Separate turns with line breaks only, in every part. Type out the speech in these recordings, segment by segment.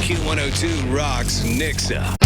Q102 rocks Nixa.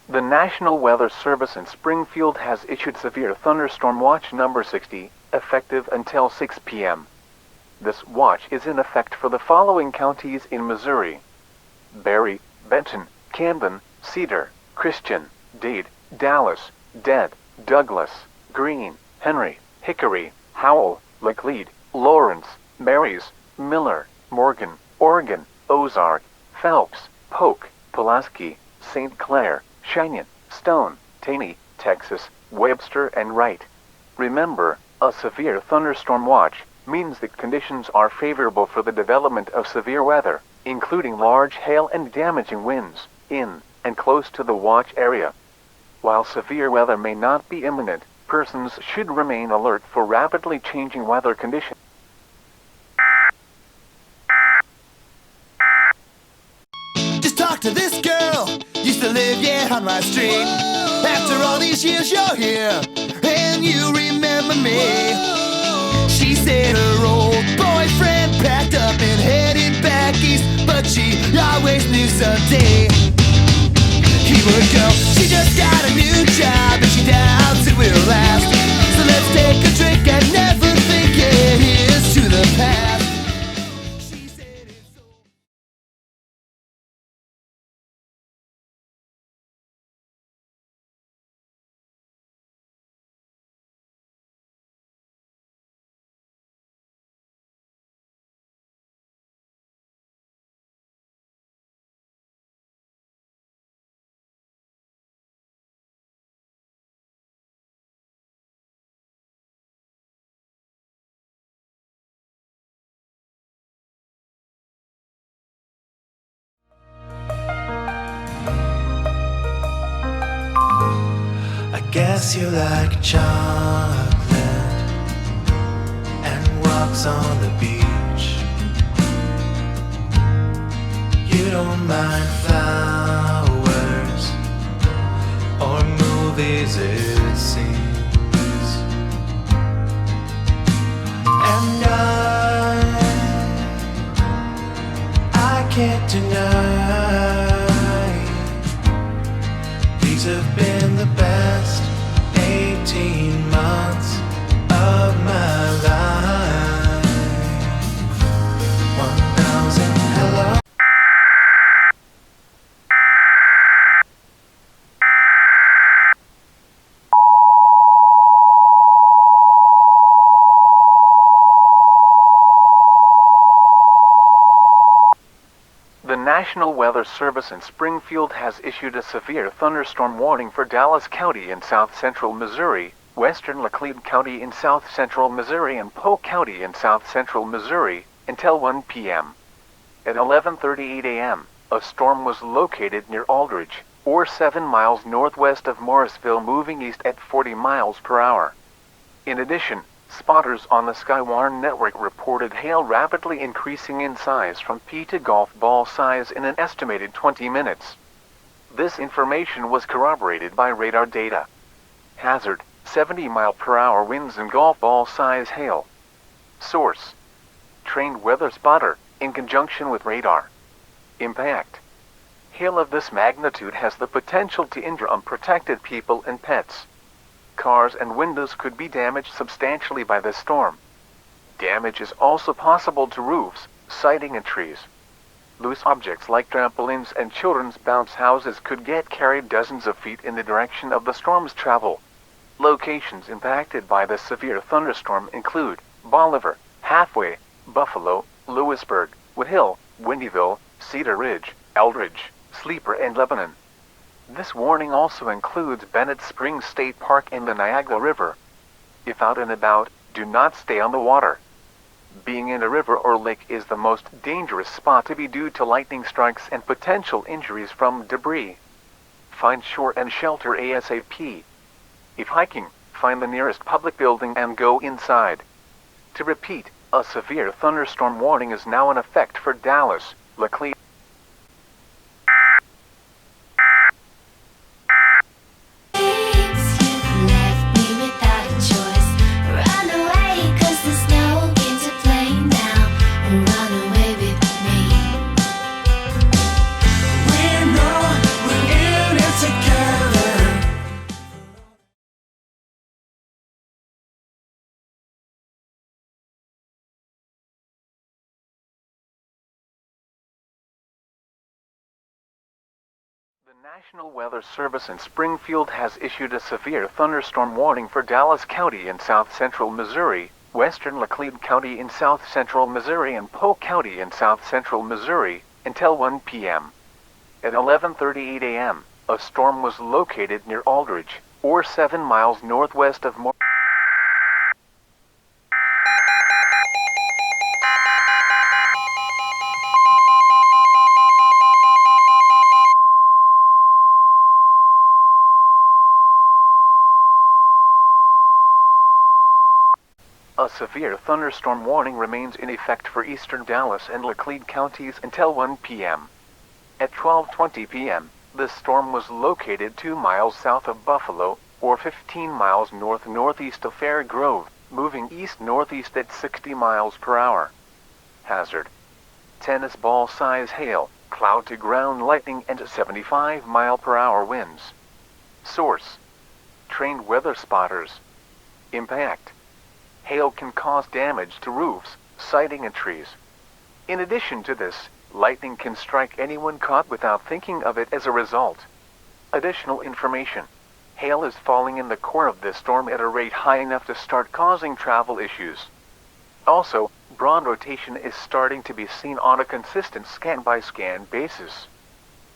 The National Weather Service in Springfield has issued severe thunderstorm watch number 60, effective until 6 p.m. This watch is in effect for the following counties in Missouri: Berry, Benton, Camden, Cedar, Christian, Dade, Dallas, Dent, Douglas, Greene, Henry, Hickory, Howell, Laclede, Lawrence, Marys, Miller, Morgan, Oregon, Ozark, Phelps, Polk, Pulaski, St. Clair, Cheyenne, Stone, Taney, Texas, Webster, and Wright. Remember, a severe thunderstorm watch means that conditions are favorable for the development of severe weather, including large hail and damaging winds, in and close to the watch area. While severe weather may not be imminent, persons should remain alert for rapidly changing weather conditions.
Just talk to this girl, used to live, yeah, on my street. After all these years you're here, and you remember me. She said her old boyfriend packed up and headed back east, but she always knew someday he would go. She just got a new job and she doubts it will last. So let's take a drink and never think here's to the past. She said it's so.
Guess you like chocolate. walks on the beach. You don't mind flowers or movies, it seems. And I can't deny these have been the best 18 months of my life. 1,000 hello.
The National Weather Service in Springfield has issued a severe thunderstorm warning for Dallas County in south-central Missouri, western Laclede County in south-central Missouri, and Polk County in south-central Missouri until 1 p.m. At 11:38 a.m., a storm was located near Aldridge, or 7 miles northwest of Morrisville, moving east at 40 miles per hour. In addition, spotters on the Skywarn network reported hail rapidly increasing in size from pea to golf ball size in an estimated 20 minutes. This information was corroborated by radar data. Hazard: 70-mile-per-hour winds and golf ball size hail. Source: trained weather spotter, in conjunction with radar. Impact: hail of this magnitude has the potential to injure unprotected people and pets. Cars and windows could be damaged substantially by this storm. Damage is also possible to roofs, siding, and trees. Loose objects like trampolines and children's bounce houses could get carried dozens of feet in the direction of the storm's travel. Locations impacted by the severe thunderstorm include Bolivar, Halfway, Buffalo, Lewisburg, Woodhill, Windyville, Cedar Ridge, Eldridge, Sleeper, and Lebanon. This warning also includes Bennett Springs State Park and the Niagara River. If out and about, do not stay on the water. Being in a river or lake is the most dangerous spot to be due to lightning strikes and potential injuries from debris. Find shore and shelter ASAP. If hiking, find the nearest public building and go inside. To repeat, a severe thunderstorm warning is now in effect for Dallas, Laclede. The National Weather Service in Springfield has issued a severe thunderstorm warning for Dallas County in south-central Missouri, western Laclede County in south-central Missouri, and Polk County in south-central Missouri until 1 p.m. At 11:38 a.m., a storm was located near Aldridge, or 7 miles northwest of Morrisville. A severe thunderstorm warning remains in effect for eastern Dallas and Laclede counties until 1 p.m. At 12:20 p.m., the storm was located 2 miles south of Buffalo, or 15 miles north-northeast of Fair Grove, moving east-northeast at 60 miles per hour. Hazard: tennis ball size hail, cloud-to-ground lightning, and 75-mile-per-hour winds. Source: trained weather spotters. Impact: hail can cause damage to roofs, siding, and trees. In addition to this, lightning can strike anyone caught without thinking of it as a result. Additional information: hail is falling in the core of this storm at a rate high enough to start causing travel issues. Also, broad rotation is starting to be seen on a consistent scan-by-scan basis.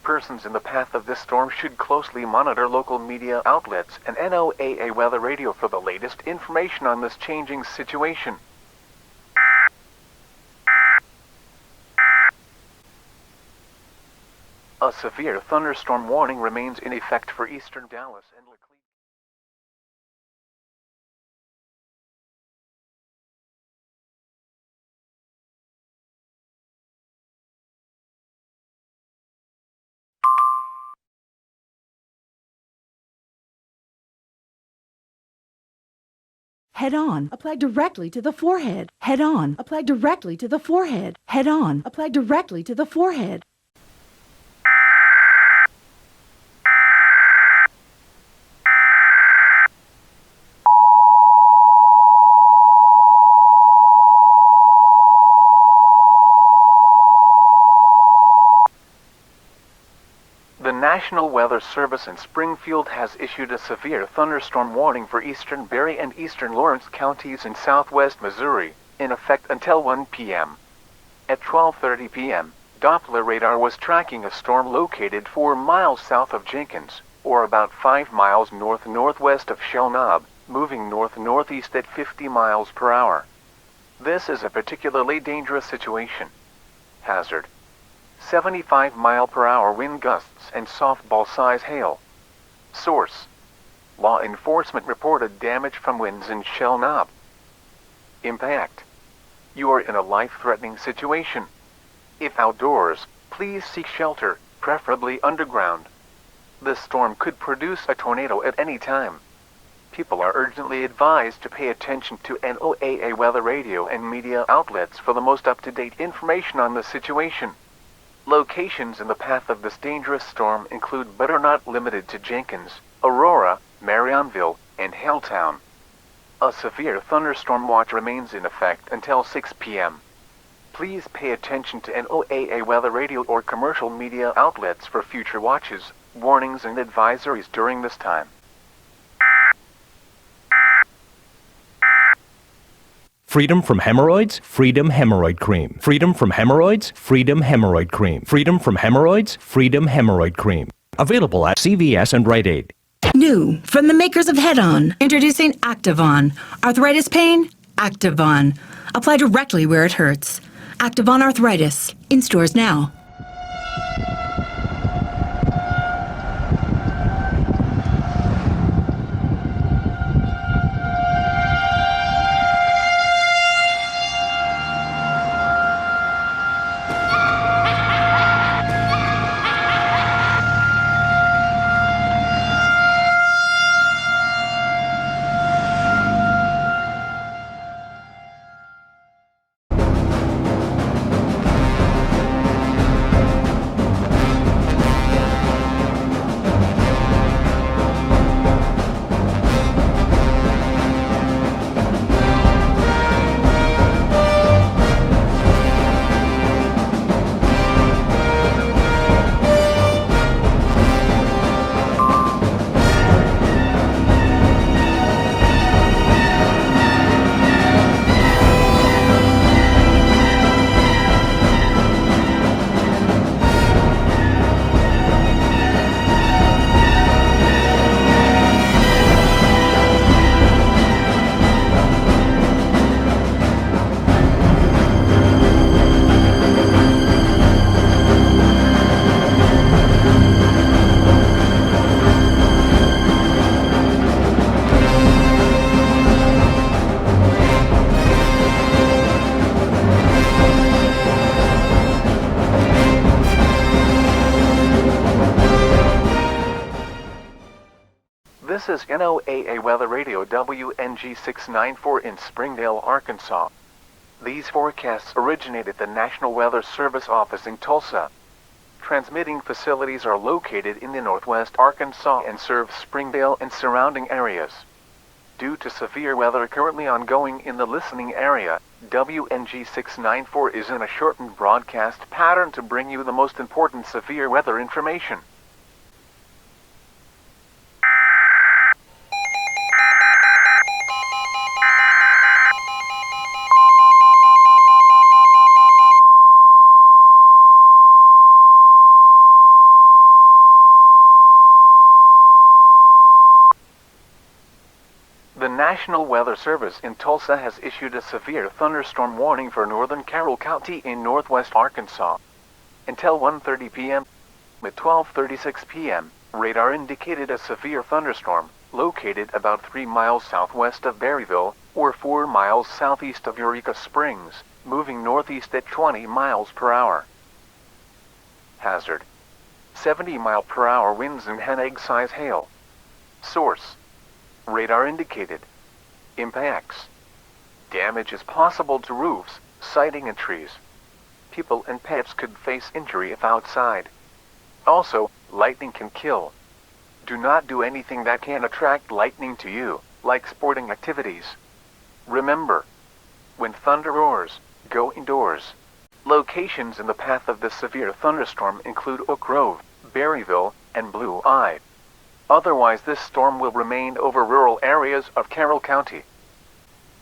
Persons in the path of this storm should closely monitor local media outlets and NOAA weather radio for the latest information on this changing situation. A severe thunderstorm warning remains in effect for eastern Dallas and
Head on. Apply directly to the forehead. Head on. Apply directly to the forehead. Head on. Apply directly to the forehead.
The National Weather Service in Springfield has issued a severe thunderstorm warning for eastern Berry and eastern Lawrence counties in southwest Missouri, in effect until 1 p.m. At 12:30 p.m., Doppler radar was tracking a storm located 4 miles south of Jenkins, or about 5 miles north-northwest of Shell Knob, moving north-northeast at 50 miles per hour. This is a particularly dangerous situation. Hazard: 75-mile-per-hour wind gusts and softball-size hail. Source: law enforcement reported damage from winds in Shell Knob. Impact: you are in a life-threatening situation. If outdoors, please seek shelter, preferably underground. This storm could produce a tornado at any time. People are urgently advised to pay attention to NOAA weather radio and media outlets for the most up-to-date information on the situation. Locations in the path of this dangerous storm include but are not limited to Jenkins, Aurora, Marionville, and Helltown. A severe thunderstorm watch remains in effect until 6 p.m. Please pay attention to NOAA weather radio or commercial media outlets for future watches, warnings and advisories during this time.
Freedom from hemorrhoids? Freedom Hemorrhoid Cream. Freedom from hemorrhoids? Freedom Hemorrhoid Cream. Freedom from hemorrhoids? Freedom Hemorrhoid Cream. Available at CVS and Rite Aid.
New from the makers of Head On, introducing Activon. Arthritis pain? Activon. Apply directly where it hurts. Activon Arthritis. In stores now.
This is NOAA Weather Radio WNG694 in Springdale, Arkansas. These forecasts originate at the National Weather Service office in Tulsa. Transmitting facilities are located in the northwest Arkansas and serve Springdale and surrounding areas. Due to severe weather currently ongoing in the listening area, WNG694 is in a shortened broadcast pattern to bring you the most important severe weather information. The National Weather Service in Tulsa has issued a severe thunderstorm warning for northern Carroll County in northwest Arkansas. Until 1:30 p.m. At 12:36 p.m., radar indicated a severe thunderstorm, located about 3 miles southwest of Berryville, or 4 miles southeast of Eureka Springs, moving northeast at 20 miles per hour. Hazard: 70-mile-per-hour winds and hen egg-size hail. Source: radar indicated. Impacts. Damage is possible to roofs, siding and trees. People and pets could face injury if outside. Also, lightning can kill. Do not do anything that can attract lightning to you, like sporting activities. Remember, when thunder roars, go indoors. Locations in the path of this severe thunderstorm include Oak Grove, Berryville, and Blue Eye. Otherwise, this storm will remain over rural areas of Carroll County.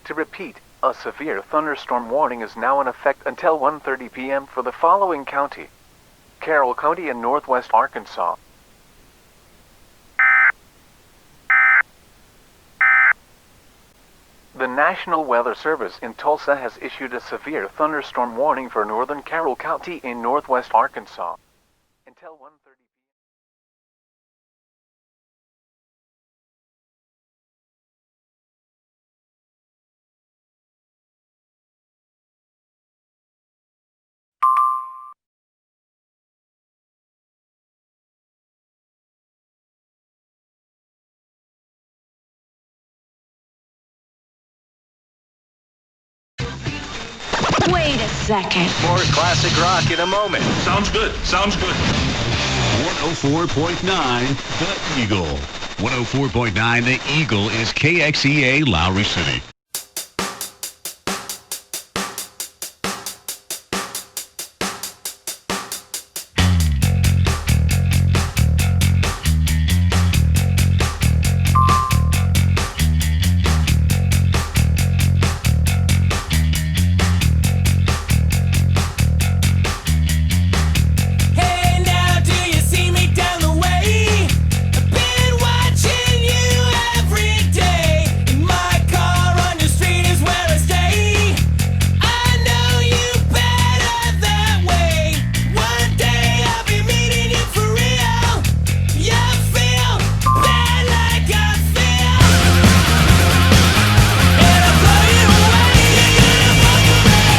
To repeat, a severe thunderstorm warning is now in effect until 1:30 p.m. for the following county: Carroll County and Northwest Arkansas. The National Weather Service in Tulsa has issued a severe thunderstorm warning for northern Carroll County in northwest Arkansas until 1:30 p.m.
Wait a second.
More classic rock in a moment.
Sounds good. Sounds good.
104.9 The Eagle. 104.9 The Eagle is KXEA Lowry City.
Hey, now do you see me down the way? I've been watching you every day. In my car on your street is where I stay. I know you better that way. One day I'll be meeting you for real. You feel bad like I feel. And I'll blow you away. You're gonna walk away.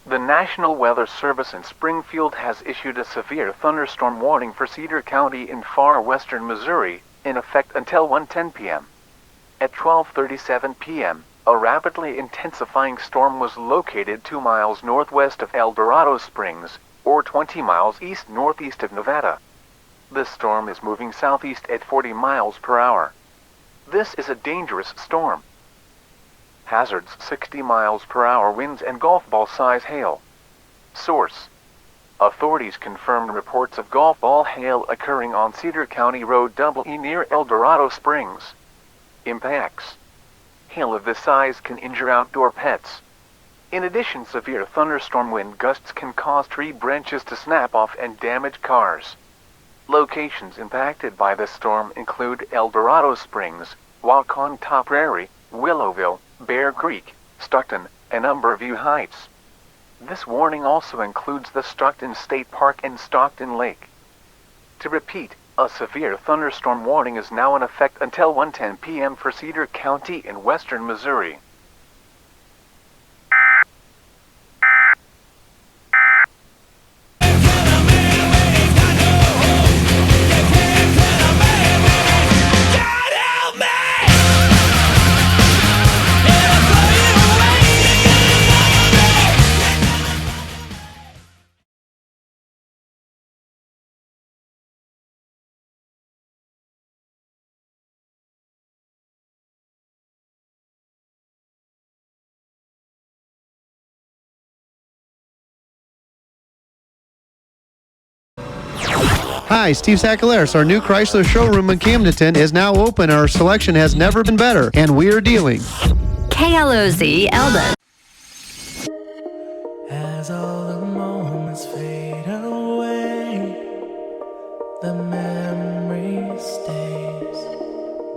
The National Weather Service in Springfield has issued a severe thunderstorm warning for Cedar County in far western Missouri, in effect until 1:10 p.m. At 12:37 p.m., a rapidly intensifying storm was located 2 miles northwest of El Dorado Springs, or 20 miles east-northeast of Nevada. This storm is moving southeast at 40 miles per hour. This is a dangerous storm. Hazards: 60 miles per hour winds and golf ball size hail. Source: authorities confirmed reports of golf ball hail occurring on Cedar County Road EE near El Dorado Springs. Impacts: hail of this size can injure outdoor pets. In addition, severe thunderstorm wind gusts can cause tree branches to snap off and damage cars. Locations impacted by this storm include El Dorado Springs, Waconta Prairie, Willowville, Bear Creek, Stockton, and Umberview Heights. This warning also includes the Stockton State Park and Stockton Lake. To repeat, a severe thunderstorm warning is now in effect until 1:10 p.m. for Cedar County in western Missouri.
Hi, Steve Sakalaris. Our new Chrysler showroom in Camdenton is now open. Our selection has never been better, and we are dealing.
KLOZ Elba.
As all the moments fade away, the memory stays.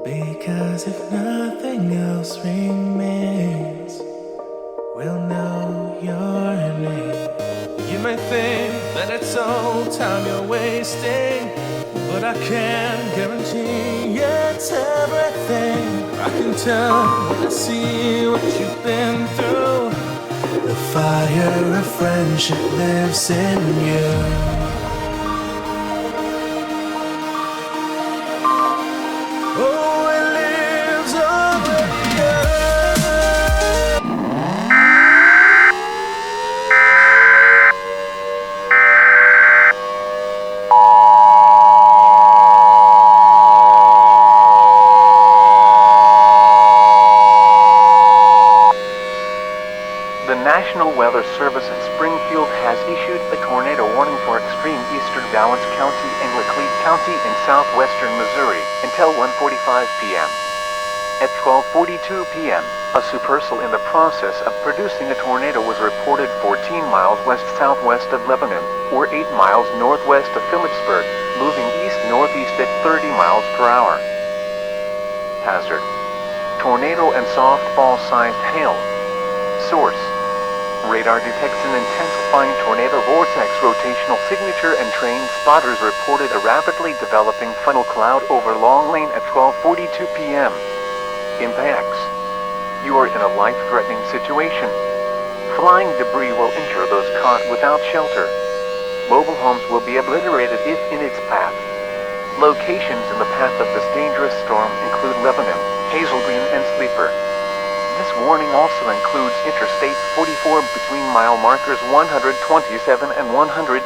Because if nothing else remains, we'll know your name. You may think that it's all time you're wasting, but I can guarantee it's everything.
I can tell when I see what you've been through. The fire of friendship lives in you.
The National Weather Service in Springfield has issued a tornado warning for extreme eastern Dallas County and Laclede County in southwestern Missouri until 1:45 p.m. At 12:42 p.m., a supercell in the process of producing a tornado was reported 14 miles west-southwest of Lebanon, or 8 miles northwest of Phillipsburg, moving east-northeast at 30 miles per hour. Hazard: tornado and softball-sized hail. Source: radar detects an intensifying tornado vortex. Rotational signature and trained spotters reported a rapidly developing funnel cloud over Long Lane at 12:42 p.m. Impacts: you are in a life-threatening situation. Flying debris will injure those caught without shelter. Mobile homes will be obliterated if in its path. Locations in the path of this dangerous storm include Lebanon, Hazel Green, and Sleeper. This warning also includes Interstate 44 between mile markers 127 and 145.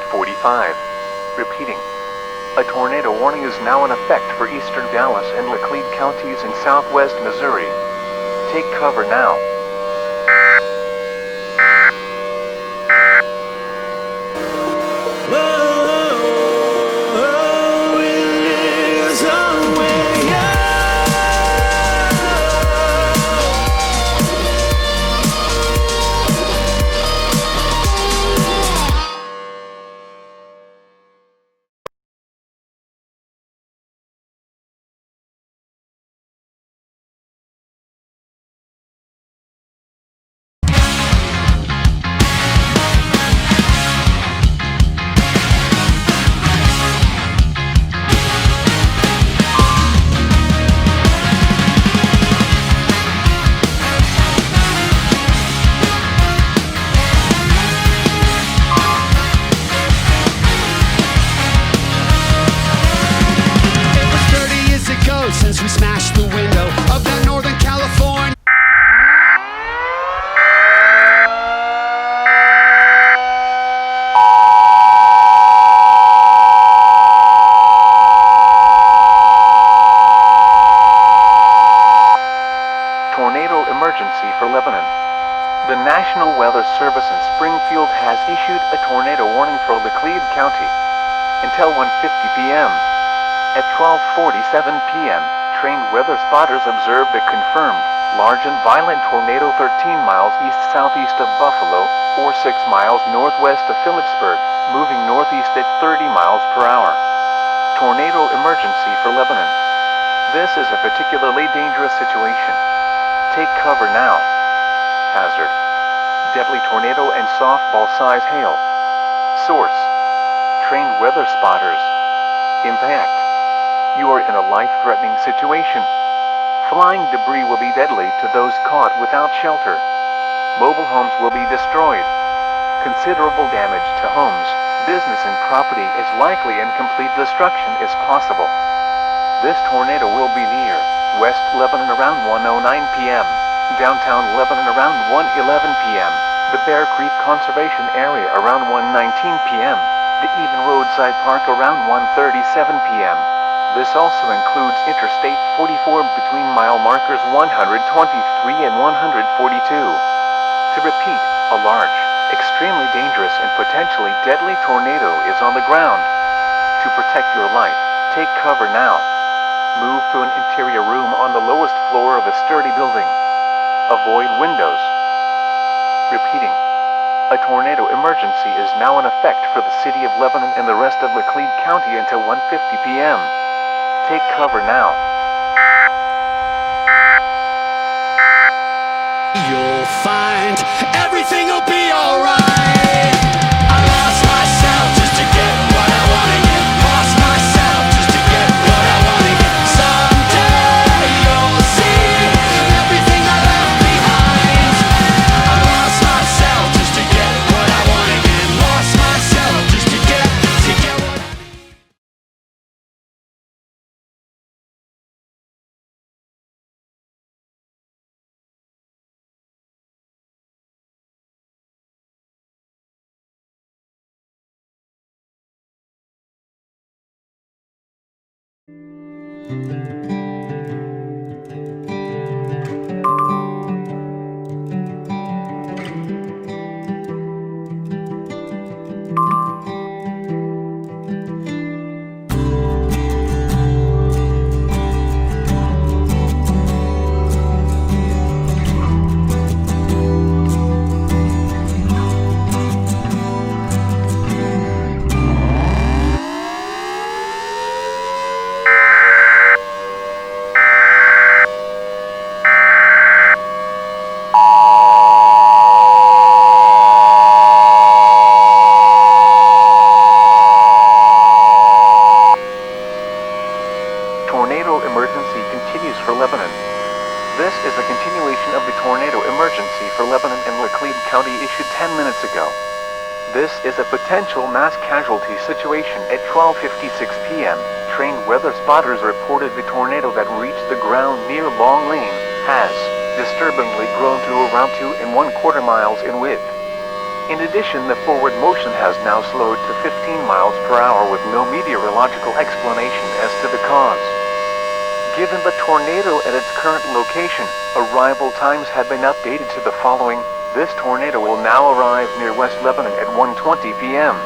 Repeating. A tornado warning is now in effect for eastern Dallas and Laclede counties in southwest Missouri. Take cover now.
Since we smashed the window of that Northern California.
Tornado emergency for Lebanon. The National Weather Service in Springfield has issued a tornado warning for Laclede County until 1:50 p.m. At 12:47 p.m., trained weather spotters observed a confirmed, large and violent tornado 13 miles east-southeast of Buffalo, or 6 miles northwest of Phillipsburg, moving northeast at 30 miles per hour. Tornado emergency for Lebanon. This is a particularly dangerous situation. Take cover now. Hazard: deadly tornado and softball-sized hail. Source: trained weather spotters. Impact: you are in a life-threatening situation. Flying debris will be deadly to those caught without shelter. Mobile homes will be destroyed. Considerable damage to homes, business and property is likely, and complete destruction is possible. This tornado will be near West Lebanon around 1:09 p.m., downtown Lebanon around 1:11 p.m., the Bear Creek Conservation Area around 1:19 p.m., the Eden Roadside Park around 1:37 p.m. This also includes Interstate 44 between mile markers 123 and 142. To repeat, a large, extremely dangerous and potentially deadly tornado is on the ground. To protect your life, take cover now. Move to an interior room on the lowest floor of a sturdy building. Avoid windows. Repeating, a tornado emergency is now in effect for the city of Lebanon and the rest of Laclede County until 1:50 p.m. Take cover now.
You'll find everything will be alright. I lost myself just to get what I wanna get. Lost myself just to get what I wanna get. Someday you'll see
Tornado emergency continues for Lebanon. This is a continuation of the tornado emergency for Lebanon and Laclede County issued 10 minutes ago. This is a potential mass casualty situation at 12:56 p.m. Trained weather spotters reported the tornado that reached the ground near Long Lane has disturbingly grown to around 2¼ miles in width. In addition, the forward motion has now slowed to 15 miles per hour with no meteorological explanation as to the cause. Given the tornado at its current location, arrival times have been updated to the following. This tornado will now arrive near West Lebanon at 1:20 p.m.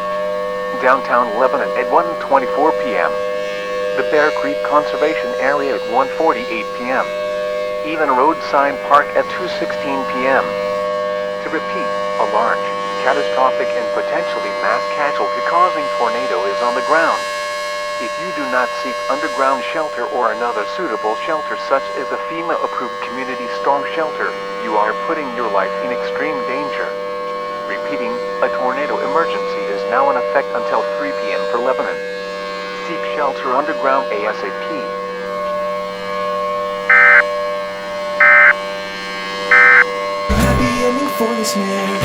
Downtown Lebanon at 1:24 p.m. The Bear Creek Conservation Area at 1:48 p.m. Even Roadside Park at 2:16 p.m. To repeat, a large, catastrophic and potentially mass casualty causing tornado is on the ground. If you do not seek underground shelter or another suitable shelter such as a FEMA-approved community storm shelter, you are putting your life in extreme danger. Repeating, a tornado emergency is now in effect until 3 p.m. for Lebanon. Seek shelter underground ASAP.
Happy ending for this man.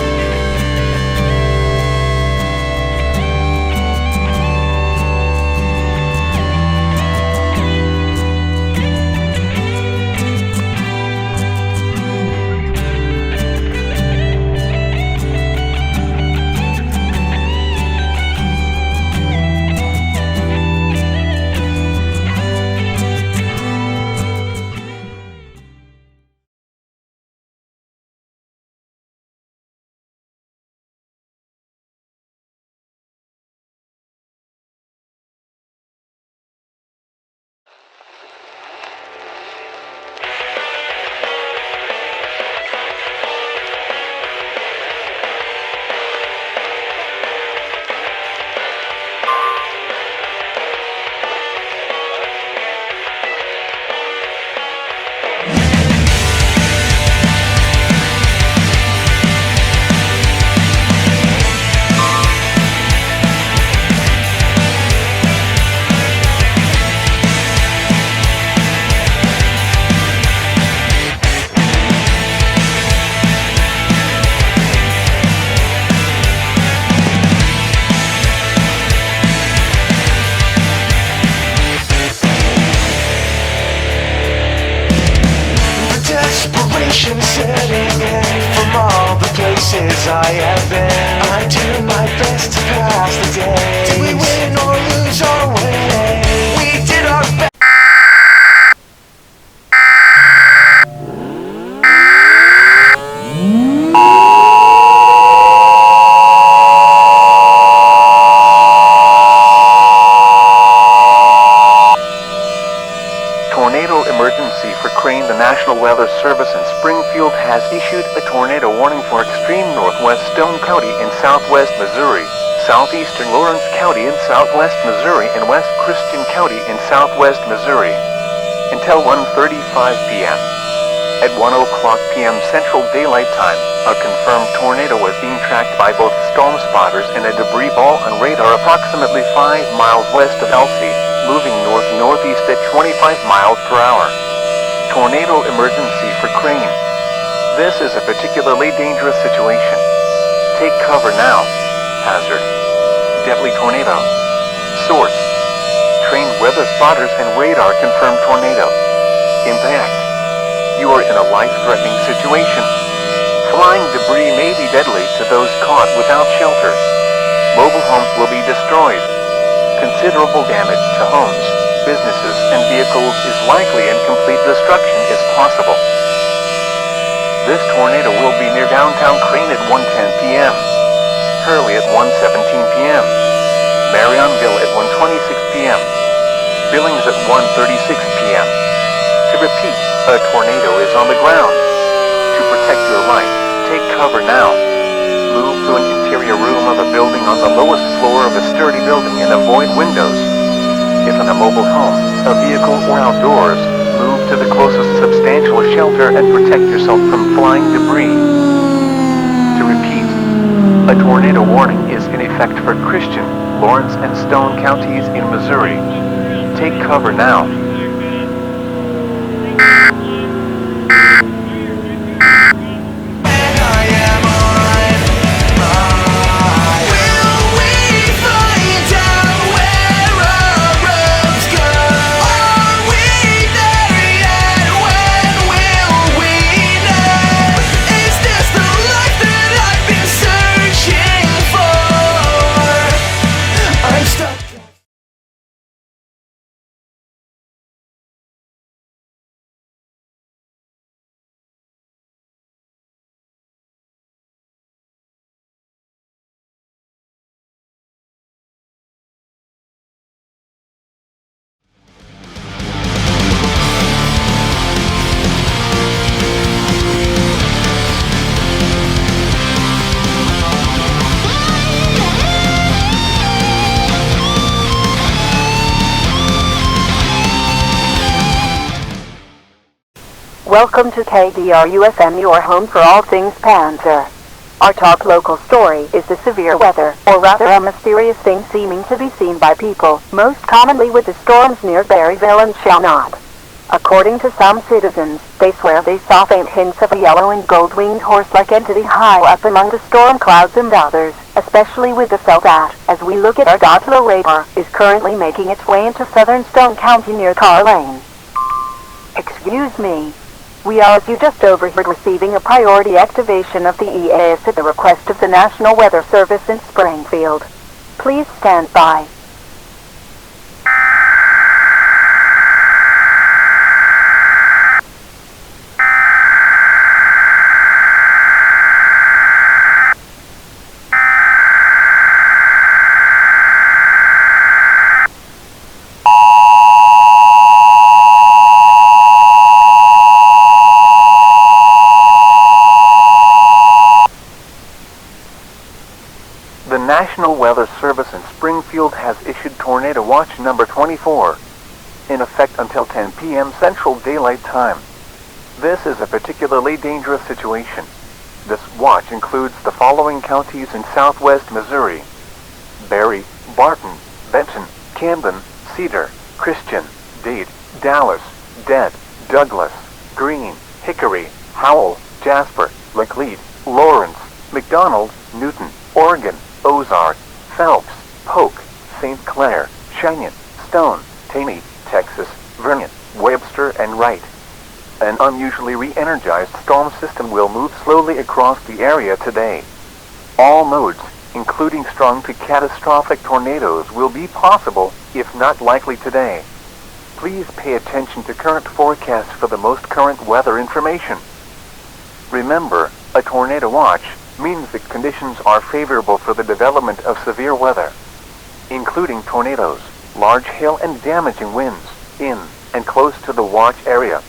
Desperation setting in from all the places I have been. I do my best to pass the day. Did we win or lose our way? We did our best.
Tornado emergency for Crane. The National Weather Service in Springfield has issued a tornado warning for extreme northwest Stone County in southwest Missouri, southeastern Lawrence County in southwest Missouri, and West Christian County in southwest Missouri until 1:35 p.m. At 1:00 p.m. Central Daylight Time, a confirmed tornado was being tracked by both storm spotters and a debris ball on radar approximately 5 miles west of Elsie, moving north-northeast at 25 miles per hour. Tornado emergency for Crane. This is a particularly dangerous situation. Take cover now. Hazard. Deadly tornado. Source. Trained weather spotters and radar confirmed tornado. Impact. You are in a life-threatening situation. Flying debris may be deadly to those caught without shelter. Mobile homes will be destroyed. Considerable damage to homes, businesses and vehicles is likely and complete destruction is possible. This tornado will be near downtown Crane at 1:10 p.m., Hurley at 1:17 p.m., Marionville at 1:26 p.m., Billings at 1:36 p.m. To repeat, a tornado is on the ground. To protect your life, take cover now. Move to an interior room of a building on the lowest floor of a sturdy building and avoid windows. If in a mobile home, a vehicle, or outdoors, move to the closest substantial shelter and protect yourself from flying debris. To repeat, a tornado warning is in effect for Christian, Lawrence, and Stone counties in Missouri. Take cover now.
Welcome to KDRU-FM, your home for all things Panther. Our top local story is the severe weather, or rather a mysterious thing seeming to be seen by people, most commonly with the storms near Berryville and Shawanob. According to some citizens, they swear they saw faint hints of a yellow and gold-winged horse-like entity high up among the storm clouds, and others, especially with the cell that, as we look at our Dotlo radar, is currently making its way into southern Stone County near Carr Lane. Excuse me. We are, as you just overheard, receiving a priority activation of the EAS at the request of the National Weather Service in Springfield. Please stand by.
The National Weather Service in Springfield has issued Tornado Watch number 24, in effect until 10 p.m. Central Daylight Time. This is a particularly dangerous situation. This watch includes the following counties in southwest Missouri: Berry, Barton, Benton, Camden, Cedar, Christian, Dade, Dallas, Dead, Douglas, Greene, Hickory, Howell, Jasper, Laclede, Lawrence, McDonald, Newton, Oregon, Ozarks, Phelps, Polk, St. Clair, Cheyenne, Stone, Taney, Texas, Vernon, Webster, and Wright. An unusually re-energized storm system will move slowly across the area today. All modes, including strong to catastrophic tornadoes, will be possible, if not likely today. Please pay attention to current forecasts for the most current weather information. Remember, a tornado watch means that conditions are favorable for the development of severe weather, including tornadoes, large hail, and damaging winds in and close to the watch area.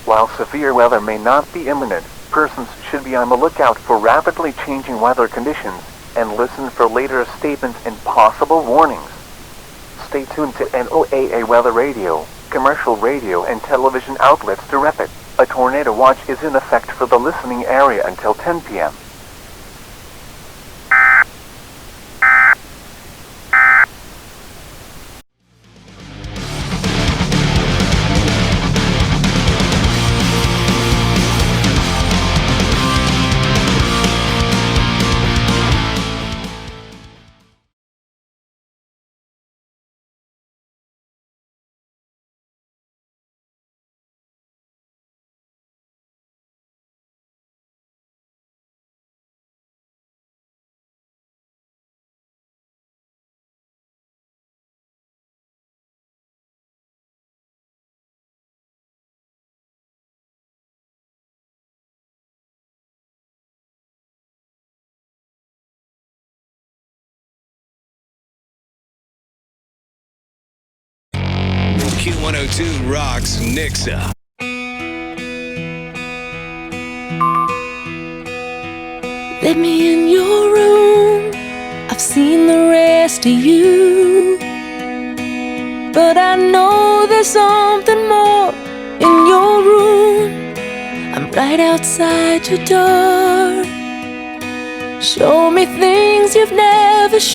While severe weather may not be imminent, persons should be on the lookout for rapidly changing weather conditions and listen for later statements and possible warnings. Stay tuned to NOAA Weather Radio, commercial radio, and television outlets to rep it. A tornado watch is in effect for the listening area until 10 p.m.
Q102 rocks Nixa.
Let me in your room. I've seen the rest of you, but I know there's something more in your room. I'm right outside your door. Show me things you've never shown.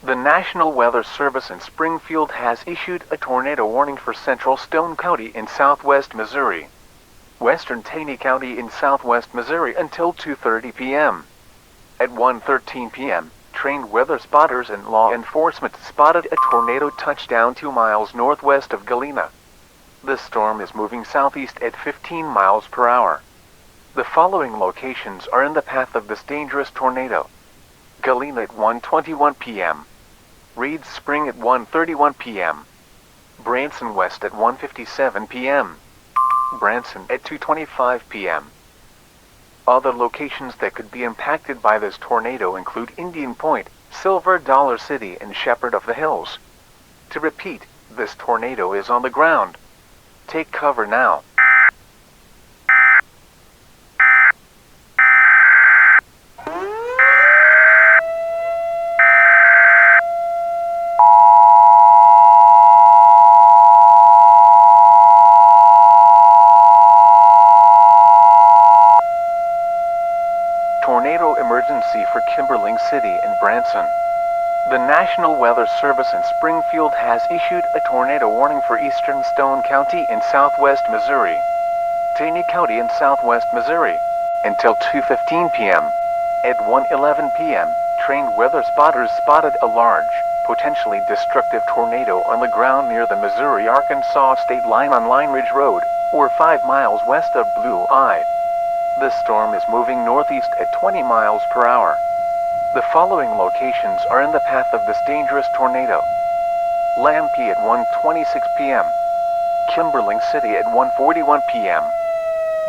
The National Weather Service in Springfield has issued a tornado warning for central Stone County in southwest Missouri, western Taney County in southwest Missouri until 2:30 p.m. At 1:13 p.m., trained weather spotters and law enforcement spotted a tornado touchdown 2 miles northwest of Galena. This storm is moving southeast at 15 miles per hour. The following locations are in the path of this dangerous tornado: Galena at 1:21 p.m., Reed Spring at 1:31 p.m., Branson West at 1:57 p.m., Branson at 2:25 p.m. Other locations that could be impacted by this tornado include Indian Point, Silver Dollar City, and Shepherd of the Hills. To repeat, this tornado is on the ground. Take cover now. Tornado emergency for Kimberling City and Branson. The National Weather Service in Springfield has issued a tornado warning for eastern Stone County in southwest Missouri, Taney County in southwest Missouri, until 2:15 p.m. At 1:11 p.m., trained weather spotters spotted a large, potentially destructive tornado on the ground near the Missouri-Arkansas state line on Line Ridge Road, or 5 miles west of Blue Eye. This storm is moving northeast at 20 miles per hour. The following locations are in the path of this dangerous tornado: Lampe at 1:26 p.m., Kimberling City at 1:41 p.m.,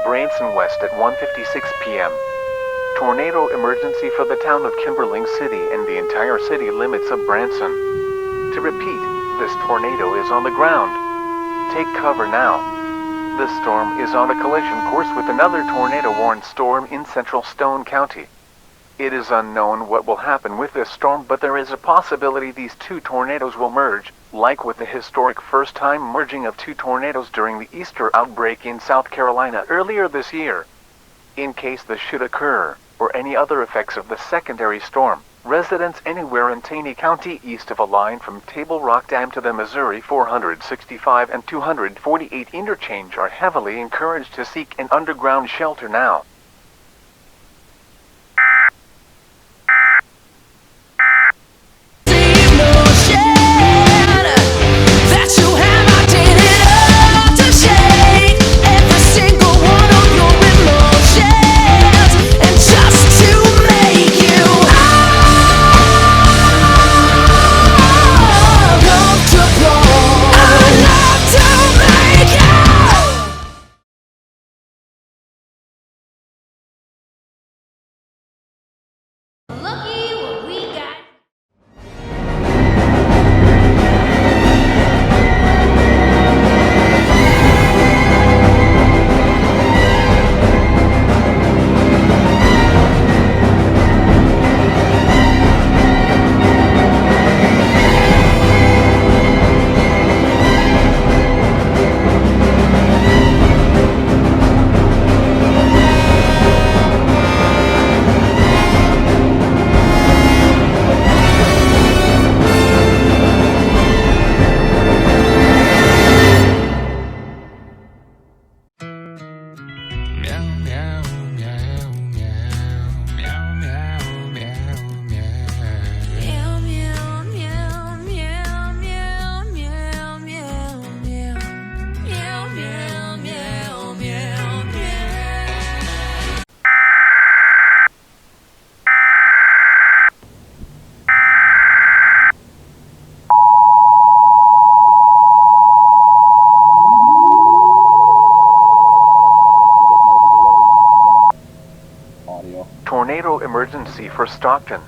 Branson West at 1:56 p.m. Tornado emergency for the town of Kimberling City and the entire city limits of Branson. To repeat, this tornado is on the ground. Take cover now. This storm is on a collision course with another tornado-warned storm in central Stone County. It is unknown what will happen with this storm, but there is a possibility these two tornadoes will merge, like with the historic first-time merging of two tornadoes during the Easter outbreak in South Carolina earlier this year. In case this should occur, or any other effects of the secondary storm, residents anywhere in Taney County east of a line from Table Rock Dam to the Missouri 465 and 248 interchange are heavily encouraged to seek an underground shelter now. tornado emergency for Stockton.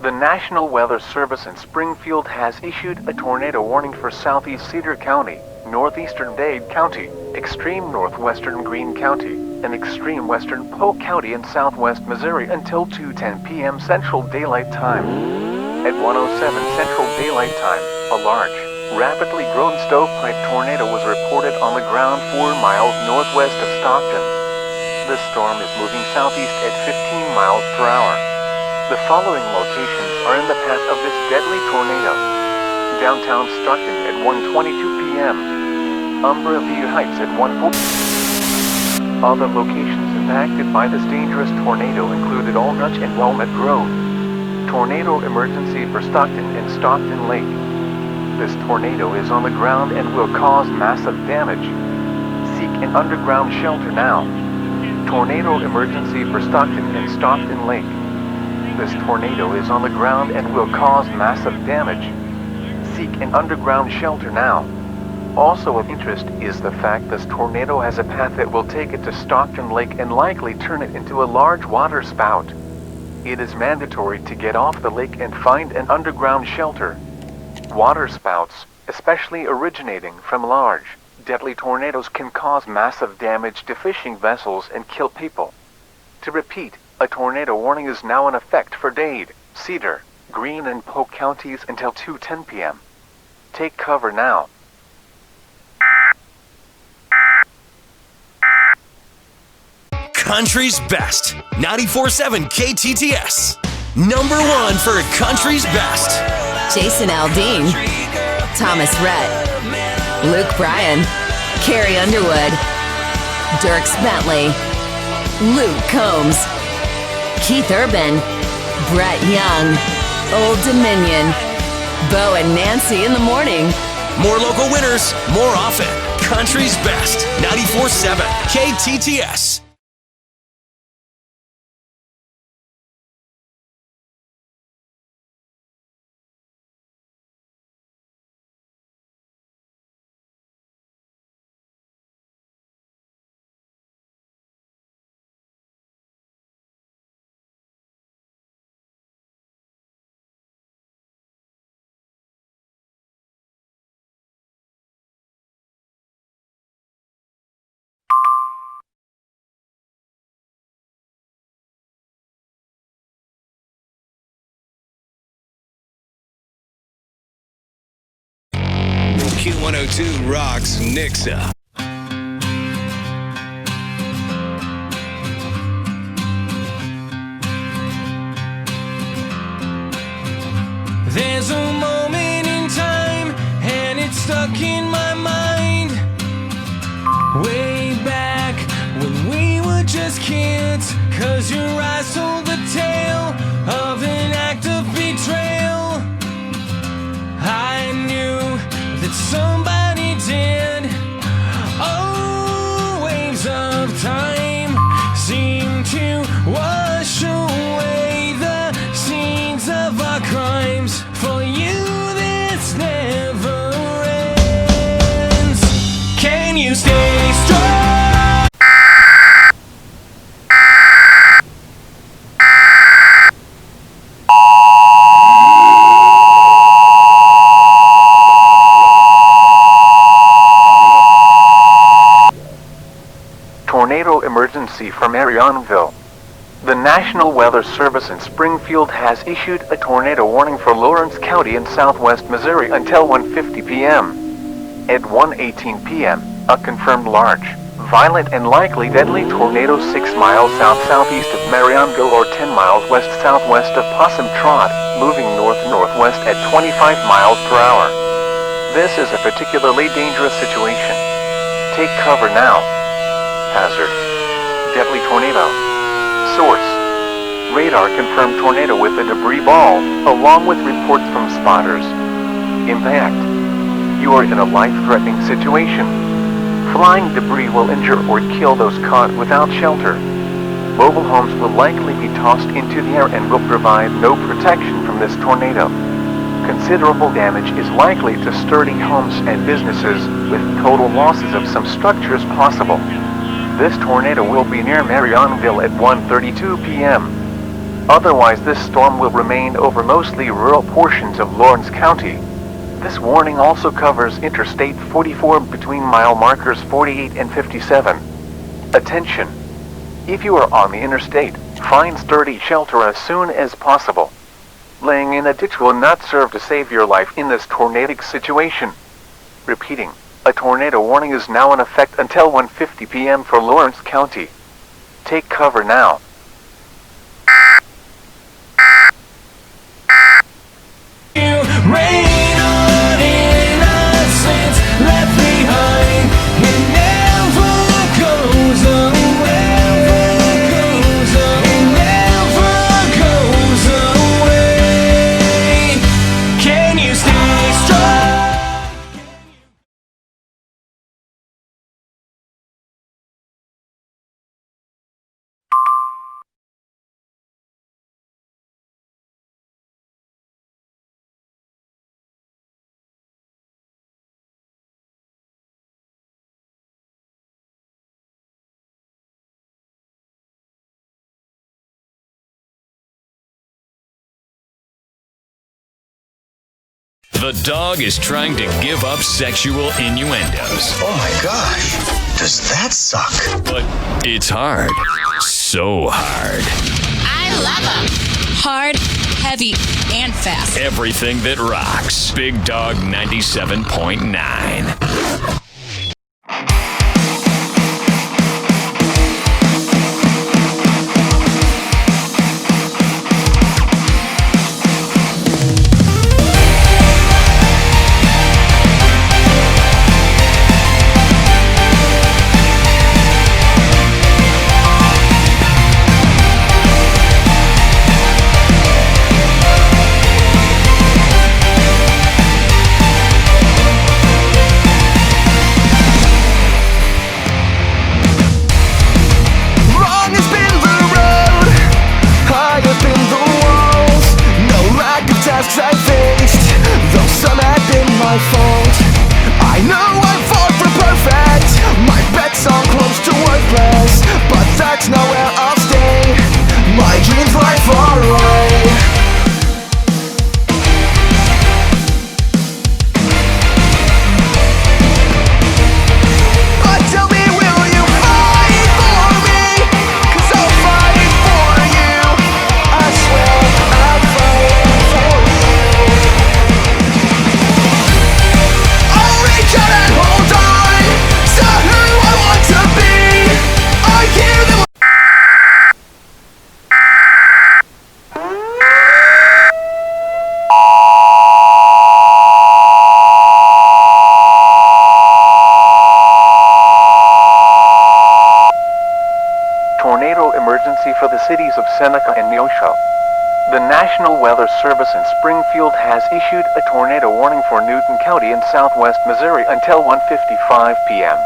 The National Weather Service in Springfield has issued a tornado warning for southeast Cedar County, northeastern Dade County, extreme northwestern Greene County, and extreme western Polk County in southwest Missouri until 2:10 p.m. Central Daylight Time. At 1:07 Central Daylight Time, a large, rapidly grown stovepipe tornado was reported on the ground 4 miles northwest of Stockton. This storm is moving southeast at 15 miles per hour. The following locations are in the path of this deadly tornado. Downtown Stockton at 1:22 p.m. Umbra View Heights at 1:40. Other locations impacted by this dangerous tornado included Aldrich and Walnut Grove. Tornado emergency for Stockton and Stockton Lake. This tornado is on the ground and will cause massive damage. Seek an underground shelter now. Tornado emergency for Stockton and Stockton Lake. This tornado is on the ground and will cause massive damage. Seek an underground shelter now. Also of interest is the fact this tornado has a path that will take it to Stockton Lake and likely turn it into a large water spout. It is mandatory to get off the lake and find an underground shelter. Water spouts, especially originating from large, deadly tornadoes, can cause massive damage to fishing vessels and kill people. To repeat, a tornado warning is now in effect for Dade, Cedar, Greene, and Polk counties until 2:10 p.m. Take cover now.
Country's best. 94.7 KTTS. Number one for Country's best.
Jason Aldean, Thomas Rhett, Luke Bryan, Carrie Underwood, Dirks Bentley, Luke Combs, Keith Urban, Brett Young, Old Dominion, Bo and Nancy in the morning.
More local winners, more often. Country's best. 94.7 KTTS.
Q102 rocks Nixa.
There's a moment in time, and it's stuck in my mind. Way back when we were just kids, 'cause your eyes told the tale of an act of betrayal. I knew that somebody did. Oh, waves of time seem to wash away the scenes of our crimes. For you, this never ends. Can you stay strong?
Tornado emergency for Marionville. The National Weather Service in Springfield has issued a tornado warning for Lawrence County in southwest Missouri until 1:50 p.m. At 1:18 p.m., a confirmed large, violent and likely deadly tornado 6 miles south-southeast of Marionville or 10 miles west-southwest of Possum Trot, moving north-northwest at 25 miles per hour. This is a particularly dangerous situation. Take cover now. Hazard: deadly tornado. Source: radar confirmed tornado with a debris ball, along with reports from spotters. Impact: you are in a life-threatening situation. Flying debris will injure or kill those caught without shelter. Mobile homes will likely be tossed into the air and will provide no protection from this tornado. Considerable damage is likely to sturdy homes and businesses, with total losses of some structures possible. This tornado will be near Marionville at 1:32 p.m. Otherwise, this storm will remain over mostly rural portions of Lawrence County. This warning also covers Interstate 44 between mile markers 48 and 57. Attention! If you are on the interstate, find sturdy shelter as soon as possible. Laying in a ditch will not serve to save your life in this tornadic situation. Repeating, a tornado warning is now in effect until 1:50 p.m. for Lawrence County. Take cover now.
Rain on innocence left behind. It never goes away. It never goes away. Can you stay strong?
The dog is trying to give up sexual innuendos.
Oh my gosh, does that suck?
But it's hard. So hard.
I love them. Hard, heavy, and fast.
Everything that rocks. Big Dog 97.9.
Long has been the road, high up in the walls. No lack of tasks I faced, though some had been my fault. I know I fought for perfect, my bets are close to worthless, but that's not where I'll stay. My dreams lie far away. But tell me, will you fight for me? 'Cause I'll fight for you. I swear I'll fight for you. I'll reach out and hold on to who I want to be. I hear them.
Tornado emergency for the cities of Seneca and Neosho. The National Weather Service in Springfield has issued a tornado warning for Newton County in southwest Missouri until 1:55 p.m.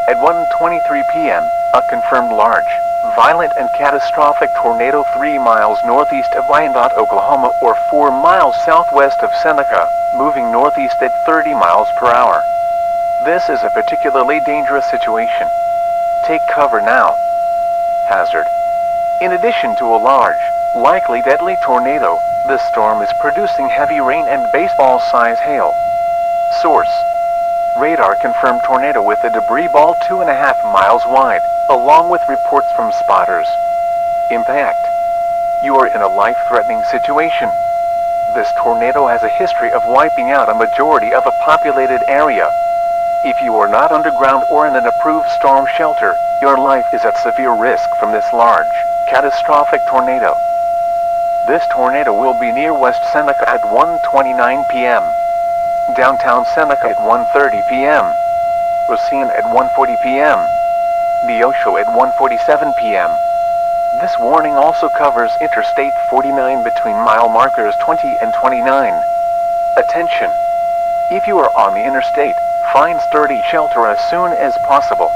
At 1:23 p.m., a confirmed large, violent and catastrophic tornado 3 miles northeast of Wyandotte, Oklahoma, or 4 miles southwest of Seneca, moving northeast at 30 miles per hour. This is a particularly dangerous situation. Take cover now. Hazard. In addition to a large, likely deadly tornado, this storm is producing heavy rain and baseball-sized hail. Source. Radar confirmed tornado with a debris ball 2.5 miles wide, along with reports from spotters. Impact. You are in a life-threatening situation. This tornado has a history of wiping out a majority of a populated area. If you are not underground or in an approved storm shelter, your life is at severe risk from this large, catastrophic tornado. This tornado will be near West Seneca at 1:29 p.m. Downtown Seneca at 1:30 p.m. Racine at 1:40 p.m. Neosho at 1:47 p.m. This warning also covers Interstate 49 between mile markers 20 and 29. Attention! If you are on the interstate, find sturdy shelter as soon as possible.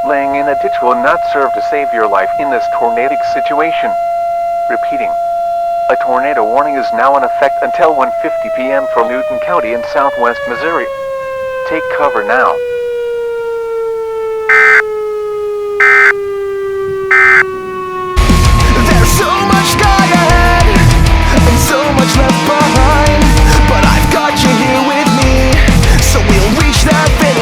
Laying in a ditch will not serve to save your life in this tornadic situation. Repeating, a tornado warning is now in effect until 1:50 p.m. for Newton County in southwest Missouri. Take cover now.
There's so much sky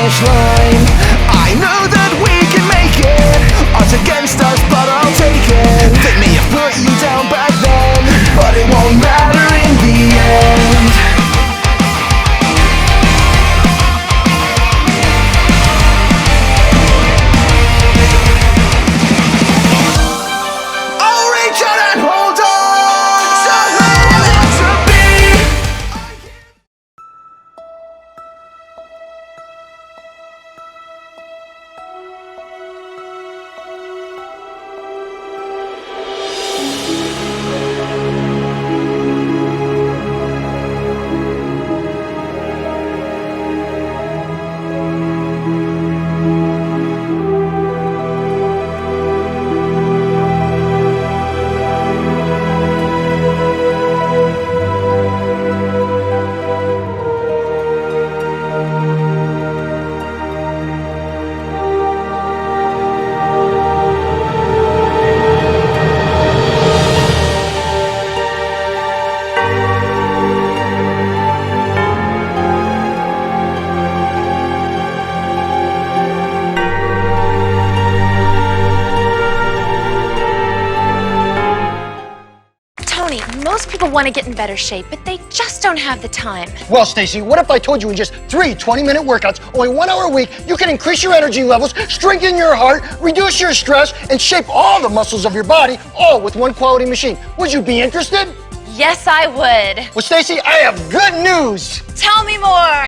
finish line. I know that we can make it. Odds against us, but I'll take it. They may have put you down back then, but it won't matter in the end. I'll reach out and hold on to who I want to be.
Tony, most people want to get in better shape, but they just don't have the time.
Well, Stacy, what if I told you in just 3 20-minute workouts, only 1 hour a week, you can increase your energy levels, strengthen your heart, reduce your stress, and shape all the muscles of your body, all with one quality machine? Would you be interested?
Yes, I would.
Well, Stacy, I have good news.
Tell me more.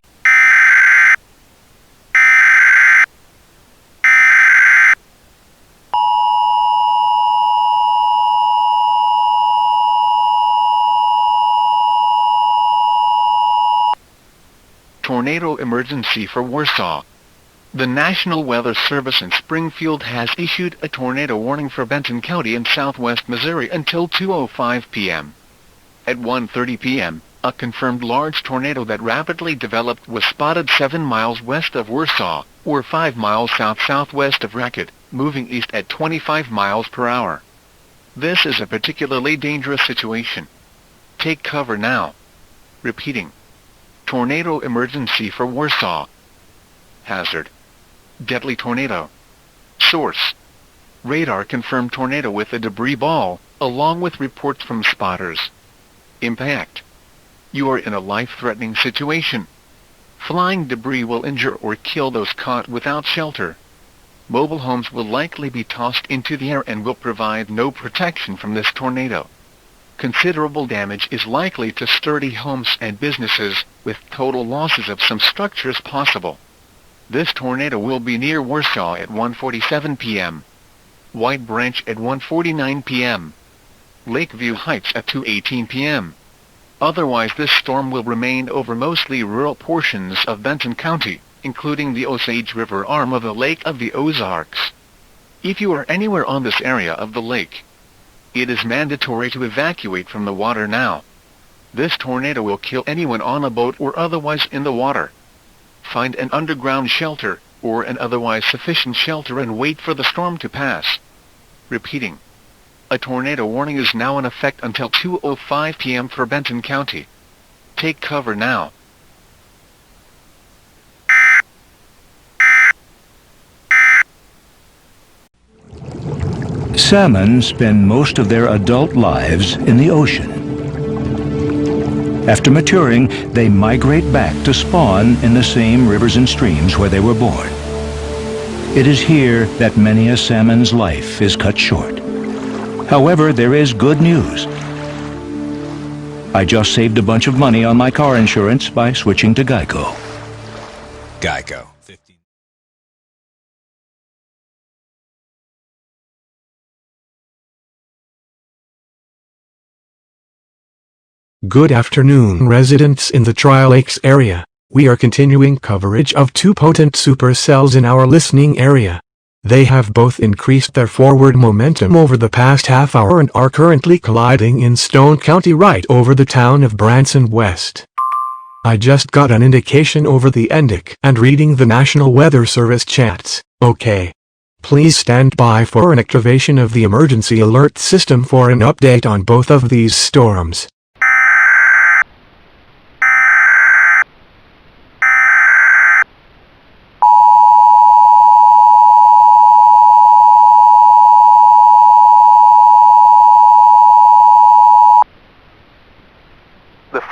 Tornado emergency for Warsaw. The National Weather Service in Springfield has issued a tornado warning for Benton County in southwest Missouri until 2:05 p.m. At 1:30 p.m., a confirmed large tornado that rapidly developed was spotted 7 miles west of Warsaw, or 5 miles south-southwest of Racket, moving east at 25 miles per hour. This is a particularly dangerous situation. Take cover now. Repeating. Tornado emergency for Warsaw. Hazard. Deadly tornado. Source. Radar confirmed tornado with a debris ball, along with reports from spotters. Impact. You are in a life-threatening situation. Flying debris will injure or kill those caught without shelter. Mobile homes will likely be tossed into the air and will provide no protection from this tornado. Considerable damage is likely to sturdy homes and businesses, with total losses of some structures possible. This tornado will be near Warsaw at 1:47 p.m. White Branch at 1:49 p.m. Lakeview Heights at 2:18 p.m. Otherwise, this storm will remain over mostly rural portions of Benton County, including the Osage River arm of the Lake of the Ozarks. If you are anywhere on this area of the lake, it is mandatory to evacuate from the water now. This tornado will kill anyone on a boat or otherwise in the water. Find an underground shelter, or an otherwise sufficient shelter, and wait for the storm to pass. Repeating. A tornado warning is now in effect until 2:05 p.m. for Benton County. Take cover now.
Salmon spend most of their adult lives in the ocean. After maturing, they migrate back to spawn in the same rivers and streams where they were born. It is here that many a salmon's life is cut short. However, there is good news. I just saved a bunch of money on my car insurance by switching to Geico.
Geico.
Good afternoon, residents in the Tri-Lakes area. We are continuing coverage of 2 potent supercells in our listening area. They have both increased their forward momentum over the past half hour and are currently colliding in Stone County right over the town of Branson West. I just got an indication over the NDIC and reading the National Weather Service chats. Okay. Please stand by for an activation of the emergency alert system for an update on both of these storms.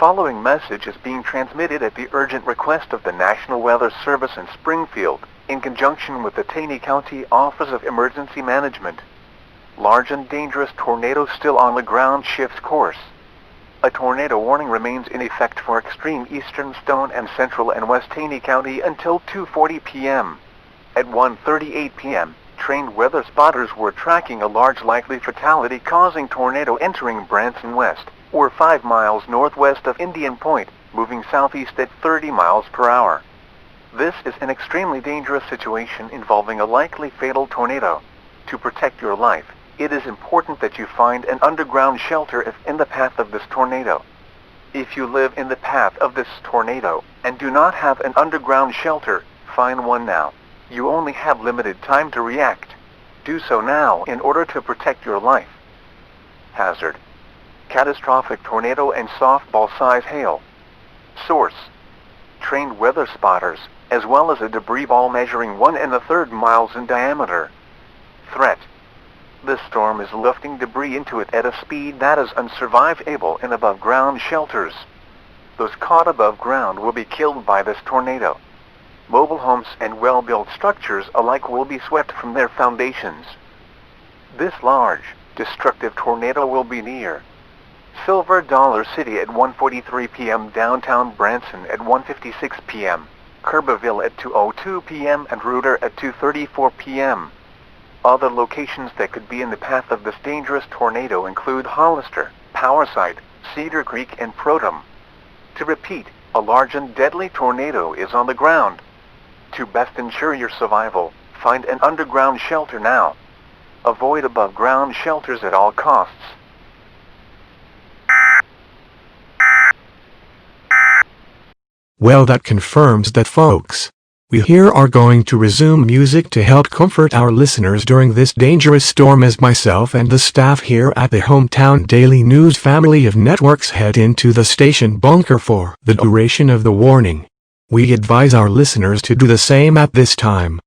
following message is being transmitted at the urgent request of the National Weather Service in Springfield, in conjunction with the Taney County Office of Emergency Management. Large and dangerous tornado still on the ground shifts course. A tornado warning remains in effect for extreme eastern Stone and central and west Taney County until 2:40 p.m. At 1:38 p.m., trained weather spotters were tracking a large likely fatality-causing tornado entering Branson West, or 5 miles northwest of Indian Point, moving southeast at 30 miles per hour. This is an extremely dangerous situation involving a likely fatal tornado. To protect your life, it is important that you find an underground shelter if in the path of this tornado. If you live in the path of this tornado and do not have an underground shelter, find one now. You only have limited time to react. Do so now in order to protect your life. Hazard: catastrophic tornado and softball-size hail. Source: trained weather spotters, as well as a debris ball measuring 1 1/3 miles in diameter. Threat: this storm is lifting debris into it at a speed that is unsurvivable in above-ground shelters. Those caught above ground will be killed by this tornado. Mobile homes and well-built structures alike will be swept from their foundations. This large, destructive tornado will be near Silver Dollar City at 1:43 p.m., downtown Branson at 1:56 p.m., Kerberville at 2:02 p.m., and Reuter at 2:34 p.m. Other locations that could be in the path of this dangerous tornado include Hollister, Powerside, Cedar Creek, and Protum. To repeat, a large and deadly tornado is on the ground. To best ensure your survival, find an underground shelter now. Avoid above-ground shelters at all costs.
Well, that confirms that, folks. We here are going to resume music to help comfort our listeners during this dangerous storm as myself and the staff here at the Hometown Daily News family of networks head into the station bunker for the duration of the warning. We advise our listeners to do the same at this time.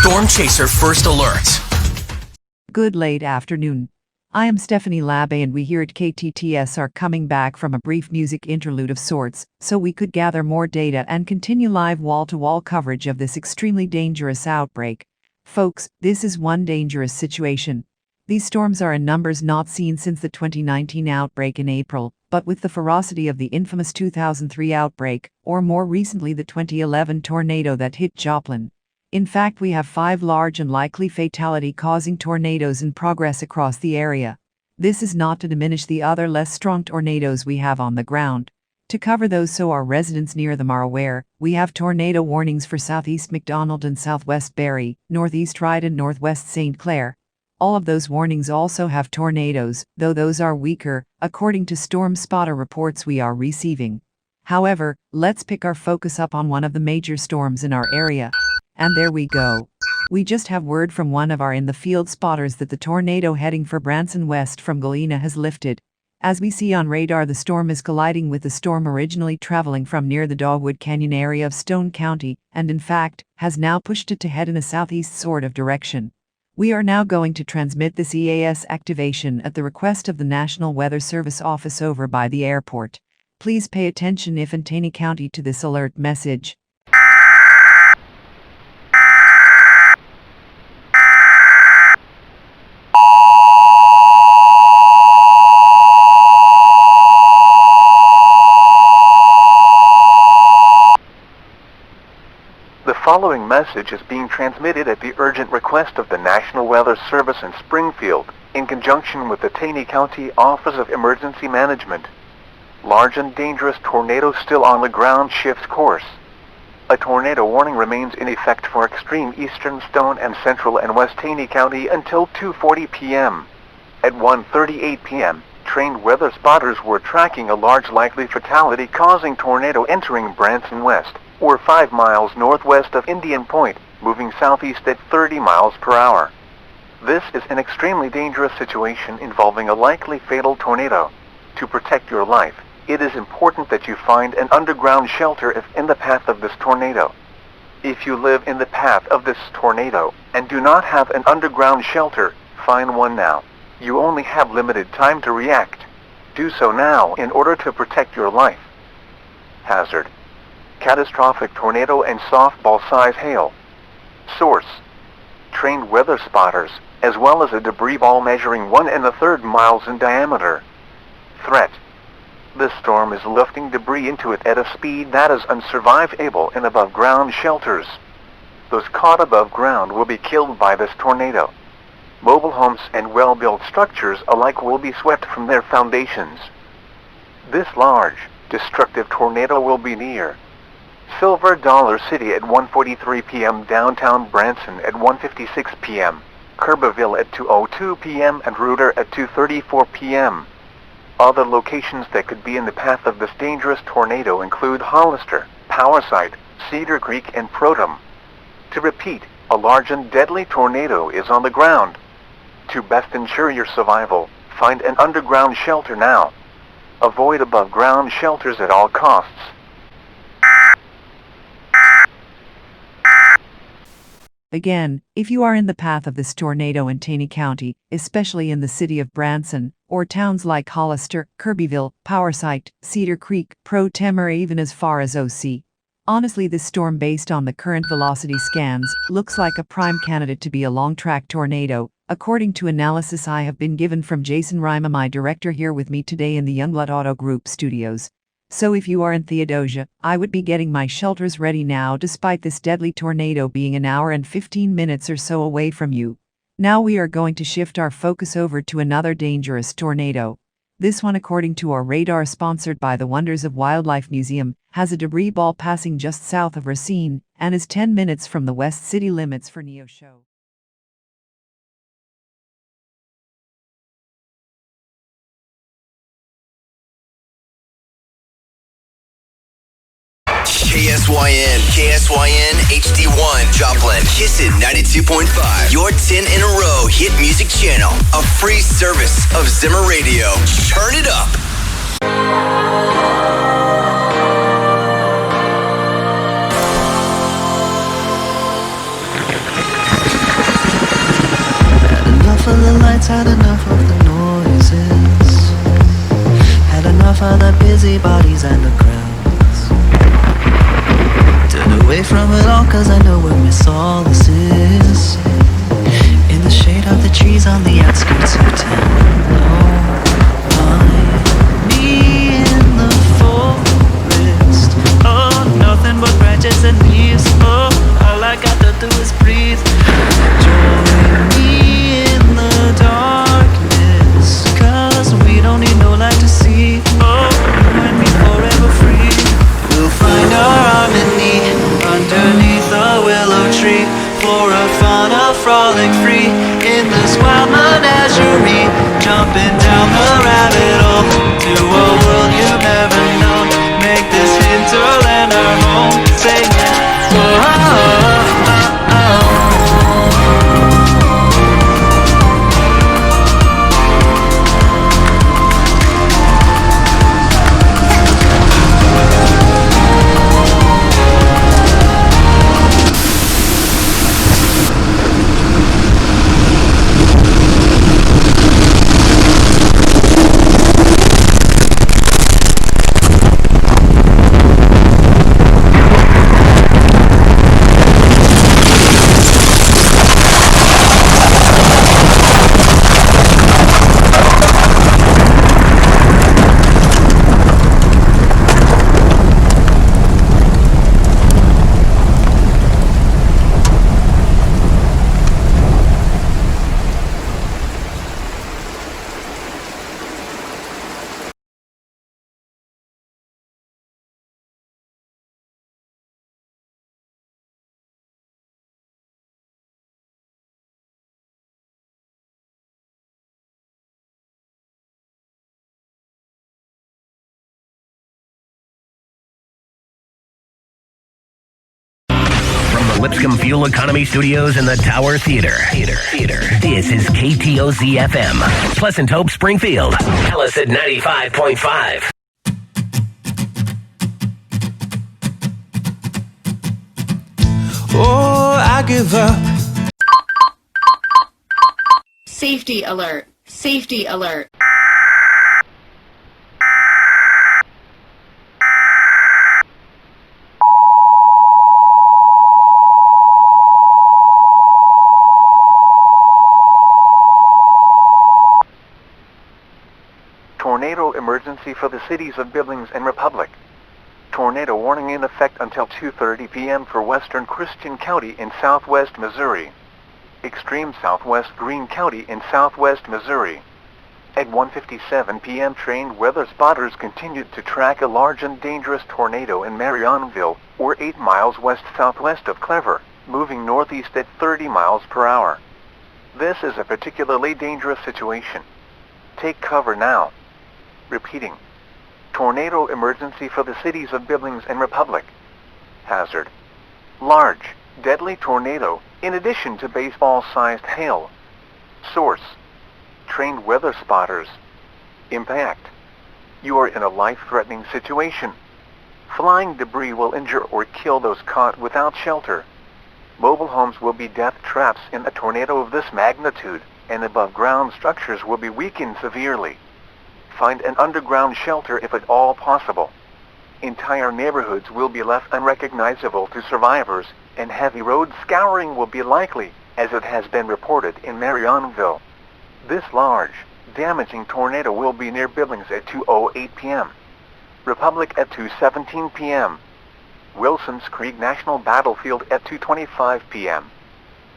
Storm Chaser First Alert.
Good late afternoon. I am Stephanie Labbe, and we here at KTTS are coming back from a brief music interlude of sorts, so we could gather more data and continue live wall-to-wall coverage of this extremely dangerous outbreak. Folks, this is one dangerous situation. These storms are in numbers not seen since the 2019 outbreak in April, but with the ferocity of the infamous 2003 outbreak, or more recently the 2011 tornado that hit Joplin. In fact, we have 5 large and likely fatality-causing tornadoes in progress across the area. This is not to diminish the other less strong tornadoes we have on the ground. To cover those so our residents near them are aware, we have tornado warnings for southeast McDonald and southwest Barrie, northeast Ryde and northwest St. Clair. All of those warnings also have tornadoes, though those are weaker, according to storm spotter reports we are receiving. However, let's pick our focus up on one of the major storms in our area. And there we go. We just have word from one of our in-the-field spotters that the tornado heading for Branson west from Galena has lifted. As we see on radar, the storm is colliding with the storm originally traveling from near the Dogwood Canyon area of Stone County, and in fact, has now pushed it to head in a southeast sort of direction. We are now going to transmit this EAS activation at the request of the National Weather Service office over by the airport. Please pay attention if in Taney County to this alert message.
The following message is being transmitted at the urgent request of the National Weather Service in Springfield, in conjunction with the Taney County Office of Emergency Management. Large and dangerous tornado still on the ground shifts course. A tornado warning remains in effect for extreme eastern Stone and central and west Taney County until 2:40 p.m. At 1:38 p.m., trained weather spotters were tracking a large likely fatality causing tornado entering Branson West, or 5 miles northwest of Indian Point, moving southeast at 30 miles per hour. This is an extremely dangerous situation involving a likely fatal tornado. To protect your life, it is important that you find an underground shelter if in the path of this tornado. If you live in the path of this tornado and do not have an underground shelter, find one now. You only have limited time to react. Do so now in order to protect your life. Hazard: catastrophic tornado and softball-size hail. Source: trained weather spotters, as well as a debris ball measuring 1 1/3 miles in diameter. Threat: this storm is lifting debris into it at a speed that is unsurvivable in above-ground shelters. Those caught above ground will be killed by this tornado. Mobile homes and well-built structures alike will be swept from their foundations. This large, destructive tornado will be near Silver Dollar City at 1:43 p.m., downtown Branson at 1:56 p.m., Kerberville at 2:02 p.m., and Reuter at 2:34 p.m. Other locations that could be in the path of this dangerous tornado include Hollister, Powerside, Cedar Creek, and Protum. To repeat, a large and deadly tornado is on the ground. To best ensure your survival, find an underground shelter now. Avoid above-ground shelters at all costs.
Again, if you are in the path of this tornado in Taney County, especially in the city of Branson, or towns like Hollister, Kirbyville, Powerside, Cedar Creek, Protem, or even as far as OC. Honestly, this storm, based on the current velocity scans, looks like a prime candidate to be a long-track tornado, according to analysis I have been given from Jason Rima, my director here with me today in the Youngblood Auto Group studios. So if you are in Theodosia, I would be getting my shelters ready now, despite this deadly tornado being an hour and 15 minutes or so away from you. Now we are going to shift our focus over to another dangerous tornado. This one, according to our radar sponsored by the Wonders of Wildlife Museum, has a debris ball passing just south of Racine, and is 10 minutes from the west city limits for Neo Show.
KSYN HD1, Joplin, Kissin 92.5, your 10 in a row hit music channel, a free service of Zimmer Radio. Turn it up.
Had enough of the lights, had enough of the noises, had enough of the busybodies and the crowds. Turn away from it all, cause I know where my solace is, in the shade of the trees on the outskirts of town. Oh, find me in the forest. Oh, nothing but branches and leaves. Oh, all I gotta do is breathe. Join me in the darkness, cause we don't need no light to see. Oh, you and me forever free. We'll find our harmony underneath a willow tree, for a fun, a frolic free in this wild menagerie. Jump into
Lipscomb Fuel Economy Studios in the Tower Theater. This is KTOZ FM. Pleasant Hope, Springfield. Alice at 95.5.
Oh, I give up.
Safety alert. Safety alert.
Tornado emergency for the cities of Billings and Republic. Tornado warning in effect until 2:30 p.m. for western Christian County in southwest Missouri. Extreme southwest Greene County in southwest Missouri. At 1:57 p.m. trained weather spotters continued to track a large and dangerous tornado in Marionville, or 8 miles west-southwest of Clever, moving northeast at 30 miles per hour. This is a particularly dangerous situation. Take cover now. Repeating. Tornado emergency for the cities of Billings and Republic. Hazard. Large, deadly tornado, in addition to baseball-sized hail. Source. Trained weather spotters. Impact. You are in a life-threatening situation. Flying debris will injure or kill those caught without shelter. Mobile homes will be death traps in a tornado of this magnitude, and above-ground structures will be weakened severely. Find an underground shelter if at all possible. Entire neighborhoods will be left unrecognizable to survivors, and heavy road scouring will be likely, as it has been reported in Marionville. This large, damaging tornado will be near Billings at 2:08 p.m. Republic at 2:17 p.m. Wilson's Creek National Battlefield at 2:25 p.m.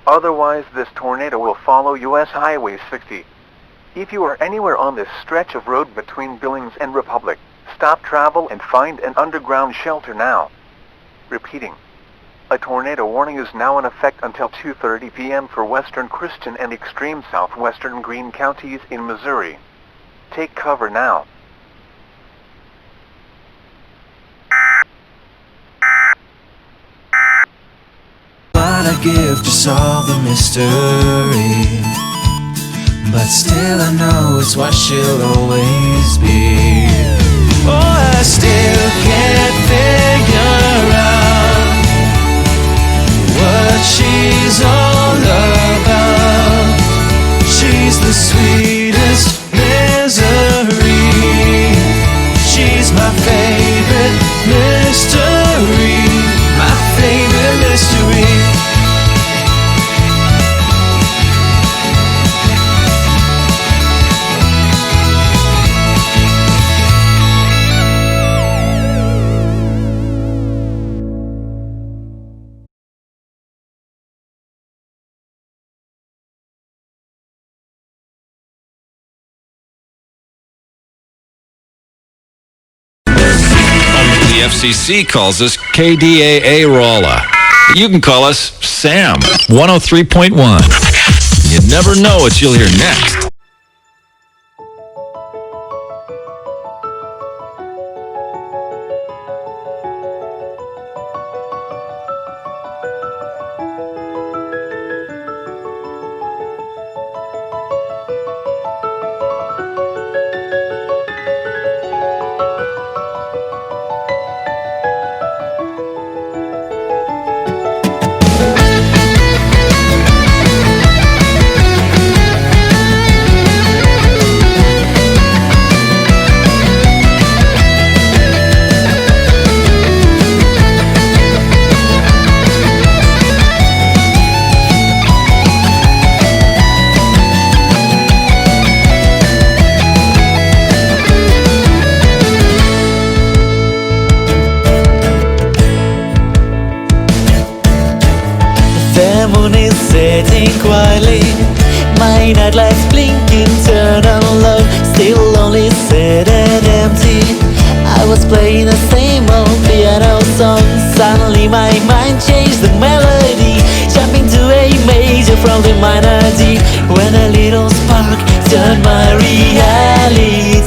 Otherwise, this tornado will follow U.S. Highway 60. If you are anywhere on this stretch of road between Billings and Republic, stop travel and find an underground shelter now. Repeating. A tornado warning is now in effect until 2:30 p.m. for western Christian and extreme southwestern Greene counties in Missouri. Take cover now.
What I give to solve the mystery, but still I know it's what she'll always be. Oh, I still can't figure out what she's all about. She's the sweetest misery. She's my favorite mystery. My favorite mystery.
The FCC calls us KDAA Rolla. You can call us Sam 103.1. You never know what you'll hear next.
quietly. My nightlight's blinking, turn on low, still lonely, sad and empty. I was playing the same old piano song. Suddenly my mind changed the melody, jumping to A major from the minor D, when a little spark turned my reality.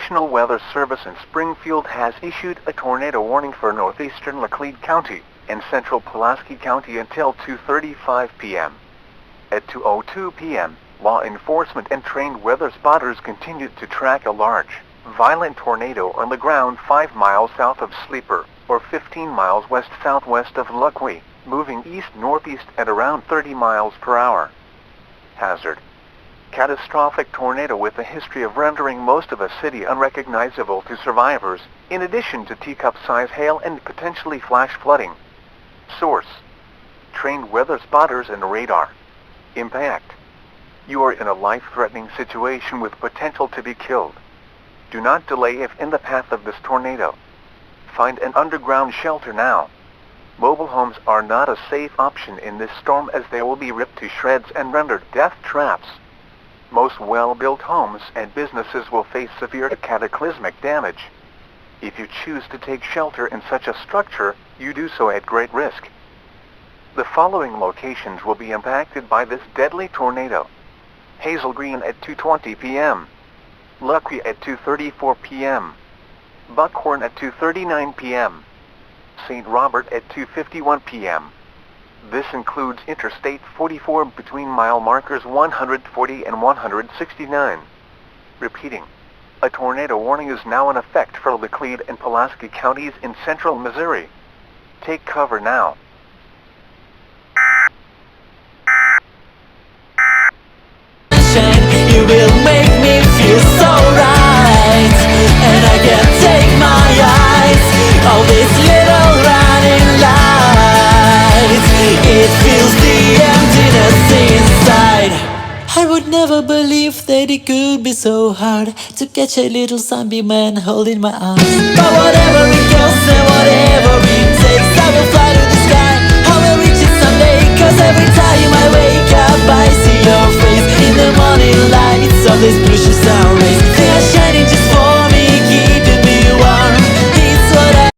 National Weather Service in Springfield has issued a tornado warning for northeastern Laclede County and central Pulaski County until 2:35 p.m. At 2:02 p.m., law enforcement and trained weather spotters continued to track a large, violent tornado on the ground 5 miles south of Sleeper, or 15 miles west-southwest of Luckwe, moving east-northeast at around 30 miles per hour. Hazard: catastrophic tornado with a history of rendering most of a city unrecognizable to survivors, in addition to teacup-size hail and potentially flash flooding. Source: trained weather spotters and radar. Impact: you are in a life-threatening situation with potential to be killed. Do not delay if in the path of this tornado. Find an underground shelter now. Mobile homes are not a safe option in this storm as they will be ripped to shreds and rendered death traps. Most well-built homes and businesses will face severe cataclysmic damage. If you choose to take shelter in such a structure, you do so at great risk. The following locations will be impacted by this deadly tornado: Hazel Green at 2:20 p.m. Luckwe at 2:34 p.m. Buckhorn at 2:39 p.m. St. Robert at 2:51 p.m. This includes Interstate 44 between mile markers 140 and 169. Repeating, a tornado warning is now in effect for Laclede and Pulaski counties in central Missouri. Take cover now.
You will make me feel so right, and I can't take my eyes off this little running light. It feels the emptiness inside. I would never believe that it could be so hard to catch a little zombie man holding my arms. But whatever it goes and whatever it takes, I will fly to the sky. I will reach it someday, 'cause every time I wake up I see your face in the morning lights of this blue sun rays. They are shining just for me, keeping me warm. It's what I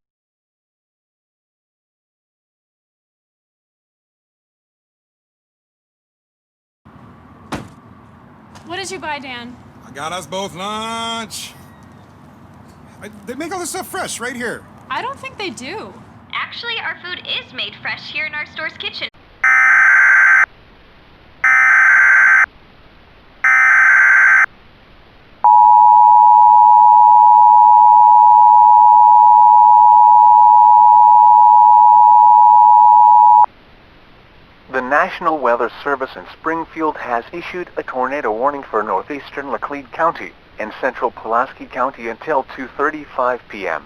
What did you buy, Dan?
I got us both lunch. They make all this stuff fresh right here.
I don't think they do.
Actually, our food is made fresh here in our store's kitchen.
The National Weather Service in Springfield has issued a tornado warning for northeastern Laclede County and central Pulaski County until 2:35 p.m.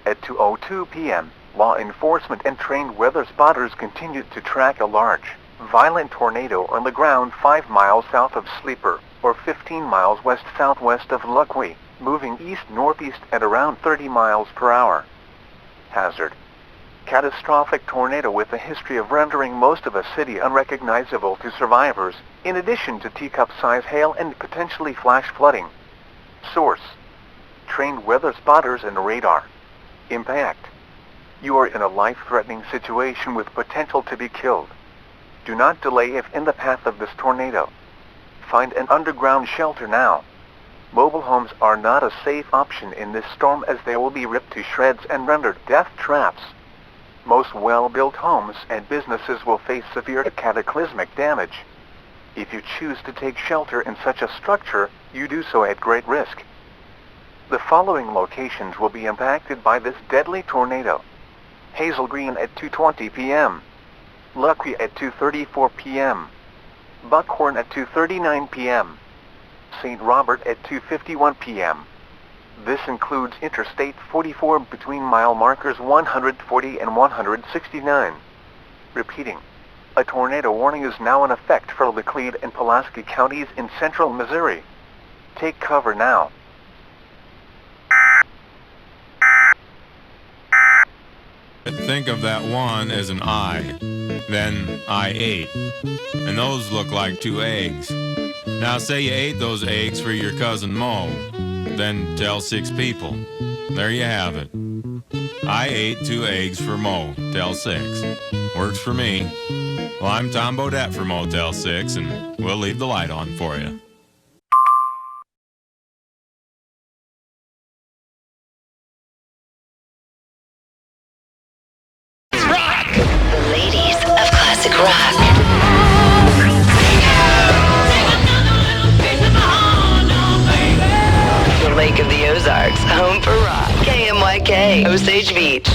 At 2:02 p.m., law enforcement and trained weather spotters continued to track a large, violent tornado on the ground 5 miles south of Sleeper, or 15 miles west-southwest of Luckwe, moving east-northeast at around 30 miles per hour. Hazard: catastrophic tornado with a history of rendering most of a city unrecognizable to survivors, in addition to teacup-size hail and potentially flash flooding. Source: trained weather spotters and radar. Impact: you are in a life-threatening situation with potential to be killed. Do not delay if in the path of this tornado. Find an underground shelter now. Mobile homes are not a safe option in this storm as they will be ripped to shreds and rendered death traps. Most well-built homes and businesses will face severe cataclysmic damage. If you choose to take shelter in such a structure, you do so at great risk. The following locations will be impacted by this deadly tornado: Hazel Green at 2:20 p.m. Luckwe at 2:34 p.m. Buckhorn at 2:39 p.m. St. Robert at 2:51 p.m. This includes Interstate 44 between mile markers 140 and 169. Repeating, a tornado warning is now in effect for Laclede and Pulaski counties in central Missouri. Take cover now.
Think of that one as an I, then I8, and those look like 2 eggs. Now say you ate those eggs for your cousin Mo, then tell 6 people. There you have it. I ate 2 eggs for Mo, tell 6. Works for me. Well, I'm Tom Bodette for Motel 6, and we'll leave the light on for you.
The Lake of the Ozarks, home for rock. KMYK, Osage Beach.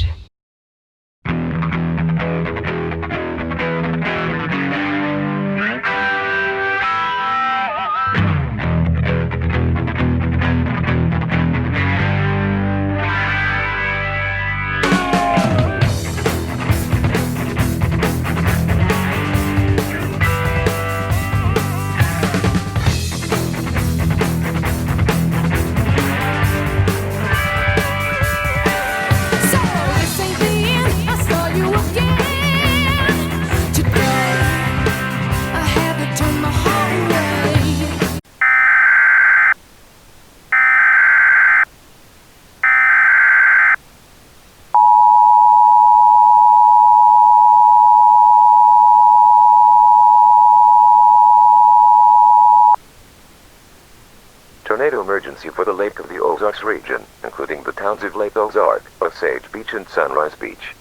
Tornado emergency for the Lake of the Ozarks region, including the towns of Lake Ozark, Osage Beach and Sunrise Beach.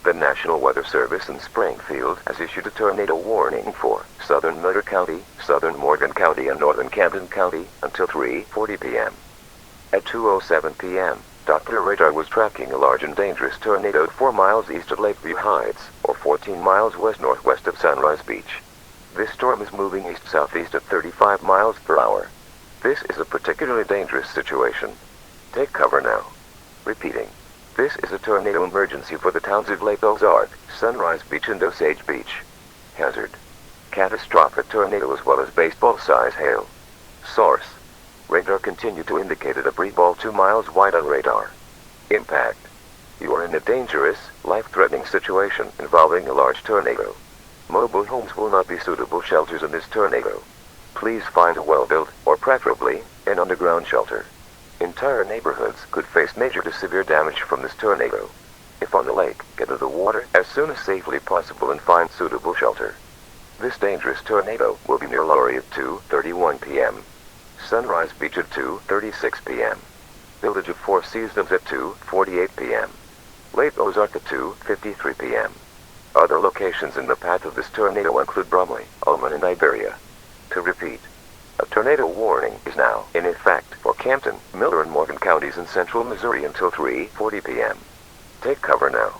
The National Weather Service in Springfield has issued a tornado warning for southern Miller County, southern Morgan County and northern Camden County until 3:40 p.m. At 2:07 p.m., Doppler radar was tracking a large and dangerous tornado 4 miles east of Lakeview Heights, or 14 miles west-northwest of Sunrise Beach. This storm is moving east-southeast at 35 miles per hour. This is a particularly dangerous situation. Take cover now. Repeating. This is a tornado emergency for the towns of Lake Ozark, Sunrise Beach and Osage Beach. Hazard. Catastrophic tornado as well as baseball-size hail. Source. Radar continued to indicate a debris ball 2 miles wide on radar. Impact. You are in a dangerous, life-threatening situation involving a large tornado. Mobile homes will not be suitable shelters in this tornado. Please find a well-built, or preferably, an underground shelter. Entire neighborhoods could face major to severe damage from this tornado. If on the lake, get to the water as soon as safely possible and find suitable shelter. This dangerous tornado will be near Laurie at 2:31 p.m. Sunrise Beach at 2:36 p.m. Village of Four Seasons at 2:48 p.m. Lake Ozark at 2:53 p.m. Other locations in the path of this tornado include Brumley, Ullman and Iberia. To repeat, a tornado warning is now in effect for Campton, Miller and Morgan counties in central Missouri until 3:40 p.m. Take cover now.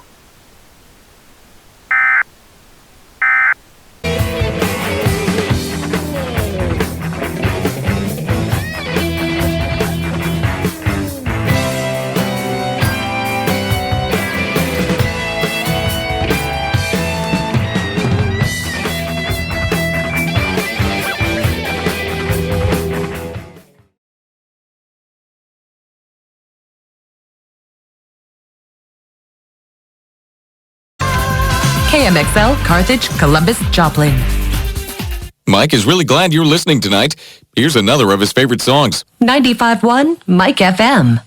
KMXL, Carthage, Columbus, Joplin.
Mike is really glad you're listening tonight. Here's another of his favorite songs.
95.1 Mike FM.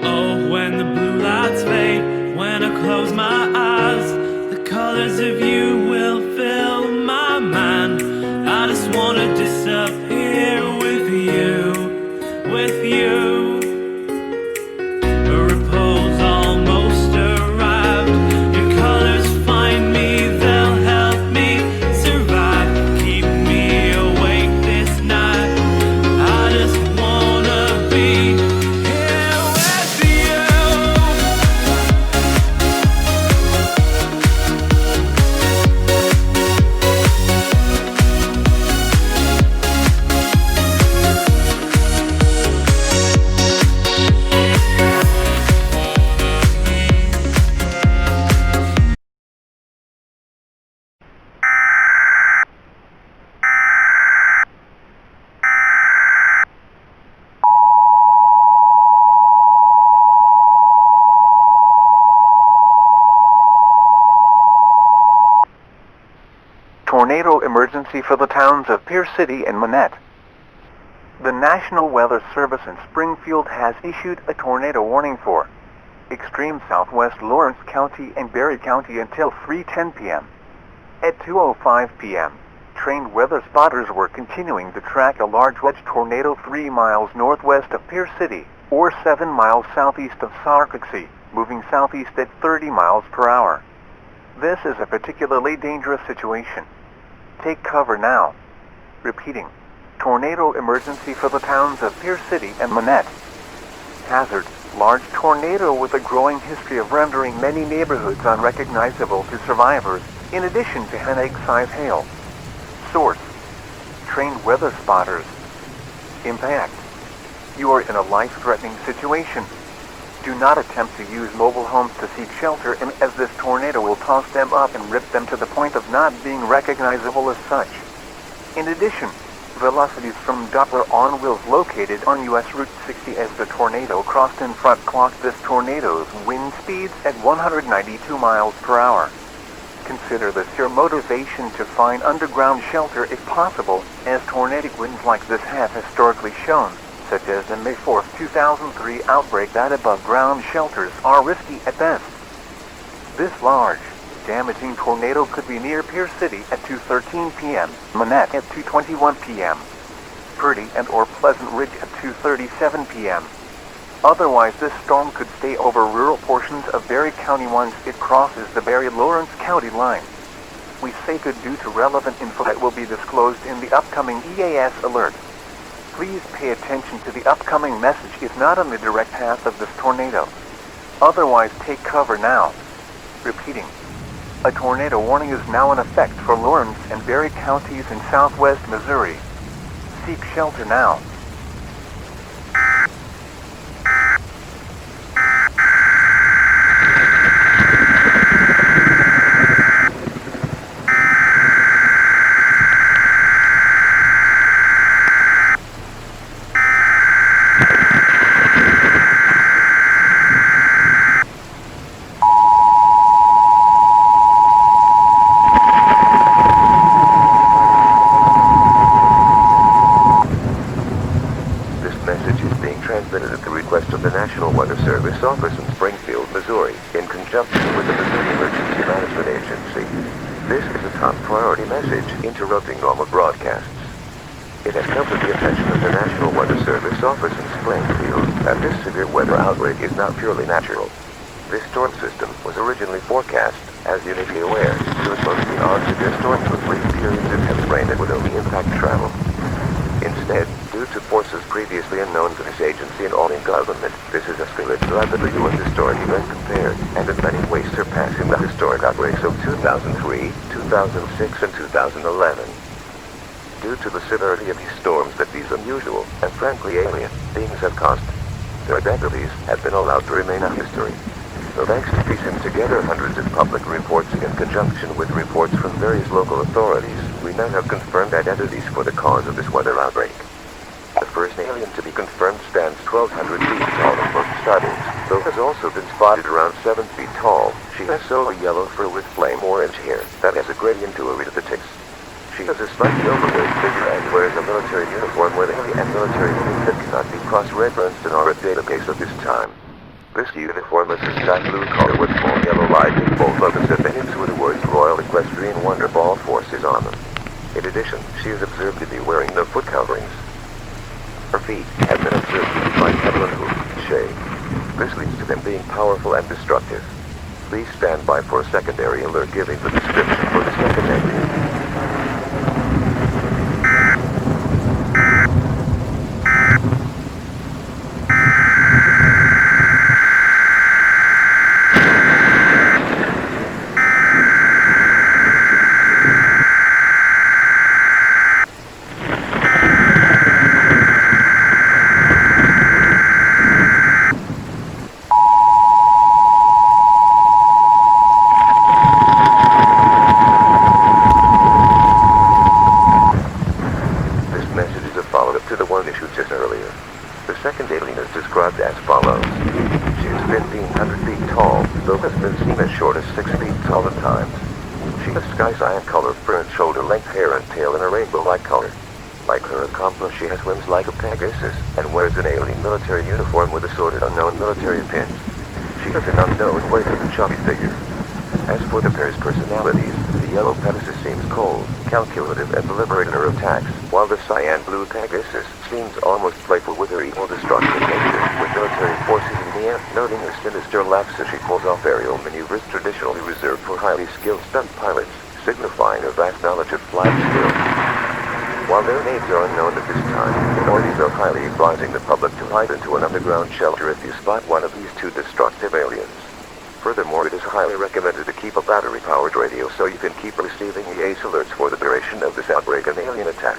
Oh, when the blue lights fade, when I close my eyes, the colors of you will fill my mind. I just wanna disappear with you, with you. A repose almost arrived. Your colors find me, they'll help me survive. Keep me awake this night. I just wanna be here with you.
Tornado emergency for the towns of Pierce City and Manette. The National Weather Service in Springfield has issued a tornado warning for extreme southwest Lawrence County and Berry County until 3:10 p.m. At 2:05 p.m., trained weather spotters were continuing to track a large wedge tornado 3 miles northwest of Pierce City, or 7 miles southeast of Sarcoxy, moving southeast at 30 miles per hour. This is a particularly dangerous situation. Take cover now. Repeating. Tornado emergency for the towns of Pierce City and Manette. Hazard. Large tornado with a growing history of rendering many neighborhoods unrecognizable to survivors, in addition to hen-egg-size hail. Source. Trained weather spotters. Impact. You are in a life-threatening situation. Do not attempt to use mobile homes to seek shelter, and as this tornado will toss them up and rip them to the point of not being recognizable as such. In addition, velocities from Doppler on wheels located on US Route 60 as the tornado crossed in front clocked this tornado's wind speeds at 192 miles per hour. Consider this your motivation to find underground shelter if possible, as tornadic winds like this have historically shown, such as the May 4, 2003 outbreak, that above-ground shelters are risky at best. This large, damaging tornado could be near Pierce City at 2:13 p.m., Manette at 2:21 p.m., Purdy and or Pleasant Ridge at 2:37 p.m. Otherwise, this storm could stay over rural portions of Berry County once it crosses the Berry-Lawrence County line. We say good due to relevant info that will be disclosed in the upcoming EAS alert. Please pay attention to the upcoming message if not on the direct path of this tornado. Otherwise, take cover now. Repeating. A tornado warning is now in effect for Lawrence and Berry counties in southwest Missouri. Seek shelter now.
Office in Springfield, Missouri, in conjunction with the Missouri Emergency Management Agency. This is a top priority message interrupting normal broadcasts. It has come to the attention of the National Weather Service Office in Springfield that this severe weather outbreak is not purely natural. This storm system was originally forecast, as you may be aware, to impose the odd severe storms with brief periods of heavy rain that would only impact travel. Instead, due to forces previously unknown to this agency and all in government, this is escalated rapidly to a historic event compared, and in many ways surpassing the historic outbreaks of 2003, 2006, and 2011. Due to the severity of these storms that these unusual, and frankly alien, beings have caused, their identities have been allowed to remain a mystery. So thanks to piecing together hundreds of public reports in conjunction with reports from various local authorities, we now have confirmed identities for the cause of this weather outbreak. The first alien to be confirmed stands 1,200 feet tall in most studies, though has also been spotted around 7 feet tall. She has silver yellow fur with flame orange hair that has a gradient to her at the tips. She has a slightly overweight figure and wears a military uniform with alien and military names that cannot be cross-referenced in our database at this time. This uniform is a sky blue color with small yellow light in bold logos at the hips with the words Royal Equestrian Wonderball Forces on them. In addition, she is observed to be wearing no foot coverings. Her feet have been observed to be bipedal and hoop-shaped. This leads to them being powerful and destructive. Please stand by for a secondary alert giving the description for the second alien. She has wings like a Pegasus and wears an alien military uniform with assorted unknown military pins. She has an unknown weight as a chubby figure. As for the pair's personalities, the yellow Pegasus seems cold, calculative, and deliberate in her attacks, while the cyan-blue Pegasus seems almost playful with her evil, destructive nature, with military forces in the air, noting her sinister laughs as she pulls off aerial maneuvers traditionally reserved for highly skilled stunt pilots, signifying a vast knowledge of flight skills. While their names are unknown at this time, authorities are highly advising the public to hide into an underground shelter if you spot one of these two destructive aliens. Furthermore, it is highly recommended to keep a battery-powered radio so you can keep receiving EAS alerts for the duration of this outbreak and alien attack.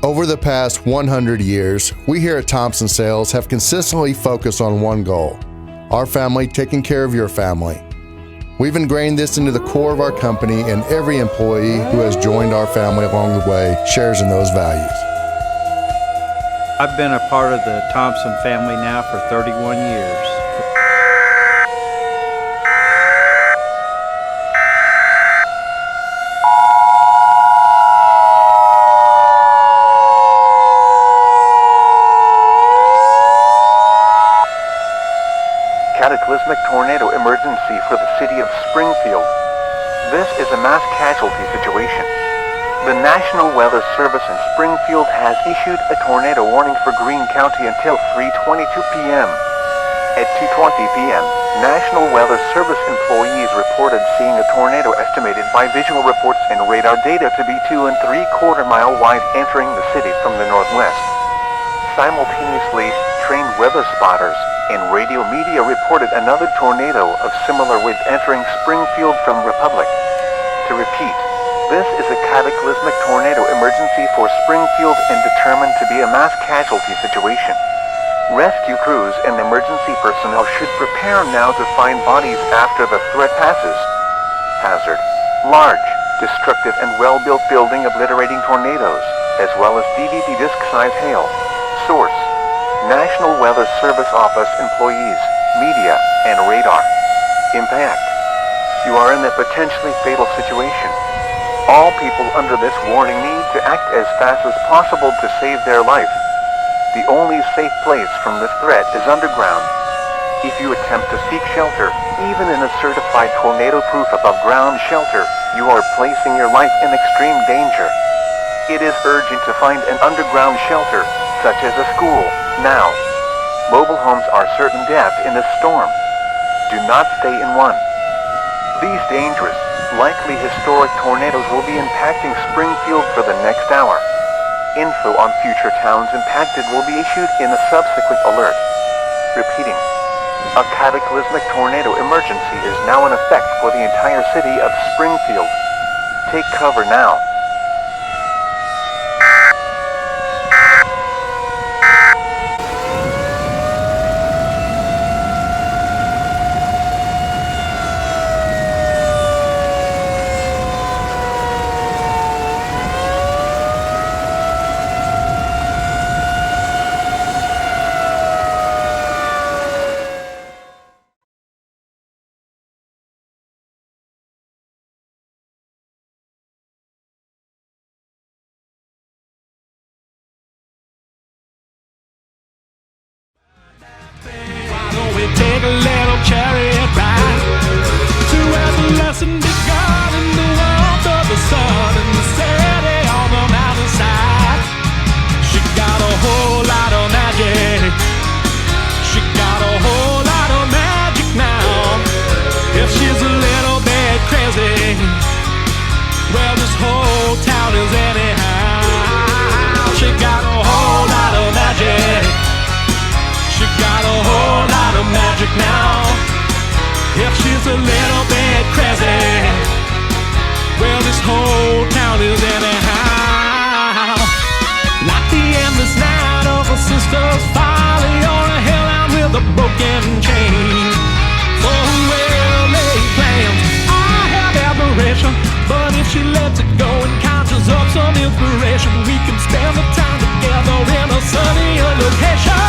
Over the past 100 years, we here at Thompson Sales have consistently focused on one goal: our family taking care of your family. We've ingrained this into the core of our company, and every employee who has joined our family along the way shares in those values.
I've been a part of the Thompson family now for 31 years.
Cataclysmic tornado emergency for the city of Springfield. This is a mass casualty situation. The National Weather Service in Springfield has issued a tornado warning for Greene County until 3:22 p.m. At 2:20 p.m., National Weather Service employees reported seeing a tornado estimated by visual reports and radar data to be 2 3/4 mile wide entering the city from the northwest. Simultaneously, trained weather spotters and radio media reported another tornado of similar width entering Springfield from Republic. To repeat, this is a cataclysmic tornado emergency for Springfield and determined to be a mass casualty situation. Rescue crews and emergency personnel should prepare now to find bodies after the threat passes. Hazard: large, destructive and well-built building obliterating tornadoes, as well as DVD disc-size hail. Source: National Weather Service Office employees, media, and radar. Impact: you are in a potentially fatal situation. All people under this warning need to act as fast as possible to save their life. The only safe place from this threat is underground. If you attempt to seek shelter, even in a certified tornado-proof above-ground shelter, you are placing your life in extreme danger. It is urgent to find an underground shelter, such as a school, now. Mobile homes are certain death in this storm. Do not stay in one. These dangerous, likely historic tornadoes will be impacting Springfield for the next hour. Info on future towns impacted will be issued in a subsequent alert. Repeating, a cataclysmic tornado emergency is now in effect for the entire city of Springfield. Take cover now.
Take a little chariot ride to where the lesson begun in the warmth of the sun and the city on the mountainside. She got a whole lot of magic. She got a whole lot of magic now. If she's a little bit crazy, well, this whole town is anyhow. She got a whole lot of magic. She got a whole lot of magic now. If she's a little bit crazy, well, this whole town is anyhow. Like the endless night of a sister's folly on a hellhound with a broken chain. For well-laid plans, I have admiration, but if she lets it go and conjures up some inspiration, we can spend the time together in a sunnier location.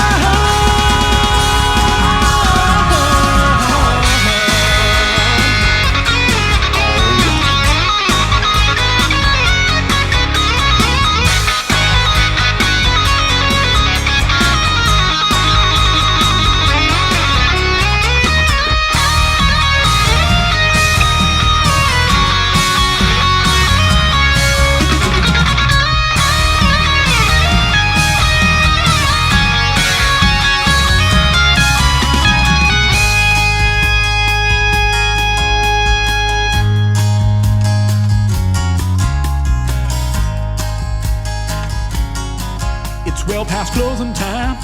Well past closing time,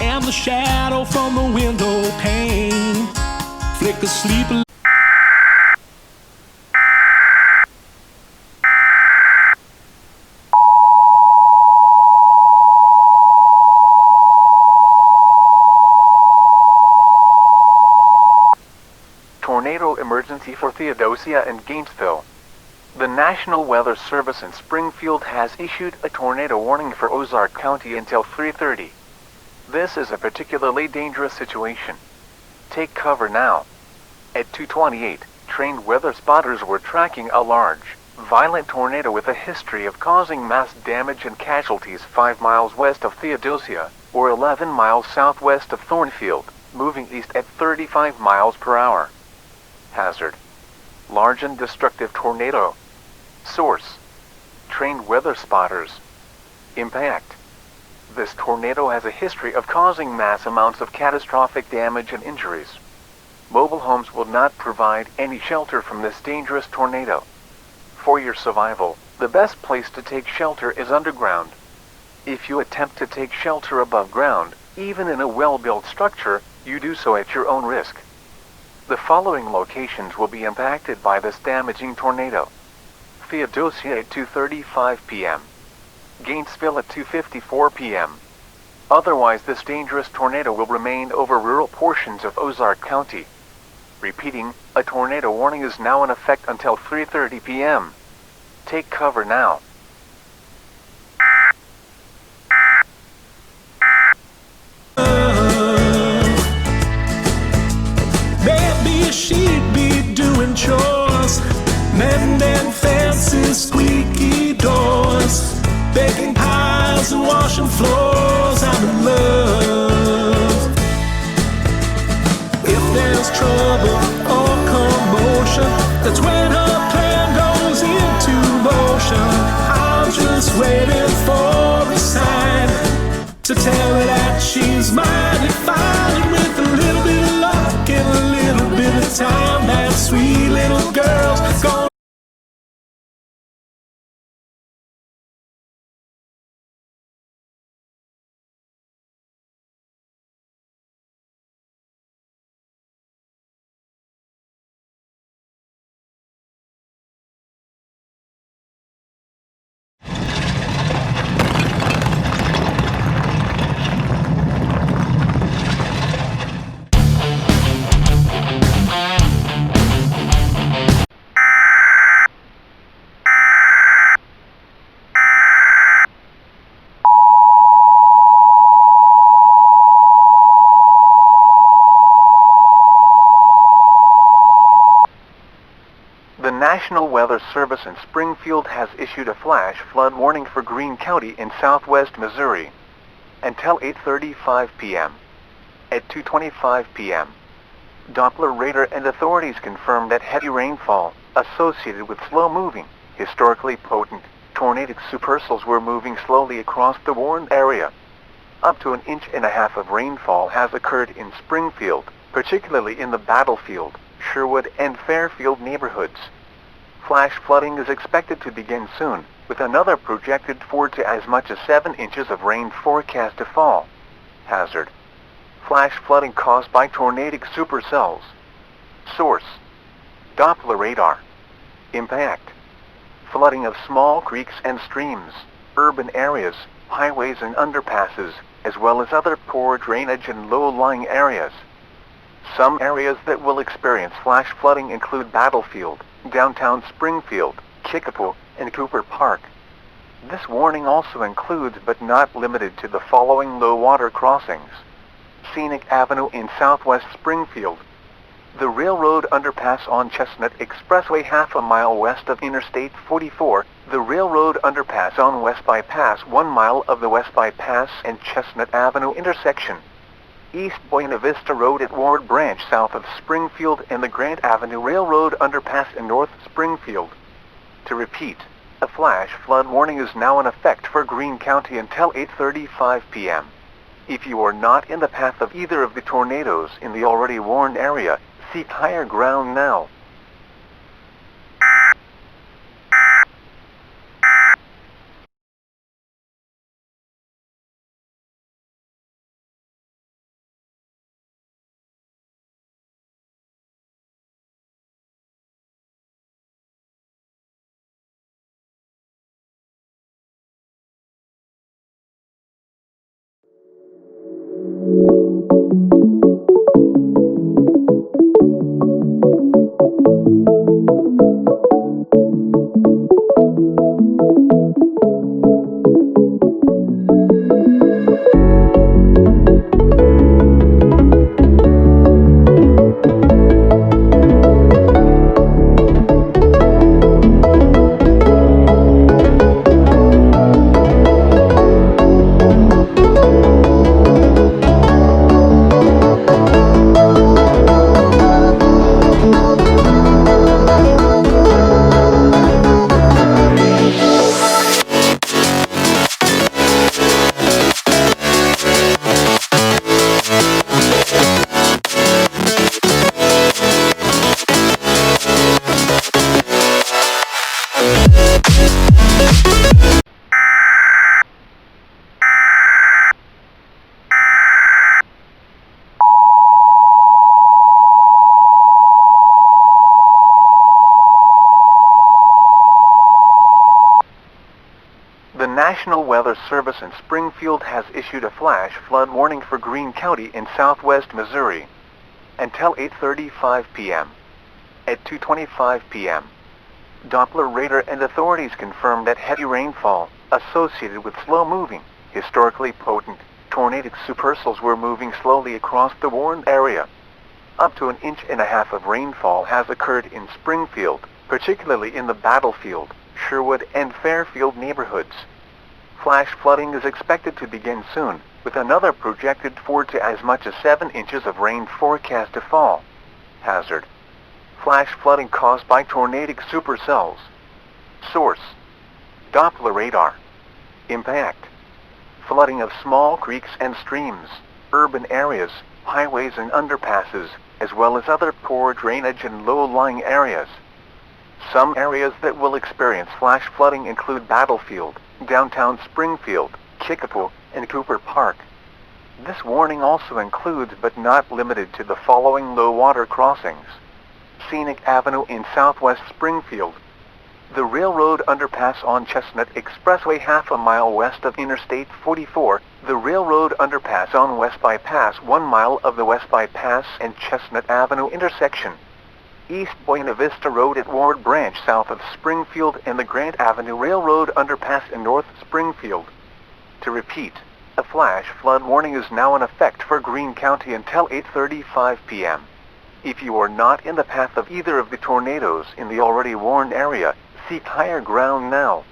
and the shadow from the window pane flickers sleep.
emergency for Theodosia and Gainesville. The National Weather Service in Springfield has issued a tornado warning for Ozark County until 3:30. This is a particularly dangerous situation. Take cover now. At 2:28, trained weather spotters were tracking a large, violent tornado with a history of causing mass damage and casualties 5 miles west of Theodosia, or 11 miles southwest of Thornfield, moving east at 35 miles per hour. Hazard: large and destructive tornado. Source: trained weather spotters. Impact: this tornado has a history of causing mass amounts of catastrophic damage and injuries. Mobile homes will not provide any shelter from this dangerous tornado. For your survival, the best place to take shelter is underground. If you attempt to take shelter above ground, even in a well-built structure, you do so at your own risk. The following locations will be impacted by this damaging tornado: Theodosia at 2:35 p.m. Gainesville at 2:54 p.m. Otherwise, this dangerous tornado will remain over rural portions of Ozark County. Repeating, a tornado warning is now in effect until 3:30 p.m. Take cover now.
Maybe she'd be doing chores, mending fences, squeaky doors, baking pies and washing floors. I'm in love. If there's trouble or commotion, that's when her plan goes into motion. I'm just waiting for the sign to tell her that she's mighty fine. And with a little bit of luck and a little bit of time, that sweet little girl's gonna
The National Weather Service in Springfield has issued a flash flood warning for Greene County in southwest Missouri until 8:35 p.m. At 2:25 p.m., Doppler radar and authorities confirmed that heavy rainfall associated with slow-moving, historically potent, tornadic supercells were moving slowly across the warned area. Up to 1.5 inches of rainfall has occurred in Springfield, particularly in the Battlefield, Sherwood, and Fairfield neighborhoods. Flash flooding is expected to begin soon, with another projected 4 to as much as 7 inches of rain forecast to fall. Hazard: flash flooding caused by tornadic supercells. Source: Doppler radar. Impact: flooding of small creeks and streams, urban areas, highways and underpasses, as well as other poor drainage and low-lying areas. Some areas that will experience flash flooding include Battlefield, downtown Springfield, Kickapoo, and Cooper Park. This warning also includes but not limited to the following low-water crossings: Scenic Avenue in southwest Springfield, the railroad underpass on Chestnut Expressway half a mile west of Interstate 44, the railroad underpass on West Bypass 1 mile of the West Bypass and Chestnut Avenue intersection, East Buena Vista Road at Ward Branch south of Springfield, and the Grant Avenue Railroad underpass in North Springfield. To repeat, a flash flood warning is now in effect for Greene County until 8:35 p.m. If you are not in the path of either of the tornadoes in the already warned area, seek higher ground now. National Weather Service in Springfield has issued a flash flood warning for Greene County in southwest Missouri until 8:35 p.m. At 2:25 p.m., Doppler radar and authorities confirmed that heavy rainfall associated with slow-moving, historically potent, tornadic supercells were moving slowly across the warned area. Up to 1.5 inches of rainfall has occurred in Springfield, particularly in the Battlefield, Sherwood, and Fairfield neighborhoods. Flash flooding is expected to begin soon, with another projected 4 to as much as 7 inches of rain forecast to fall. Hazard: flash flooding caused by tornadic supercells. Source: Doppler radar. Impact: flooding of small creeks and streams, urban areas, highways and underpasses, as well as other poor drainage and low-lying areas. Some areas that will experience flash flooding include Battlefield, downtown Springfield, Kickapoo, and Cooper Park. This warning also includes but not limited to the following low-water crossings: Scenic Avenue in southwest Springfield, the railroad underpass on Chestnut Expressway half a mile west of Interstate 44, the railroad underpass on West Bypass 1 mile of the West Bypass and Chestnut Avenue intersection, East Buena Vista Road at Ward Branch south of Springfield, and the Grant Avenue Railroad underpass in North Springfield. To repeat, a flash flood warning is now in effect for Greene County until 8:35 p.m. If you are not in the path of either of the tornadoes in the already warned area, seek higher ground now.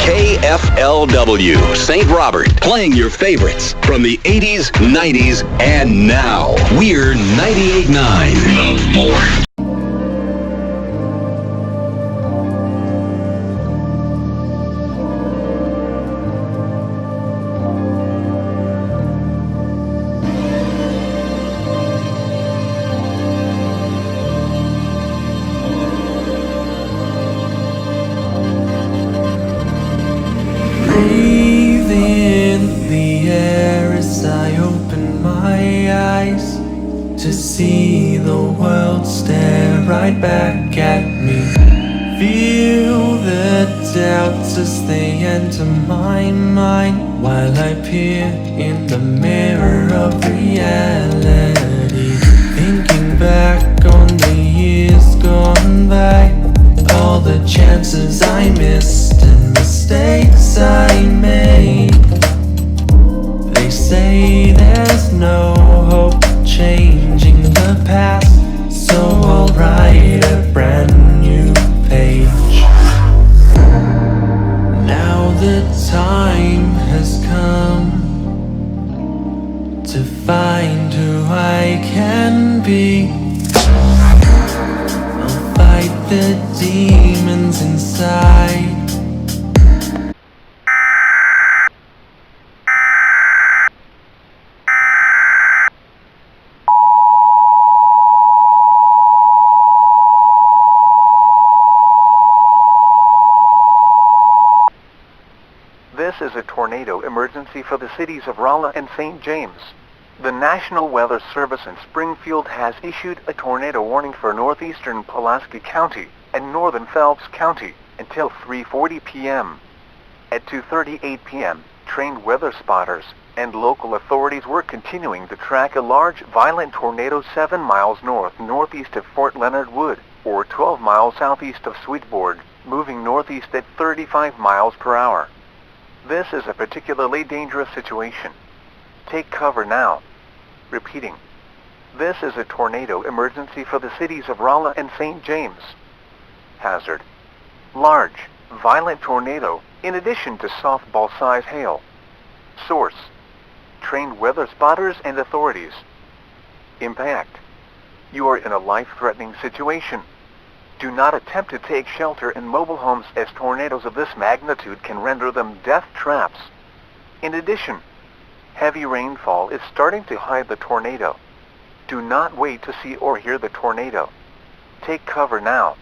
KFLW, St. Robert, playing your favorites from the 80s, 90s, and now. We're 98.9. Love more.
Breathe in the air as I open my eyes to see the world stare right back at me. Feel the doubts as they enter my mind while I peer in the mirror of reality. Thinking back on the years gone by, all the chances I missed and mistakes I made. They say there's no hope changing the past, so I'll write a brand new page. Now the time has come to find who I can be. I'll fight the demons inside.
This is a tornado emergency for the cities of Rolla and St. James. The National Weather Service in Springfield has issued a tornado warning for northeastern Pulaski County and northern Phelps County until 3:40 p.m. At 2:38 p.m., trained weather spotters and local authorities were continuing to track a large violent tornado 7 miles northeast of Fort Leonard Wood, or 12 miles southeast of Sweetboard, moving northeast at 35 miles per hour. This is a particularly dangerous situation. Take cover now. Repeating. This is a tornado emergency for the cities of Rolla and St. James. Hazard: large, violent tornado, in addition to softball-size hail. Source: trained weather spotters and authorities. Impact. You are in a life-threatening situation. Do not attempt to take shelter in mobile homes as tornadoes of this magnitude can render them death traps. In addition, heavy rainfall is starting to hide the tornado. Do not wait to see or hear the tornado. Take cover now.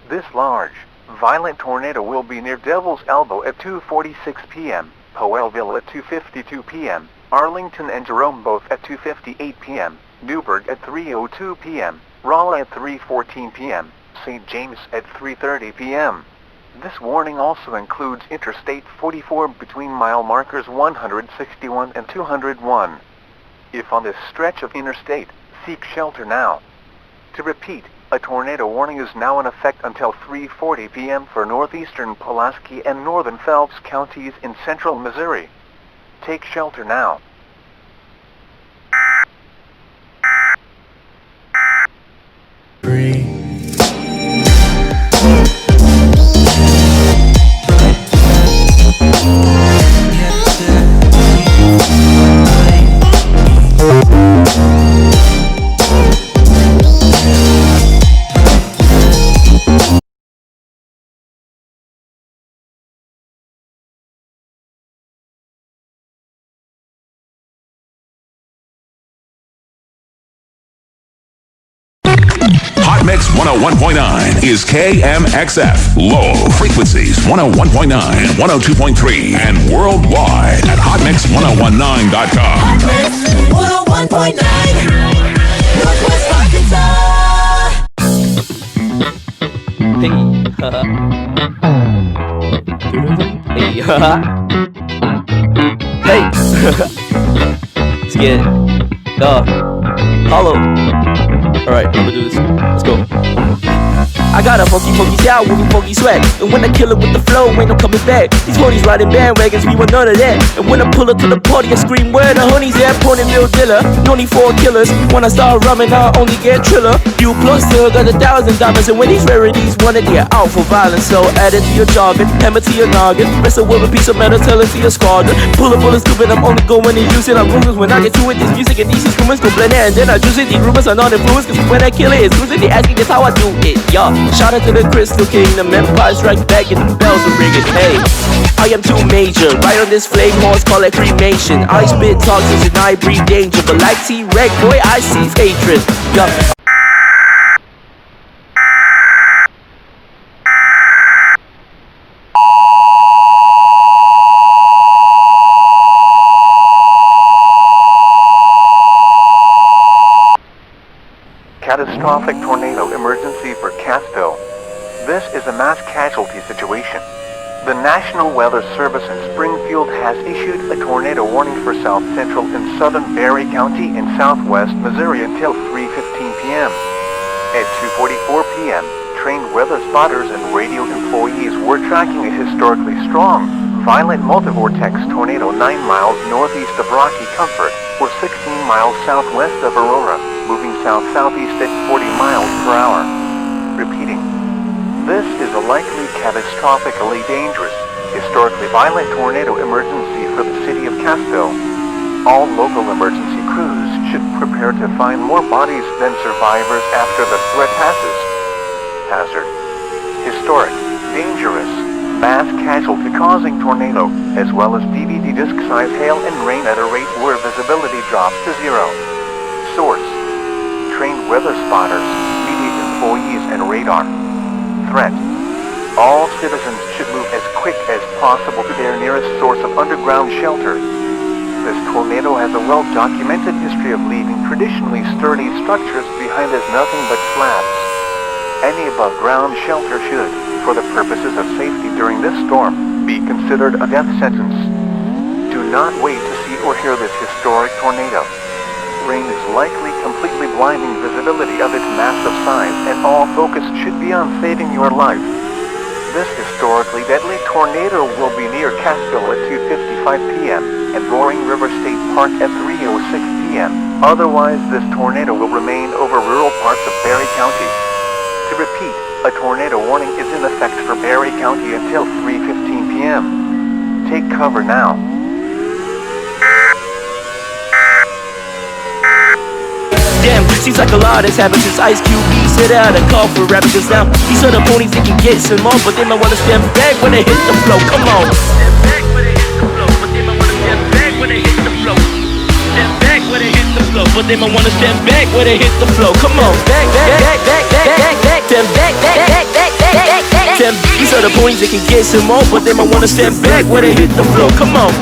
This large, violent tornado will be near Devil's Elbow at 2:46 p.m., Powellville at 2:52 p.m., Arlington and Jerome both at 2:58 p.m., Newburgh at 3:02 p.m., Rolla at 3:14 p.m., St. James at 3:30 p.m. This warning also includes Interstate 44 between mile markers 161 and 201. If on this stretch of interstate, seek shelter now. To repeat, a tornado warning is now in effect until 3:40 p.m. for northeastern Pulaski and northern Phelps counties in central Missouri. Take shelter now.
Hot Mix 101.9 is KMXF. Low frequencies 101.9 and 102.3 and worldwide at hotmix1019.com.
Hot Mix 101.9 Northwest
Arkansas. Hey, let's get it. Hollow. Alright, I'm gonna do this. Let's go. I got a funky style with a funky swag. And when I kill it with the flow, ain't no coming back. These honeys riding bandwagons, we want none of that. And when I pull up to the party, I scream, where the honeys at? Pointing real dealer, no need for killers. When I start rhyming, I only get triller. You plus still got 1,000 diamonds. And when these rarities wanted, they're out for violence. So add it to your jargon, hammer to your noggin. Wrestle with a piece of metal, tell it to your squadron. Pull a bullet stupid, I'm only going to use it on rumors. When I get to it, this music and these instruments go blend it. And then I juice it, these rumors are not influenced. Cause when I kill it, it's losing. They asking, that's how I do it, y'all. Shout out to the Crystal Kingdom, Empire Strike Back and the bells are ringing. Hey, I am too major, right on this flame horse, call it cremation. I spit toxins and I breathe danger, but like T-Rex, boy, I see hatred. Yo.
Catastrophic tornado emergency for Cassville. This is a mass casualty situation. The National Weather Service in Springfield has issued a tornado warning for south central and southern Berry County in southwest Missouri until 3:15 p.m. At 2:44 p.m., trained weather spotters and radio employees were tracking a historically strong, violent multivortex tornado 9 miles northeast of Rocky Comfort, or 16 miles southwest of Aurora, moving south-southeast at 40 miles per hour. Repeating. This is a likely catastrophically dangerous, historically violent tornado emergency for the city of Cassville. All local emergency crews should prepare to find more bodies than survivors after the threat passes. Hazard. Historic, dangerous, mass casualty-causing tornado, as well as DVD disc-size hail and rain at a rate where visibility drops to zero. Source. Trained weather spotters, media employees, and radar. Threat. All citizens should move as quick as possible to their nearest source of underground shelter. This tornado has a well-documented history of leaving traditionally sturdy structures behind as nothing but slabs. Any above-ground shelter should, for the purposes of safety during this storm, be considered a death sentence. Do not wait to see or hear this historic tornado. Rain is likely completely blinding visibility of its massive size, and all focus should be on saving your life. This historically deadly tornado will be near Cassville at 2:55 p.m. and Roaring River State Park at 3:06 p.m. Otherwise, this tornado will remain over rural parts of Berry County. To repeat, a tornado warning is in effect for Berry County until 3:15 p.m. Take cover now.
Damn, seems like a lot has happened since Ice Cube said out a call for rappers. Cause now these other ponies they can get some more, but they might wanna step back when they hit the flow. Come on. Step back when they hit the flow, but they might wanna step back when they hit the flow. Step back when they hit the flow, but they might wanna step back when they hit the flow. Come on. Back, back, back, back, back, back, step back, back, back, back, back, back, back. These other ponies they can get some more, but they might wanna step back when they hit the flow. Come on.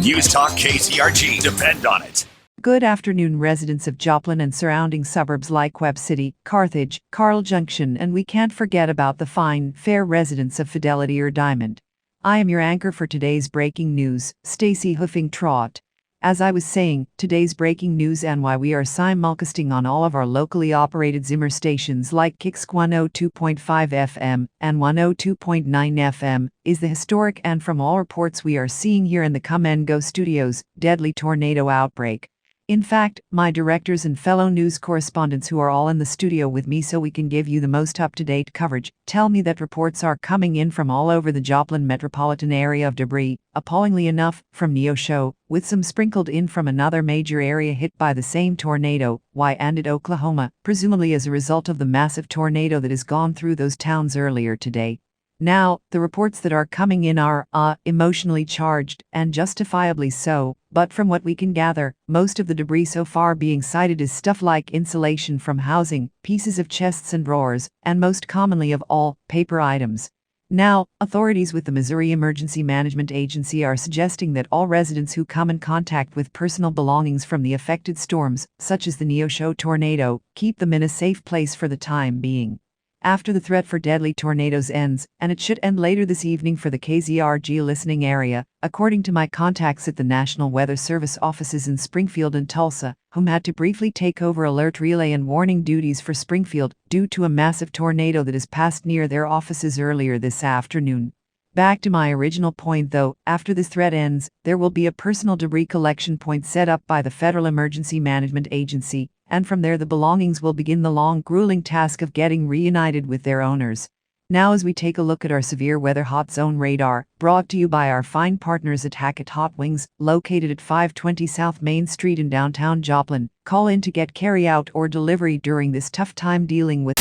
News Talk KTRG. Depend on it.
Good afternoon, residents of Joplin and surrounding suburbs like Webb City, Carthage, Carl Junction, and we can't forget about the fine, fair residents of Fidelity or Diamond. I am your anchor for today's breaking news, Stacy Hoofing Trot. As I was saying, today's breaking news and why we are simulcasting on all of our locally operated Zimmer stations like Kicks 102.5 FM and 102.9 FM is the historic and from all reports we are seeing here in the Come and Go studios, deadly tornado outbreak. In fact, my directors and fellow news correspondents who are all in the studio with me so we can give you the most up-to-date coverage tell me that reports are coming in from all over the Joplin metropolitan area of debris, appallingly enough, from Neosho, with some sprinkled in from another major area hit by the same tornado, and Oklahoma, presumably as a result of the massive tornado that has gone through those towns earlier today. Now, the reports that are coming in are, emotionally charged, and justifiably so, but from what we can gather, most of the debris so far being cited is stuff like insulation from housing, pieces of chests and drawers, and most commonly of all, paper items. Now, authorities with the Missouri Emergency Management Agency are suggesting that all residents who come in contact with personal belongings from the affected storms, such as the Neosho tornado, keep them in a safe place for the time being. After the threat for deadly tornadoes ends, and it should end later this evening for the KZRG listening area, according to my contacts at the National Weather Service offices in Springfield and Tulsa, whom had to briefly take over alert relay and warning duties for Springfield due to a massive tornado that has passed near their offices earlier this afternoon. Back to my original point though, after this threat ends, there will be a personal debris collection point set up by the Federal Emergency Management Agency, and from there the belongings will begin the long, grueling task of getting reunited with their owners. Now as we take a look at our severe weather hot zone radar, brought to you by our fine partners at Hackett Hot Wings, located at 520 South Main Street in downtown Joplin, call in to get carry-out or delivery during this tough time dealing with.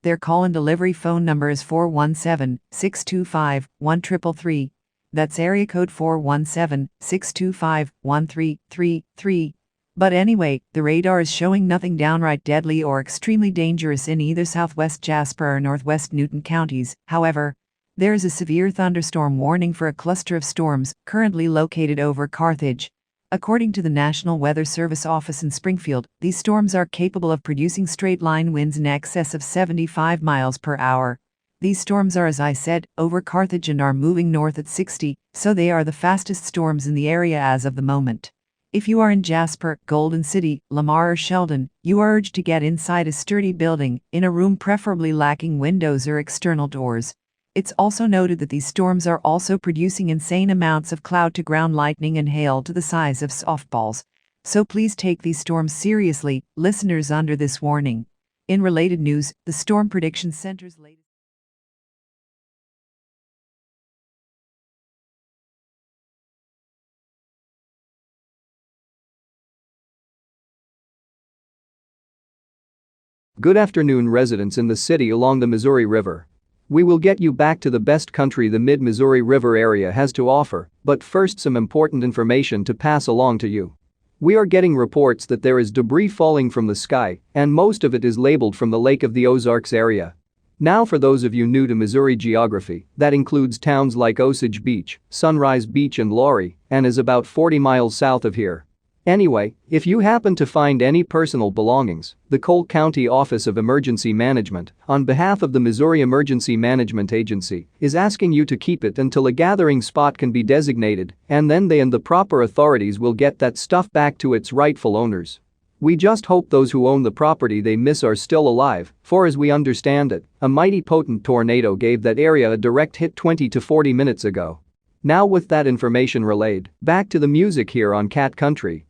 Their call and delivery phone number is 417-625-1333. That's area code 417-625-1333. But anyway, the radar is showing nothing downright deadly or extremely dangerous in either southwest Jasper or northwest Newton counties. However, there is a severe thunderstorm warning for a cluster of storms currently located over Carthage. According to the National Weather Service office in Springfield, these storms are capable of producing straight-line winds in excess of 75 miles per hour. These storms are, as I said, over Carthage and are moving north at 60, so they are the fastest storms in the area as of the moment. If you are in Jasper, Golden City, Lamar or Sheldon, you are urged to get inside a sturdy building, in a room preferably lacking windows or external doors. It's also noted that these storms are also producing insane amounts of cloud-to-ground lightning and hail to the size of softballs. So please take these storms seriously, listeners under this warning. In related news, the Storm Prediction Center's latest
Good afternoon, residents in the city along the Missouri River. We will get you back to the best country the mid-Missouri River area has to offer, but first some important information to pass along to you. We are getting reports that there is debris falling from the sky, and most of it is labeled from the Lake of the Ozarks area. Now for those of you new to Missouri geography, that includes towns like Osage Beach, Sunrise Beach and Laurie, and is about 40 miles south of here. Anyway, if you happen to find any personal belongings, the Cole County Office of Emergency Management, on behalf of the Missouri Emergency Management Agency, is asking you to keep it until a gathering spot can be designated, and then they and the proper authorities will get that stuff back to its rightful owners. We just hope those who own the property they miss are still alive, for as we understand it, a mighty potent tornado gave that area a direct hit 20 to 40 minutes ago. Now with that information relayed, back to the music here on Cat Country.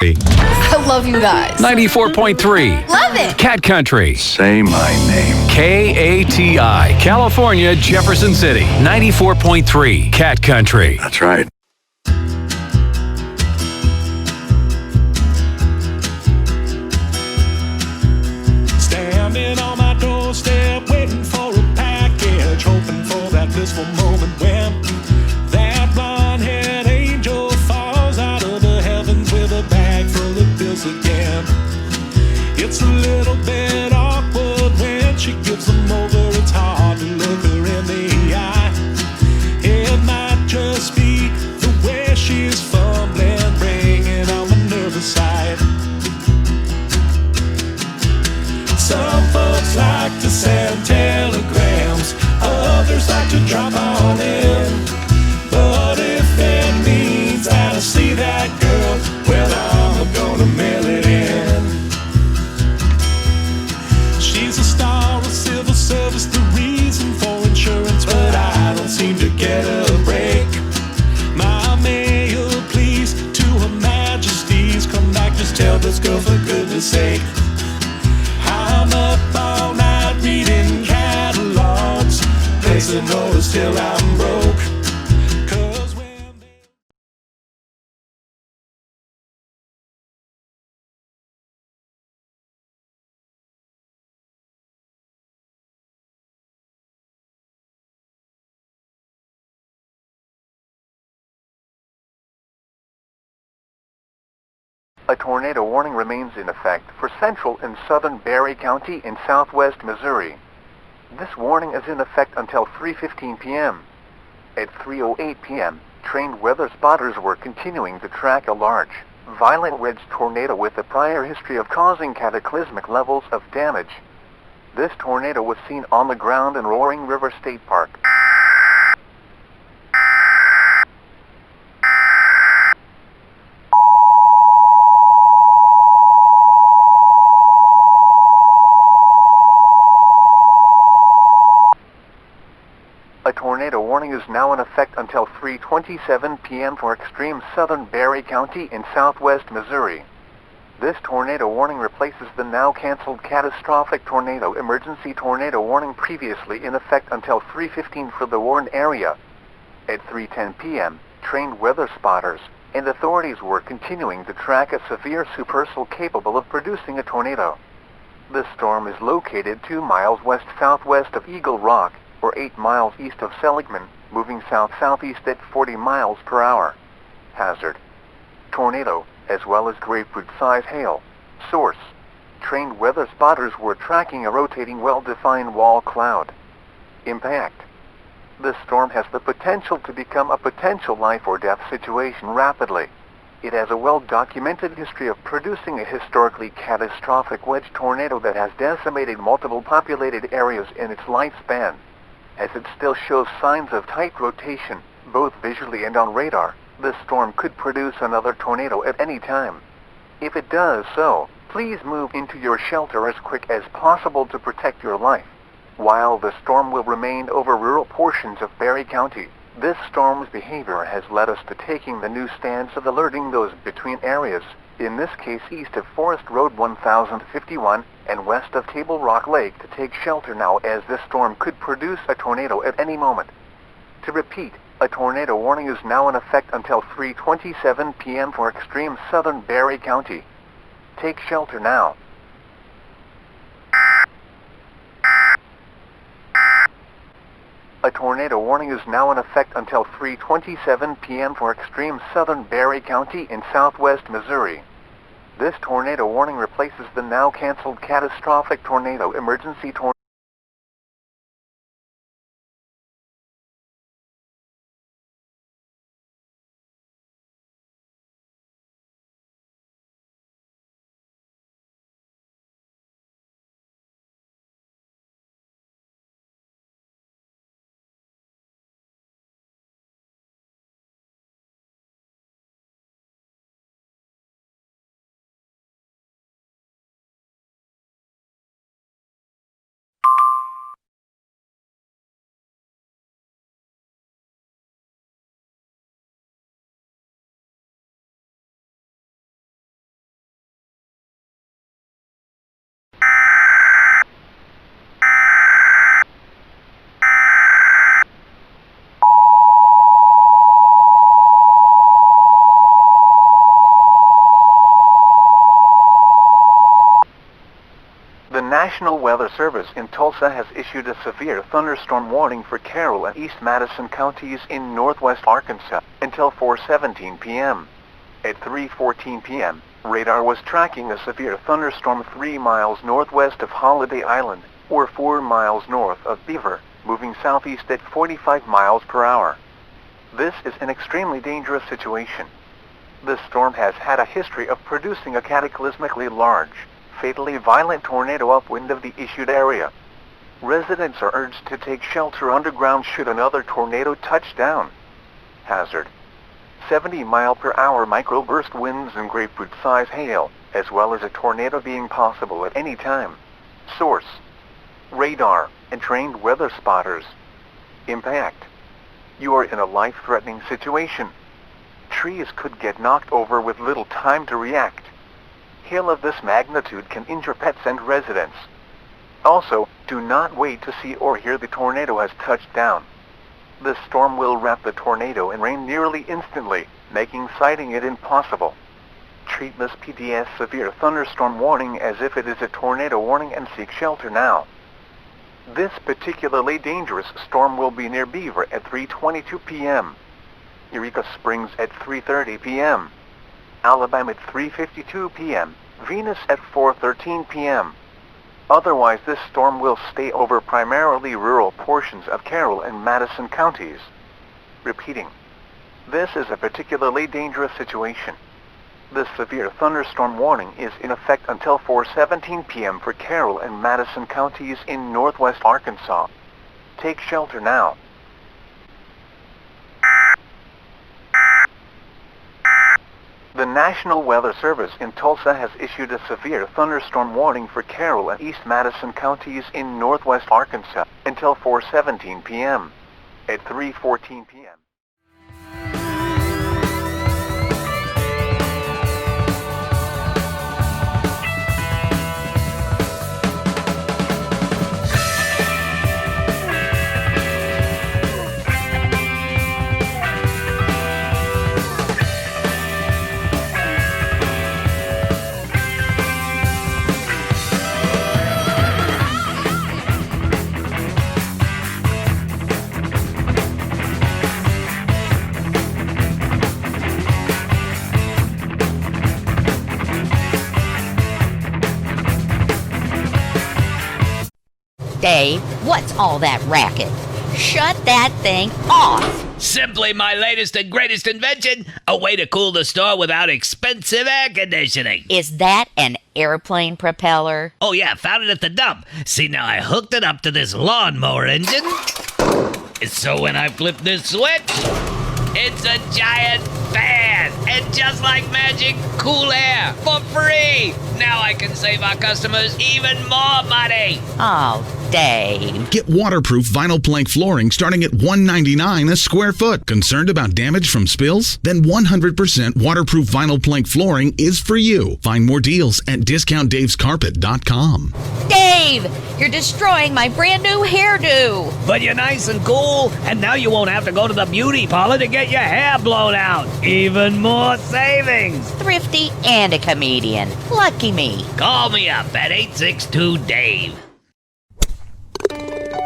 I love you guys.
94.3.
Love it.
Cat Country.
Say my name.
KATI, California, Jefferson City. 94.3. Cat Country.
That's right.
Standing on my doorstep, waiting for a package, hoping for that blissful moment when that blonde-haired angel falls out of the heavens with a bag full of bills again. It's a little bit awkward when she gives them over. It's hard to look her in the eye. It might just be the way she's fumbling, bringing on my nervous side. Some folks like to send telegrams, others like to drop on in. But if it means that I see that girl, well, I'm gonna mail it in. She's a star of civil service, the reason for insurance, but I don't seem to get a break. My mail, please, to Her Majesty's, come back, just tell this girl for goodness sake. I'm up all night reading catalogs, placing orders till I'm broke.
A tornado warning remains in effect for central and southern Barry County in southwest Missouri. This warning is in effect until 3:15 p.m. At 3:08 p.m., trained weather spotters were continuing to track a large, violent wedge tornado with a prior history of causing cataclysmic levels of damage. This tornado was seen on the ground in Roaring River State Park. A tornado warning is now in effect until 3:27 p.m. for extreme southern Barry County in southwest Missouri. This tornado warning replaces the now canceled catastrophic tornado emergency tornado warning previously in effect until 3:15 for the warned area. At 3:10 p.m., trained weather spotters and authorities were continuing to track a severe supercell capable of producing a tornado. This storm is located 2 miles west-southwest of Eagle Rock, or 8 miles east of Seligman, moving south-southeast at 40 miles per hour. Hazard: tornado, as well as grapefruit-size hail. Source: trained weather spotters were tracking a rotating well-defined wall cloud. Impact: this storm has the potential to become a potential life-or-death situation rapidly. It has a well-documented history of producing a historically catastrophic wedge tornado that has decimated multiple populated areas in its lifespan. As it still shows signs of tight rotation, both visually and on radar, this storm could produce another tornado at any time. If it does so, please move into your shelter as quick as possible to protect your life. While the storm will remain over rural portions of Barry County, this storm's behavior has led us to taking the new stance of alerting those between areas, in this case east of Forest Road 1051 and west of Table Rock Lake, to take shelter now, as this storm could produce a tornado at any moment. To repeat, a tornado warning is now in effect until 3:27 p.m. for extreme southern Barry County. Take shelter now. A tornado warning is now in effect until 3:27 p.m. for extreme southern Barry County in southwest Missouri. This tornado warning replaces the now canceled catastrophic tornado emergency tornado National Weather Service in Tulsa has issued a severe thunderstorm warning for Carroll and East Madison counties in northwest Arkansas until 4:17 p.m. At 3:14 p.m., radar was tracking a severe thunderstorm 3 miles northwest of Holiday Island, or 4 miles north of Beaver, moving southeast at 45 miles per hour. This is an extremely dangerous situation. This storm has had a history of producing a cataclysmically large, fatally violent tornado upwind of the issued area. Residents are urged to take shelter underground should another tornado touch down. Hazard: 70-mile-per-hour microburst winds and grapefruit-size hail, as well as a tornado being possible at any time. Source: radar and trained weather spotters. Impact: you are in a life-threatening situation. Trees could get knocked over with little time to react. Hail of this magnitude can injure pets and residents. Also, do not wait to see or hear the tornado has touched down. This storm will wrap the tornado in rain nearly instantly, making sighting it impossible. Treat this PDS severe thunderstorm warning as if it is a tornado warning and seek shelter now. This particularly dangerous storm will be near Beaver at 3:22 p.m., Eureka Springs at 3:30 p.m., Alabama at 3:52 p.m., Venus at 4:13 p.m. Otherwise, this storm will stay over primarily rural portions of Carroll and Madison counties. Repeating, this is a particularly dangerous situation. This severe thunderstorm warning is in effect until 4:17 p.m. for Carroll and Madison counties in northwest Arkansas. Take shelter now. The National Weather Service in Tulsa has issued a severe thunderstorm warning for Carroll and East Madison counties in northwest Arkansas until 4:17 p.m. At 3:14 p.m.
Dave, what's all that racket? Shut that thing off!
Simply my latest and greatest invention, a way to cool the store without expensive air conditioning.
Is that an airplane propeller?
Oh yeah, found it at the dump. See, now I hooked it up to this lawnmower engine. So when I flip this switch, it's a giant fan. And just like magic, cool air for free. Now I can save our customers even more money.
Oh, Dave.
Get waterproof vinyl plank flooring starting at $199 a square foot. Concerned about damage from spills? Then 100% waterproof vinyl plank flooring is for you. Find more deals at discountdavescarpet.com.
Dave, you're destroying my brand new hairdo.
But you're nice and cool, and now you won't have to go to the beauty parlor to get your hair blown out. Even more savings.
Thrifty and a comedian. Lucky me.
Call me up at 862-DAVE.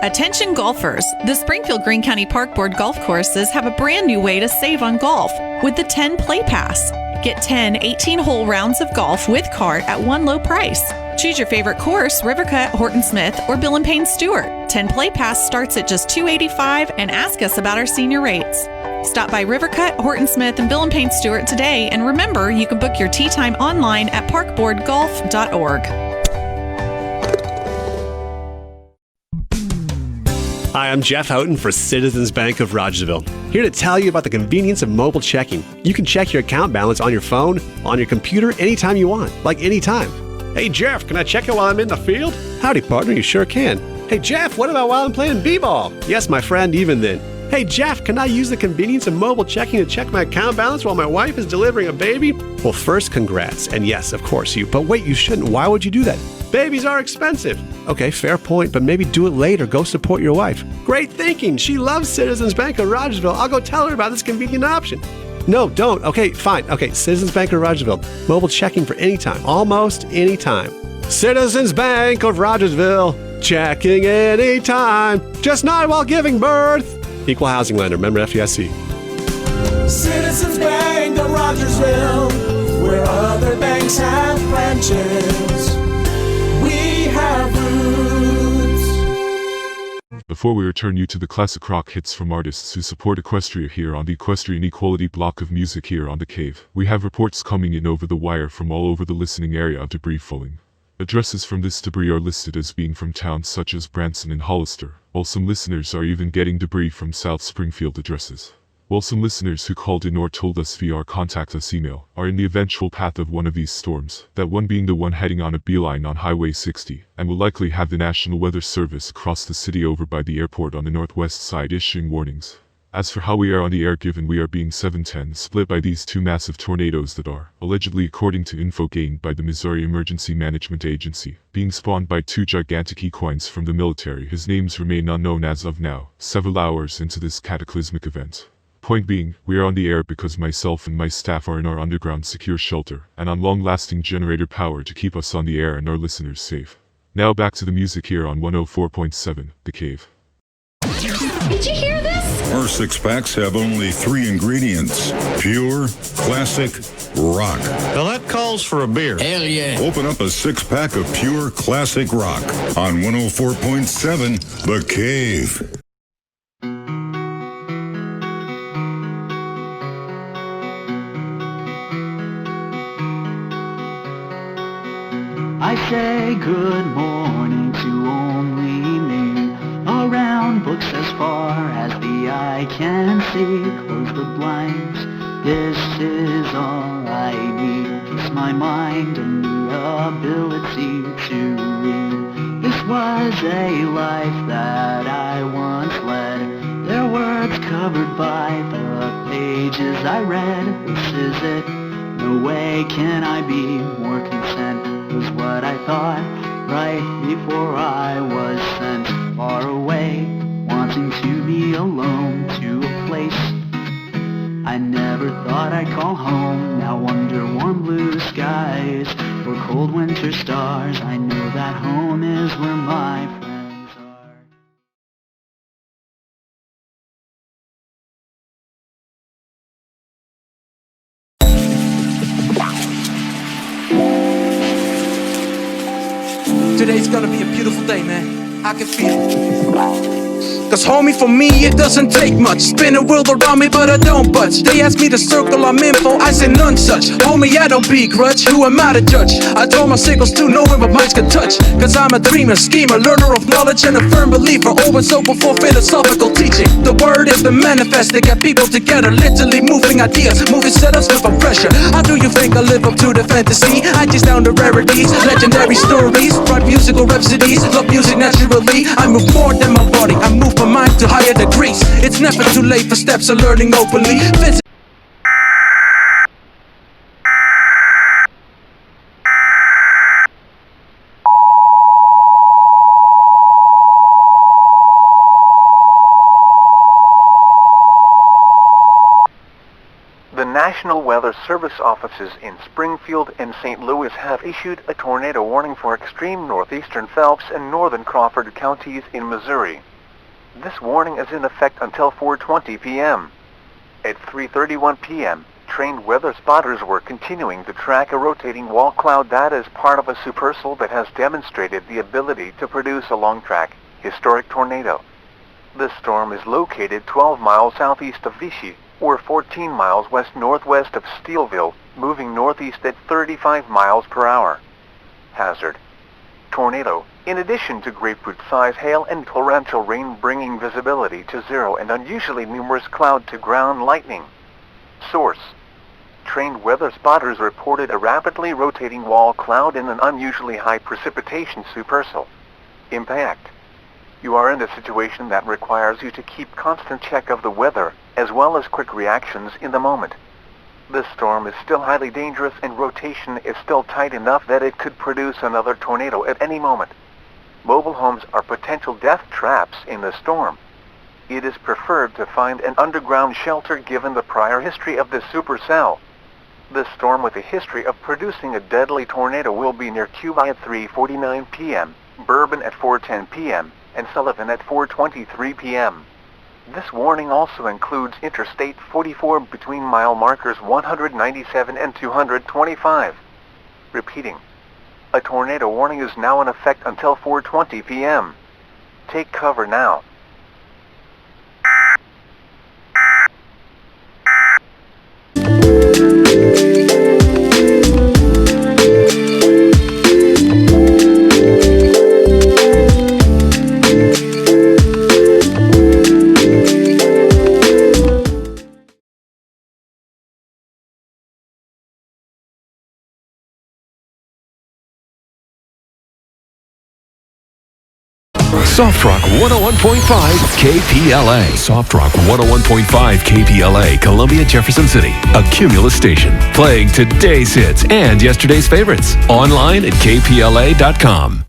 Attention golfers, the Springfield Greene County Park Board golf courses have a brand new way to save on golf with the 10 Play Pass. Get 10 18-hole rounds of golf with cart at one low price. Choose your favorite course, Rivercut, Horton Smith, or Bill and Payne Stewart. 10 Play Pass starts at just $285 and ask us about our senior rates. Stop by Rivercut, Horton Smith, and Bill and Payne Stewart today, and remember, you can book your tee time online at parkboardgolf.org.
Hi, I'm Jeff Houghton for Citizens Bank of Rogersville. Here to tell you about the convenience of mobile checking. You can check your account balance on your phone, on your computer, anytime you want, like anytime. Hey, Jeff, can I check it while I'm in the field? Howdy, partner, you sure can. Hey, Jeff, what about while I'm playing b-ball? Yes, my friend, even then. Hey, Jeff, can I use the convenience of mobile checking to check my account balance while my wife is delivering a baby? Well, first, congrats. And yes, of course, but wait, you shouldn't. Why would you do that? Babies are expensive. Okay, fair point, but maybe do it later. Go support your wife. Great thinking. She loves Citizens Bank of Rogersville. I'll go tell her about this convenient option. No, don't. Okay, fine. Okay, Citizens Bank of Rogersville. Mobile checking for any time. Almost any time. Citizens Bank of Rogersville. Checking anytime, just not while giving birth. Equal housing lender, member FDIC.
Citizens Bank of Rogersville, where other banks have branches. We have roots.
Before we return you to the classic rock hits from artists who support Equestria here on the Equestrian Equality block of music here on The Cave, we have reports coming in over the wire from all over the listening area of debris falling. Addresses from this debris are listed as being from towns such as Branson and Hollister, while some listeners are even getting debris from South Springfield addresses. While some listeners who called in or told us via our contact us email are in the eventual path of one of these storms, that one being the one heading on a beeline on Highway 60, and will likely have the National Weather Service across the city over by the airport on the northwest side issuing warnings. As for how we are on the air, given we are being 710 split by these two massive tornadoes that are, allegedly according to info gained by the Missouri Emergency Management Agency, being spawned by two gigantic equines from the military whose names remain unknown as of now, several hours into this cataclysmic event. Point being, we are on the air because myself and my staff are in our underground secure shelter, and on long-lasting generator power to keep us on the air and our listeners safe. Now back to the music here on 104.7, The Cave.
Did you hear this?
Our six-packs have only 3 ingredients. Pure, classic, rock.
Well, that calls for a beer. Hell yeah.
Open up a six-pack of pure, classic rock on 104.7 The Cave.
I say good morning to only me. Around books as far as the eye can see. Close the blinds, this is all I need. Peace my mind and the ability to read. This was a life that I once led. Their words covered by the pages I read. This is it, no way can I be more content. Was what I thought right before I was sent far away, wanting to be alone to a place I never thought I'd call home. Now under warm blue skies or cold winter stars, I know that home is where my friends are.
Today's gonna be a beautiful day, man. I can feel it. Cause homie, for me it doesn't take much. Spin a world around me but I don't budge. They ask me to circle, I'm info, I say none such. Homie, I don't begrudge, who am I to judge? I draw my signals to knowing what minds can touch. Cause I'm a dreamer, schemer, learner of knowledge and a firm believer. Always open for philosophical teaching. The word has been manifested, got people together, literally moving ideas, moving setups with a pressure. How do you think I live up to the fantasy? I just down the rarities, legendary stories, write musical rhapsodies, love music naturally. I move more than my body, I move my mind to higher degrees. It's never too late for steps of learning openly.
The National Weather Service offices in Springfield and St. Louis have issued a tornado warning for extreme northeastern Phelps and northern Crawford counties in Missouri. This warning is in effect until 4:20 p.m. At 3:31 p.m., trained weather spotters were continuing to track a rotating wall cloud that is part of a supercell that has demonstrated the ability to produce a long-track, historic tornado. This storm is located 12 miles southeast of Vichy, or 14 miles west-northwest of Steelville, moving northeast at 35 miles per hour. Hazard: tornado, in addition to grapefruit-size hail and torrential rain, bringing visibility to zero and unusually numerous cloud-to-ground lightning. Source: trained weather spotters reported a rapidly rotating wall cloud in an unusually high precipitation supercell. Impact: you are in a situation that requires you to keep constant check of the weather, as well as quick reactions in the moment. This storm is still highly dangerous and rotation is still tight enough that it could produce another tornado at any moment. Mobile homes are potential death traps in the storm. It is preferred to find an underground shelter given the prior history of this supercell. This storm with a history of producing a deadly tornado will be near Cuba at 3:49 p.m., Bourbon at 4:10 p.m., and Sullivan at 4:23 p.m. This warning also includes Interstate 44 between mile markers 197 and 225. Repeating. A tornado warning is now in effect until 4:20 p.m. Take cover now.
Soft Rock 101.5 KPLA. Soft Rock 101.5 KPLA, Columbia, Jefferson City. A Cumulus station. Playing today's hits and yesterday's favorites. Online at kpla.com.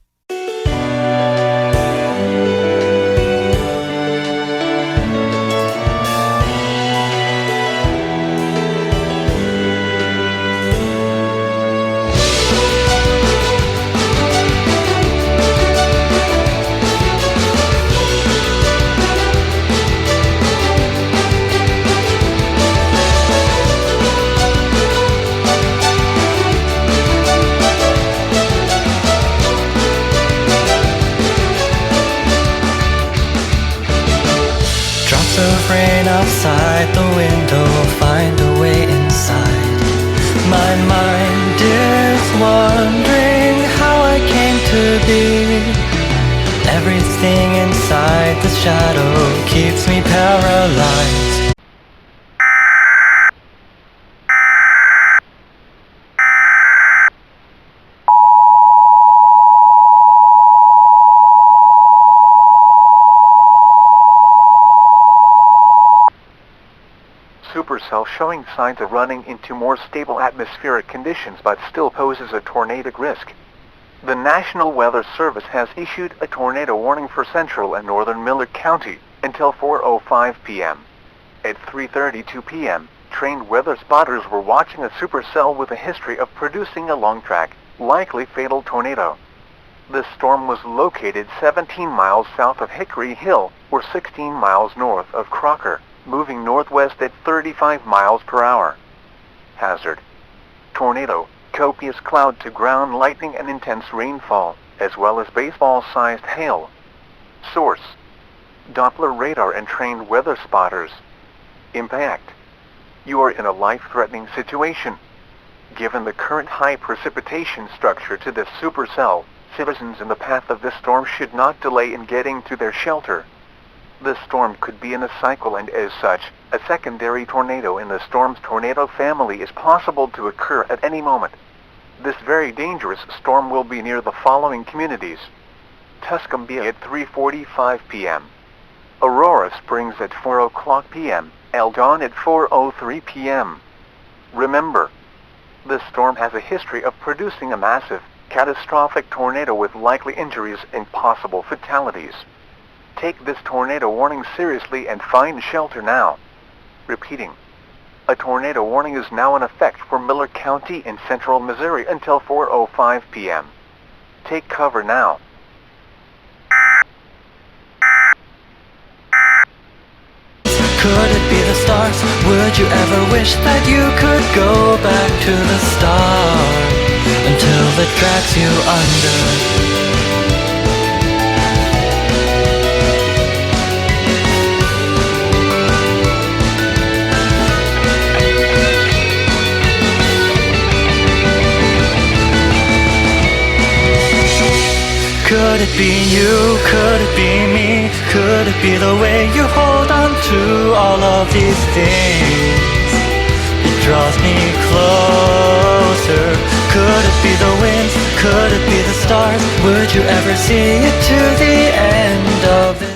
Of rain outside the window, find a way inside. My mind is wondering how I came to be. Everything inside the shadow keeps me paralyzed.
Supercell showing signs of running into more stable atmospheric conditions but still poses a tornadic risk. The National Weather Service has issued a tornado warning for central and northern Miller County until 4:05 p.m. At 3:32 p.m., trained weather spotters were watching a supercell with a history of producing a long-track, likely fatal tornado. This storm was located 17 miles south of Hickory Hill or 16 miles north of Crocker, moving northwest at 35 miles per hour. Hazard: tornado, copious cloud-to-ground lightning and intense rainfall, as well as baseball-sized hail. Source: Doppler radar and trained weather spotters. Impact: you are in a life-threatening situation. Given the current high precipitation structure to this supercell, citizens in the path of this storm should not delay in getting to their shelter. This storm could be in a cycle, and as such, a secondary tornado in the storm's tornado family is possible to occur at any moment. This very dangerous storm will be near the following communities: Tuscumbia at 3:45 p.m., Aurora Springs at 4 o'clock p.m., Eldon at 4:03 p.m. Remember, this storm has a history of producing a massive, catastrophic tornado with likely injuries and possible fatalities. Take this tornado warning seriously and find shelter now. Repeating. A tornado warning is now in effect for Miller County in central Missouri until 4:05 p.m. Take cover now.
Could it be the stars? Would you ever wish that you could go back to the start until it drags you under? Could it be you? Could it be me? Could it be the way you hold on to all of these things? It draws me closer. Could it be the winds? Could it be the stars? Would you ever see it to the end of this?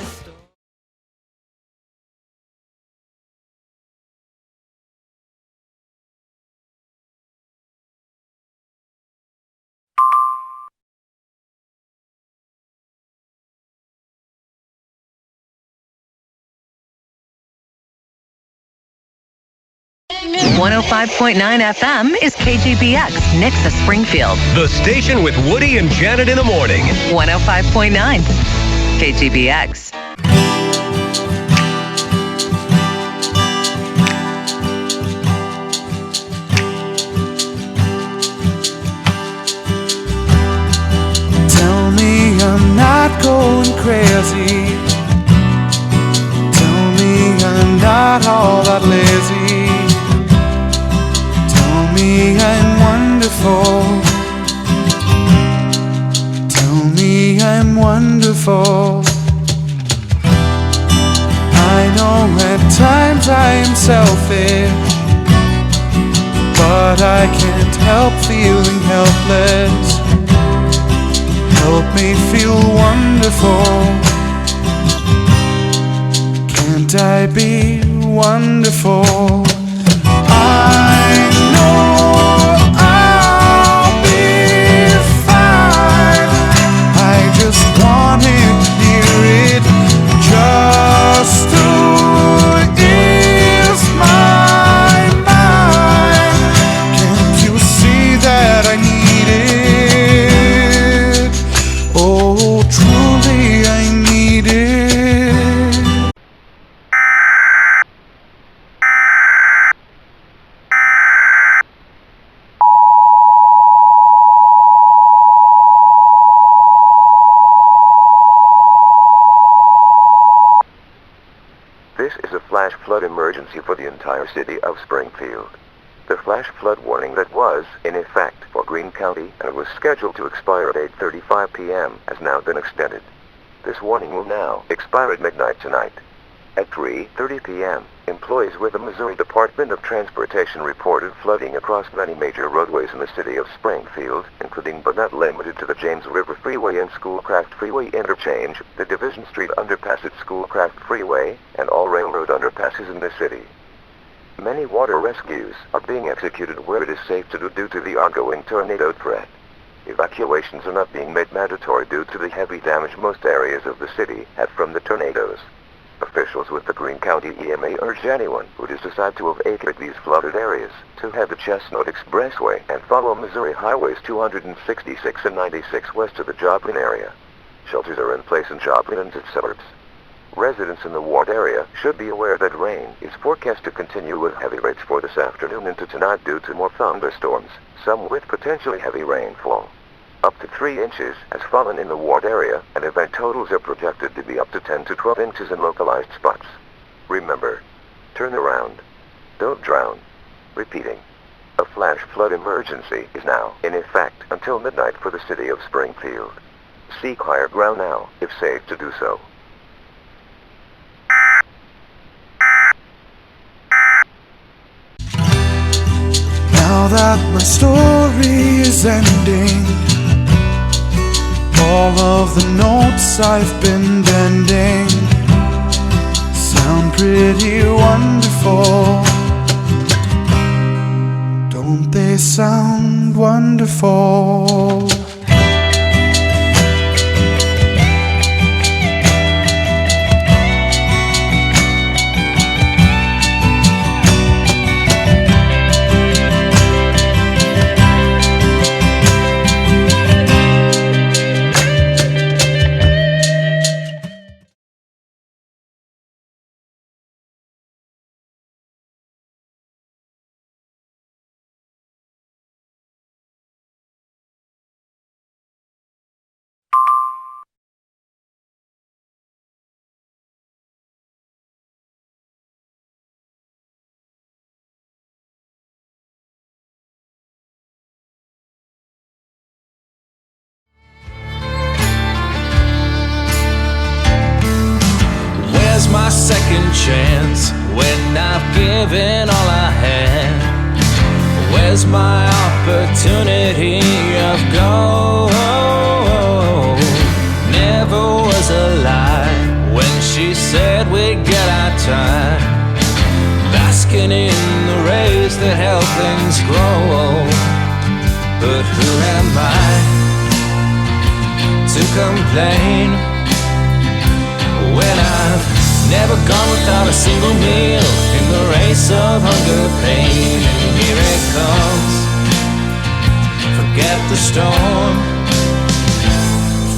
105.9 FM is KGBX, Nixa Springfield.
The station with Woody and Janet in the morning.
105.9 KGBX.
Tell me I'm not going crazy. Tell me I'm not all that lazy. Tell me I'm wonderful. Tell me I'm wonderful. I know at times I am selfish, but I can't help feeling helpless. Help me feel wonderful. Can't I be wonderful? I know I'll be fine. I just wanted to hear it just to ease my mind. Can't you see that I need it? Oh, truly I need it.
This is a flash flood emergency for the entire city of Springfield. The flash flood warning that was in effect for Greene County and was scheduled to expire at 8:35 p.m. has now been extended. This warning will now expire at midnight tonight. At 3:30 p.m., employees with the Missouri Department of Transportation reported flooding across many major roadways in the city of Springfield, including but not limited to the James River Freeway and Schoolcraft Freeway interchange, the Division Street underpass at Schoolcraft Freeway, and all railroad underpasses in the city. Many water rescues are being executed where it is safe to do due to the ongoing tornado threat. Evacuations are not being made mandatory due to the heavy damage most areas of the city had from the tornadoes. Officials with the Greene County EMA urge anyone who does decide to evacuate these flooded areas to head the Chestnut Expressway and follow Missouri Highways 266 and 96 west of the Joplin area. Shelters are in place in Joplin and its suburbs. Residents in the ward area should be aware that rain is forecast to continue with heavy rains for this afternoon into tonight due to more thunderstorms, some with potentially heavy rainfall. Up to 3 inches has fallen in the ward area, and event totals are projected to be up to 10 to 12 inches in localized spots. Remember, turn around. Don't drown. Repeating. A flash flood emergency is now in effect until midnight for the city of Springfield. Seek higher ground now, if safe to do so.
Now that my story is ending, all of the notes I've been bending sound pretty wonderful. Don't they sound wonderful?
Where's my second chance when I've given all I had? Where's my opportunity of gold? Never was a lie when she said we'd get our time, basking in the rays that help things grow. But who am I to complain when I've never gone without a single meal in the race of hunger, pain, and here it comes. Forget the storm,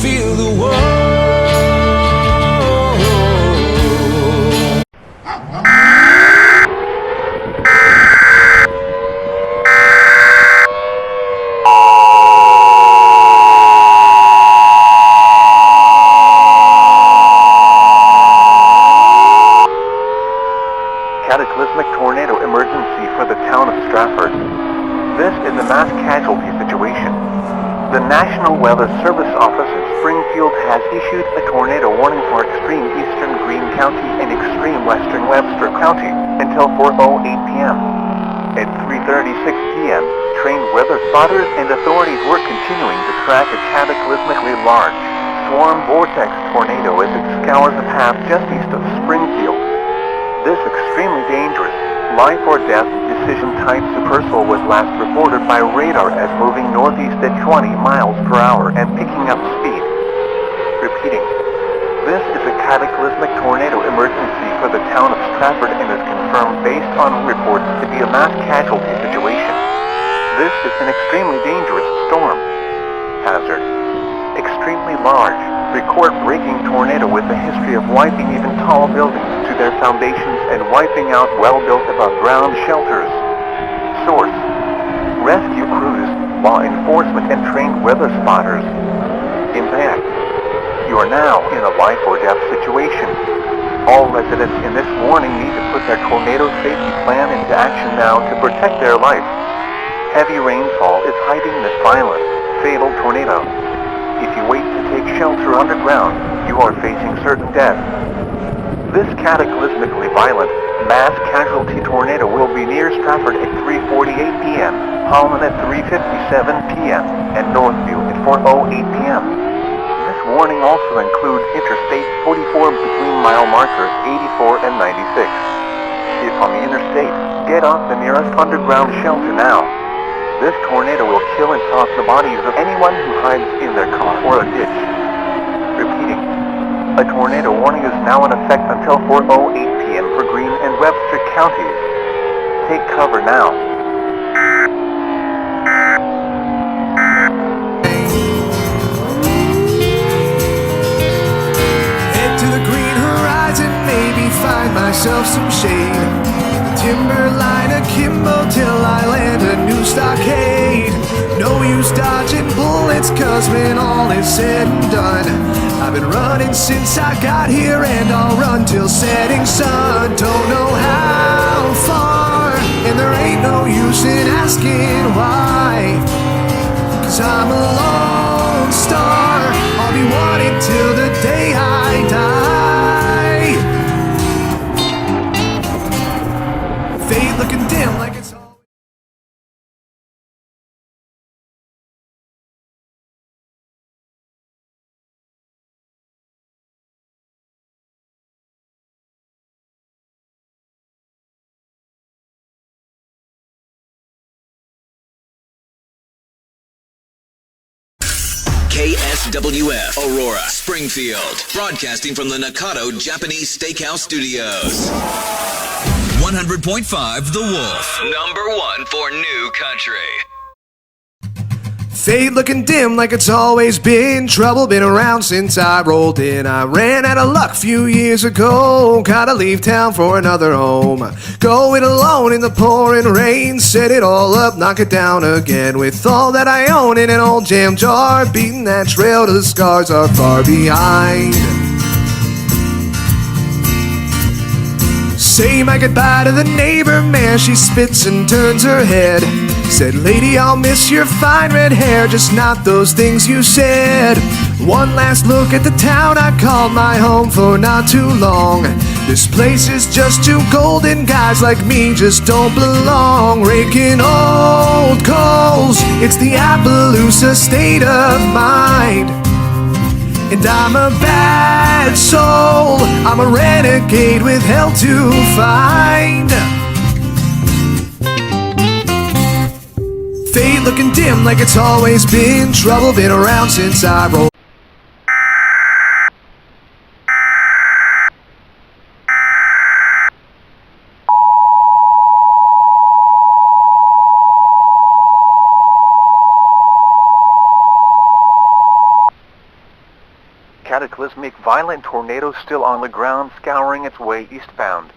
feel the world.
Cataclysmic tornado emergency for the town of Stratford. This is a mass casualty situation. The National Weather Service Office in Springfield has issued a tornado warning for extreme eastern Greene County and extreme western Webster County until 4:08 p.m. At 3:36 p.m., trained weather spotters and authorities were continuing to track a cataclysmically large swarm vortex tornado as it scours a path just east of Springfield. This extremely dangerous, life or death decision type supercell was last reported by radar as moving northeast at 20 miles per hour and picking up speed. Repeating, this is a cataclysmic tornado emergency for the town of Stratford and is confirmed based on reports to be a mass casualty situation. This is an extremely dangerous storm. Hazard. Extremely large, record-breaking tornado with a history of wiping even tall buildings to their foundations and wiping out well-built above-ground shelters. Source: rescue crews, law enforcement, and trained weather spotters. Impact: you are now in a life-or-death situation. All residents in this warning need to put their tornado safety plan into action now to protect their life. Heavy rainfall is hiding this violent, fatal tornado. If you wait to take shelter underground, you are facing certain death. This cataclysmically violent, mass casualty tornado will be near Stratford at 3:48 p.m., Holland at 3:57 p.m., and Northview at 4:08 p.m. This warning also includes Interstate 44 between mile markers 84 and 96. If on the interstate, get off the nearest underground shelter now. This tornado will kill and toss the bodies of anyone who hides in their car or a ditch. Repeating, a tornado warning is now in effect until 4:08 p.m. for Greene and Webster counties. Take cover now.
Head to the green horizon, maybe find myself some shade. Timberline akimbo till I land a new stockade. No use dodging bullets, cause when all is said and done, I've been running since I got here and I'll run till setting sun. Don't know how far, and there ain't no use in asking why, cause I'm a lone star. I'll be wanting till the day I die. Fate looking dim like it's all.
KSWF Aurora, Springfield, broadcasting from the Nakado Japanese Steakhouse Studios. 100.5 The Wolf, #1 for new country.
Fate looking dim like it's always been. Trouble been around since I rolled in. I ran out of luck few years ago. Gotta leave town for another home. Going alone in the pouring rain. Set it all up, knock it down again. With all that I own in an old jam jar. Beating that trail till the scars are far behind. Say my goodbye to the neighbor, man. She spits and turns her head. Said, lady, I'll miss your fine red hair, just not those things you said. One last look at the town I called my home for not too long. This place is just too golden, guys like me just don't belong. Raking old coals, it's the Appaloosa state of mind. And I'm a bad soul, I'm a renegade with hell to find. Fate looking dim like it's always been. Trouble been around since I rolled.
cataclysmic violent tornado still on the ground scouring its way eastbound.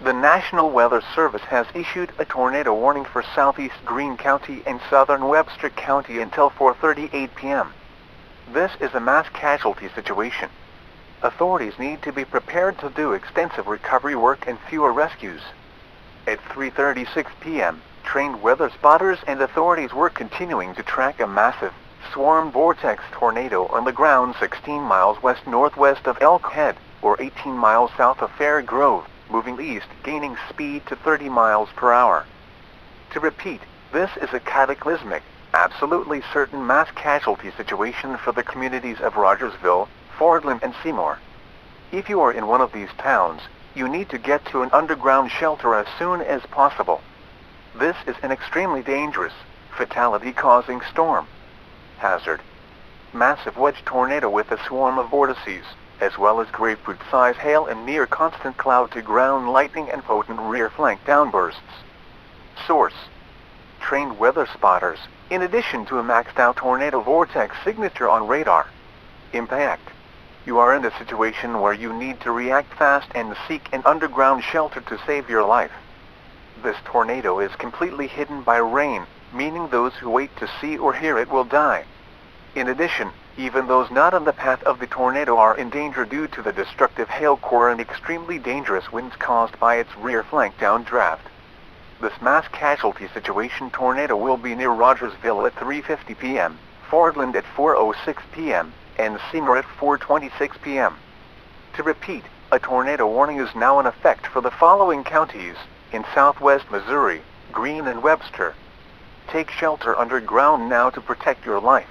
The National Weather Service has issued a tornado warning for southeast Greene County and southern Webster County until 4:38 p.m. This is a mass casualty situation. Authorities need to be prepared to do extensive recovery work and fewer rescues. At 3:36 p.m., trained weather spotters and authorities were continuing to track a massive swarm vortex tornado on the ground 16 miles west-northwest of Elk Head, or 18 miles south of Fair Grove, moving east, gaining speed to 30 miles per hour. To repeat, this is a cataclysmic, absolutely certain mass casualty situation for the communities of Rogersville, Fordland, and Seymour. If you are in one of these towns, you need to get to an underground shelter as soon as possible. This is an extremely dangerous, fatality-causing storm. Hazard: massive wedge tornado with a swarm of vortices, as well as grapefruit-size hail and near-constant cloud-to-ground lightning and potent rear-flank downbursts. Source: trained weather spotters, in addition to a maxed-out tornado vortex signature on radar. Impact: you are in a situation where you need to react fast and seek an underground shelter to save your life. This tornado is completely hidden by rain, meaning those who wait to see or hear it will die. In addition, even those not on the path of the tornado are in danger due to the destructive hail core and extremely dangerous winds caused by its rear flank downdraft. This mass casualty situation tornado will be near Rogersville at 3:50 p.m., Fordland at 4:06 p.m., and Seymour at 4:26 p.m. To repeat, a tornado warning is now in effect for the following counties in southwest Missouri, Greene and Webster. Take shelter underground now to protect your life.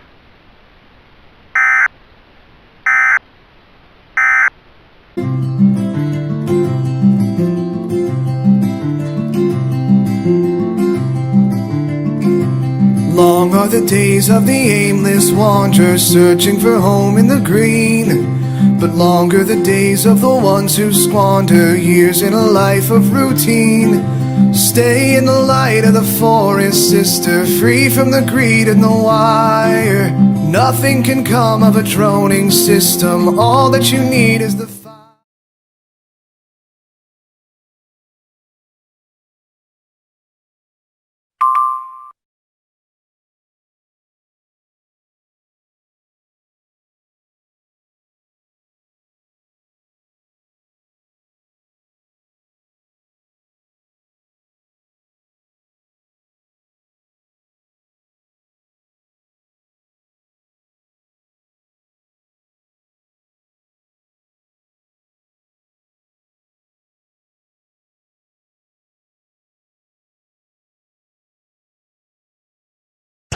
Long are the days of the aimless wanderer searching for home in the green, but longer the days of the ones who squander years in a life of routine. Stay in the light of the forest, sister, free from the greed and the wire. Nothing can come of a droning system, all that you need is the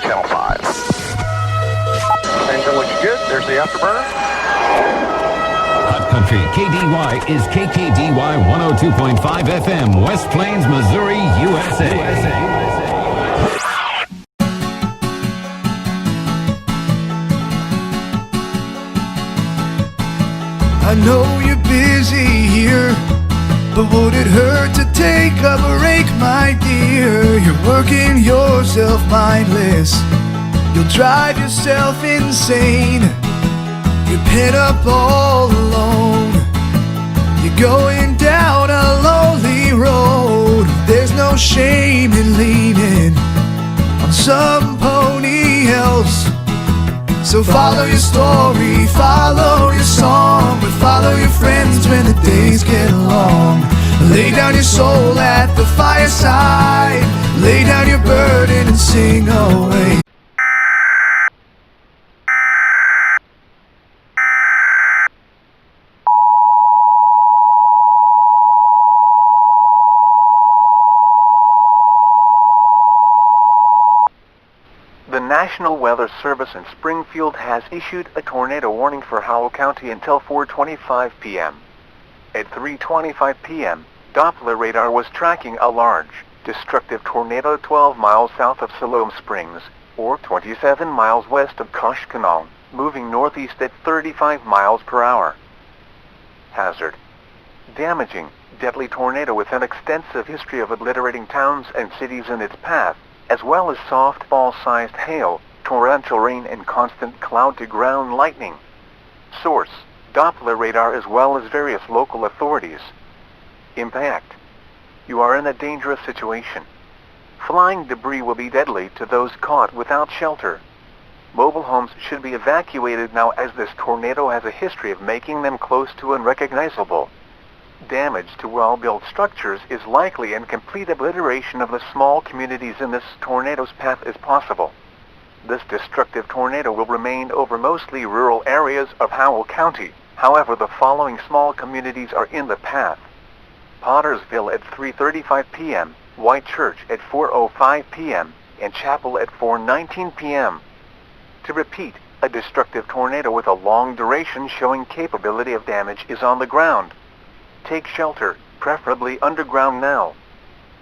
Channel 5. Things are looking good. There's the afterburner.
Hot Country KDY is KKDY 102.5 FM, West Plains, Missouri, USA.
I know you're busy here, but would it hurt to take a break, my dear? You're working yourself mindless, you'll drive yourself insane. You're pent up all alone, you're going down a lonely road. There's no shame in leaning on somebody else. So follow your story, follow your song, but follow your friends when the days get long. Lay down your soul at the fireside, lay down your burden and sing away.
The National Weather Service in Springfield has issued a tornado warning for Howell County until 4:25 p.m. At 3:25 p.m., Doppler radar was tracking a large, destructive tornado 12 miles south of Siloam Springs, or 27 miles west of Koshkonong, moving northeast at 35 miles per hour. Hazard: damaging, deadly tornado with an extensive history of obliterating towns and cities in its path, as well as softball-sized hail, torrential rain, and constant cloud-to-ground lightning. Source: Doppler radar as well as various local authorities. Impact. You are in a dangerous situation. Flying debris will be deadly to those caught without shelter. Mobile homes should be evacuated now as this tornado has a history of making them close to unrecognizable. Damage to well-built structures is likely and complete obliteration of the small communities in this tornado's path is possible. This destructive tornado will remain over mostly rural areas of Howell County. However, the following small communities are in the path. Pottersville at 3:35 p.m., White Church at 4:05 p.m., and Chapel at 4:19 p.m. To repeat, a destructive tornado with a long duration showing capability of damage is on the ground. Take shelter, preferably underground now.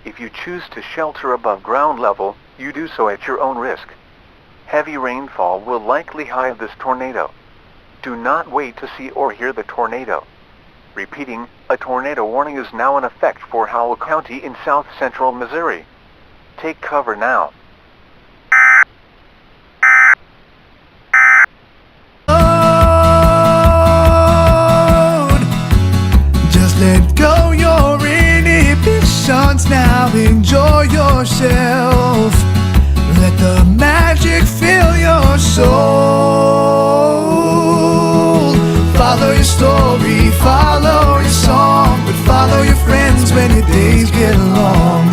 If you choose to shelter above ground level, you do so at your own risk. Heavy rainfall will likely hide this tornado. Do not wait to see or hear the tornado. Repeating, a tornado warning is now in effect for Howell County in south central Missouri. Take cover now.
Just let go your inhibitions now. Enjoy yourself. Let the magic fill your soul. Follow your story, follow your song, but follow your friends when your days get long.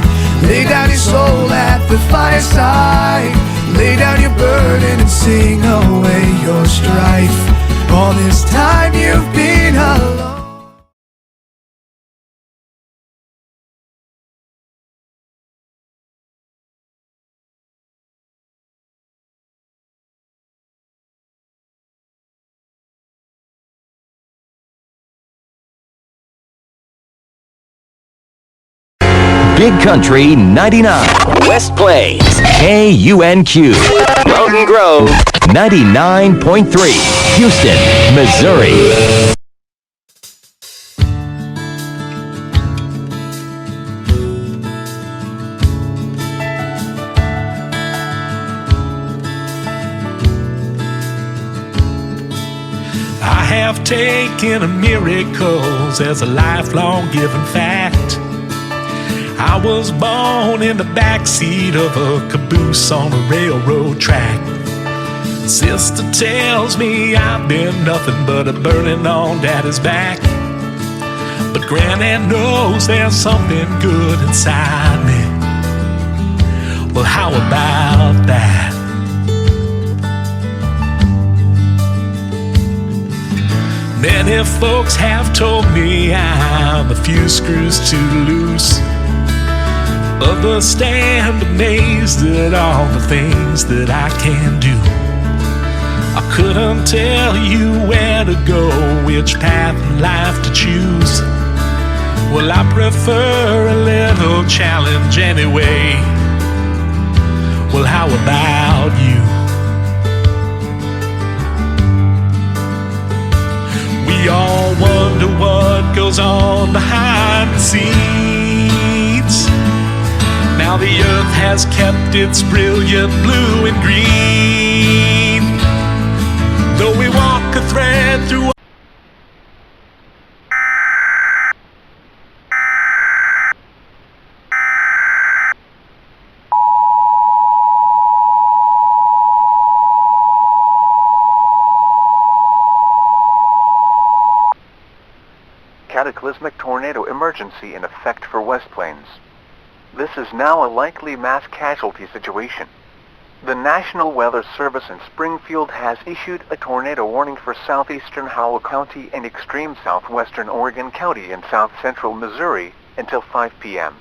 Lay down your soul at the fireside. Lay down your burden and sing away your strife. All this time you've been alone.
Big Country 99. West Plains. KUNQ. Mountain Grove 99.3. Houston, Missouri.
I have taken miracles as a lifelong given fact. I was born in the backseat of a caboose on a railroad track. Sister tells me I've been nothing but a burden on Daddy's back. But Granny knows there's something good inside me. Well, how about that? Many folks have told me I'm a few screws too loose. Others stand amazed at all the things that I can do. I couldn't tell you where to go, which path in life to choose. Well, I prefer a little challenge anyway. Well, how about you? We all wonder what goes on behind the scenes. Now the earth has kept its brilliant blue and green. Though we walk a thread through
cataclysmic tornado emergency in effect for West Plains. This is now a likely mass casualty situation. The National Weather Service in Springfield has issued a tornado warning for southeastern Howell County and extreme southwestern Oregon County in south central Missouri until 5 p.m.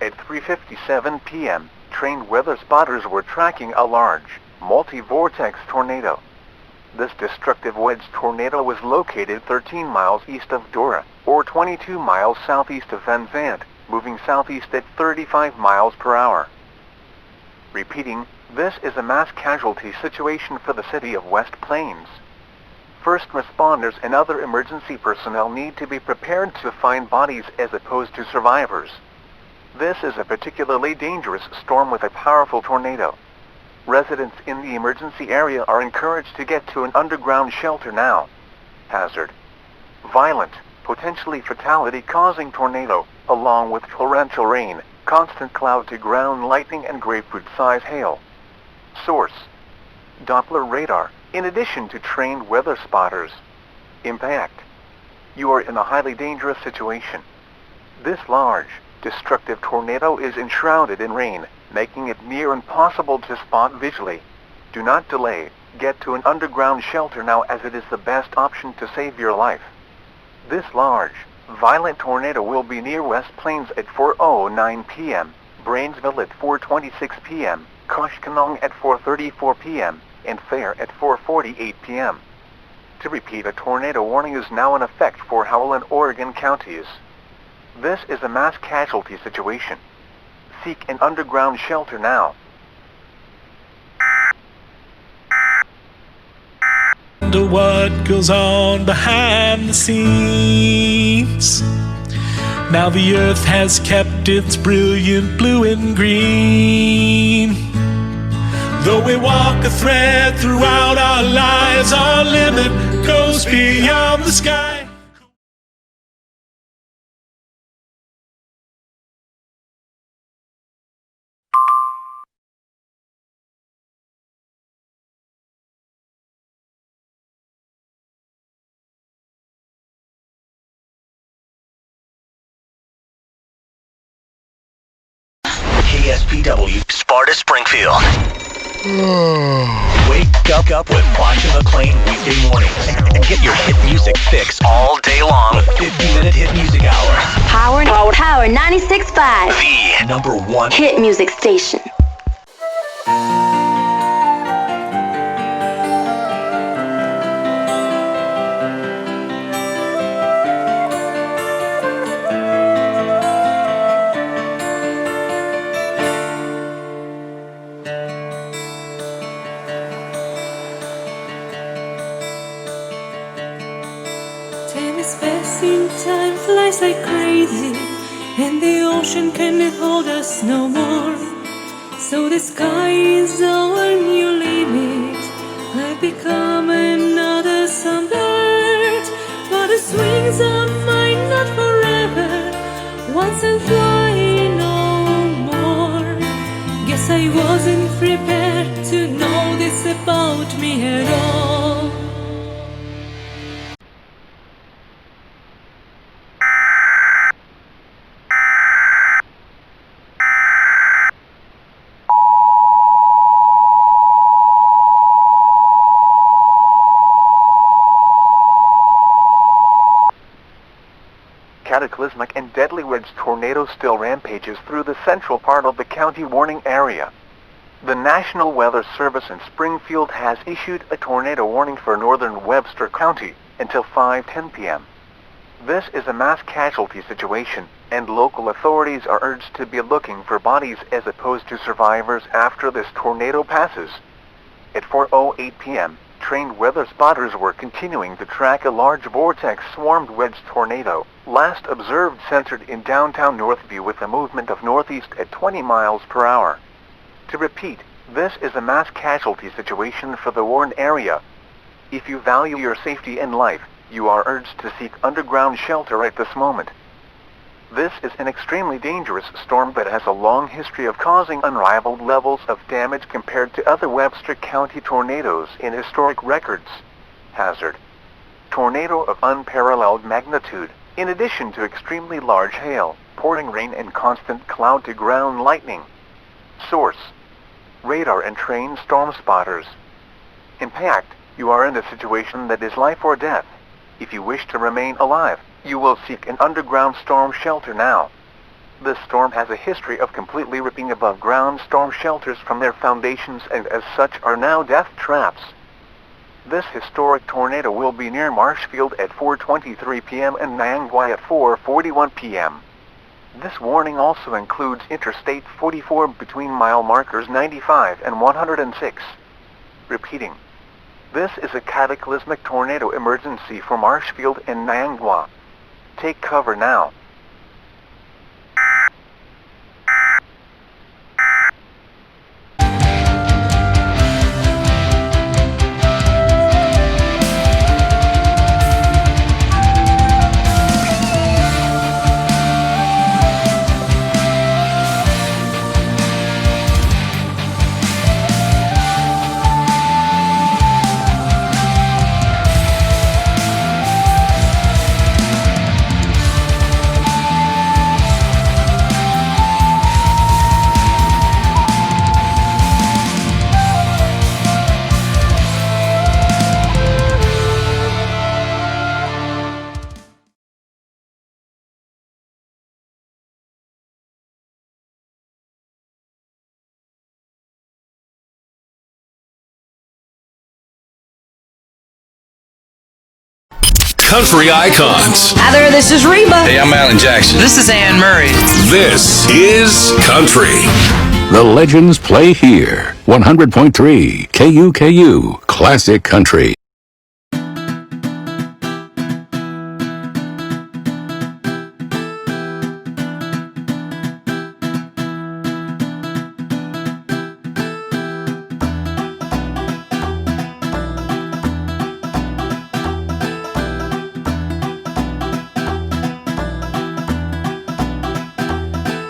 At 3:57 p.m., trained weather spotters were tracking a large, multi-vortex tornado. This destructive wedge tornado was located 13 miles east of Dora, or 22 miles southeast of Van Zandt, moving southeast at 35 miles per hour. Repeating, this is a mass casualty situation for the city of West Plains. First responders and other emergency personnel need to be prepared to find bodies as opposed to survivors. This is a particularly dangerous storm with a powerful tornado. Residents in the emergency area are encouraged to get to an underground shelter now. Hazard. violent, potentially fatality-causing tornado, along with torrential rain, constant cloud-to-ground lightning and grapefruit-size hail. Source: Doppler radar, in addition to trained weather spotters. Impact: you are in a highly dangerous situation. This large, destructive tornado is enshrouded in rain, making it near impossible to spot visually. Do not delay. Get to an underground shelter now, as it is the best option to save your life. This large, violent tornado will be near West Plains at 4:09 p.m., Brainsville at 4:26 p.m., Koshkonong at 4:34 p.m., and Fair at 4:48 p.m. To repeat, a tornado warning is now in effect for Howell and Oregon counties. This is a mass casualty situation. Seek an underground shelter now.
To what goes on behind the scenes. Now the earth has kept its brilliant blue and green. Though we walk a thread throughout our lives, our limit goes beyond the sky.
KSPW, Sparta, Springfield. Wake up with Watch and McLean weekday mornings and get your hit music fix all day long. 50-minute hit music hour.
Power 96.5.
The number one
hit music station.
Time flies like crazy, and the ocean cannot hold us no more. So the sky is our new limit. I've become another songbird, but the swings are mine not forever. Once and fly no more. Guess I wasn't prepared to know this about me at all.
Cataclysmic and deadly wedge tornado still rampages through the central part of the county warning area. The National Weather Service in Springfield has issued a tornado warning for northern Webster County until 5:10 p.m. This is a mass casualty situation, and local authorities are urged to be looking for bodies as opposed to survivors after this tornado passes. At 4:08 p.m., trained weather spotters were continuing to track a large vortex-swarmed wedge tornado, last observed centered in downtown Northview with a movement of northeast at 20 miles per hour. To repeat, this is a mass casualty situation for the warned area. If you value your safety and life, you are urged to seek underground shelter at this moment. This is an extremely dangerous storm that has a long history of causing unrivaled levels of damage compared to other Webster County tornadoes in historic records. Hazard: tornado of unparalleled magnitude, in addition to extremely large hail, pouring rain and constant cloud-to-ground lightning. Source: radar and trained storm spotters. Impact: you are in a situation that is life or death. If you wish to remain alive, you will seek an underground storm shelter now. This storm has a history of completely ripping above ground storm shelters from their foundations, and as such are now death traps. This historic tornado will be near Marshfield at 4:23 p.m. and Niangua at 4:41 p.m. This warning also includes Interstate 44 between mile markers 95 and 106. Repeating, this is a cataclysmic tornado emergency for Marshfield and Niangua. Take cover now.
country icons.
Hi there, this is Reba.
Hey, I'm Alan Jackson.
This is Anne Murray.
This is country.
The legends play here. 100.3 KUKU Classic Country.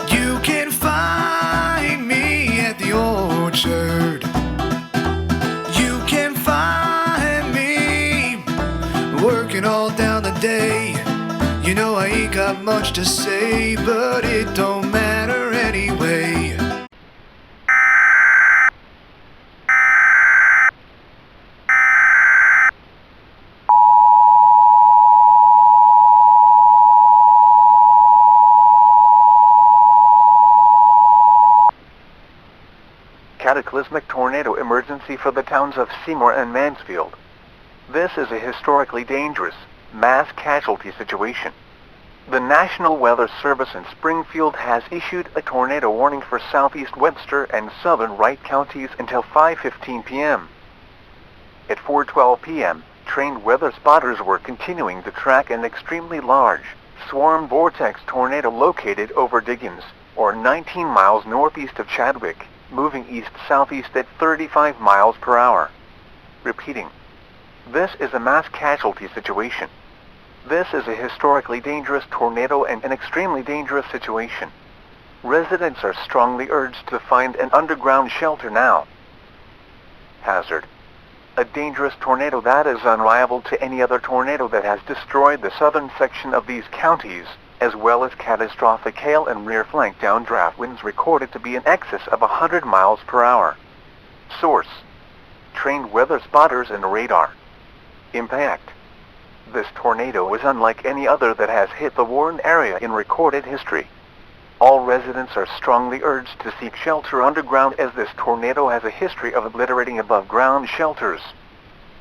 You can find me at the orchard. You can find me working all down the day. You know I ain't got much to say, but it don't matter anyway.
Cataclysmic tornado emergency for the towns of Seymour and Mansfield. This is a historically dangerous, mass casualty situation. The National Weather Service in Springfield has issued a tornado warning for southeast Webster and southern Wright counties until 5:15 p.m. At 4:12 p.m., trained weather spotters were continuing to track an extremely large, swarm vortex tornado located over Diggins, or 19 miles northeast of Chadwick, moving east-southeast at 35 miles per hour. Repeating. This is a mass casualty situation. This is a historically dangerous tornado and an extremely dangerous situation. Residents are strongly urged to find an underground shelter now. Hazard. A dangerous tornado that is unrivaled to any other tornado that has destroyed the southern section of these counties, as well as catastrophic hail and rear flank downdraft winds recorded to be in excess of 100 miles per hour. Source. Trained weather spotters and radar. Impact. This tornado is unlike any other that has hit the Warren area in recorded history. All residents are strongly urged to seek shelter underground as this tornado has a history of obliterating above-ground shelters.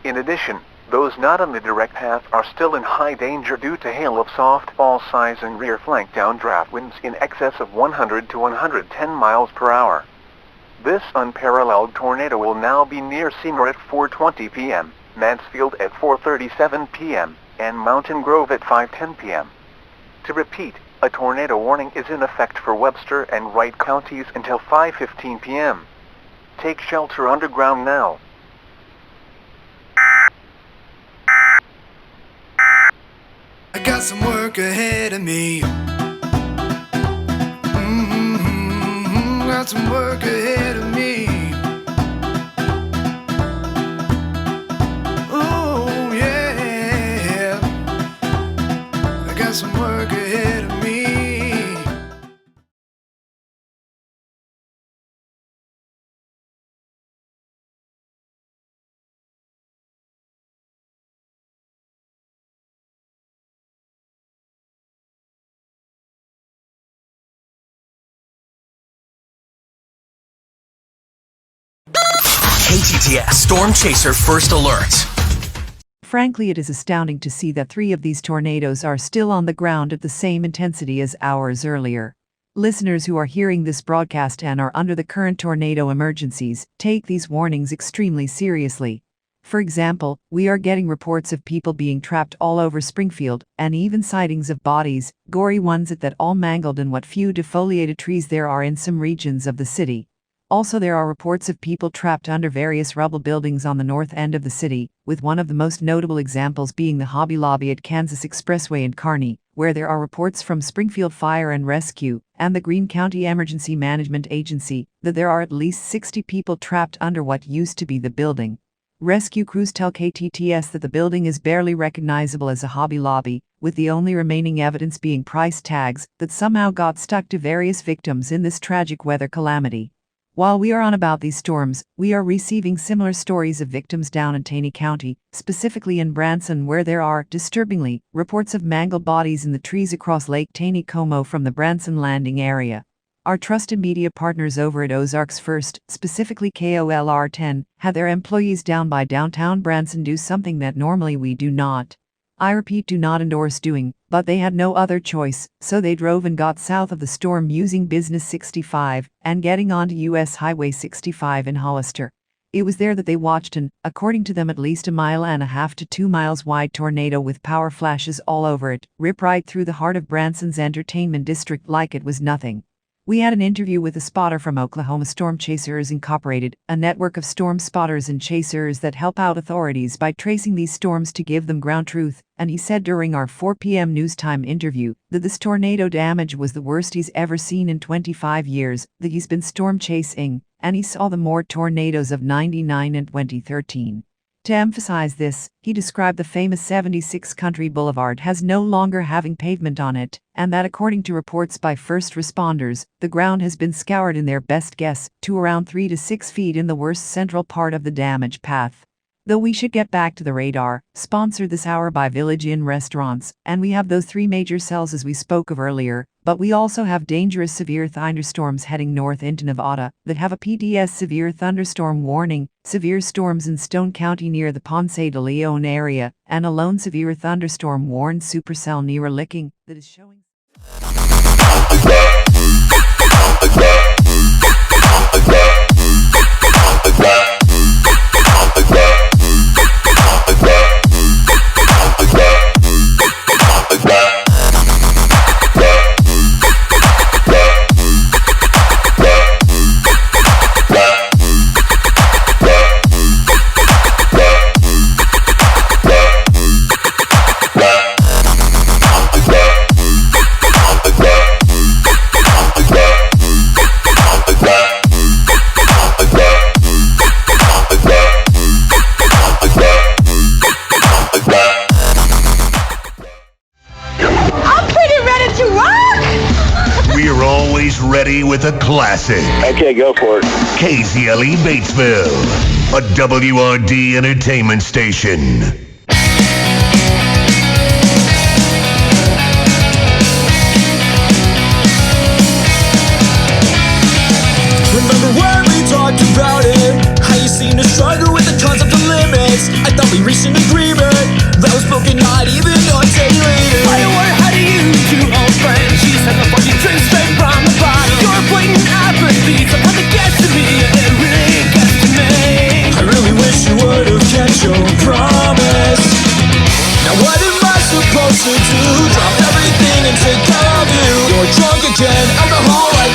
In addition, those not on the direct path are still in high danger due to hail of softball size and rear flank downdraft winds in excess of 100 to 110 miles per hour. This unparalleled tornado will now be near Seymour at 4:20 p.m., Mansfield at 4:37 p.m., and Mountain Grove at 5:10 p.m. To repeat, a tornado warning is in effect for Webster and Wright counties until 5:15 p.m. Take shelter underground now.
I got some work ahead of me. Got some work ahead of me. Oh yeah, I got some work ahead of me.
KTTS Storm Chaser First Alert.
Frankly, it is astounding to see that 3 of these tornadoes are still on the ground at the same intensity as hours earlier. Listeners who are hearing this broadcast and are under the current tornado emergencies, take these warnings extremely seriously. For example, we are getting reports of people being trapped all over Springfield, and even sightings of bodies, gory ones at that, all mangled in what few defoliated trees there are in some regions of the city. Also, there are reports of people trapped under various rubble buildings on the north end of the city, with one of the most notable examples being the Hobby Lobby at Kansas Expressway in Kearney, where there are reports from Springfield Fire and Rescue and the Greene County Emergency Management Agency that there are at least 60 people trapped under what used to be the building. Rescue crews tell KTTS that the building is barely recognizable as a Hobby Lobby, with the only remaining evidence being price tags that somehow got stuck to various victims in this tragic weather calamity. While we are on about these storms, we are receiving similar stories of victims down in Taney County, specifically in Branson, where there are, disturbingly, reports of mangled bodies in the trees across Lake Taney-Como from the Branson Landing area. Our trusted media partners over at Ozarks First, specifically KOLR 10, had their employees down by downtown Branson do something that normally we do not. I repeat, do not endorse doing, but they had no other choice, so they drove and got south of the storm using Business 65 and getting onto US Highway 65 in Hollister. It was there that they watched an, according to them, at least 1.5 miles to 2 miles wide tornado with power flashes all over it, rip right through the heart of Branson's entertainment district like it was nothing. We had an interview with a spotter from Oklahoma Storm Chasers Incorporated, a network of storm spotters and chasers that help out authorities by tracing these storms to give them ground truth, and he said during our 4 p.m. news time interview that this tornado damage was the worst he's ever seen in 25 years that he's been storm chasing, and he saw the more tornadoes of 99 and 2013. To emphasize this, he described the famous 76 Country Boulevard as no longer having pavement on it, and that according to reports by first responders, the ground has been scoured in their best guess to around 3 to 6 feet in the worst central part of the damage path. Though we should get back to the radar, sponsored this hour by Village Inn Restaurants, and we have those 3 major cells as we spoke of earlier, but we also have dangerous severe thunderstorms heading north into Nevada that have a PDS severe thunderstorm warning, severe storms in Stone County near the Ponce de Leon area, and a lone severe thunderstorm warned supercell near Licking that is showing.
Ready with a classic.
Okay, go for it.
KZLE Batesville, a WRD entertainment station.
Remember when we talked about it? How you seemed to struggle with the concept of limits. I thought we reached an agreement that was broken not even a day later. I don't wonder how to use your old friend. She said the fucking drink straight from the bottle. Your blatant apathy somehow it gets to me, and it really gets to me. I really wish you would have kept your promise. Now what am I supposed to do? Drop everything and take care of you. You're drunk again, alcohol like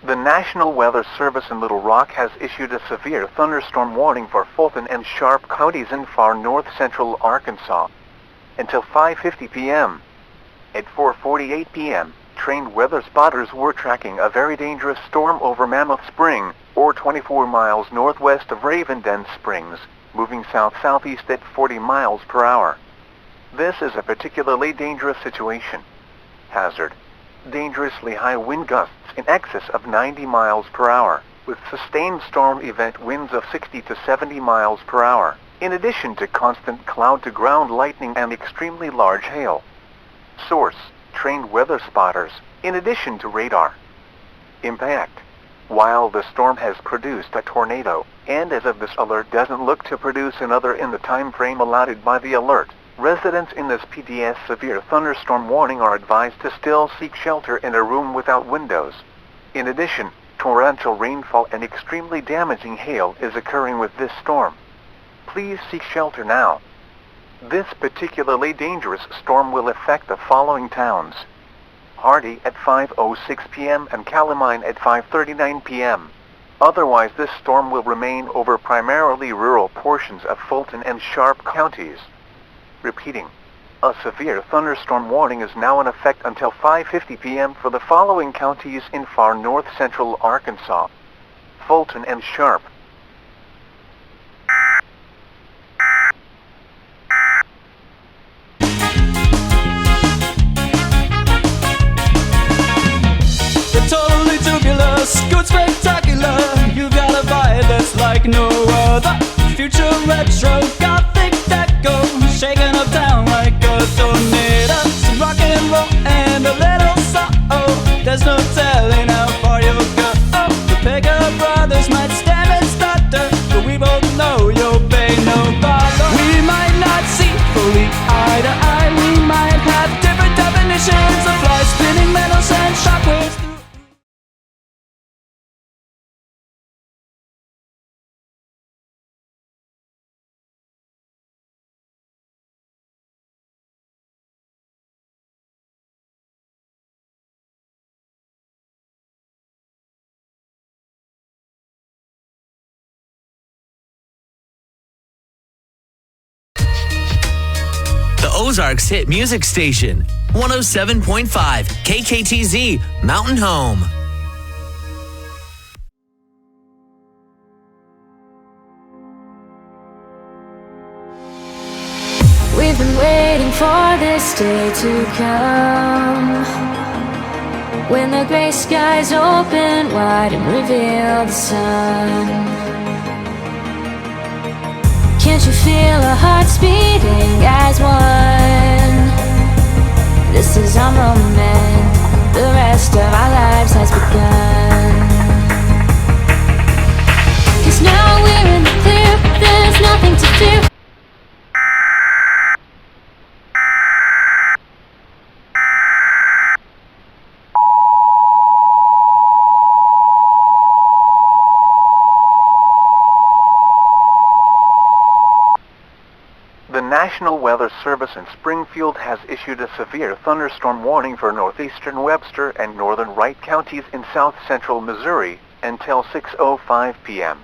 The National Weather Service in Little Rock has issued a severe thunderstorm warning for Fulton and Sharp counties in far north-central Arkansas until 5:50 p.m. At 4:48 p.m., trained weather spotters were tracking a very dangerous storm over Mammoth Spring, or 24 miles northwest of Ravenden Springs, moving south-southeast at 40 miles per hour. This is a particularly dangerous situation. Hazard: dangerously high wind gusts in excess of 90 miles per hour, with sustained storm event winds of 60 to 70 miles per hour, in addition to constant cloud-to-ground lightning and extremely large hail. Source: trained weather spotters, in addition to radar. Impact: while the storm has produced a tornado, and as of this alert doesn't look to produce another in the time frame allotted by the alert, residents in this PDS severe thunderstorm warning are advised to still seek shelter in a room without windows. In addition, torrential rainfall and extremely damaging hail is occurring with this storm. Please seek shelter now. This particularly dangerous storm will affect the following towns: Hardy at 5:06 p.m. and Calamine at 5:39 p.m. Otherwise, this storm will remain over primarily rural portions of Fulton and Sharp counties. Repeating, a severe thunderstorm warning is now in effect until 5:50 p.m. for the following counties in far north-central Arkansas: Fulton and Sharp.
They're totally tubular, good spectacular. You got a vibe that's like no other. Future retro, gothic deck. echo, shaking up town like a tornado. Some rock and roll and a little soul. There's no telling how far you'll go. The Pega brothers might stand and stutter, but we both know you'll pay no bother. We might not see fully eye to eye. We might have different definitions of fly spinning metals and shockwaves.
The Ozarks hit music station, 107.5 KKTZ, Mountain Home.
We've been waiting for this day to come, when the gray skies open wide and reveal the sun. Can't you feel our hearts beating as one? This is our moment, the rest of our lives has begun. 'Cause now we're in the clear, there's nothing to fear.
The National Weather Service in Springfield has issued a severe thunderstorm warning for northeastern Webster and northern Wright counties in south central Missouri until 6:05 p.m.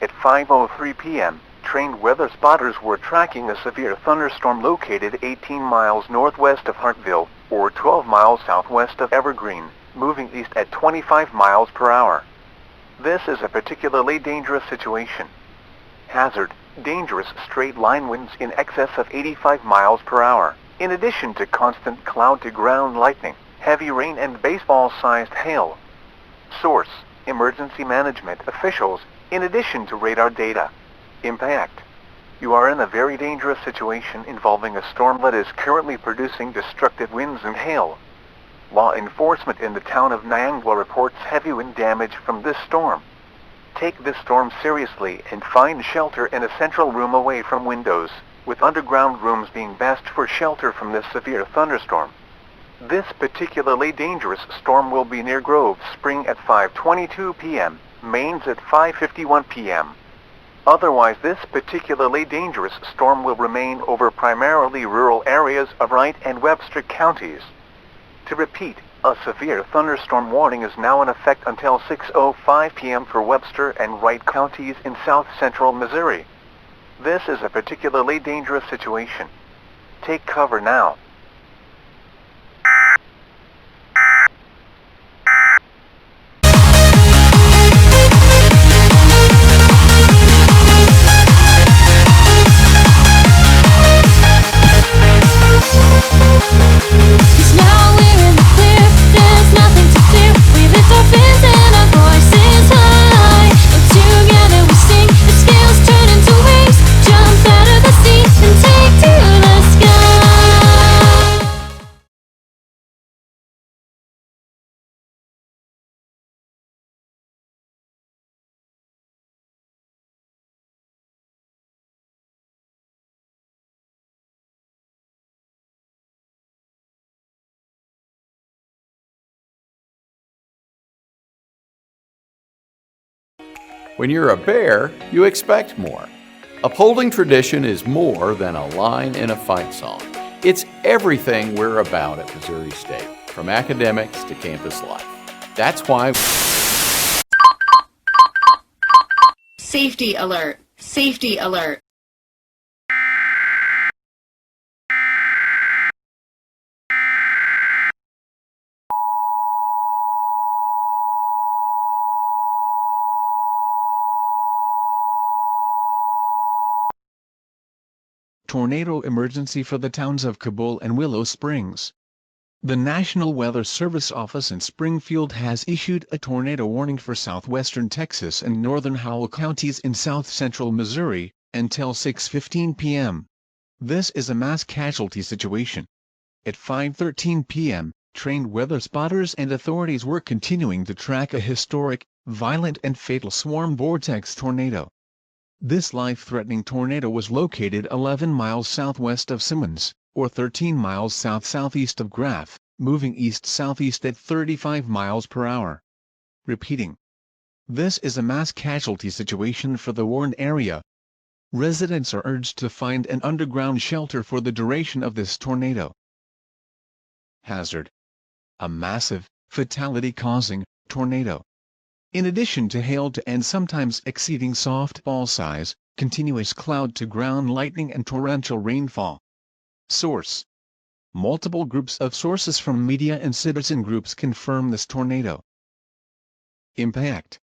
At 5:03 p.m., trained weather spotters were tracking a severe thunderstorm located 18 miles northwest of Hartville, or 12 miles southwest of Evergreen, moving east at 25 miles per hour. This is a particularly dangerous situation. Hazard: dangerous straight-line winds in excess of 85 miles per hour, in addition to constant cloud-to-ground lightning, heavy rain and baseball-sized hail. Source: emergency management officials, in addition to radar data. Impact: you are in a very dangerous situation involving a storm that is currently producing destructive winds and hail. Law enforcement in the town of Niangua reports heavy wind damage from this storm. Take this storm seriously and find shelter in a central room away from windows, with underground rooms being best for shelter from this severe thunderstorm. This particularly dangerous storm will be near Grove Spring at 5:22 p.m., Mains at 5:51 p.m. Otherwise, this particularly dangerous storm will remain over primarily rural areas of Wright and Webster counties. To repeat, a severe thunderstorm warning is now in effect until 6:05 p.m. for Webster and Wright counties in south central Missouri. This is a particularly dangerous situation. Take cover now.
When you're a bear, you expect more. Upholding tradition is more than a line in a fight song. It's everything we're about at Missouri State, from academics to campus life. That's why...
Safety alert! Safety alert!
Tornado emergency for the towns of Cabul and Willow Springs. The National Weather Service office in Springfield has issued a tornado warning for southwestern Texas and northern Howell counties in south central Missouri until 6:15 p.m. This is a mass casualty situation. At 5:13 p.m., trained weather spotters and authorities were continuing to track a historic, violent and fatal swarm vortex tornado. This life-threatening tornado was located 11 miles southwest of Simmons, or 13 miles south-southeast of Graff, moving east-southeast at 35 miles per hour. Repeating. This is a mass casualty situation for the warned area. Residents are urged to find an underground shelter for the duration of this tornado. Hazard. A massive, fatality-causing tornado. In addition to hail to and sometimes exceeding softball size, continuous cloud-to-ground lightning and torrential rainfall. Source. Multiple groups of sources from media and citizen groups confirm this tornado. Impact.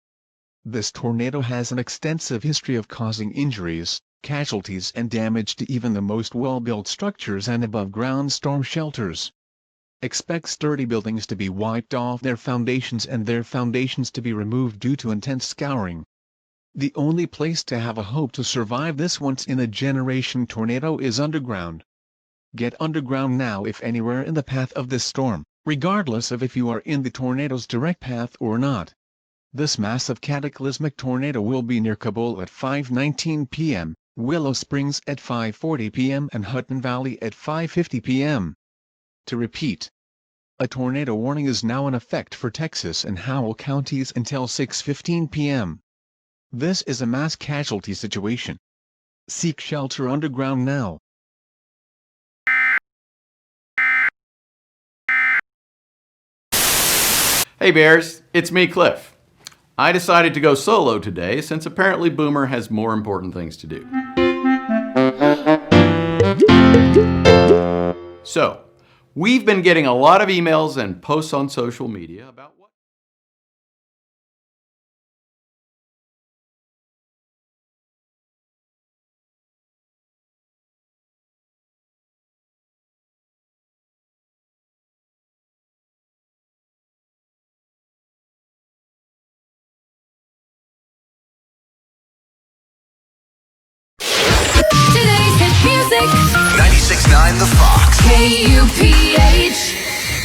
This tornado has an extensive history of causing injuries, casualties and damage to even the most well-built structures and above-ground storm shelters. Expect sturdy buildings to be wiped off their foundations and their foundations to be removed due to intense scouring. The only place to have a hope to survive this once-in-a-generation tornado is underground. Get underground now if anywhere in the path of this storm, regardless of if you are in the tornado's direct path or not. This massive cataclysmic tornado will be near Kabul at 5:19 p.m., Willow Springs at 5:40 p.m. and Hutton Valley at 5:50 p.m. To repeat, a tornado warning is now in effect for Texas and Howell counties until 6:15 p.m. This is a mass casualty situation. Seek shelter underground now.
Hey Bears, it's me, Cliff. I decided to go solo today since apparently Boomer has more important things to do. So, we've been getting a lot of emails and posts on social media about what
Today's hit music.
96.9 The Fox.
KUPH.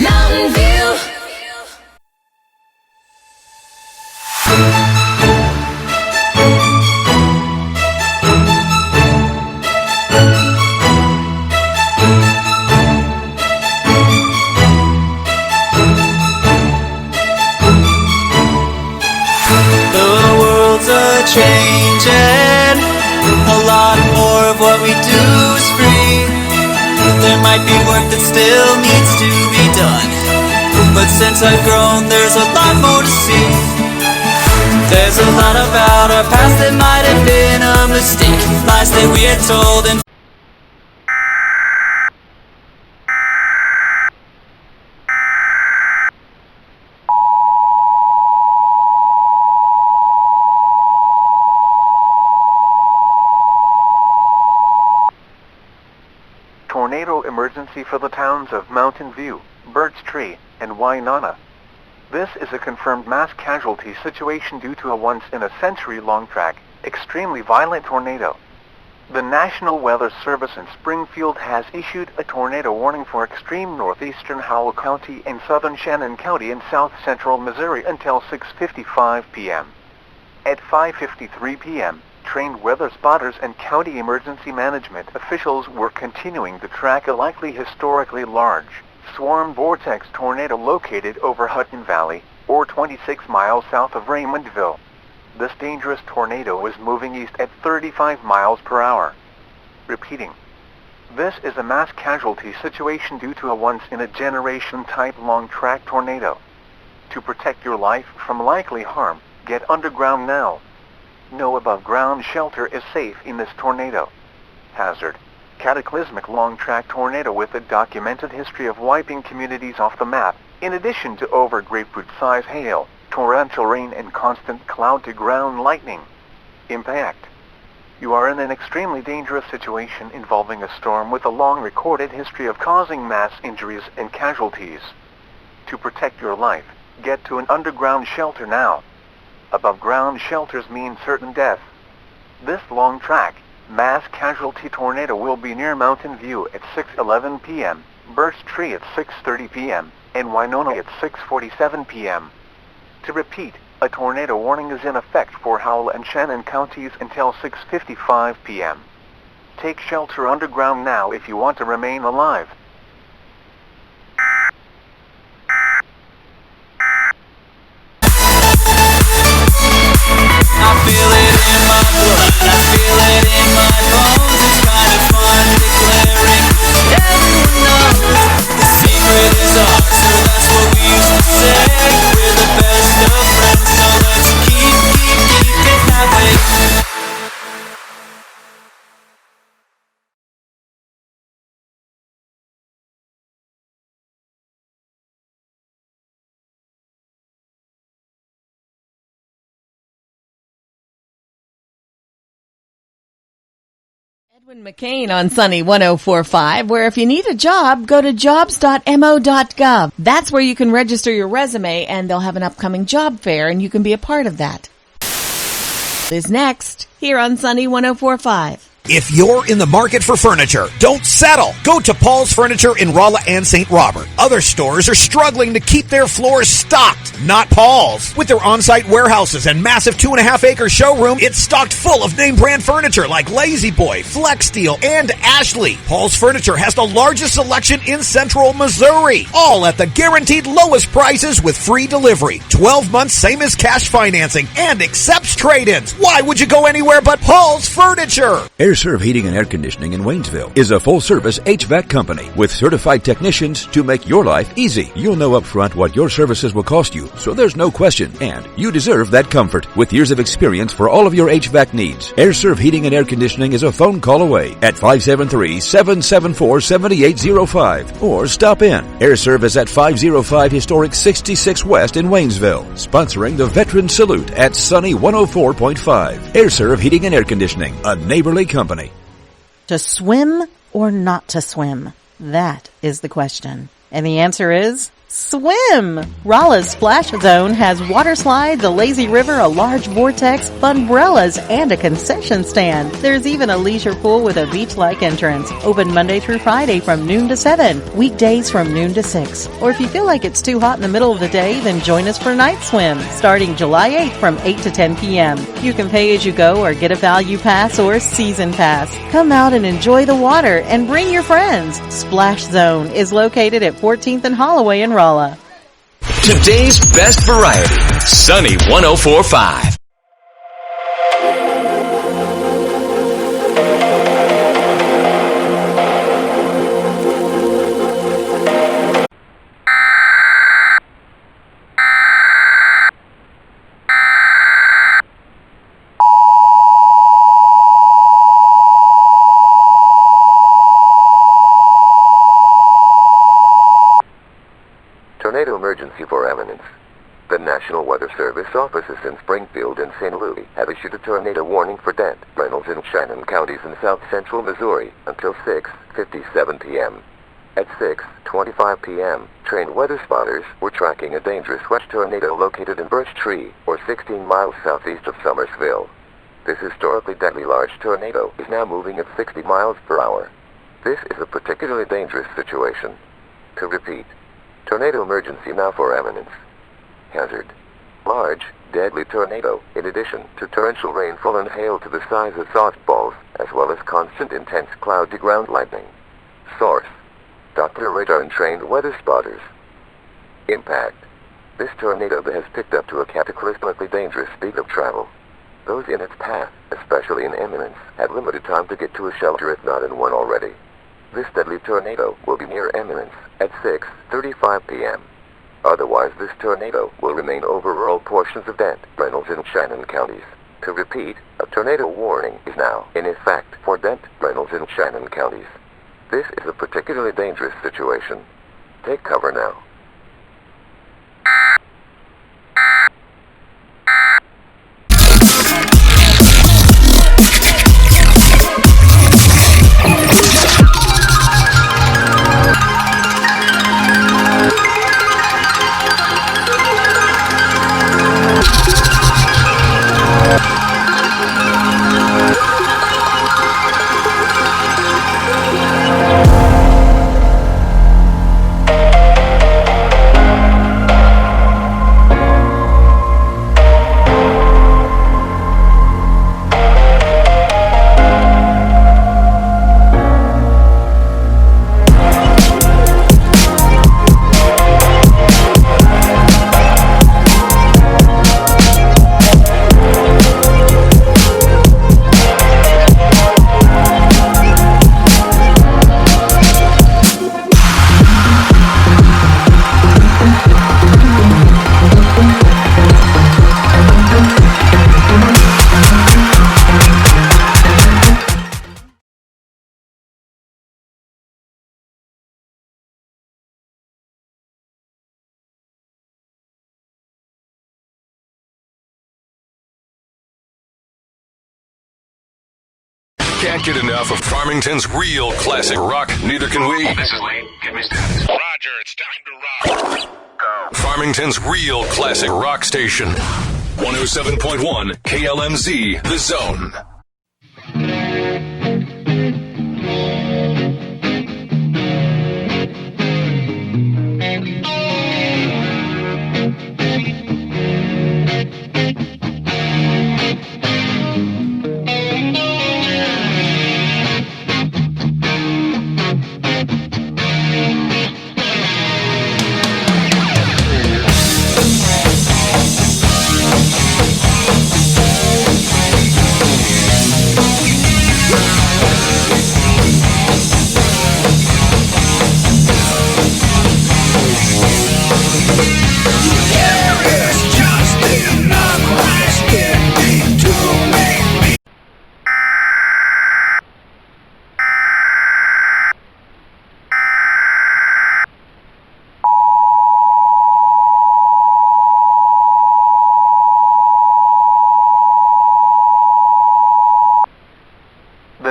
Mountain View.
The world's a-changing. A lot more of what we do is free. There might be work that still needs to be done, but since I've grown, there's a lot more to see. There's a lot about our past that might have been a mistake, lies that we had told and
Tornado emergency for the towns of Mountain View, Birch Tree, and Wynonna. This is a confirmed mass casualty situation due to a once-in-a-century long-track, extremely violent tornado. The National Weather Service in Springfield has issued a tornado warning for extreme northeastern Howell County and southern Shannon County in south-central Missouri until 6:55 p.m. At 5:53 p.m., trained weather spotters and county emergency management officials were continuing to track a likely historically large swarm vortex tornado located over Hutton Valley, or 26 miles south of Raymondville. This dangerous tornado was moving east at 35 miles per hour. Repeating. This is a mass casualty situation due to a once-in-a-generation type long-track tornado. To protect your life from likely harm, get underground now. No above-ground shelter is safe in this tornado. Hazard. Cataclysmic long-track tornado with a documented history of wiping communities off the map, in addition to over grapefruit-size hail, torrential rain and constant cloud-to-ground lightning. Impact. You are in an extremely dangerous situation involving a storm with a long recorded history of causing mass injuries and casualties. To protect your life, get to an underground shelter now. Above-ground shelters mean certain death. This long track, mass casualty tornado will be near Mountain View at 6:11 p.m., Birch Tree at 6:30 p.m., and Winona at 6:47 p.m. To repeat, a tornado warning is in effect for Howell and Shannon counties until 6:55 p.m. Take shelter underground now if you want to remain alive.
I feel it in my blood, I feel it in my bones. It's kind of fun declaring everyone knows the secret is ours, so that's what we used to say. We're the best of friends, so let's keep it that way.
Edwin McCain on Sunny 104.5, where if you need a job, go to jobs.mo.gov. That's where you can register your resume, and they'll have an upcoming job fair, and you can be a part of that. Is next, here on Sunny 104.5.
If you're in the market for furniture, don't settle. Go to Paul's Furniture in Rolla and St. Robert. Other stores are struggling to keep their floors stocked. Not Paul's. With their on-site warehouses and massive 2.5-acre showroom, it's stocked full of name brand furniture like Lazy Boy, Flex Steel, and Ashley. Paul's Furniture has the largest selection in Central Missouri. All at the guaranteed lowest prices with free delivery. 12 months, same as cash financing, and accepts trade-ins. Why would you go anywhere but Paul's Furniture?
AirServe Heating and Air Conditioning in Waynesville is a full-service HVAC company with certified technicians to make your life easy. You'll know up front what your services will cost you, so there's no question, and you deserve that comfort with years of experience for all of your HVAC needs. AirServe Heating and Air Conditioning is a phone call away at 573-774-7805 or stop in. AirServe is at 505 Historic 66 West in Waynesville, sponsoring the Veteran Salute at Sunny 104.5. AirServe Heating and Air Conditioning, a neighborly company.
To swim or not to swim? That is the question. And the answer is swim! Rolla's Splash Zone has water slides, a lazy river, a large vortex, funbrellas, and a concession stand. There's even a leisure pool with a beach-like entrance. Open Monday through Friday from noon to 7. Weekdays from noon to 6. Or if you feel like it's too hot in the middle of the day, then join us for night swim, starting July 8th from 8 to 10 p.m. You can pay as you go or get a value pass or season pass. Come out and enjoy the water and bring your friends. Splash Zone is located at 14th and Holloway in Rolla.
Today's best variety, Sunny 104.5.
Tornado emergency for eminence. The National Weather Service offices in Springfield and St. Louis have issued a tornado warning for Dent, Reynolds, and Shannon counties in south-central Missouri until 6:57 p.m. At 6:25 p.m., trained weather spotters were tracking a dangerous west tornado located in Birch Tree, or 16 miles southeast of Summersville. This historically deadly large tornado is now moving at 60 miles per hour. This is a particularly dangerous situation. To repeat, tornado emergency now for eminence. Hazard. Large, deadly tornado, in addition to torrential rainfall and hail to the size of softballs, as well as constant intense cloud-to-ground lightning. Source. Doppler radar and trained weather spotters. Impact. This tornado has picked up to a cataclysmically dangerous speed of travel. Those in its path, especially in imminence, had limited time to get to a shelter if not in one already. This deadly tornado will be near eminence at 6:35 p.m. Otherwise, this tornado will remain over rural portions of Dent, Reynolds, and Shannon counties. To repeat, a tornado warning is now in effect for Dent, Reynolds, and Shannon counties. This is a particularly dangerous situation. Take cover now.
can't get enough of Farmington's real classic rock. Neither can we.
This is Lane. Give me status. Roger, it's time to rock.
Farmington's real classic rock station. 107.1 KLMZ, The Zone.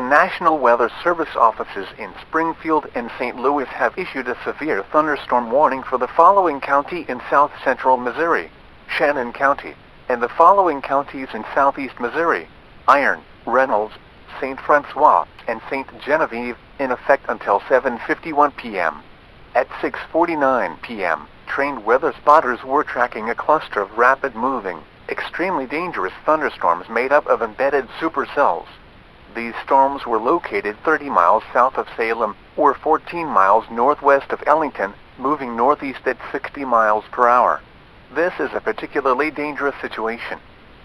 National Weather Service offices in Springfield and St. Louis have issued a severe thunderstorm warning for the following county in south central Missouri, Shannon County, and the following counties in southeast Missouri, Iron, Reynolds, St. Francois, and St. Genevieve, in effect until 7:51 p.m. At 6:49 p.m., trained weather spotters were tracking a cluster of rapid-moving, extremely dangerous thunderstorms made up of embedded supercells. These storms were located 30 miles south of Salem, or 14 miles northwest of Ellington, moving northeast at 60 miles per hour. This is a particularly dangerous situation.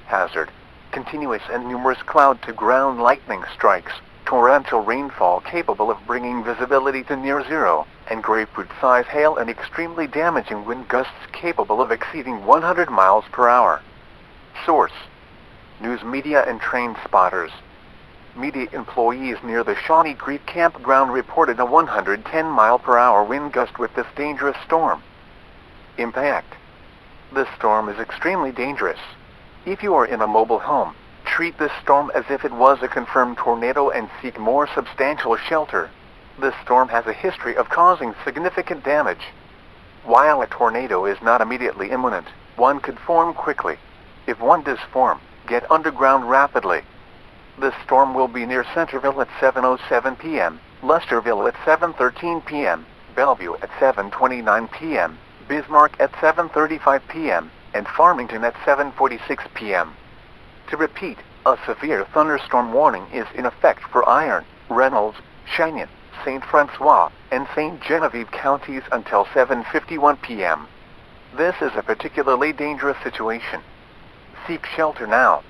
Hazard: continuous and numerous cloud-to-ground lightning strikes, torrential rainfall capable of bringing visibility to near zero, and grapefruit-sized hail and extremely damaging wind gusts capable of exceeding 100 miles per hour. Source: news media and trained spotters. Media employees near the Shawnee Creek campground reported a 110-mile-per-hour wind gust with this dangerous storm. Impact: this storm is extremely dangerous. If you are in a mobile home, treat this storm as if it was a confirmed tornado and seek more substantial shelter. This storm has a history of causing significant damage. While a tornado is not immediately imminent, one could form quickly. If one does form, get underground rapidly. This storm will be near Centerville at 7:07 p.m., Lesterville at 7:13 p.m., Bellevue at 7:29 p.m., Bismarck at 7:35 p.m., and Farmington at 7:46 p.m. To repeat, a severe thunderstorm warning is in effect for Iron, Reynolds, Cheyenne, St. Francois, and St. Genevieve counties until 7:51 p.m. This is a particularly dangerous situation. Seek shelter now.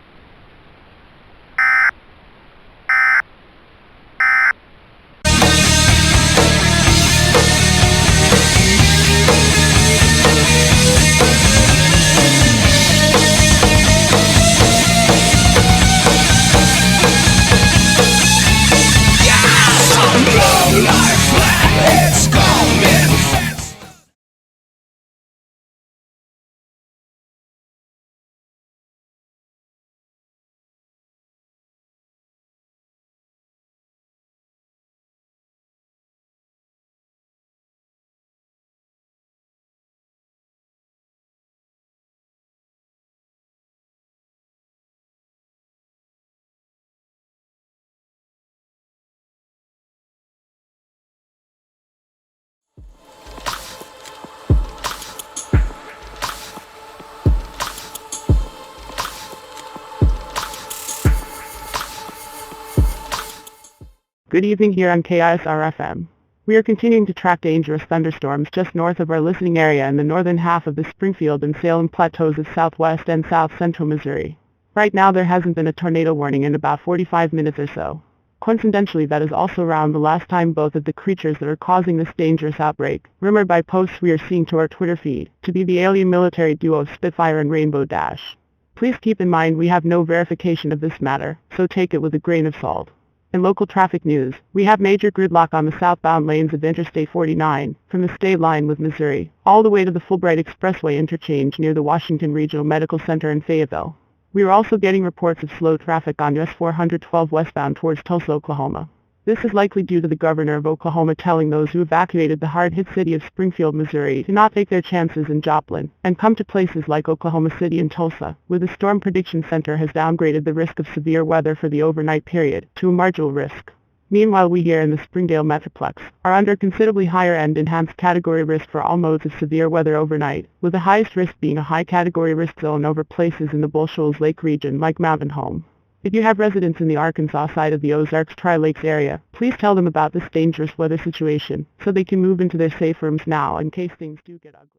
Good evening here on KISR-FM. We are continuing to track dangerous thunderstorms just north of our listening area in the northern half of the Springfield and Salem plateaus of southwest and south central Missouri. Right now there hasn't been a tornado warning in about 45 minutes or so. Coincidentally, that is also around the last time both of the creatures that are causing this dangerous outbreak, rumored by posts we are seeing to our Twitter feed, to be the alien military duo Spitfire and Rainbow Dash. Please keep in mind we have no verification of this matter, so take it with a grain of salt. In local traffic news, we have major gridlock on the southbound lanes of Interstate 49, from the state line with Missouri, all the way to the Fulbright Expressway interchange near the Washington Regional Medical Center in Fayetteville. We are also getting reports of slow traffic on US 412 westbound towards Tulsa, Oklahoma. This is likely due to the governor of Oklahoma telling those who evacuated the hard-hit city of Springfield, Missouri to not take their chances in Joplin and come to places like Oklahoma City and Tulsa, where the Storm Prediction Center has downgraded the risk of severe weather for the overnight period to a marginal risk. Meanwhile, we here in the Springdale Metroplex are under considerably higher and enhanced category risk for all modes of severe weather overnight, with the highest risk being a high category risk zone over places in the Bull Shoals Lake region like Mountain Home. If you have residents in the Arkansas side of the Ozarks Tri-Lakes area, please tell them about this dangerous weather situation so they can move into their safe rooms now in case things do get ugly.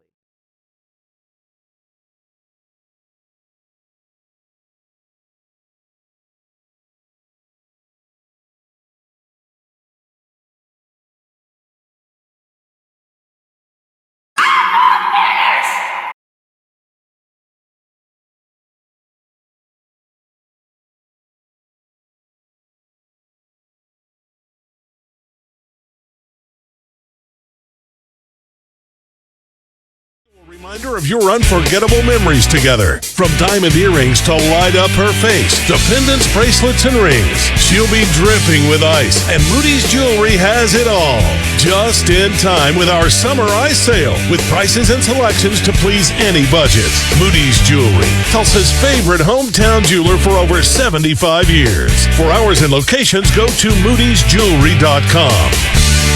Reminder of your unforgettable memories together. From diamond earrings to light up her face, to pendants, bracelets, and rings. She'll be dripping with ice, and Moody's Jewelry has it all. Just in time with our summer ice sale, with prices and selections to please any budget. Moody's Jewelry, Tulsa's favorite hometown jeweler for over 75 years. For hours and locations, go to moodysjewelry.com.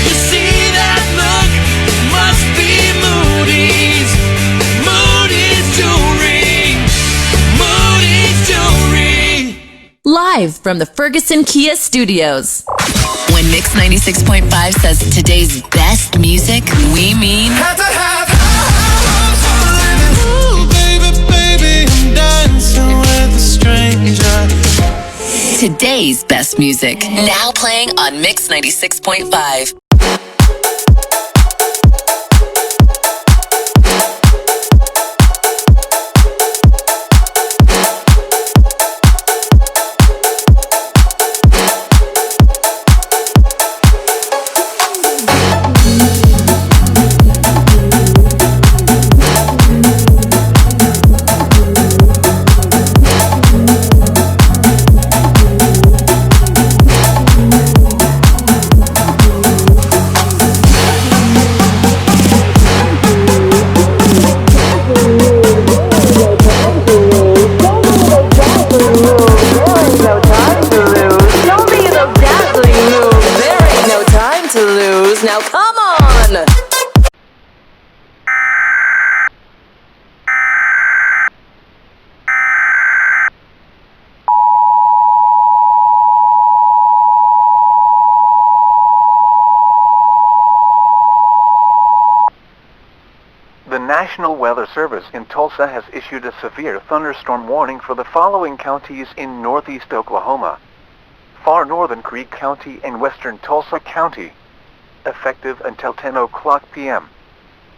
You see that look? It must be Moody's. Moody's Jewelry. Moody's Jewelry.
Live from the Ferguson Kia Studios. When Mix 96.5 says today's best music, we mean
Had to have ooh, baby, baby, I'm dancing with a stranger.
today's best music. Now playing on Mix 96.5. Now come on!
The National Weather Service in Tulsa has issued a severe thunderstorm warning for the following counties in northeast Oklahoma: far northern Creek County and western Tulsa County, effective until 10 o'clock p.m.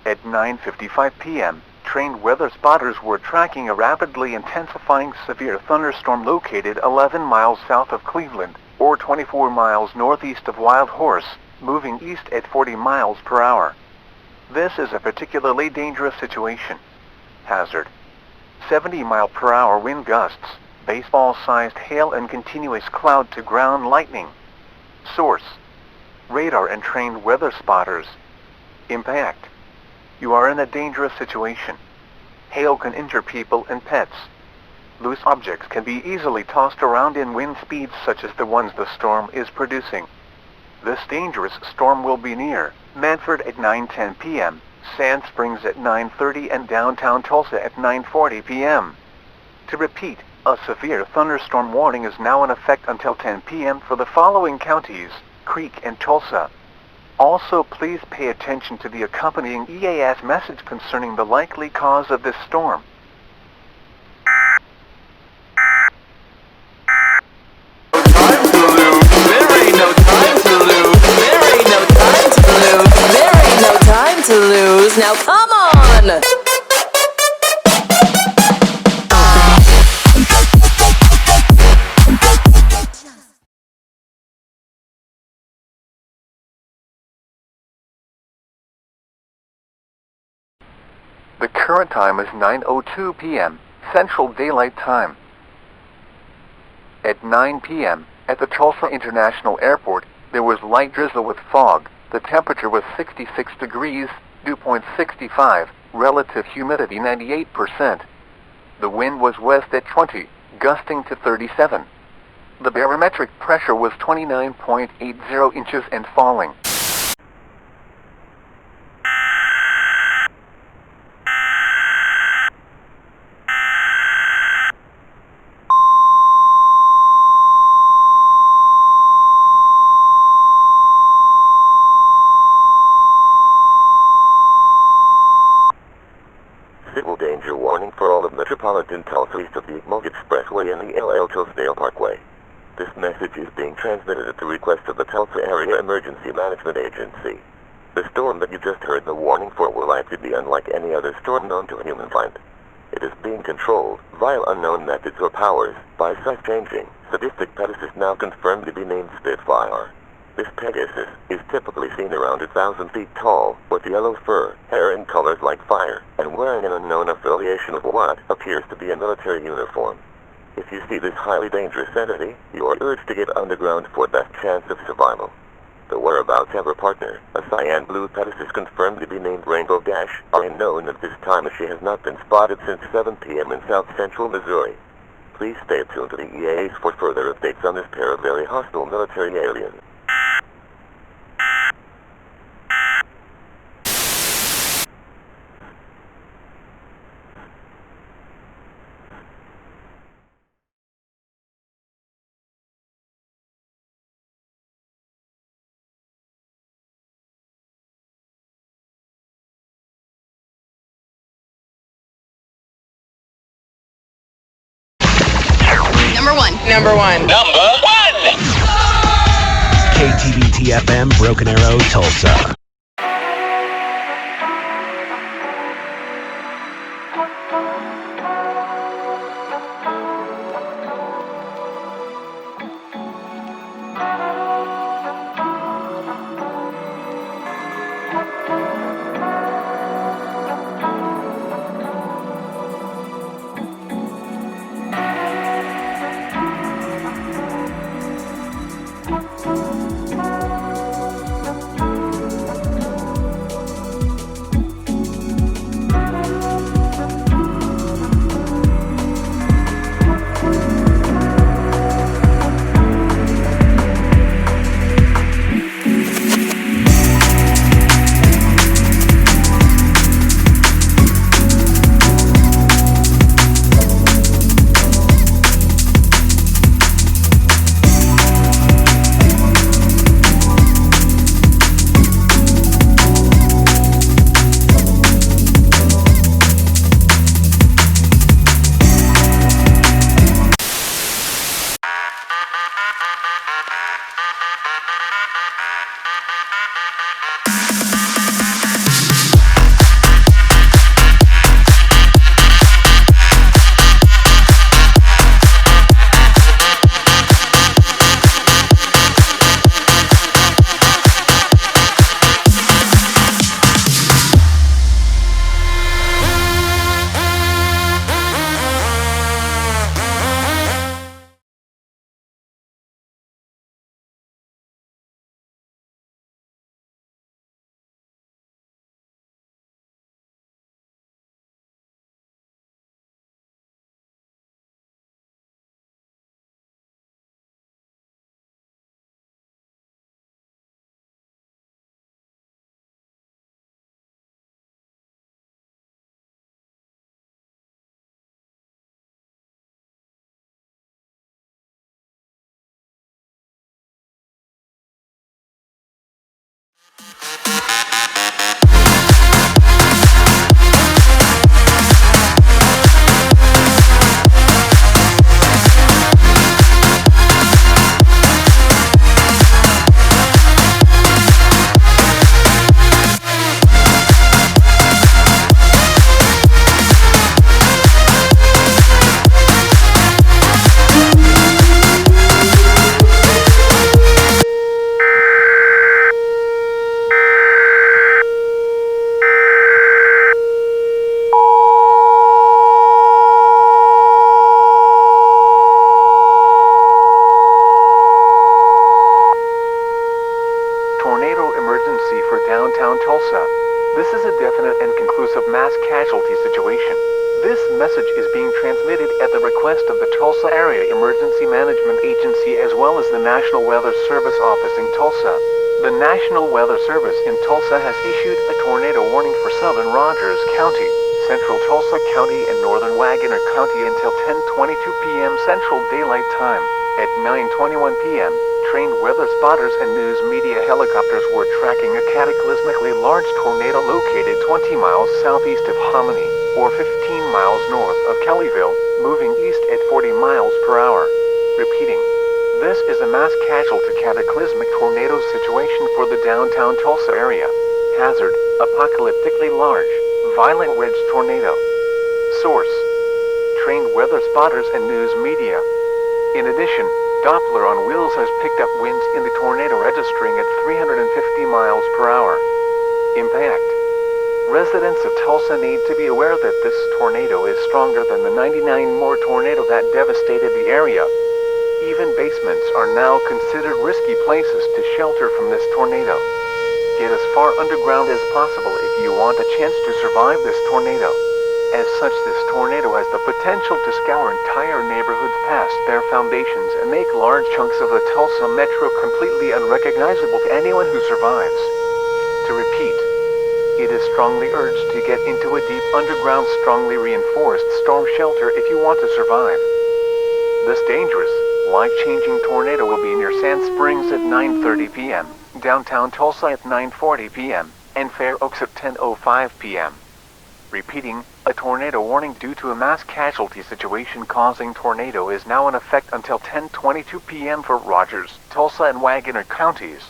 At 9:55 p.m., trained weather spotters were tracking a rapidly intensifying severe thunderstorm located 11 miles south of Cleveland, or 24 miles northeast of Wild Horse, moving east at 40 miles per hour. This is a particularly dangerous situation. Hazard: 70-mile-per-hour wind gusts, baseball-sized hail and continuous cloud-to-ground lightning. Source: radar and trained weather spotters. Impact: you are in a dangerous situation. Hail can injure people and pets. Loose objects can be easily tossed around in wind speeds such as the ones the storm is producing. This dangerous storm will be near Manford at 9:10 p.m., Sand Springs at 9:30, and downtown Tulsa at 9:40 p.m. To repeat, a severe thunderstorm warning is now in effect until 10 p.m. for the following counties: Creek and Tulsa. Also, please pay attention to the accompanying EAS message concerning the likely cause of this storm.
To lose. Now come on!
The current time is 9:02 p.m. Central Daylight Time. At 9 p.m., at the Tulsa International Airport, there was light drizzle with fog. The temperature was 66 degrees, dew point 65, relative humidity 98%. The wind was west at 20, gusting to 37. The barometric pressure was 29.80 inches and falling.
Civil danger warning for all of metropolitan Tulsa east of the Mulch Expressway and the L.L. Hillsdale Parkway. This message is being transmitted at the request of the Tulsa Area Emergency Management Agency. The storm that you just heard the warning for will likely be unlike any other storm known to humankind. It is being controlled via unknown methods or powers by size-changing, sadistic Pegasus now confirmed to be named Spitfire. This Pegasus is typically seen around 1,000 feet tall, with yellow fur, hair in colors like fire, and wearing an unknown affiliation of what appears to be a military uniform. If you see this highly dangerous entity, you are urged to get underground for best chance of survival. The whereabouts of her partner, a cyan blue Pegasus confirmed to be named Rainbow Dash, are unknown at this time as she has not been spotted since 7 p.m. in south central Missouri. Please stay tuned to the EAS for further updates on this pair of very hostile military aliens.
Number one.
KTBT-FM, Broken Arrow, Tulsa.
This message is being transmitted at the request of the Tulsa Area Emergency Management Agency as well as the National Weather Service office in Tulsa. The National Weather Service in Tulsa has issued a tornado warning for southern Rogers County, central Tulsa County, and northern Wagner County until 10:22 p.m. Central Daylight Time. At 9:21 p.m., trained weather spotters and news media helicopters were tracking a cataclysmically large tornado located 20 miles southeast of Hominy, or 15 miles north of Kellyville, moving east at 40 miles per hour. Repeating. This is a mass casualty cataclysmic tornado situation for the downtown Tulsa area. Hazard, apocalyptically large, violent wedge tornado. Source, trained weather spotters and news media. In addition, Doppler on wheels has picked up winds in the tornado registering at 350 miles per hour. Impact. Residents of Tulsa need to be aware that this tornado is stronger than the 99 more tornado that devastated the area. Even basements are now considered risky places to shelter from this tornado. Get as far underground as possible if you want a chance to survive this tornado. As such, this tornado has the potential to scour entire neighborhoods past their foundations and make large chunks of the Tulsa metro completely unrecognizable to anyone who survives. To repeat, it is strongly urged to get into a deep underground strongly reinforced storm shelter if you want to survive. This dangerous, life-changing tornado will be near Sand Springs at 9:30 p.m., downtown Tulsa at 9:40 p.m., and Fair Oaks at 10:05 p.m. Repeating, a tornado warning due to a mass casualty situation causing tornado is now in effect until 10:22 p.m. for Rogers, Tulsa, and Wagner counties.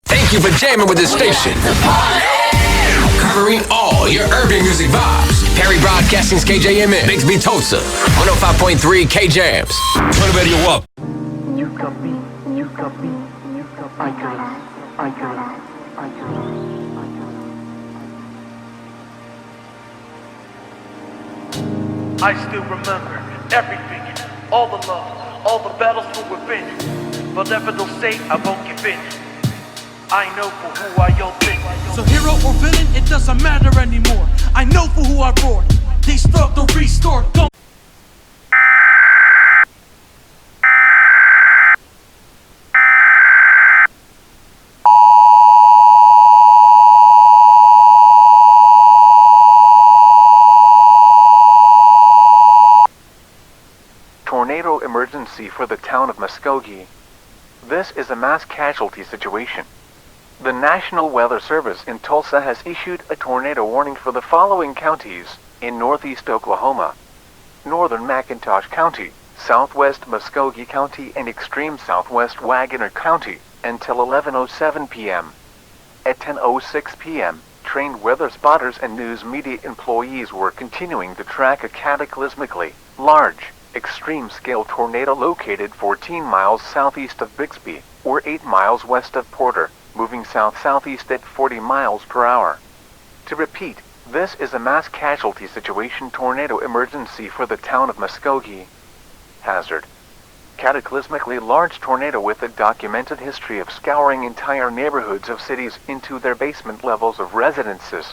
Thank you for jamming with this station. Covering all your urban music vibes. Perry Broadcasting's KJMN. Bixby Tulsa. 105.3 K-Jams. Turn the radio up.
You got me. You got me. You got me. I got it. I still remember everything, all the love, all the battles from within. Whatever they'll say, I won't give in. I know for who I all been.
So hero or villain, it doesn't matter anymore. I know for who I roared. They struggle to restore.
Tornado emergency for the town of Muskogee. This is a mass casualty situation. The National Weather Service in Tulsa has issued a tornado warning for the following counties in northeast Oklahoma: northern McIntosh County, southwest Muskogee County, and extreme southwest Wagner County until 11:07 p.m. at 10:06 p.m., trained weather spotters and news media employees were continuing to track a cataclysmically large, extreme-scale tornado located 14 miles southeast of Bixby, or 8 miles west of Porter, moving south-southeast at 40 miles per hour. To repeat, this is a mass casualty situation tornado emergency for the town of Muskogee. Hazard: cataclysmically large tornado with a documented history of scouring entire neighborhoods of cities into their basement levels of residences.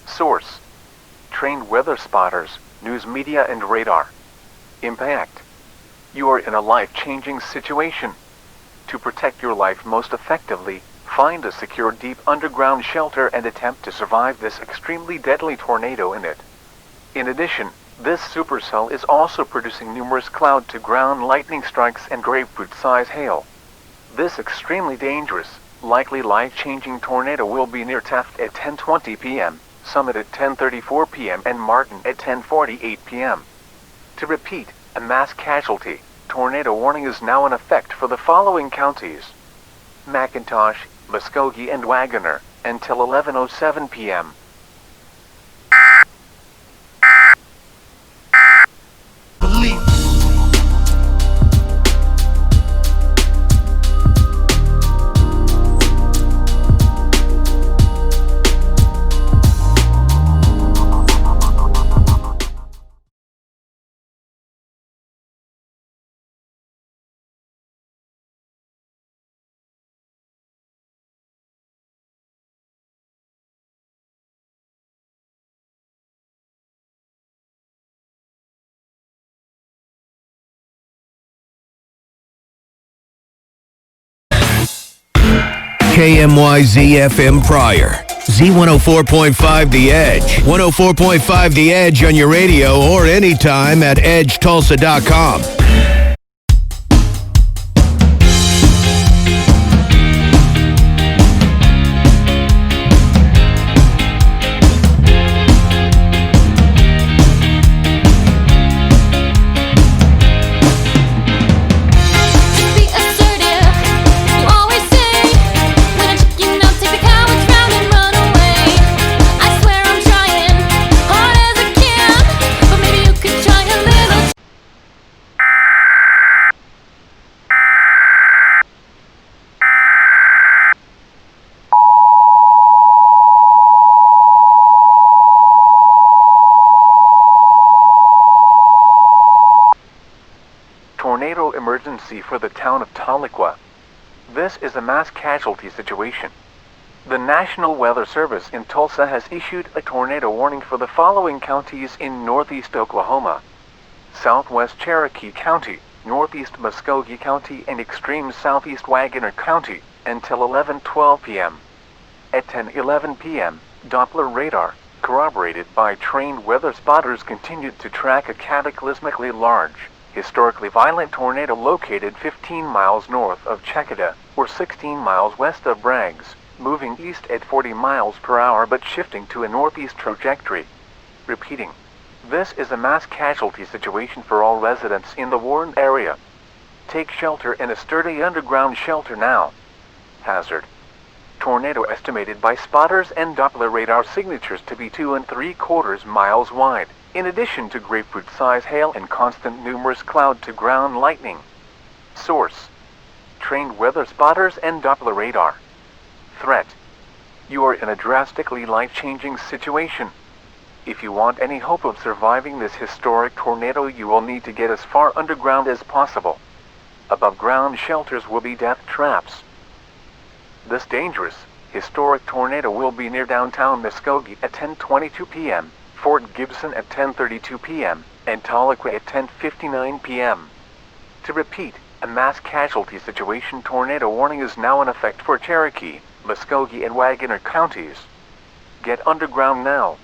Source: trained weather spotters, news media and radar. Impact: you are in a life-changing situation. To protect your life most effectively, find a secure deep underground shelter and attempt to survive this extremely deadly tornado in it. In addition, this supercell is also producing numerous cloud-to-ground lightning strikes and grapefruit-size hail. This extremely dangerous, likely life-changing tornado will be near Taft at 10:20 p.m., Summit at 10:34 p.m. and Martin at 10:48 p.m. To repeat, a mass casualty tornado warning is now in effect for the following counties: McIntosh, Muskogee, and Wagoner, until 11:07 p.m.
KMYZ FM Pryor, Z104.5 The Edge, 104.5 The Edge on your radio or anytime at edgetulsa.com.
Tornado emergency for the town of Tahlequah. This is a mass casualty situation. The National Weather Service in Tulsa has issued a tornado warning for the following counties in northeast Oklahoma: southwest Cherokee County, northeast Muskogee County, and extreme southeast Wagoner County, until 11:12 p.m. At 10:11 p.m., Doppler radar, corroborated by trained weather spotters, continued to track a cataclysmically large, historically violent tornado located 15 miles north of Checotah, or 16 miles west of Braggs, moving east at 40 miles per hour but shifting to a northeast trajectory. Repeating, this is a mass casualty situation for all residents in the Warren area. Take shelter in a sturdy underground shelter now. Hazard: tornado estimated by spotters and Doppler radar signatures to be 2 3/4 miles wide, in addition to grapefruit-size hail and constant numerous cloud-to-ground lightning. Source: trained weather spotters and Doppler radar. Threat: you are in a drastically life-changing situation. If you want any hope of surviving this historic tornado, you will need to get as far underground as possible. Above-ground shelters will be death traps. This dangerous, historic tornado will be near downtown Muskogee at 10:22 p.m., Fort Gibson at 10:32 p.m., and Tahlequah at 10:59 p.m. To repeat, a mass casualty situation tornado warning is now in effect for Cherokee, Muskogee, and Wagoner counties. Get underground now.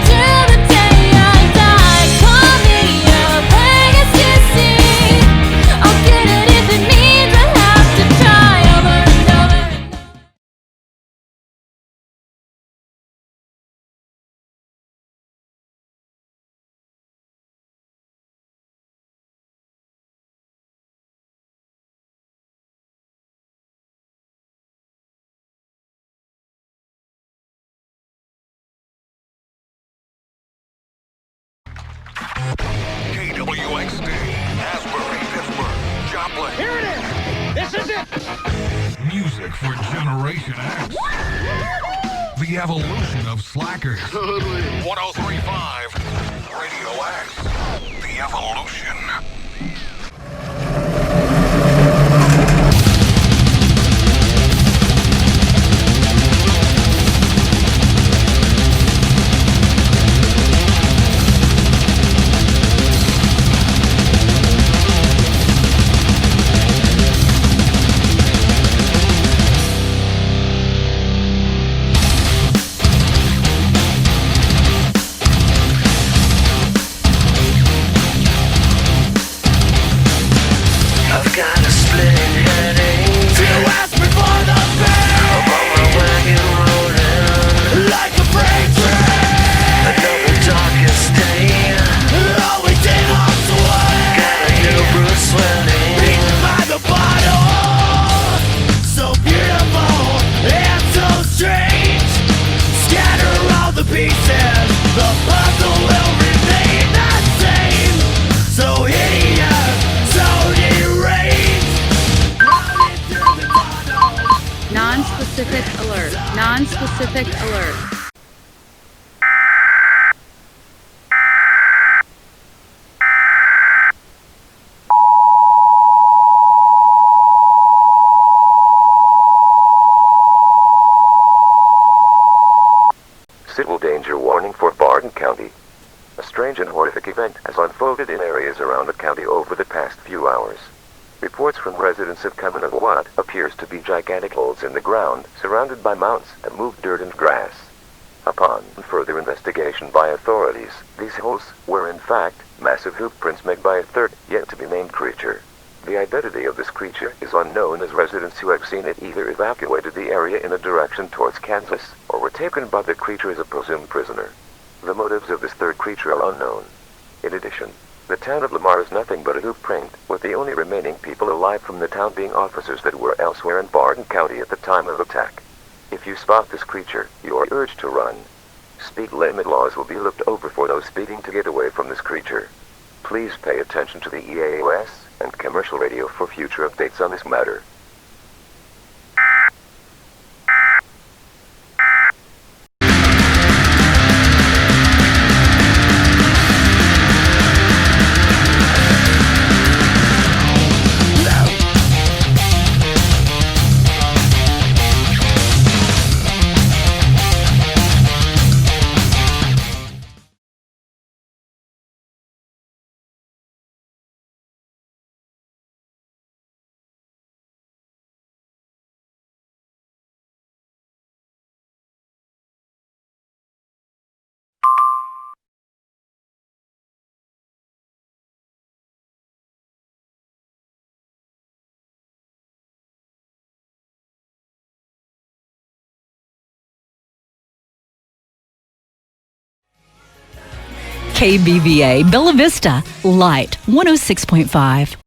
Till the day I die, call me a Pegasus.
Tri-State, Asbury, Pittsburgh, Joplin.
Here it is. This is it.
Music for Generation X. The evolution of slackers. 103.5 Radio X. The evolution.
Non-specific alert.
Civil danger warning for Barton County. A strange and horrific event has unfolded in areas around the county over the past few hours. Reports from residents have come in of what appears to be gigantic holes in the ground, surrounded by mounds that move dirt and grass. Upon further investigation by authorities, these holes were in fact massive hoof prints made by a third, yet-to-be-named creature. The identity of this creature is unknown, as residents who have seen it either evacuated the area in a direction towards Kansas, or were taken by the creature as a presumed prisoner. The motives of this third creature are unknown. In addition, the town of Lamar is nothing but a hoof print, with the only remaining people alive from the town being officers that were elsewhere in Barton County at the time of attack. If you spot this creature, you are urged to run. Speed limit laws will be looked over for those speeding to get away from this creature. Please pay attention to the EAS and commercial radio for future updates on this matter.
KBVA Bella Vista, Light 106.5.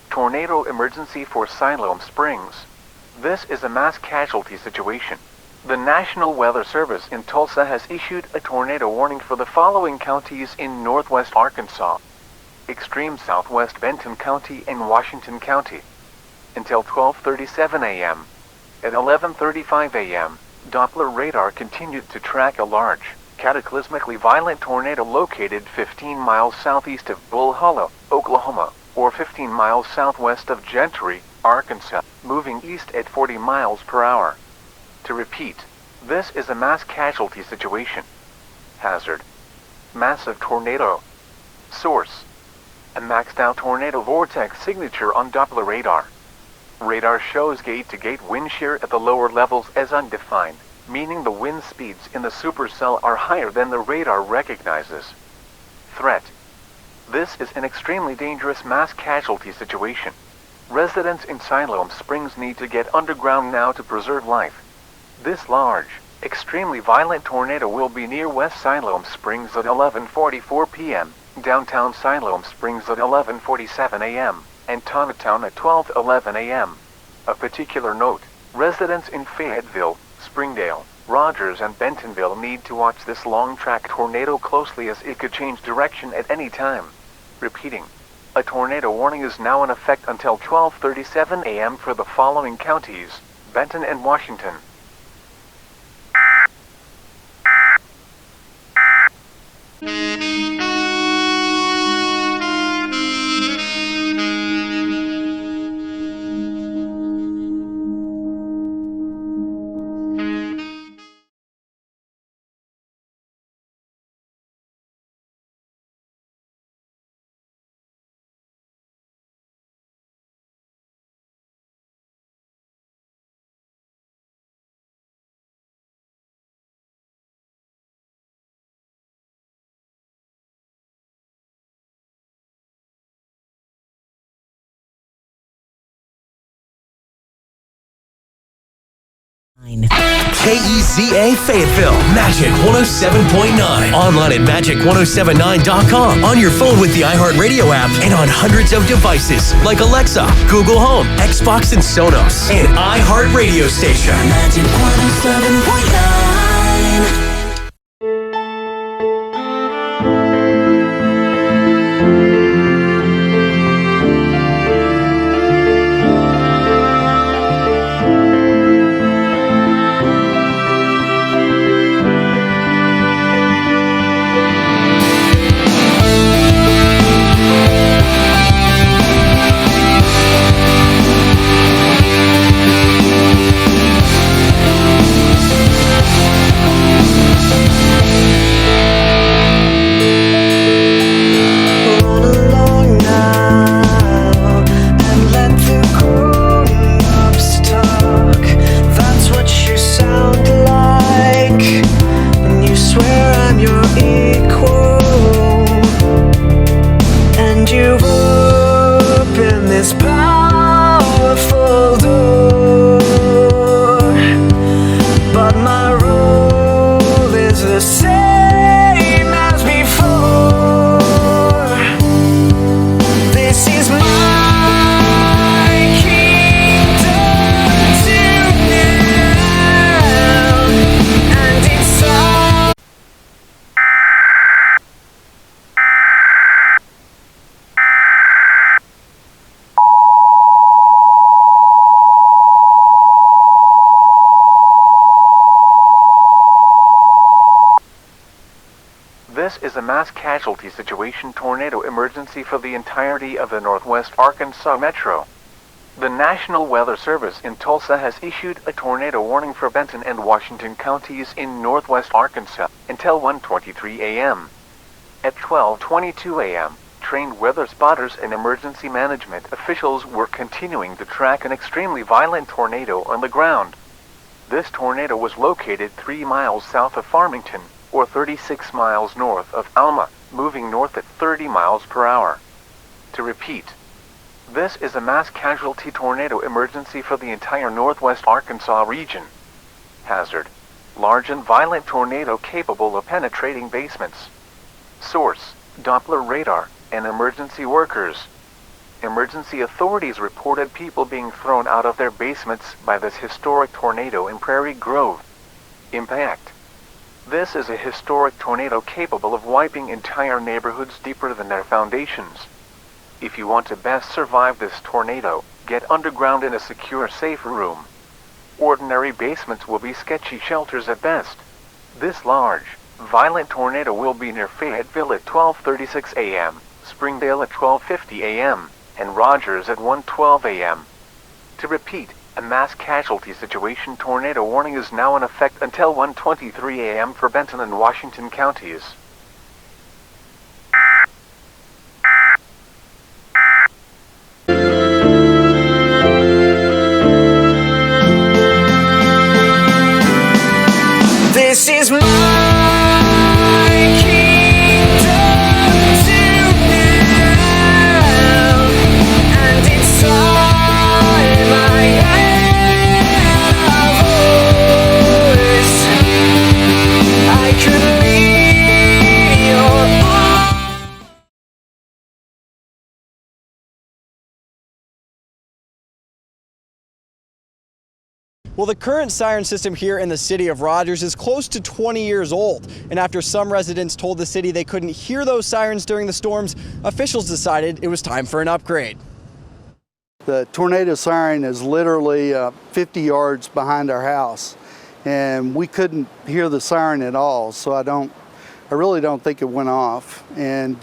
Tornado emergency for Siloam Springs. This is a mass casualty situation. The National Weather Service in Tulsa has issued a tornado warning for the following counties in northwest Arkansas: extreme southwest Benton County and Washington County. Until 12:37 a.m. At 11:35 a.m., Doppler radar continued to track a large, cataclysmically violent tornado located 15 miles southeast of Bull Hollow, Oklahoma, or 15 miles southwest of Gentry, Arkansas, moving east at 40 miles per hour. To repeat, this is a mass casualty situation. Hazard: massive tornado. Source: a maxed out tornado vortex signature on Doppler radar. Radar shows gate-to-gate wind shear at the lower levels as undefined, meaning the wind speeds in the supercell are higher than the radar recognizes. Threat: this is an extremely dangerous mass casualty situation. Residents in Siloam Springs need to get underground now to preserve life. This large, extremely violent tornado will be near West Siloam Springs at 11:44 p.m., downtown Siloam Springs at 11:47 a.m., and Tonatown at 12:11 a.m. Of particular note, residents in Fayetteville, Springdale, Rogers, and Bentonville need to watch this long-track tornado closely as it could change direction at any time. Repeating, a tornado warning is now in effect until 12:37 a.m. for the following counties: Benton and Washington.
KEZA Fayetteville, Magic 107.9. Online at magic1079.com. On your phone with the iHeartRadio app and on hundreds of devices like Alexa, Google Home, Xbox, and Sonos. An iHeart radio station. Magic 107.9. This is a mass casualty situation tornado emergency for the entirety of the Northwest Arkansas Metro. The National Weather Service in Tulsa has issued a tornado warning for Benton and Washington counties in Northwest Arkansas until 1:23 a.m. At 12:22 a.m., trained weather spotters and emergency management officials were continuing to track an extremely violent tornado on the ground. This tornado was located 3 miles south of Farmington, or 36 miles north of Alma, moving north at 30 miles per hour. To repeat, this is a mass casualty tornado emergency for the entire Northwest Arkansas region. Hazard: large and violent tornado capable of penetrating basements. Source: Doppler radar and emergency workers. Emergency authorities reported people being thrown out of their basements by this historic tornado in Prairie Grove. Impact: this is a historic tornado capable of wiping entire neighborhoods deeper than their foundations. If you want to best survive this tornado, get underground in a secure, safe room. Ordinary basements will be sketchy shelters at best. This large, violent tornado will be near Fayetteville at 12:36 a.m., Springdale at 12:50 a.m.,
and Rogers at 1:12 a.m. To repeat, a mass casualty situation tornado warning is now in effect until 1:23 a.m. for Benton and Washington counties.
This is my kingdom to have, and it's time I have a voice. I could lead your
Well, the current siren system here in the city of Rogers is close to 20 years old, and after some residents told the city they couldn't hear those sirens during the storms, officials decided it was time for an upgrade.
The tornado siren is literally 50 yards behind our house, and we couldn't hear the siren at all, so I really don't think it went off. And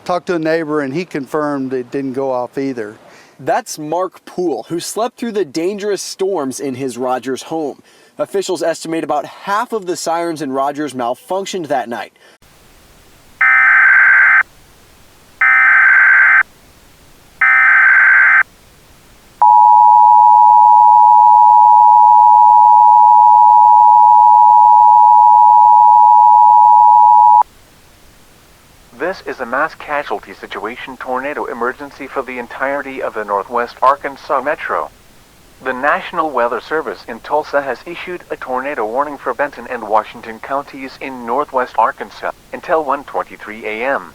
talked to a neighbor, and he confirmed it didn't go off either.
That's Mark Poole, who slept through the dangerous storms in his Rogers home. Officials estimate about half of the sirens in Rogers malfunctioned that night.
This is a mass casualty situation tornado emergency for the entirety of the Northwest Arkansas Metro. The National Weather Service in Tulsa has issued a tornado warning for Benton and Washington counties in Northwest Arkansas until 1:23 a.m.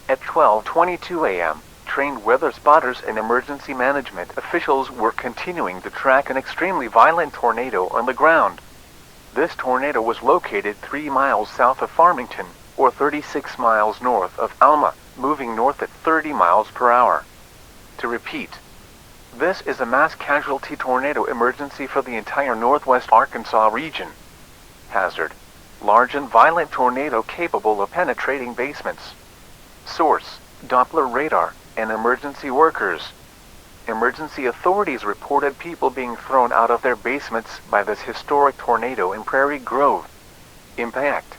At 12:22 a.m., trained weather spotters and emergency management officials were continuing to track an extremely violent tornado on the ground. This tornado was located 3 miles south of Farmington, or 36 miles north of Alma, moving north at 30 miles per hour. To repeat, this is a mass casualty tornado emergency for the entire Northwest Arkansas region. Hazard: large and violent tornado capable of penetrating basements. Source: Doppler radar and emergency workers. Emergency authorities reported people being thrown out of their basements by this historic tornado in Prairie Grove. Impact: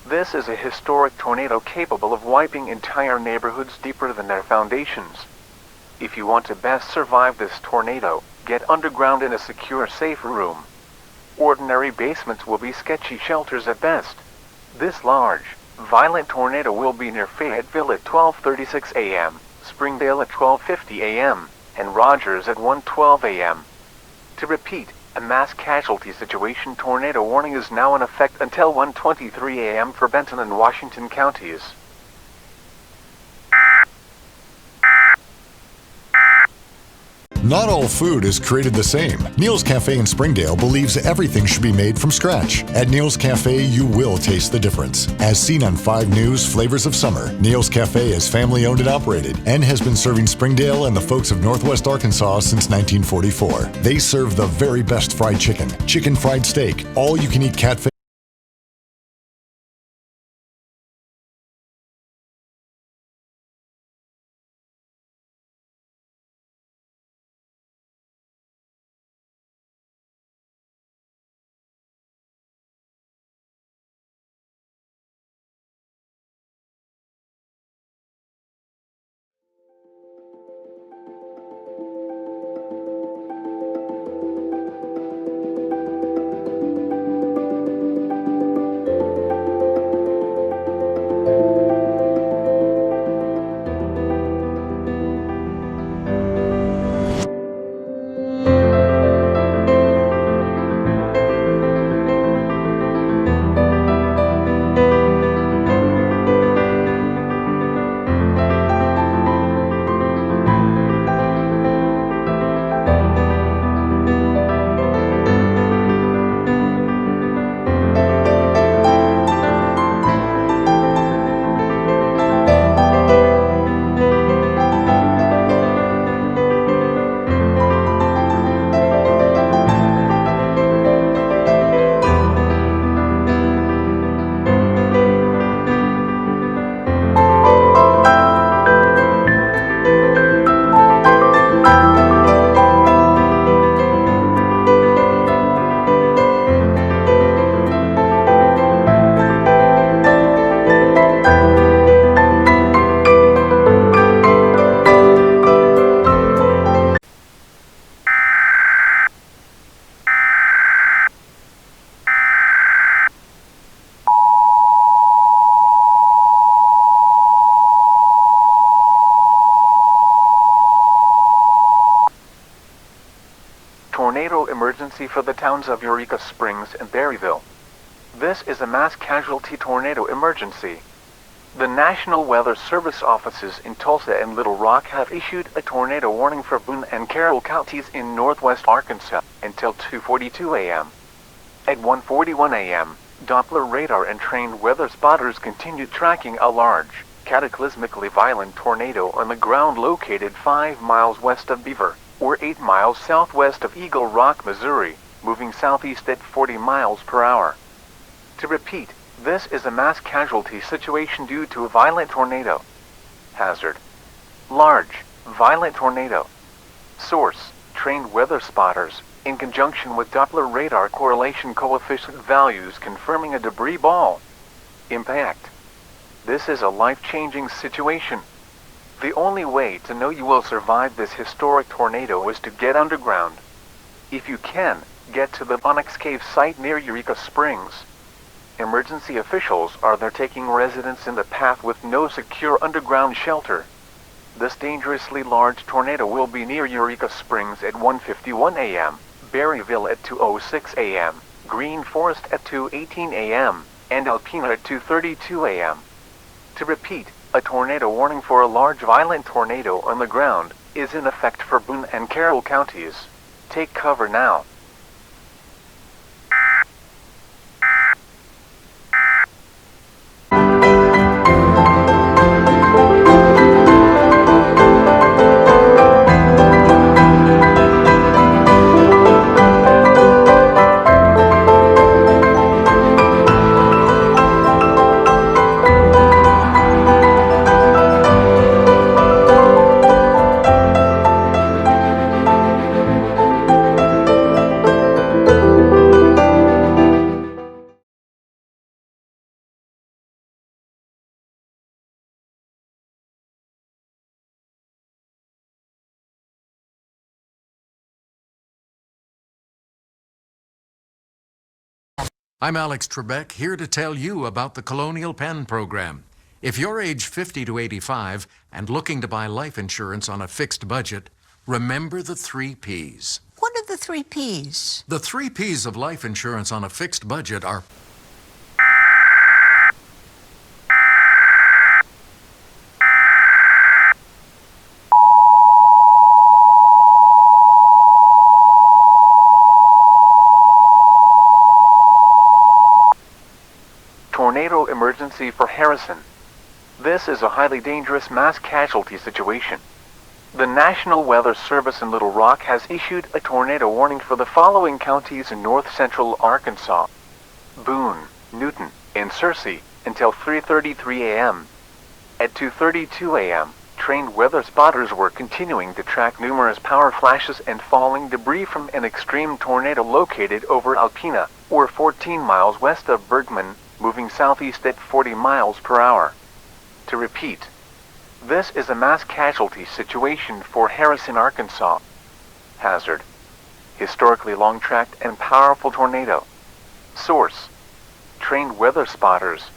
this is a historic tornado capable of wiping entire neighborhoods deeper than their foundations. If you want to best survive this tornado, get underground in a secure, safe room. Ordinary basements will be sketchy shelters at best. This large, violent tornado will be near Fayetteville at 12:36 a.m., Springdale at 12:50 a.m., and Rogers at 1:12 a.m. To repeat, a mass casualty situation tornado warning is now in effect until 1:23 a.m. for Benton and Washington counties.
Not all food is created the same. Neil's Cafe in Springdale believes everything should be made from scratch. At Neil's Cafe, you will taste the difference. As seen on 5 News Flavors of Summer, Neil's Cafe is family-owned and operated and has been serving Springdale and the folks of Northwest Arkansas since 1944. They serve the very best fried chicken, chicken fried steak, all-you-can-eat catfish,
tornado emergency for the towns of Eureka Springs and Berryville. This is a mass casualty tornado emergency. The National Weather Service offices in Tulsa and Little Rock have issued a tornado warning for Boone and Carroll counties in northwest Arkansas until 2:42 a.m. At 1:41 a.m., Doppler radar and trained weather spotters continued tracking a large, cataclysmically violent tornado on the ground located 5 miles west of Beaver, or 8 miles southwest of Eagle Rock, Missouri, moving southeast at 40 miles per hour. To repeat, this is a mass casualty situation due to a violent tornado. Hazard: large, violent tornado. Source: trained weather spotters, in conjunction with Doppler radar correlation coefficient values confirming a debris ball. Impact: this is a life-changing situation. The only way to know you will survive this historic tornado is to get underground. If you can, get to the Onyx Cave site near Eureka Springs. Emergency officials are there taking residents in the path with no secure underground shelter. This dangerously large tornado will be near Eureka Springs at 1:51 a.m., Berryville at 2:06 a.m., Green Forest at 2:18 a.m., and Alpena at 2:32 a.m. To repeat, a tornado warning for a large violent tornado on the ground is in effect for Boone and Carroll counties. Take cover now.
I'm Alex Trebek, here to tell you about the Colonial Penn program. If you're age 50 to 85 and looking to buy life insurance on a fixed budget, remember the 3 Ps.
What are the 3 Ps?
The 3 Ps of life insurance on a fixed budget are
Tornado emergency for Harrison. This is a highly dangerous mass casualty situation. The National Weather Service in Little Rock has issued a tornado warning for the following counties in north-central Arkansas: Boone, Newton, and Searcy until 3:33 a.m. At 2:32 a.m., trained weather spotters were continuing to track numerous power flashes and falling debris from an extreme tornado located over Alpena, or 14 miles west of Bergman, moving southeast at 40 miles per hour. To repeat, this is a mass casualty situation for Harrison, Arkansas. Hazard: historically long-tracked and powerful tornado. Source: trained weather spotters.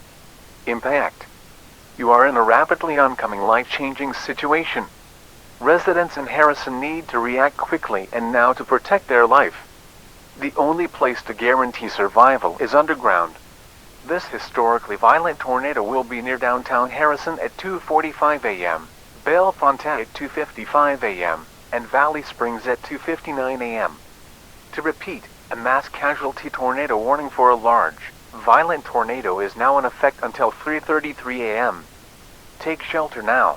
Impact: you are in a rapidly oncoming life-changing situation. Residents in Harrison need to react quickly and now to protect their life. The only place to guarantee survival is underground. This historically violent tornado will be near downtown Harrison at 2:45 a.m., Bellefontaine at 2:55 a.m., and Valley Springs at 2:59 a.m. To repeat, a mass casualty tornado warning for a large, violent tornado is now in effect until 3:33 a.m. Take shelter now.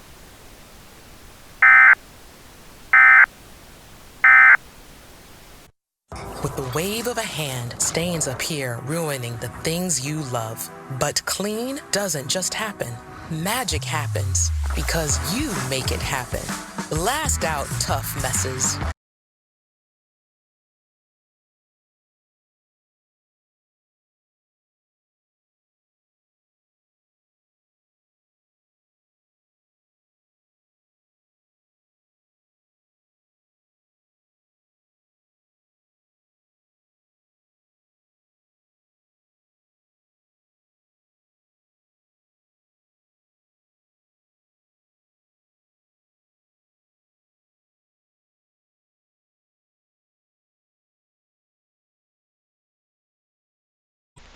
With the wave of a hand, stains appear, ruining the things you love. But clean doesn't just happen. Magic happens because you make it happen. Blast out tough messes.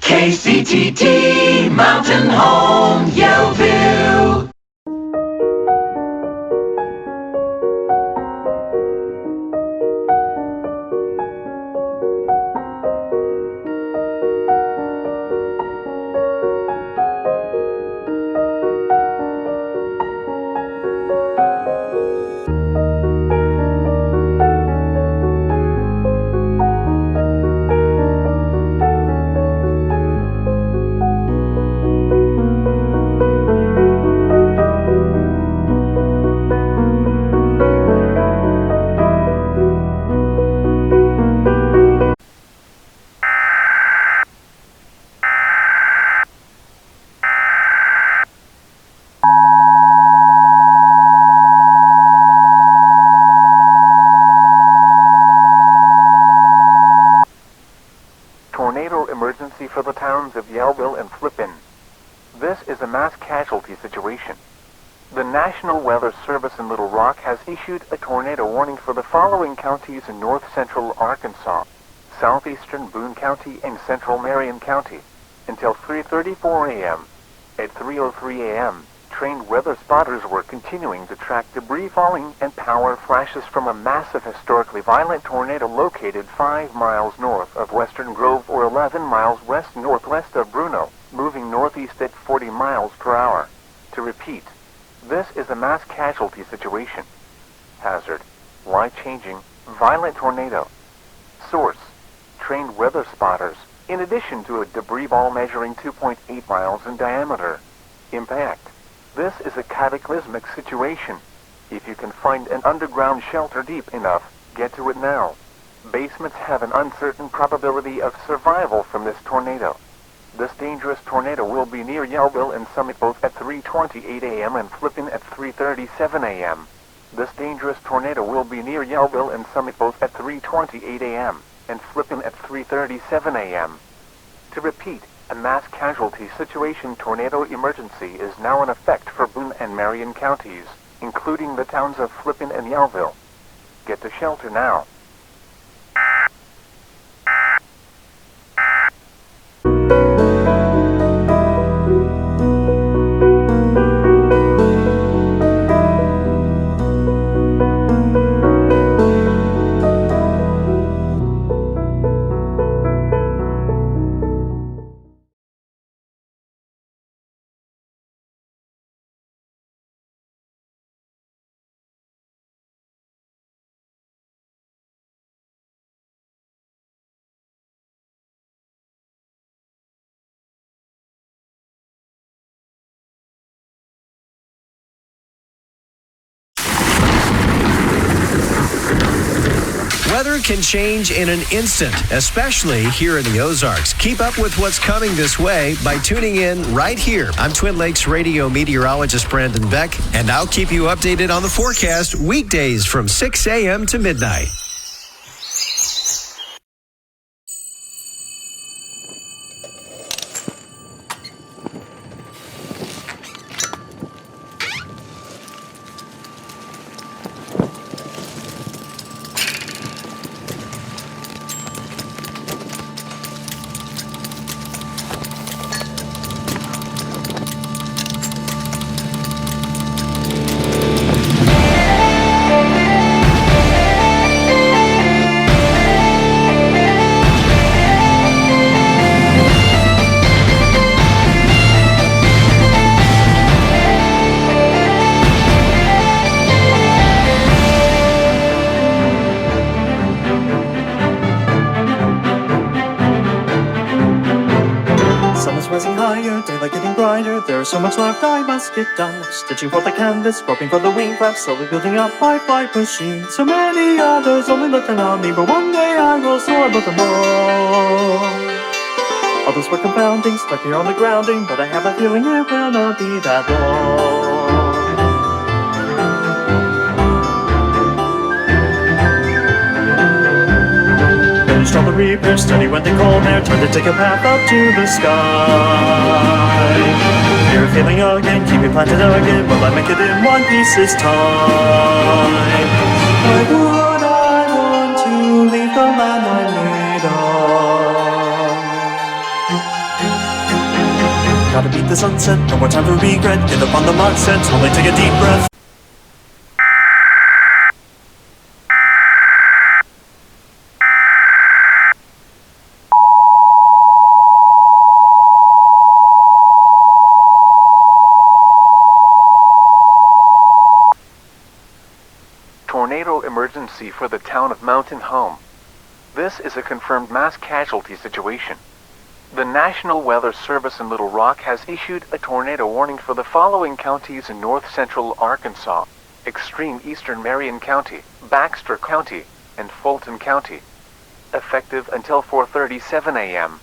KCTT Mountain Home, Yellville.
Tornado emergency for the towns of Yellville and Flippin. This is a mass casualty situation. The National Weather Service in Little Rock has issued a tornado warning for the following counties in north-central Arkansas, southeastern Boone County, and central Marion County until 3:34 a.m. At 3:03 a.m., trained weather spotters were continuing to track debris falling and power flashes from a massive historically violent tornado located 5 miles north of Western Grove or 11 miles west-northwest of Bruno, moving northeast at 40 miles per hour. To repeat, this is a mass casualty situation. Hazard: life-changing, violent tornado. Source: trained weather spotters, in addition to a debris ball measuring 2.8 miles in diameter. Impact: this is a cataclysmic situation. If you can find an underground shelter deep enough, get to it now. Basements have an uncertain probability of survival from this tornado. This dangerous tornado will be near Yellville and Summit both at 3:28 a.m. and Flippin at 3:37 a.m. This dangerous tornado will be near Yellville and Summit both at 3:28 a.m. and Flippin at 3:37 a.m. To repeat, a mass casualty situation tornado emergency is now in effect for Boone and Marion counties, including the towns of Flippin and Yellville. Get to shelter now.
Weather can change in an instant, especially here in the Ozarks. Keep up with what's coming this way by tuning in right here. I'm Twin Lakes radio meteorologist Brandon Beck, and I'll keep you updated on the forecast weekdays from 6 a.m. to midnight.
There's so much left I must get done. Stitching for the canvas, groping for the wing flaps, slowly building up my flight machine. So many others only looking on me, but one day I will soar above them all. Others were confounding, stuck here on the grounding, but I have a feeling it will not be that long. Finished all the repairs, steady when they called there, time to take a path up to the sky. Fear of failing again, keep me planted again, will I make it in one piece this time? Why would I want to leave the land I made of? the sunset. No more time for regret. Get up on the mark, set, slowly take a deep breath.
Tornado emergency for the town of Mountain Home. This is a confirmed mass casualty situation. The National Weather Service in Little Rock has issued a tornado warning for the following counties in north-central Arkansas: extreme eastern Marion County, Baxter County, and Fulton County. Effective until 4:37 a.m.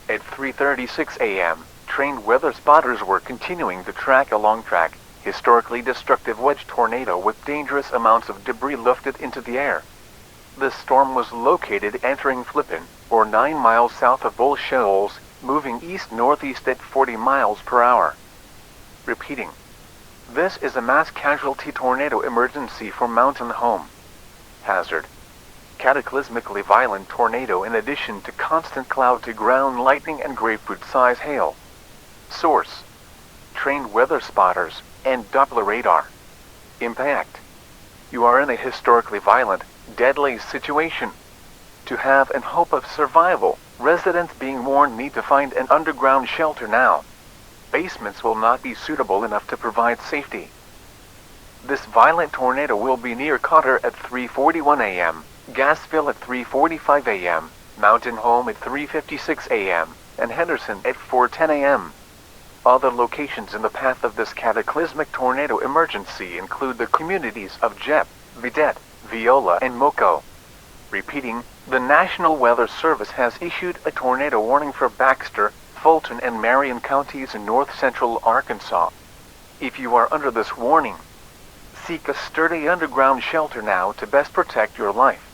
At 3:36 a.m., trained weather spotters were continuing to track a long-track, historically destructive wedge tornado with dangerous amounts of debris lifted into the air. The storm was located entering Flippin, or 9 miles south of Bull Shoals, moving east-northeast at 40 miles per hour. Repeating. This is a mass casualty tornado emergency for Mountain Home. Hazard. Cataclysmically violent tornado in addition to constant cloud-to-ground lightning and grapefruit-size hail. Source. Trained weather spotters and Doppler radar. Impact. You are in a historically violent, deadly situation. To have and hope of survival, residents being warned need to find an underground shelter now. Basements will not be suitable enough to provide safety. This violent tornado will be near Cotter at 3:41 a.m., Gassville at 3:45 a.m., Mountain Home at 3:56 a.m., and Henderson at 4:10 a.m. Other locations in the path of this cataclysmic tornado emergency include the communities of Jep, Vidette, Viola, and Moco. Repeating, the National Weather Service has issued a tornado warning for Baxter, Fulton, and Marion counties in north-central Arkansas. If you are under this warning, seek a sturdy underground shelter now to best protect your life.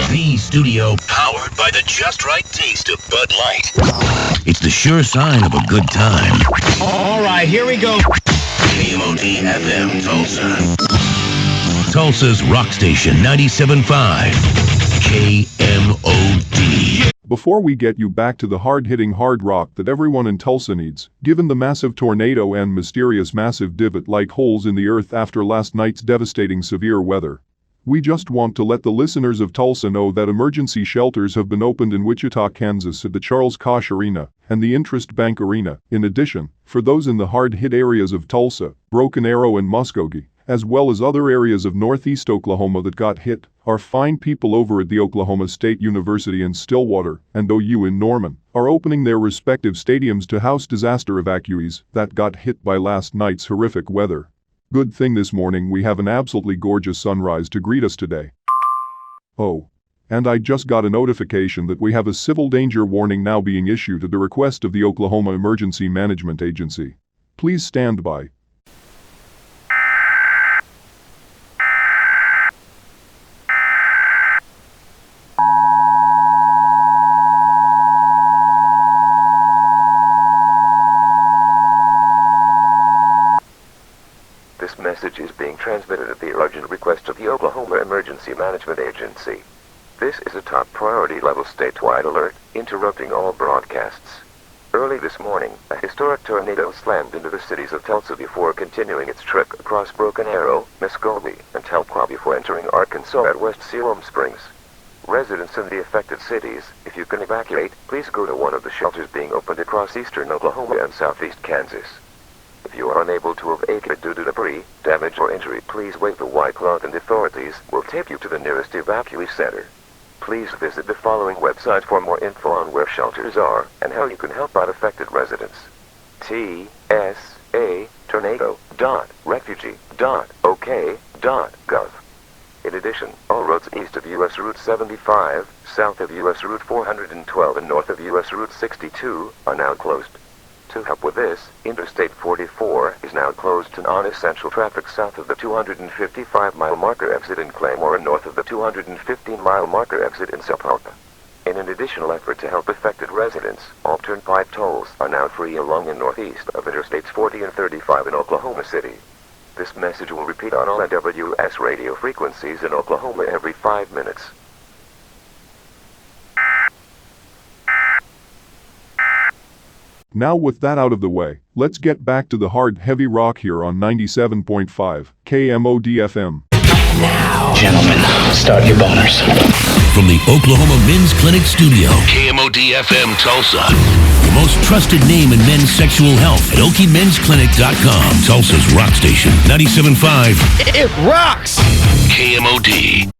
The studio powered by the just right taste of Bud Light. It's the sure sign of a good time. All right, here we go. KMOD FM Tulsa. Tulsa's rock station 97.5. KMOD.
Before we get you back to the hard-hitting hard rock that everyone in Tulsa needs, given the massive tornado and mysterious massive divot-like holes in the earth after last night's devastating severe weather, we just want to let the listeners of Tulsa know that emergency shelters have been opened in Wichita, Kansas at the Charles Koch Arena and the Interest Bank Arena. In addition, for those in the hard-hit areas of Tulsa, Broken Arrow and Muskogee, as well as other areas of northeast Oklahoma that got hit, our fine people over at the Oklahoma State University in Stillwater and OU in Norman are opening their respective stadiums to house disaster evacuees that got hit by last night's horrific weather. Good thing this morning we have an absolutely gorgeous sunrise to greet us today. Oh, and I just got a notification that we have a civil danger warning now being issued at the request of the Oklahoma Emergency Management Agency. Please stand by.
This message is being transmitted at the urgent request of the Oklahoma Emergency Management Agency. This is a top priority level statewide alert, interrupting all broadcasts. Early this morning, a historic tornado slammed into the cities of Tulsa before continuing its trek across Broken Arrow, Muskogee, and Tahlequah before entering Arkansas at West Siloam Springs. Residents in the affected cities, if you can evacuate, please go to one of the shelters being opened across eastern Oklahoma and southeast Kansas. If you are unable to evacuate due to debris, damage, or injury, please wait. The white cloth and authorities will take you to the nearest evacuee center. Please visit the following website for more info on where shelters are and how you can help out affected residents. tsatornado.refugee.ok.gov. In addition, all roads east of U.S. Route 75, south of U.S. Route 412, and north of U.S. Route 62 are now closed. To help with this, Interstate 44 is now closed to non-essential traffic south of the 255-mile marker exit in Claymore and north of the 215-mile marker exit in Sapulpa. In an additional effort to help affected residents, all turnpike tolls are now free along and northeast of Interstates 40 and 35 in Oklahoma City. This message will repeat on all NWS radio frequencies in Oklahoma every 5 minutes.
Now with that out of the way, let's get back to the hard, heavy rock here on 97.5 KMOD-FM.
Now, gentlemen, start your boners. From the Oklahoma Men's Clinic Studio, KMOD-FM Tulsa. The most trusted name in men's sexual health at OkieMen'sClinic.com. Tulsa's rock station, 97.5.
It rocks!
KMOD.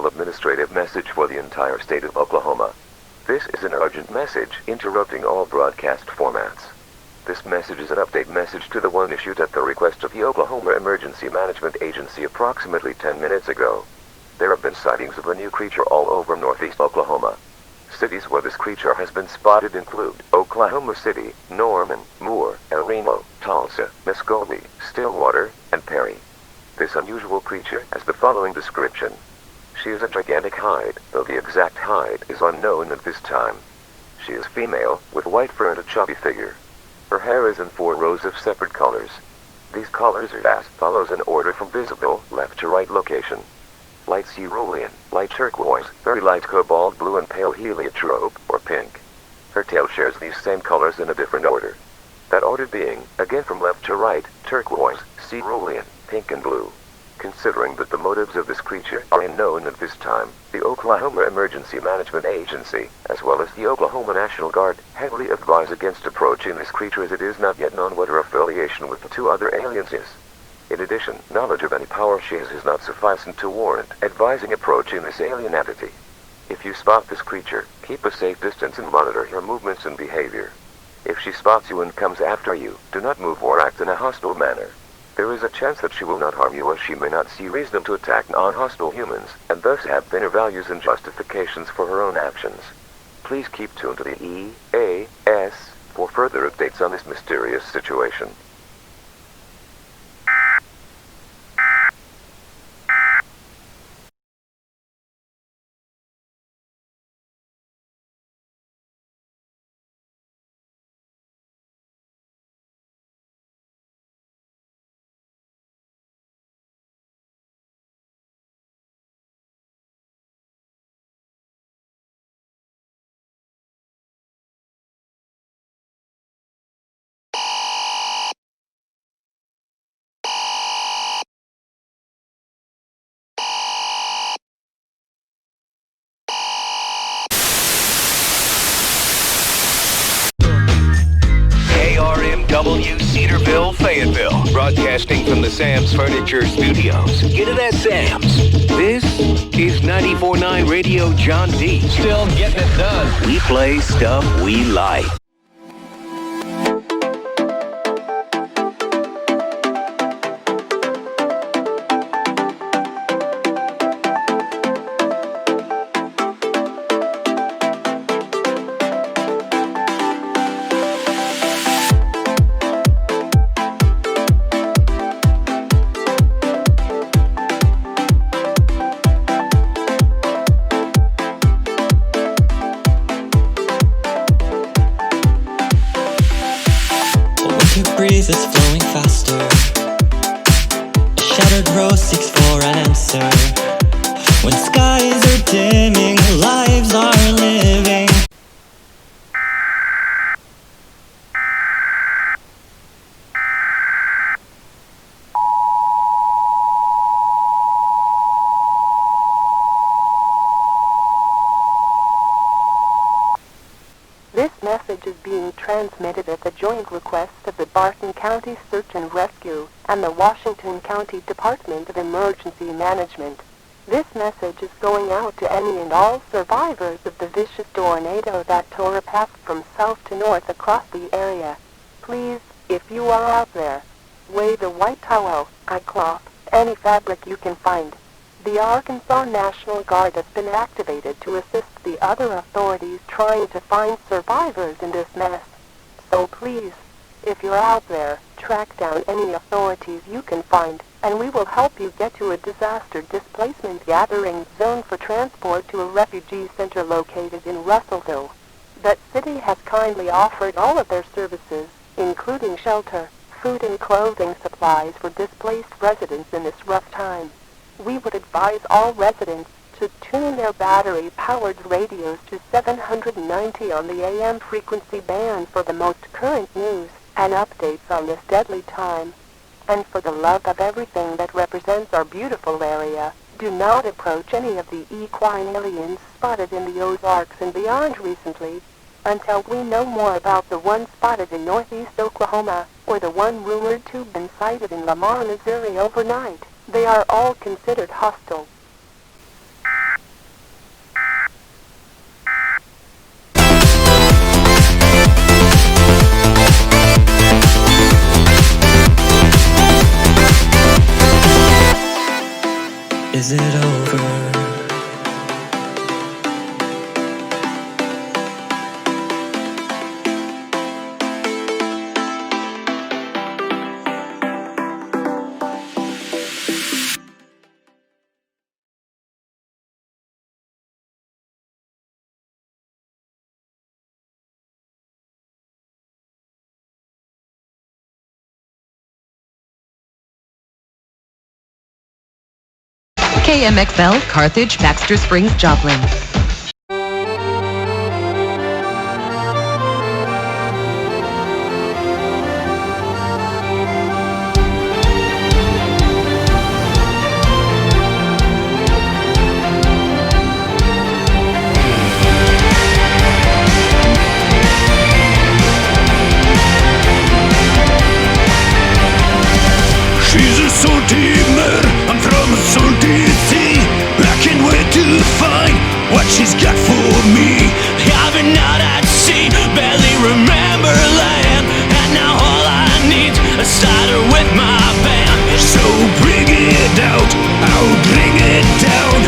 Administrative message for the entire state of Oklahoma. This is an urgent message interrupting all broadcast formats. This message is an update message to the one issued at the request of the Oklahoma Emergency Management Agency approximately 10 minutes ago. There have been sightings of a new creature all over northeast Oklahoma. Cities where this creature has been spotted include Oklahoma City, Norman, Moore, El Reno, Tulsa, Muskogee, Stillwater, and Perry. This unusual creature has the following description. She is a gigantic hide, though the exact height is unknown at this time. She is female, with white fur and a chubby figure. Her hair is in 4 rows of separate colors. These colors are as follows in order from visible, left to right location. Light cerulean, light turquoise, very light cobalt blue and pale heliotrope, or pink. Her tail shares these same colors in a different order. That order being, again from left to right, turquoise, cerulean, pink and blue. Considering that the motives of this creature are unknown at this time, the Oklahoma Emergency Management Agency, as well as the Oklahoma National Guard, heavily advise against approaching this creature as it is not yet known what her affiliation with the 2 other aliens is. In addition, knowledge of any power she has is not sufficient to warrant advising approaching this alien entity. If you spot this creature, keep a safe distance and monitor her movements and behavior. If she spots you and comes after you, do not move or act in a hostile manner. There is a chance that she will not harm you as she may not see reason to attack non-hostile humans, and thus have thinner values and justifications for her own actions. Please keep tuned to the EAS for further updates on this mysterious situation.
Fayetteville, broadcasting from the Sam's Furniture Studios. Get it at Sam's. This is 94.9 Radio John D.
Still getting it done.
We play stuff we like.
Breeze is flowing faster. A shattered rose seeks for an answer. When skies are dimming, lives are living.
This message is being transmitted at the joint request of the Barton County Search and Rescue and the Washington County Department of Emergency Management. This message is going out to any and all survivors of the vicious tornado that tore a path from south to north across the area. Please, if you are out there, wave a white towel, a cloth, any fabric you can find. The Arkansas National Guard has been activated to assist the other authorities trying to find survivors in this mess. So please, if you're out there, track down any authorities you can find, and we will help you get to a disaster displacement gathering zone for transport to a refugee center located in Russellville. That city has kindly offered all of their services, including shelter, food and clothing supplies for displaced residents in this rough time. We would advise all residents to tune their battery-powered radios to 790 on the AM frequency band for the most current news and updates on this deadly time. And for the love of everything that represents our beautiful area, do not approach any of the equine aliens spotted in the Ozarks and beyond recently until we know more about the one spotted in northeast Oklahoma or the one rumored to have been sighted in Lamar, Missouri overnight. They are all considered hostile.
Is it over?
KMXL, Carthage, Baxter Springs, Joplin.
She's a salty mare, I'm from a salty sea. I can't wait to find what she's got for me. I've been out at sea, barely remember land, and now all I need's a cider with my band. So bring it out, I'll bring it down,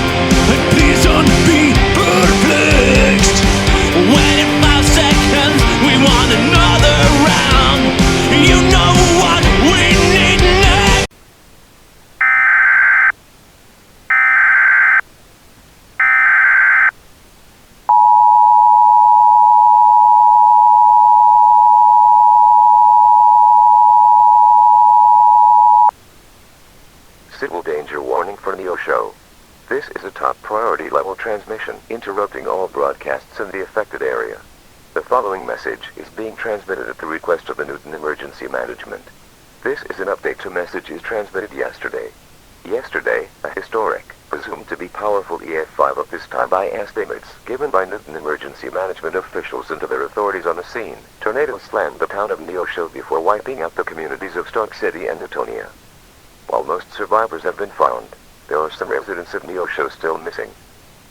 and please don't be perplexed. When in 5 seconds we want another round, you know what we need next.
Civil danger warning for Neo Show. This is a top priority level transmission, interrupting all broadcasts in the affected area. The following message is being transmitted at the request of the Newton Emergency Management. This is an update to messages transmitted yesterday. Yesterday, a historic, presumed to be powerful EF5 of this time by estimates given by Newton emergency management officials and to their authorities on the scene, tornado slammed the town of Neosho before wiping out the communities of Stark City and Newtonia. While most survivors have been found, there are some residents of Neosho still missing.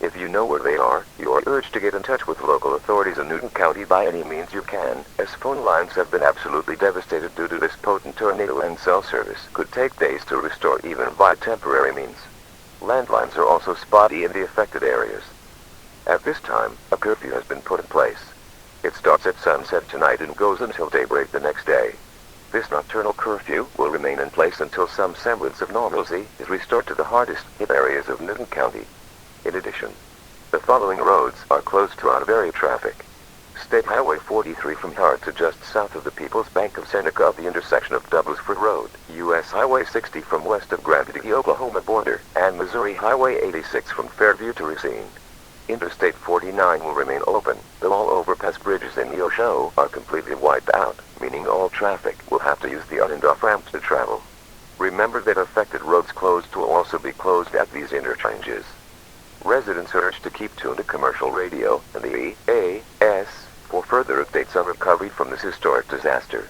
If you know where they are, you are urged to get in touch with local authorities in Newton County by any means you can, as phone lines have been absolutely devastated due to this potent tornado and cell service could take days to restore even via temporary means. Landlines are also spotty in the affected areas. At this time, a curfew has been put in place. It starts at sunset tonight and goes until daybreak the next day. This nocturnal curfew will remain in place until some semblance of normalcy is restored to the hardest hit areas of Newton County. In addition, the following roads are closed to out-of-area traffic. State Highway 43 from Hart to just south of the People's Bank of Seneca at the intersection of Douglasford Road, U.S. Highway 60 from west of Grant to the Oklahoma border, and Missouri Highway 86 from Fairview to Racine. Interstate 49 will remain open, though all overpass bridges in Neosho are completely wiped out, meaning all traffic will have to use the on- and off-ramps to travel. Remember that affected roads closed will also be closed at these interchanges. Residents are urged to keep tuned to commercial radio and the EAS for further updates on recovery from this historic disaster.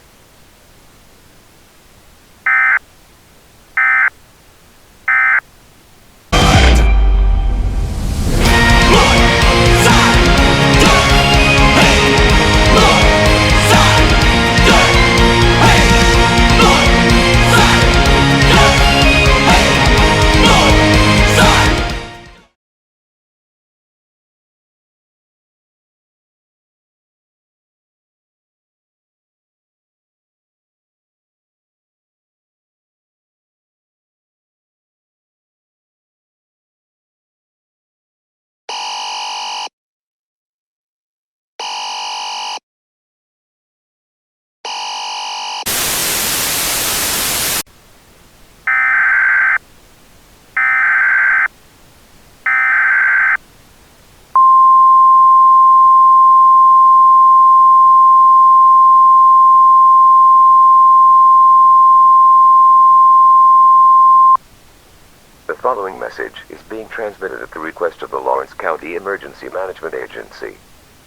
The following message is being transmitted at the request of the Lawrence County Emergency Management Agency.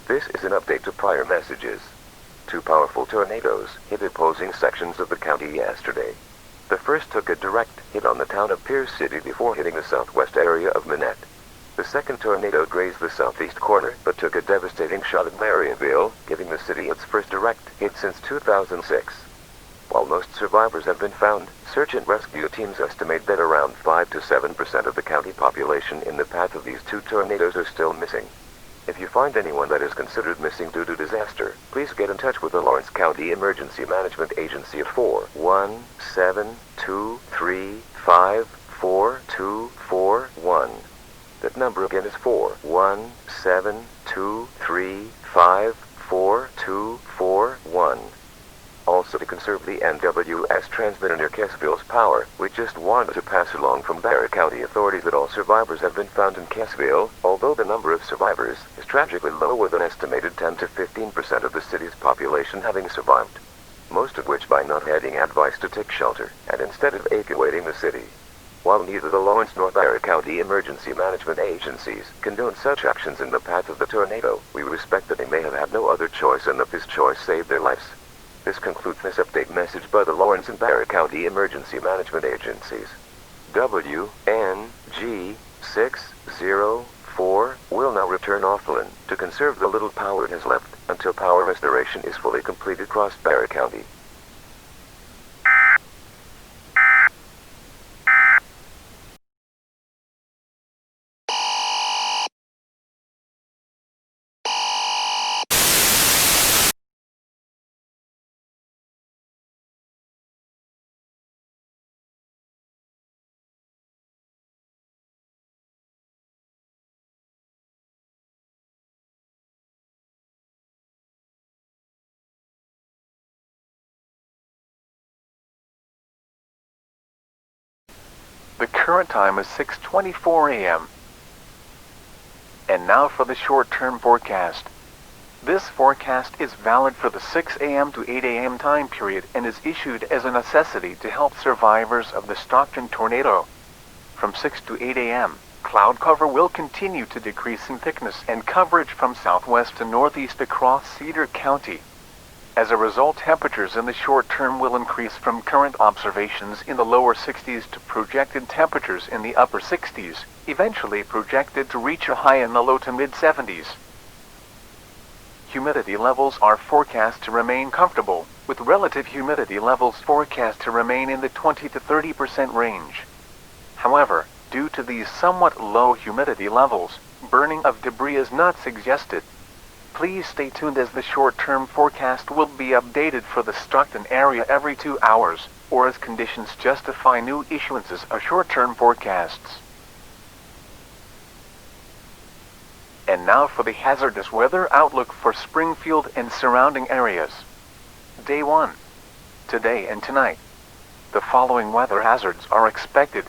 This is an update to prior messages. Two powerful tornadoes hit opposing sections of the county yesterday. The first took a direct hit on the town of Pierce City before hitting the southwest area of Manette. The second tornado grazed the southeast corner but took a devastating shot at Mariaville, giving the city its first direct hit since 2006. While most survivors have been found, search and rescue teams estimate that around 5 to 7% of the county population in the path of these two tornadoes are still missing. If you find anyone that is considered missing due to disaster, please get in touch with the Lawrence County Emergency Management Agency at 417-235-4241. That number again is 417-235-4241. Also, to conserve the NWS transmitter near Cassville's power, we just wanted to pass along from Barry County authorities that all survivors have been found in Cassville, although the number of survivors is tragically low with an estimated 10 to 15% of the city's population having survived. Most of which by not having advice to take shelter, and instead of evacuating the city. While neither the Lawrence nor Barry County emergency management agencies condone such actions in the path of the tornado, we respect that they may have had no other choice and that this choice saved their lives. This concludes this update message by the Lawrence and Barry County Emergency Management Agencies. WNG 604 will now return offline to conserve the little power it has left until power restoration is fully completed across Barry County.
The current time is 6:24 a.m. And now for the short-term forecast. This forecast is valid for the 6 a.m. to 8 a.m. time period and is issued as a necessity to help survivors of the Stockton tornado. From 6 to 8 a.m., cloud cover will continue to decrease in thickness and coverage from southwest to northeast across Cedar County. As a result, temperatures in the short term will increase from current observations in the lower 60s to projected temperatures in the upper 60s, eventually projected to reach a high in the low to mid 70s. Humidity levels are forecast to remain comfortable, with relative humidity levels forecast to remain in the 20 to 30% range. However, due to these somewhat low humidity levels, burning of debris is not suggested. Please stay tuned as the short-term forecast will be updated for the Stockton area every 2 hours, or as conditions justify new issuances of short-term forecasts. And now for the hazardous weather outlook for Springfield and surrounding areas. Day 1. Today and tonight. The following weather hazards are expected.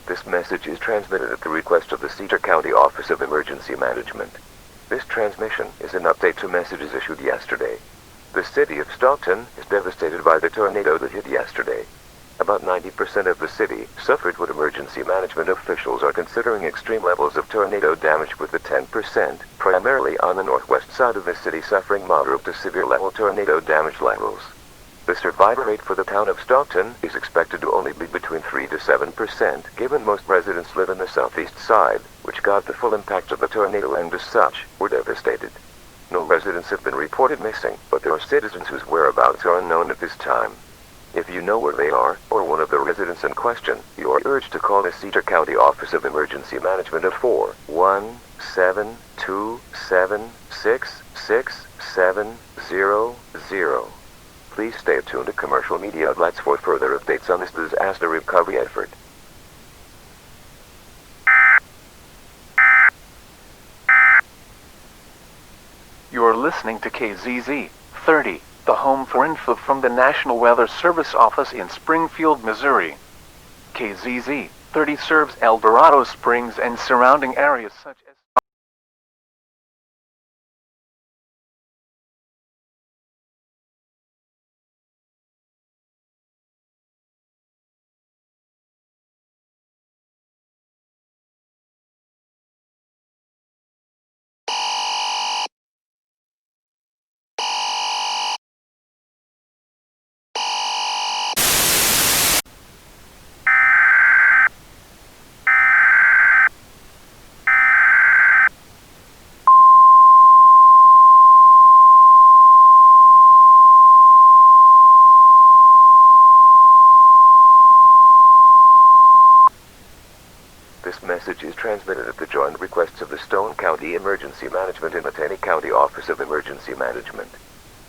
This message is transmitted at the request of the Cedar County Office of Emergency Management. This transmission is an update to messages issued yesterday. The city of Stockton is devastated by the tornado that hit yesterday. About 90% of the city suffered what emergency management officials are considering extreme levels of tornado damage, with the 10% primarily on the northwest side of the city suffering moderate to severe level tornado damage levels. The survival rate for the town of Stockton is expected to only be between 3 to 7%, given most residents live in the southeast side, which got the full impact of the tornado and as such, were devastated. No residents have been reported missing, but there are citizens whose whereabouts are unknown at this time. If you know where they are, or one of the residents in question, you are urged to call the Cedar County Office of Emergency Management at 417-276-6700. Please stay tuned to commercial media outlets for further updates on this disaster recovery effort.
You are listening to KZZ 30, the home for info from the National Weather Service office in Springfield, Missouri. KZZ 30 serves El Dorado Springs and surrounding areas such as
Message is transmitted at the joint requests of the Stone County Emergency Management and Attorney County Office of Emergency Management.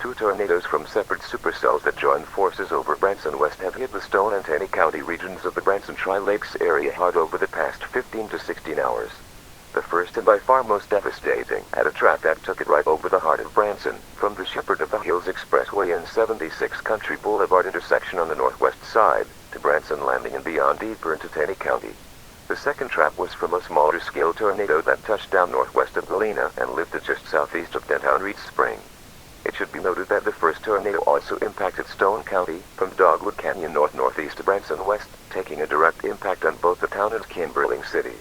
2 tornadoes from separate supercells that joined forces over Branson West have hit the Stone and Taney County regions of the Branson Tri-Lakes area hard over the past 15 to 16 hours. The first and by far most devastating had a track that took it right over the heart of Branson, from the Shepherd of the Hills Expressway and 76 Country Boulevard intersection on the northwest side, to Branson Landing and beyond deeper into Taney County. The second trap was from a smaller scale tornado that touched down northwest of Galena and lifted just southeast of downtown Reed Spring. It should be noted that the first tornado also impacted Stone County, from Dogwood Canyon north-northeast to Branson West, taking a direct impact on both the town and Kimberling City.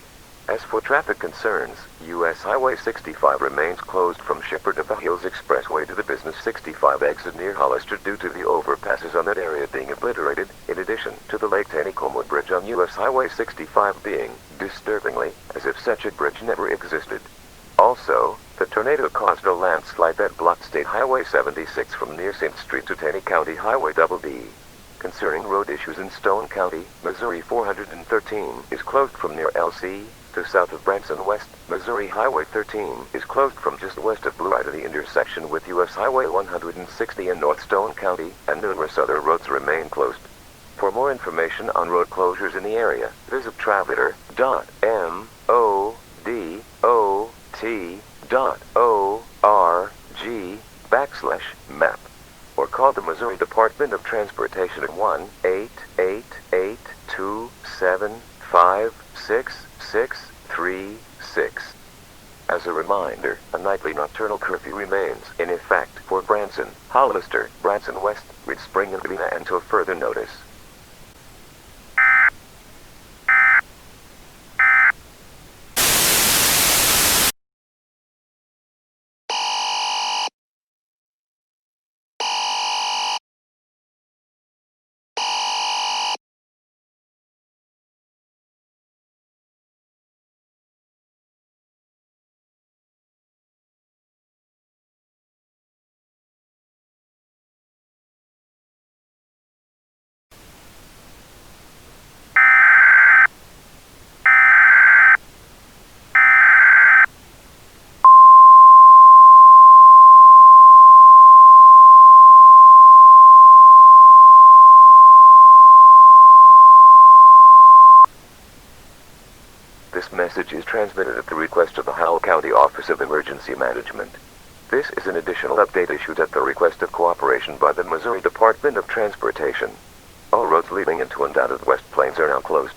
As for traffic concerns, U.S. Highway 65 remains closed from Shepherd of the Hills Expressway to the Business 65 exit near Hollister due to the overpasses on that area being obliterated, in addition to the Lake Taneycomo Bridge on U.S. Highway 65 being, disturbingly, as if such a bridge never existed. Also, the tornado caused a landslide that blocked State Highway 76 from near St. Street to Taney County Highway D. Concerning road issues in Stone County, Missouri 413 is closed from near LC to south of Branson West. Missouri Highway 13 is closed from just west of Blue Eye to the intersection with U.S. Highway 160 in North Stone County, and numerous other roads remain closed. For more information on road closures in the area, visit traveler.modot.org/map or call the Missouri Department of Transportation at 1-888 2756636. As a reminder, a nightly nocturnal curfew remains in effect for Branson, Hollister, Branson West, Reed Spring, and Galena until further notice. This message is transmitted at the request of the Howell County Office of Emergency Management. This is an additional update issued at the request of cooperation by the Missouri Department of Transportation. All roads leading into and out of the West Plains are now closed.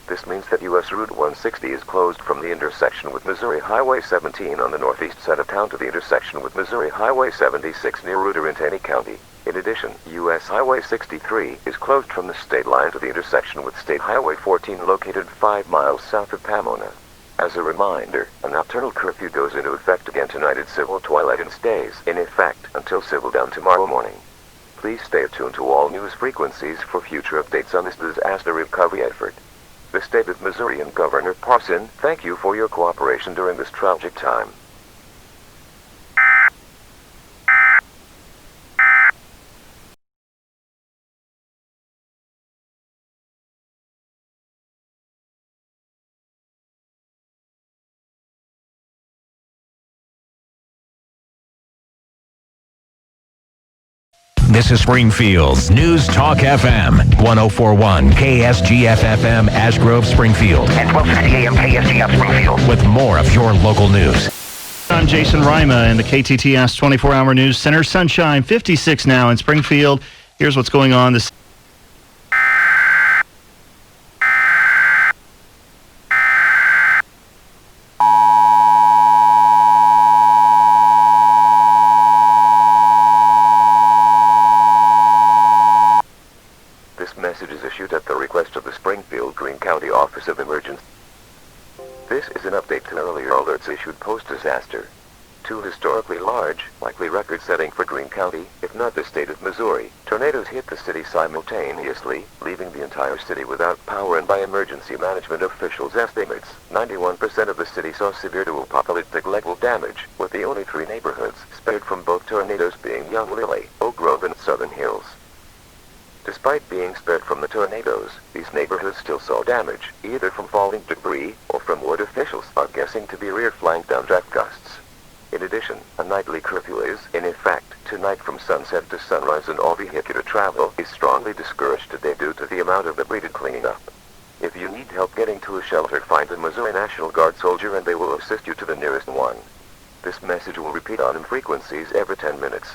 This means that U.S. Route 160 is closed from the intersection with Missouri Highway 17 on the northeast side of town to the intersection with Missouri Highway 76 near Reuter in Taney County. In addition, U.S. Highway 63 is closed from the state line to the intersection with State Highway 14 located 5 miles south of Pomona. As a reminder, a nocturnal curfew goes into effect again tonight at civil twilight and stays in effect until civil dawn tomorrow morning. Please stay attuned to all news frequencies for future updates on this disaster recovery effort. The state of Missouri and Governor Parson thank you for your cooperation during this tragic time.
This is Springfield's News Talk FM, 104.1 KSGF-FM, Ash Grove, Springfield. And 1260 AM KSGF, Springfield. With more of your local news.
I'm Jason Rima in the KTTS 24-hour news center. Sunshine 56 now in Springfield. Here's what's going on this.
Message is issued at the request of the Springfield Greene County Office of Emergency. This is an update to earlier alerts issued post-disaster. Two historically large, likely record-setting for Greene County, if not the state of Missouri, tornadoes hit the city simultaneously, leaving the entire city without power, and by emergency management officials' estimates, 91% of the city saw severe to apocalyptic level damage, with the only 3 neighborhoods spared from both tornadoes being Young Lily, Oak Grove, and Southern Hills. Despite being spared from the tornadoes, these neighborhoods still saw damage, either from falling debris or from what officials are guessing to be rear-flanked downdraft gusts. In addition, a nightly curfew is, in effect, tonight from sunset to sunrise, and all vehicular travel is strongly discouraged today due to the amount of debris cleaning up. If you need help getting to a shelter, find a Missouri National Guard soldier and they will assist you to the nearest one. This message will repeat on frequencies every 10 minutes.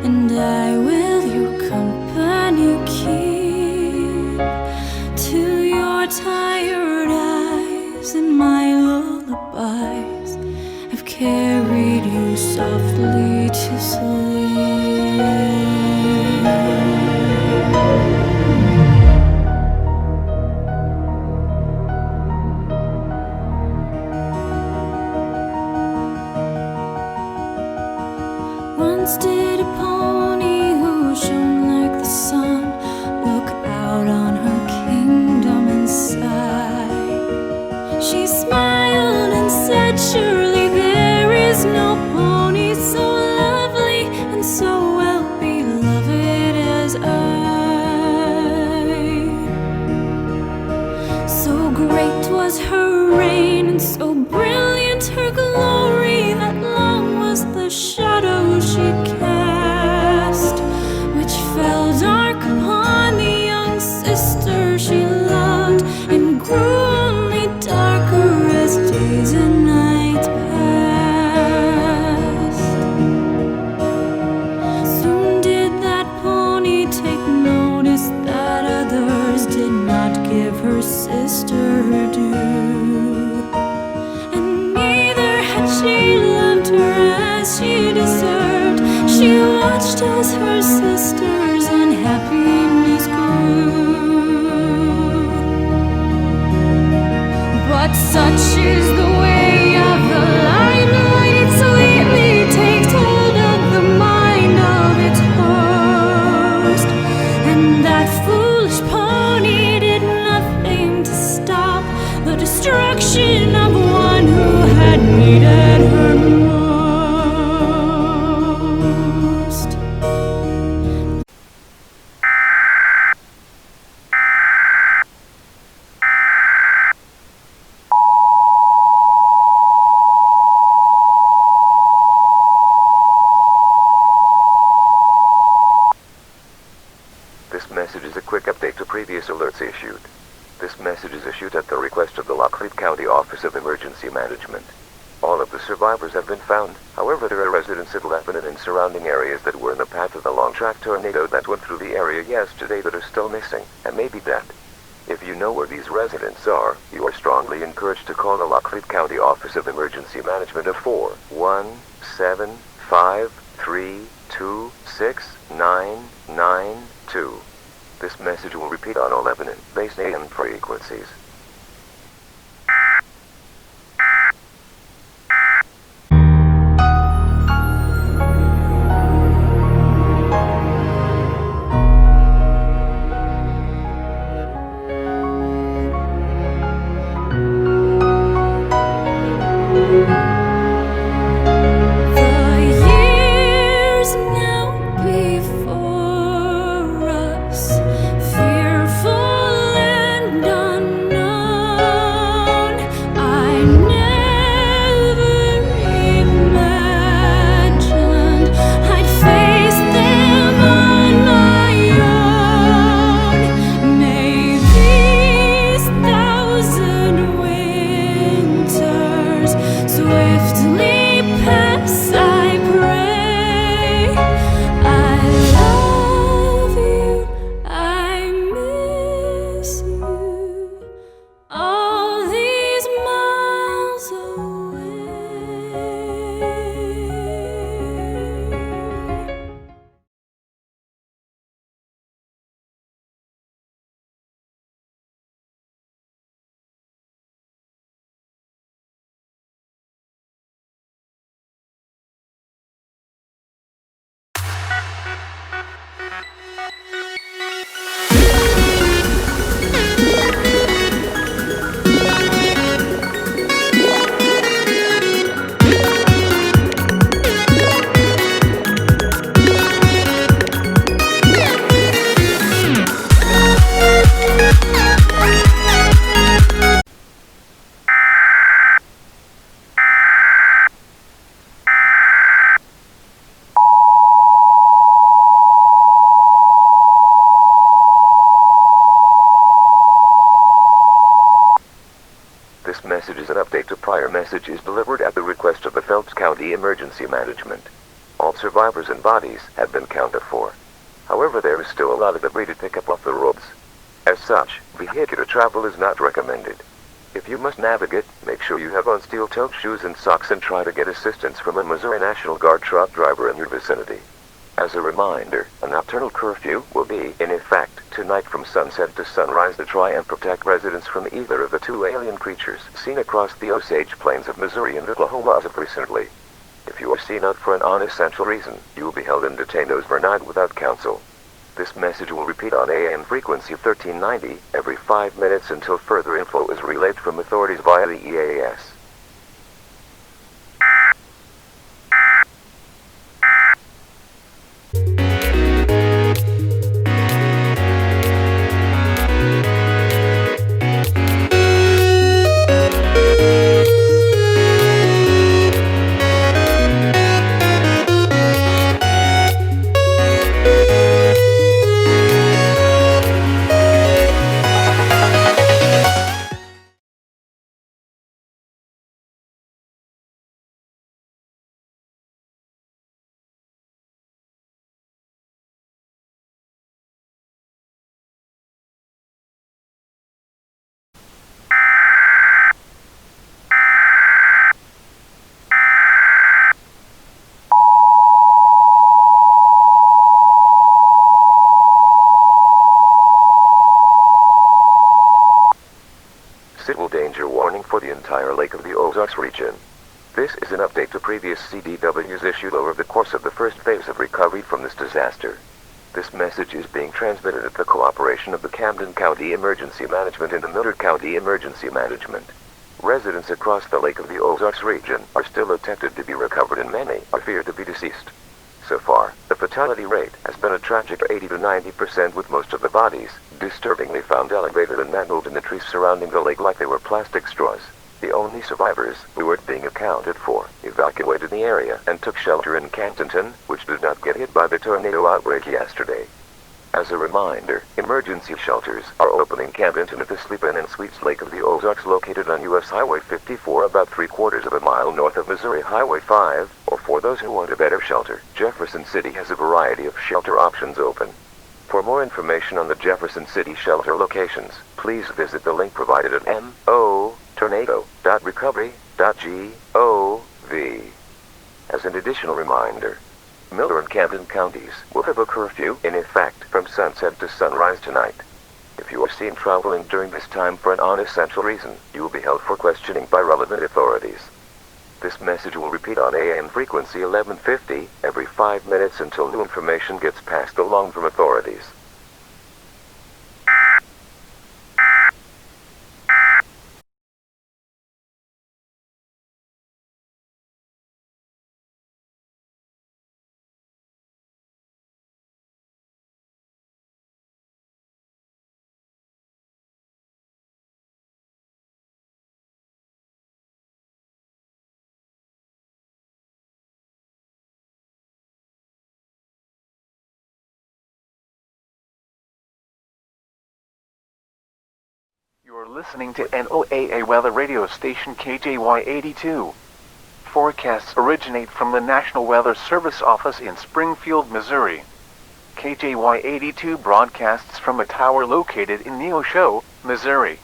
And I will your company keep. songs and my lullabies have carried you softly to sleep. Once did a pony who shone like the sun look out on her kingdom and sigh. She smiled and said, surely there is no pony so lovely and so well beloved as I. So great was her reign and so brilliant her glory that long was the shadow she cast, which fell dark upon the young sister she loved and grew only darker as days and nights passed. Soon did that pony take notice that others did not give her sister her due, and neither had she loved her as she deserved. She watched as her sister's unhappiness grew. But such is the way of the limelight, it sweetly takes hold of the mind of its host, and that foolish pony did nothing to stop the destruction of one who had needed her most.
This message is a quick update to previous alerts issued. This message is issued at the request of the Lockleaf County Office of Emergency Management. All of the survivors have been found. However, there are residents of Lebanon and surrounding areas that were in the path of the long-track tornado that went through the area yesterday that are still missing, and may be dead. If you know where these residents are, you are strongly encouraged to call the Lockleaf County Office of Emergency Management at 417-532-6992. This message will repeat on all Lebanon-based AM frequencies. This message is an update to prior messages delivered at the request of the Phelps County Emergency Management. All survivors and bodies have been counted for. However, there is still a lot of debris to pick up off the roads. As such, vehicular travel is not recommended. If you must navigate, make sure you have on steel-toed shoes and socks and try to get assistance from a Missouri National Guard truck driver in your vicinity. As a reminder, a nocturnal curfew will be in effect tonight from sunset to sunrise to try and protect residents from either of the two alien creatures seen across the Osage Plains of Missouri and Oklahoma as of recently. If you are seen out for an unessential reason, you will be held and detained overnight without counsel. This message will repeat on AM frequency 1390 every 5 minutes until further info is relayed from authorities via the EAS. Civil danger warning for the entire Lake of the Ozarks region. This is an update to previous CDWs issued over the course of the first phase of recovery from this disaster. This message is being transmitted at the cooperation of the Camden County Emergency Management and the Millard County Emergency Management. Residents across the Lake of the Ozarks region are still attempted to be recovered and many are feared to be deceased. So far, the fatality rate has been a tragic 80 to 90%, with most of the bodies disturbingly found elevated and mangled in the trees surrounding the lake like they were plastic straws. The only survivors who were being accounted for evacuated the area and took shelter in Cantonton, which did not get hit by the tornado outbreak yesterday. As a reminder, emergency shelters are open in Cantonton at the Sleep-In and Suites Lake of the Ozarks, located on U.S. Highway 54 about 3/4 of a mile north of Missouri Highway 5, or for those who want a better shelter, Jefferson City has a variety of shelter options open. For more information on the Jefferson City shelter locations, please visit the link provided at motornado.recovery.gov. As an additional reminder, Miller and Camden counties will have a curfew in effect from sunset to sunrise tonight. If you are seen traveling during this time for an unessential reason, you will be held for questioning by relevant authorities. This message will repeat on AM frequency 1150 every 5 minutes until new information gets passed along from authorities.
You're listening to NOAA weather radio station KJY82. Forecasts originate from the National Weather Service office in Springfield, Missouri. KJY82 broadcasts from a tower located in Neosho, Missouri.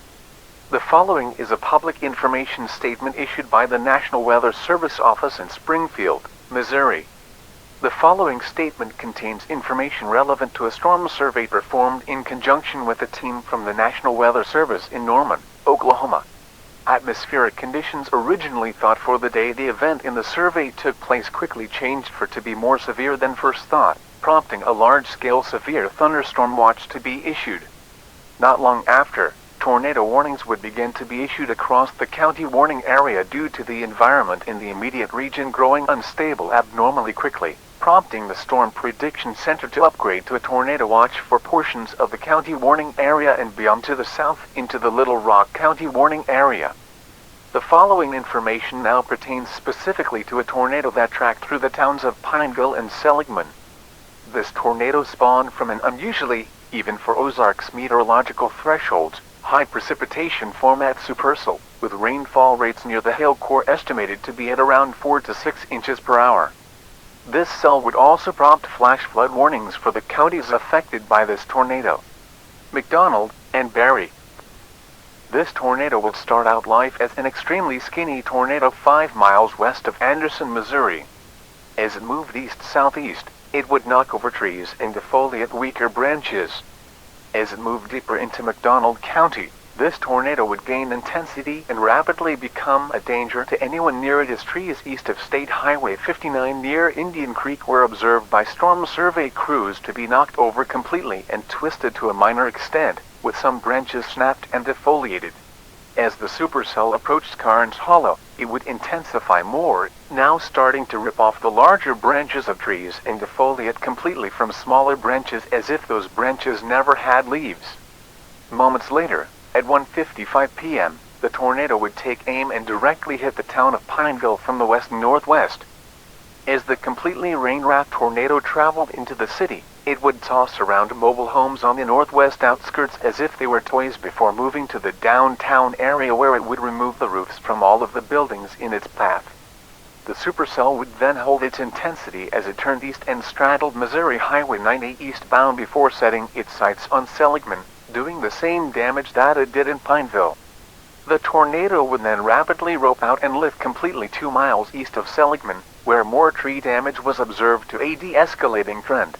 The following is a public information statement issued by the National Weather Service office in Springfield, Missouri. The following statement contains information relevant to a storm survey performed in conjunction with a team from the National Weather Service in Norman, Oklahoma. Atmospheric conditions originally thought for the day the event in the survey took place quickly changed for to be more severe than first thought, prompting a large-scale severe thunderstorm watch to be issued. Not long after, tornado warnings would begin to be issued across the county warning area due to the environment in the immediate region growing unstable abnormally quickly, prompting the Storm Prediction Center to upgrade to a tornado watch for portions of the county warning area and beyond to the south into the Little Rock County warning area. The following information now pertains specifically to a tornado that tracked through the towns of Pineville and Seligman. This tornado spawned from an unusually, even for Ozarks meteorological thresholds, high precipitation format supercell, with rainfall rates near the hail core estimated to be at around 4 to 6 inches per hour. This cell would also prompt flash flood warnings for the counties affected by this tornado: McDonald and Barry. This tornado will start out life as an extremely skinny tornado 5 miles west of Anderson, Missouri. As it moved east-southeast, it would knock over trees and defoliate weaker branches. As it moved deeper into McDonald County, this tornado would gain intensity and rapidly become a danger to anyone near it as trees east of State Highway 59 near Indian Creek were observed by storm survey crews to be knocked over completely and twisted to a minor extent, with some branches snapped and defoliated. As the supercell approached Carnes Hollow, it would intensify more, now starting to rip off the larger branches of trees and defoliate completely from smaller branches as if those branches never had leaves. Moments later, at 1:55 p.m., the tornado would take aim and directly hit the town of Pineville from the west-northwest. As the completely rain-wrapped tornado traveled into the city, it would toss around mobile homes on the northwest outskirts as if they were toys before moving to the downtown area where it would remove the roofs from all of the buildings in its path. The supercell would then hold its intensity as it turned east and straddled Missouri Highway 90 eastbound before setting its sights on Seligman, doing the same damage that it did in Pineville. The tornado would then rapidly rope out and lift completely 2 miles east of Seligman, where more tree damage was observed to a de-escalating trend.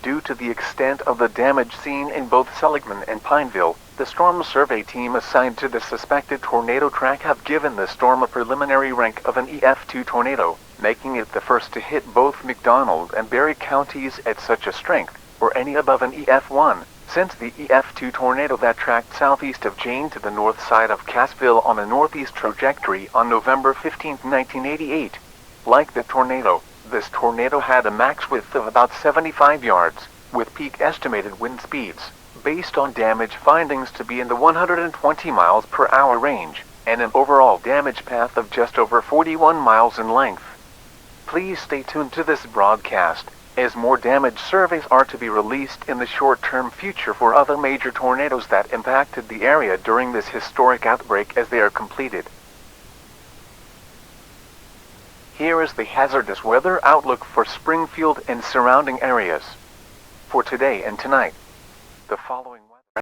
Due to the extent of the damage seen in both Seligman and Pineville, the storm survey team assigned to the suspected tornado track have given the storm a preliminary rank of an EF2 tornado, making it the first to hit both McDonald and Berry counties at such a strength, or any above an EF1, since the EF2 tornado that tracked southeast of Jane to the north side of Cassville on a northeast trajectory on November 15, 1988. Like the tornado, this tornado had a max width of about 75 yards, with peak estimated wind speeds, based on damage findings to be in the 120 miles per hour range, and an overall damage path of just over 41 miles in length. Please stay tuned to this broadcast, as more damage surveys are to be released in the short-term future for other major tornadoes that impacted the area during this historic outbreak as they are completed. Here is the hazardous weather outlook for Springfield and surrounding areas. For today and tonight, the following weather.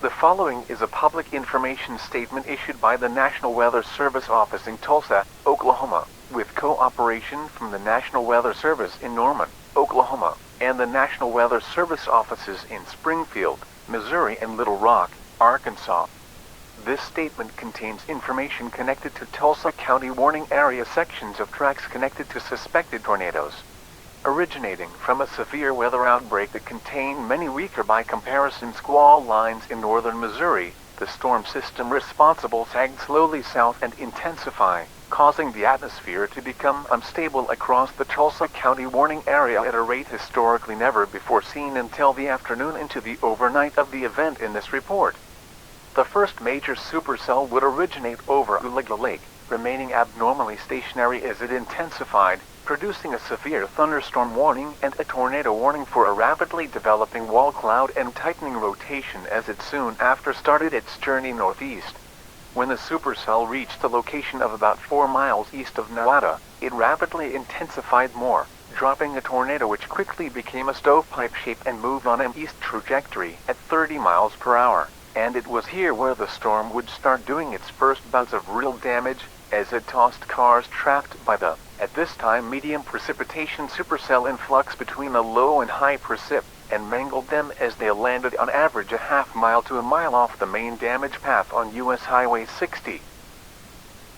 The following is a public information statement issued by the National Weather Service office in Tulsa, Oklahoma, with cooperation from the National Weather Service in Norman, Oklahoma, and the National Weather Service offices in Springfield, Missouri, and Little Rock, Arkansas. This statement contains information connected to Tulsa County warning area sections of tracks connected to suspected tornadoes. Originating from a severe weather outbreak that contained many weaker by comparison squall lines in northern Missouri, the storm system responsible sagged slowly south and intensified, causing the atmosphere to become unstable across the Tulsa County warning area at a rate historically never before seen until the afternoon into the overnight of the event in this report. The first major supercell would originate over Uliga Lake, remaining abnormally stationary as it intensified, producing a severe thunderstorm warning and a tornado warning for a rapidly developing wall cloud and tightening rotation as it soon after started its journey northeast. When the supercell reached a location of about 4 miles east of Nevada, it rapidly intensified more, dropping a tornado which quickly became a stovepipe shape and moved on an east trajectory at 30 miles per hour. And it was here where the storm would start doing its first bouts of real damage, as it tossed cars trapped by the, at this time, medium precipitation supercell influx between a low and high precip, and mangled them as they landed on average a half mile to a mile off the main damage path on U.S. Highway 60.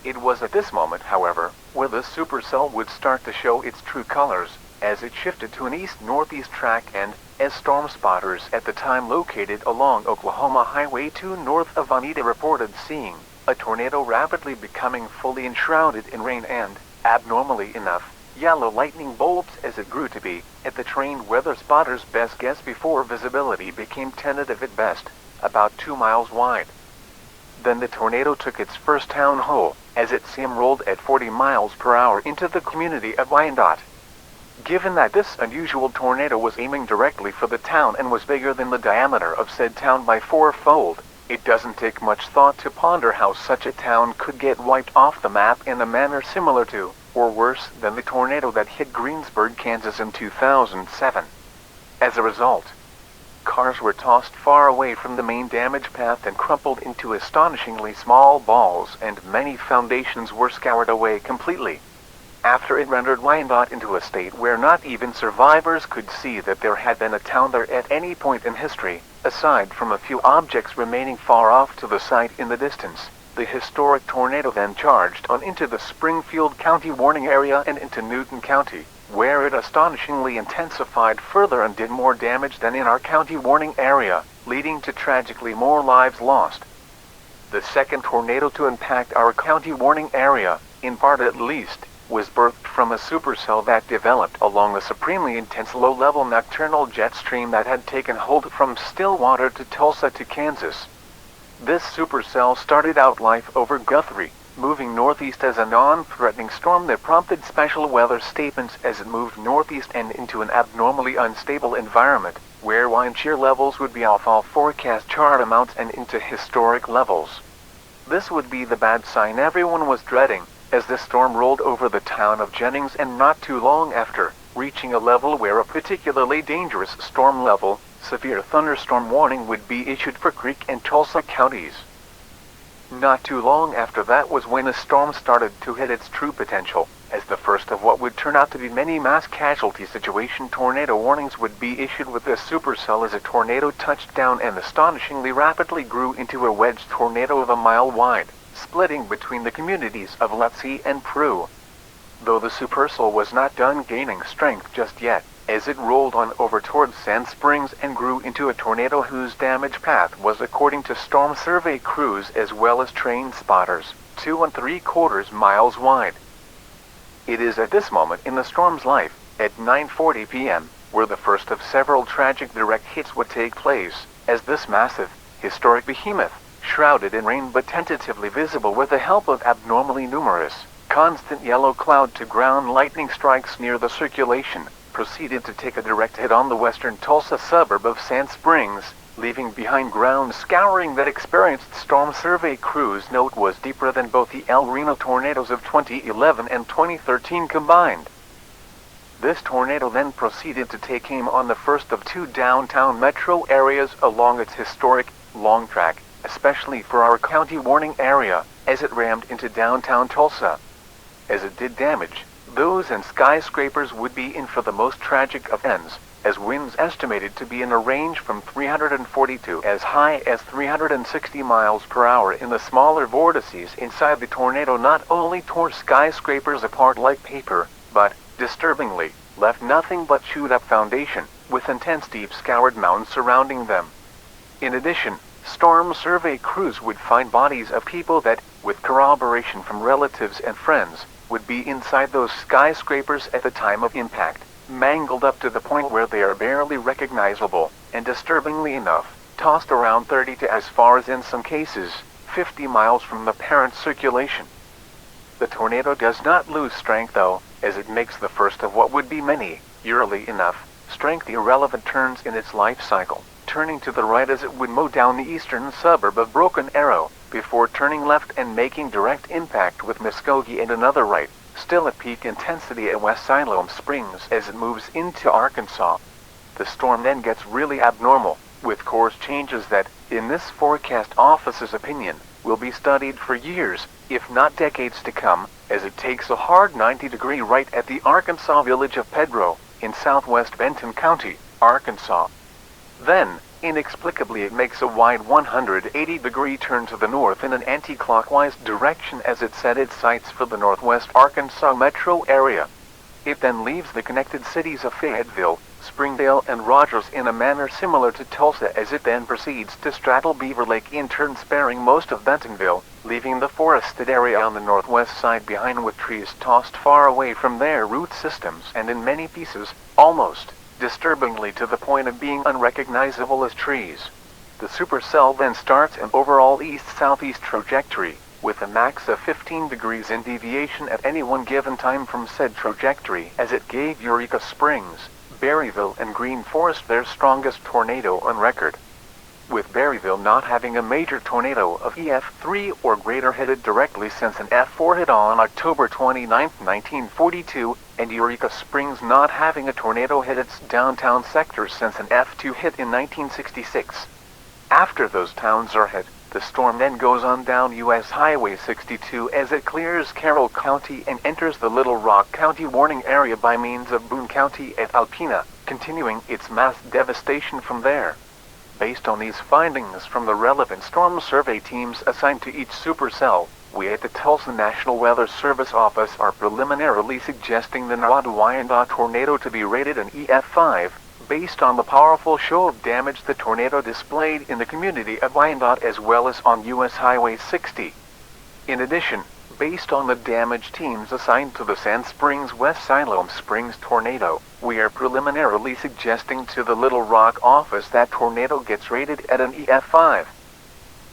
It was at this moment, however, where the supercell would start to show its true colors, as it shifted to an east-northeast track and, as storm spotters at the time located along Oklahoma Highway 2 north of Vanita reported seeing a tornado rapidly becoming fully enshrouded in rain and, abnormally enough, yellow lightning bolts as it grew to be, at the trained weather spotters' best guess before visibility became tentative at best, about 2 miles wide. Then the tornado took its first town hole, as it steamrolled at 40 miles per hour into the community of Wyandotte. Given that this unusual tornado was aiming directly for the town and was bigger than the diameter of said town by 4-fold, It doesn't take much thought to ponder how such a town could get wiped off the map in a manner similar to, or worse than, the tornado that hit Greensburg, Kansas in 2007. As a result, cars were tossed far away from the main damage path and crumpled into astonishingly small balls, and many foundations were scoured away completely. After it rendered Wyandotte into a state where not even survivors could see that there had been a town there at any point in history, aside from a few objects remaining far off to the side in the distance, the historic tornado then charged on into the Springfield County warning area and into Newton County, where it astonishingly intensified further and did more damage than in our county warning area, leading to tragically more lives lost. The second tornado to impact our county warning area, in part at least, was birthed from a supercell that developed along the supremely intense low-level nocturnal jet stream that had taken hold from Stillwater to Tulsa to Kansas. This supercell started out life over Guthrie, moving northeast as a non-threatening storm that prompted special weather statements as it moved northeast and into an abnormally unstable environment, where wind shear levels would be off all forecast chart amounts and into historic levels. This would be the bad sign everyone was dreading, as this storm rolled over the town of Jennings, and not too long after, reaching a level where a particularly dangerous storm level, severe thunderstorm warning, would be issued for Creek and Tulsa counties. Not too long after that was when the storm started to hit its true potential, as the first of what would turn out to be many mass casualty situation tornado warnings would be issued with this supercell as a tornado touched down and astonishingly rapidly grew into a wedge tornado of a mile wide, splitting between the communities of Letsey and Prue. Though the supercell was not done gaining strength just yet, as it rolled on over towards Sand Springs and grew into a tornado whose damage path was, according to storm survey crews as well as trained spotters, 2 3/4 miles wide. It is at this moment in the storm's life, at 9:40 p.m., where the first of several tragic direct hits would take place, as this massive, historic behemoth, shrouded in rain but tentatively visible with the help of abnormally numerous, constant yellow cloud-to-ground lightning strikes near the circulation, proceeded to take a direct hit on the western Tulsa suburb of Sand Springs, leaving behind ground scouring that experienced storm survey crews note was deeper than both the El Reno tornadoes of 2011 and 2013 combined. This tornado then proceeded to take aim on the first of 2 downtown metro areas along its historic long track, especially for our county warning area, as it rammed into downtown Tulsa. As it did damage, those and skyscrapers would be in for the most tragic of ends, as winds estimated to be in a range from 340 to as high as 360 miles per hour in the smaller vortices inside the tornado not only tore skyscrapers apart like paper, but, disturbingly, left nothing but chewed-up foundation, with intense deep scoured mounds surrounding them. In addition, storm survey crews would find bodies of people that, with corroboration from relatives and friends, would be inside those skyscrapers at the time of impact, mangled up to the point where they are barely recognizable, and disturbingly enough, tossed around 30 to as far as, in some cases, 50 miles from the parent circulation. The tornado does not lose strength though, as it makes the first of what would be many, eerily enough, strength irrelevant turns in its life cycle, turning to the right as it would mow down the eastern suburb of Broken Arrow, before turning left and making direct impact with Muskogee and another right, still at peak intensity at West Siloam Springs as it moves into Arkansas. The storm then gets really abnormal, with course changes that, in this forecast office's opinion, will be studied for years, if not decades to come, as it takes a hard 90-degree right at the Arkansas village of Pedro, in southwest Benton County, Arkansas. Then, inexplicably, it makes a wide 180-degree turn to the north in an anti-clockwise direction as it set its sights for the northwest Arkansas metro area. It then leaves the connected cities of Fayetteville, Springdale, and Rogers in a manner similar to Tulsa as it then proceeds to straddle Beaver Lake, in turn sparing most of Bentonville, leaving the forested area on the northwest side behind with trees tossed far away from their root systems and in many pieces, almost disturbingly to the point of being unrecognizable as trees. The supercell then starts an overall east-southeast trajectory, with a max of 15 degrees in deviation at any one given time from said trajectory, as it gave Eureka Springs, Berryville, and Green Forest their strongest tornado on record. with Berryville not having a major tornado of EF3 or greater headed directly since an F4 hit on October 29, 1942, and Eureka Springs not having a tornado hit its downtown sector since an F2 hit in 1966. After those towns are hit, the storm then goes on down U.S. Highway 62 as it clears Carroll County and enters the Little Rock County warning area by means of Boone County at Alpena, continuing its mass devastation from there. Based on these findings from the relevant storm survey teams assigned to each supercell, we at the Tulsa National Weather Service Office are preliminarily suggesting the Wyandotte tornado to be rated an EF5, based on the powerful show of damage the tornado displayed in the community of Wyandotte as well as on U.S. Highway 60. In addition, based on the damage teams assigned to the Sand Springs West Siloam Springs tornado, we are preliminarily suggesting to the Little Rock office that tornado gets rated at an EF5.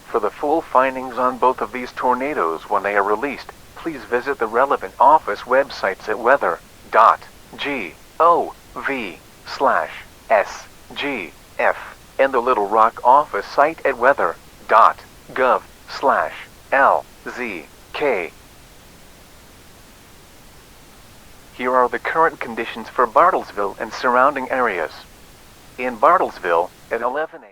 For the full findings on both of these tornadoes when they are released, please visit the relevant office websites at weather.gov/SGF and the Little Rock office site at weather.gov/LZK. Here are the current conditions for Bartlesville and surrounding areas. In Bartlesville, at 11 a.m.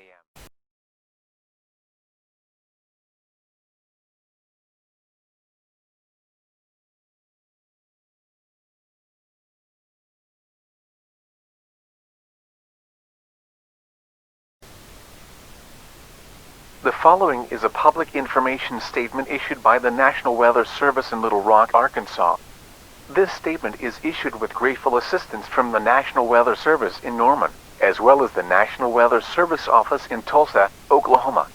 The following is a public information statement issued by the National Weather Service in Little Rock, Arkansas. This statement is issued with grateful assistance from the National Weather Service in Norman, as well as the National Weather Service Office in Tulsa, Oklahoma.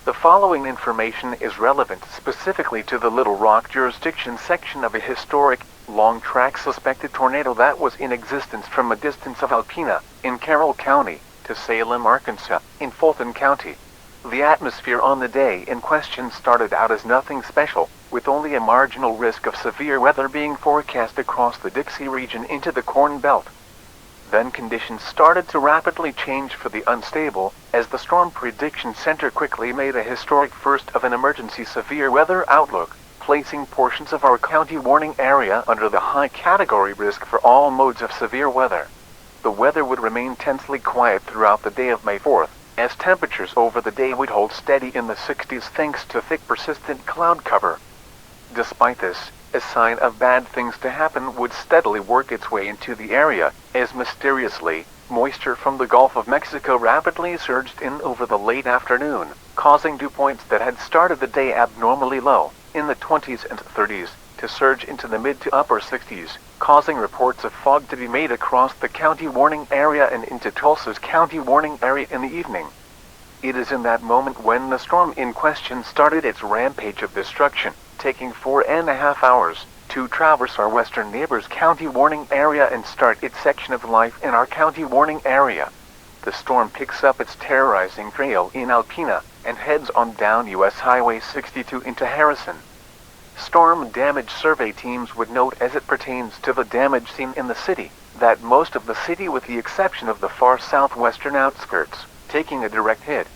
The following information is relevant specifically to the Little Rock jurisdiction section of a historic, long-track suspected tornado that was in existence from a distance of Alpena, in Carroll County, to Salem, Arkansas, in Fulton County. The atmosphere on the day in question started out as nothing special, with only a marginal risk of severe weather being forecast across the Dixie region into the Corn Belt. Then conditions started to rapidly change for the unstable, as the Storm Prediction Center quickly made a historic first of an emergency severe weather outlook, placing portions of our county warning area under the high category risk for all modes of severe weather. The weather would remain tensely quiet throughout the day of May 4th, as temperatures over the day would hold steady in the 60s thanks to thick persistent cloud cover. Despite this, a sign of bad things to happen would steadily work its way into the area, as mysteriously, moisture from the Gulf of Mexico rapidly surged in over the late afternoon, causing dew points that had started the day abnormally low, in the 20s and 30s, to surge into the mid to upper 60s, causing reports of fog to be made across the county warning area and into Tulsa's county warning area in the evening. It is in that moment when the storm in question started its rampage of destruction, taking 4.5 hours to traverse our western neighbor's county warning area and start its section of life in our county warning area. The storm picks up its terrorizing trail in Alpena and heads on down U.S. Highway 62 into Harrison. Storm damage survey teams would note as it pertains to the damage seen in the city, that most of the city with the exception of the far southwestern outskirts, taking a direct hit.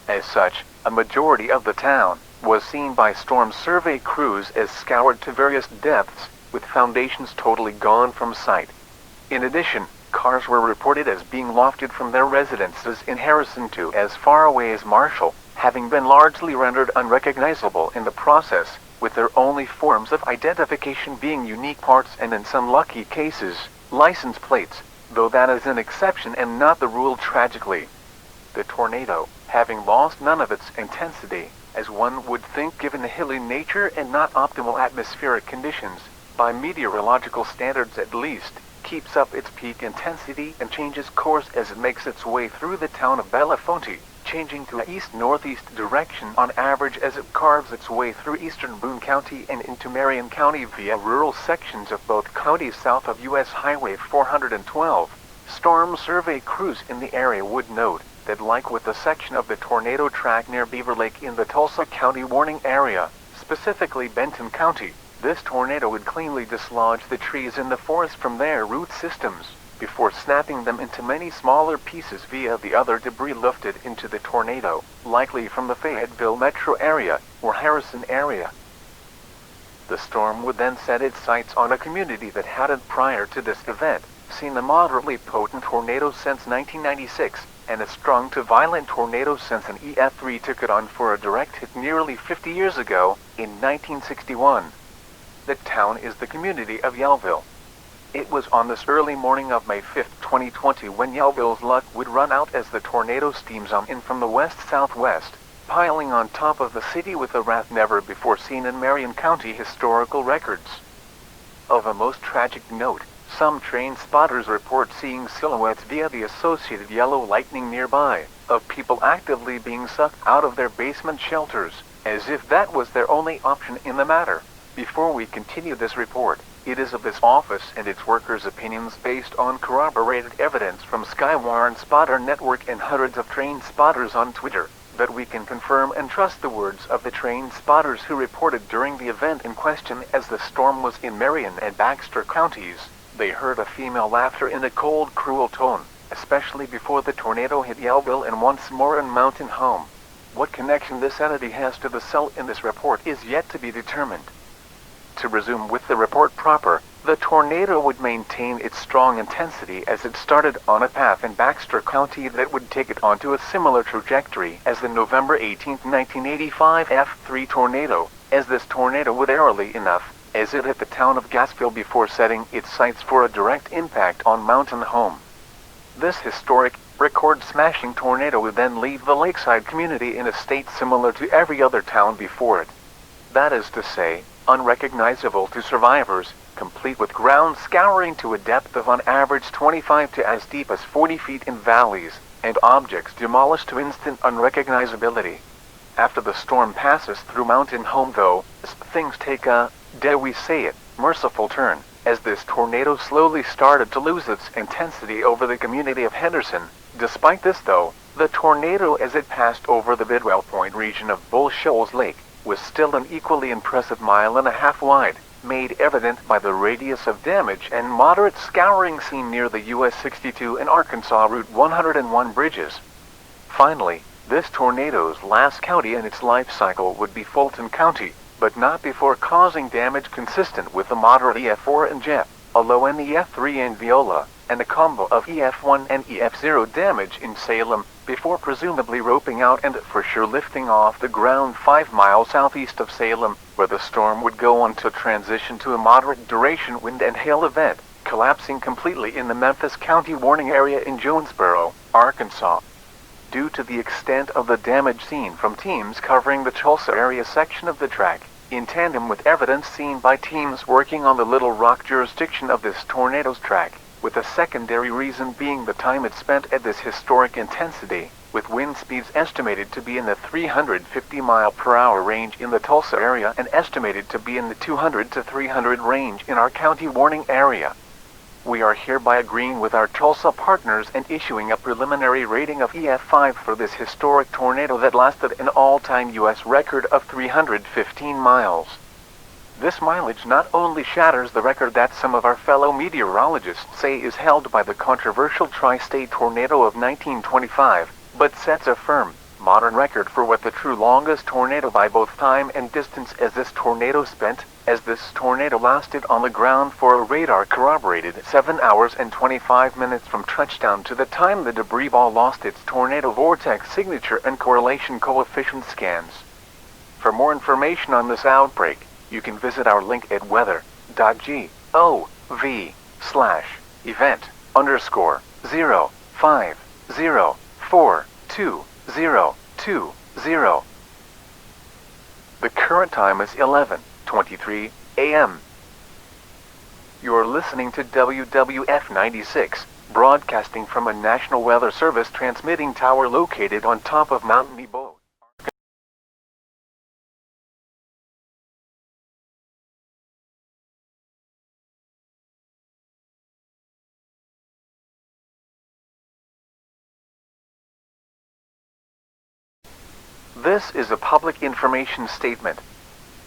As such, a majority of the town was seen by storm survey crews as scoured to various depths, with foundations totally gone from sight. In addition, cars were reported as being lofted from their residences in Harrison to as far away as Marshall, having been largely rendered unrecognizable in the process, with their only forms of identification being unique parts and in some lucky cases, license plates, though that is an exception and not the rule tragically. The tornado, having lost none of its intensity, as one would think given the hilly nature and not optimal atmospheric conditions, by meteorological standards at least, keeps up its peak intensity and changes course as it makes its way through the town of Belafonte, changing to an east-northeast direction on average as it carves its way through eastern Boone County and into Marion County via rural sections of both counties south of U.S. Highway 412. Storm survey crews in the area would note that, like with the section of the tornado track near Beaver Lake in the Tulsa County warning area, specifically Benton County, this tornado would cleanly dislodge the trees in the forest from their root systems, before snapping them into many smaller pieces via the other debris lifted into the tornado, likely from the Fayetteville metro area or Harrison area. The storm would then set its sights on a community that hadn't, prior to this event, seen a moderately potent tornado since 1996, and a strong to violent tornado since an EF3 took it on for a direct hit nearly 50 years ago, in 1961. The town is the community of Yellville. It was on this early morning of May 5, 2020 when Yellville's luck would run out as the tornado steams on in from the west-southwest, piling on top of the city with a wrath never before seen in Marion County historical records. Of a most tragic note, some train spotters report seeing silhouettes via the associated yellow lightning nearby, of people actively being sucked out of their basement shelters, as if that was their only option in the matter. Before we continue this report, it is of this office and its workers' opinions based on corroborated evidence from Skywarn Spotter Network and hundreds of train spotters on Twitter, that we can confirm and trust the words of the train spotters who reported during the event in question. As the storm was in Marion and Baxter counties, they heard a female laughter in a cold, cruel tone, especially before the tornado hit Yellville and once more in Mountain Home. What connection this entity has to the cell in this report is yet to be determined. To resume with the report proper, the tornado would maintain its strong intensity as it started on a path in Baxter County that would take it onto a similar trajectory as the November 18, 1985 F3 tornado, as this tornado would early enough as it hit the town of Gassville before setting its sights for a direct impact on Mountain Home. This historic, record-smashing tornado would then leave the lakeside community in a state similar to every other town before it. That is to say, unrecognizable to survivors, complete with ground scouring to a depth of on average 25 to as deep as 40 feet in valleys, and objects demolished to instant unrecognizability. After the storm passes through Mountain Home though, things take a, dare we say it, merciful turn, as this tornado slowly started to lose its intensity over the community of Henderson. Despite this though, the tornado as it passed over the Bidwell Point region of Bull Shoals Lake was still an equally impressive 1.5 miles wide, made evident by the radius of damage and moderate scouring seen near the US 62 and Arkansas Route 101 bridges. Finally, this tornado's last county in its life cycle would be Fulton County, but not before causing damage consistent with the moderate EF4 in Jeff, a low in the EF3 in Viola, and a combo of EF1 and EF0 damage in Salem, before presumably roping out and for sure lifting off the ground 5 miles southeast of Salem, where the storm would go on to transition to a moderate duration wind and hail event, collapsing completely in the Memphis County warning area in Jonesboro, Arkansas. Due to the extent of the damage seen from teams covering the Tulsa area section of the track, in tandem with evidence seen by teams working on the Little Rock jurisdiction of this tornado's track, with a secondary reason being the time it spent at this historic intensity, with wind speeds estimated to be in the 350-mile-per-hour range in the Tulsa area and estimated to be in the 200 to 300 range in our county warning area. We are hereby agreeing with our Tulsa partners and issuing a preliminary rating of EF5 for this historic tornado that lasted an all-time U.S. record of 315 miles. This mileage not only shatters the record that some of our fellow meteorologists say is held by the controversial tri-state tornado of 1925, but sets a firm, modern record for what the true longest tornado by both time and distance as this tornado spent, as this tornado lasted on the ground for a radar-corroborated 7 hours and 25 minutes from touchdown to the time the debris ball lost its tornado vortex signature and correlation coefficient scans. For more information on this outbreak, you can visit our link at weather.gov/event_050422020. The current time is 11:23 a.m. You're listening to WWF 96, broadcasting from a National Weather Service transmitting tower located on top of Mount Nebo. This is a public information statement.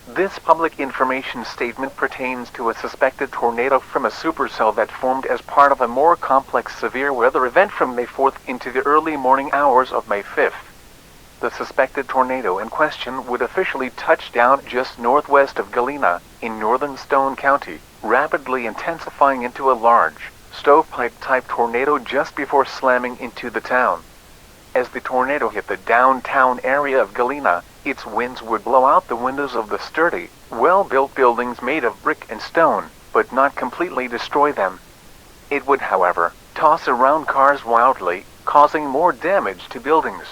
This public information statement pertains to a suspected tornado from a supercell that formed as part of a more complex severe weather event from May 4th into the early morning hours of May 5th. The suspected tornado in question would officially touch down just northwest of Galena in northern Stone County, rapidly intensifying into a large, stovepipe-type tornado just before slamming into the town. As the tornado hit the downtown area of Galena, its winds would blow out the windows of the sturdy, well-built buildings made of brick and stone, but not completely destroy them. It would, however, toss around cars wildly, causing more damage to buildings.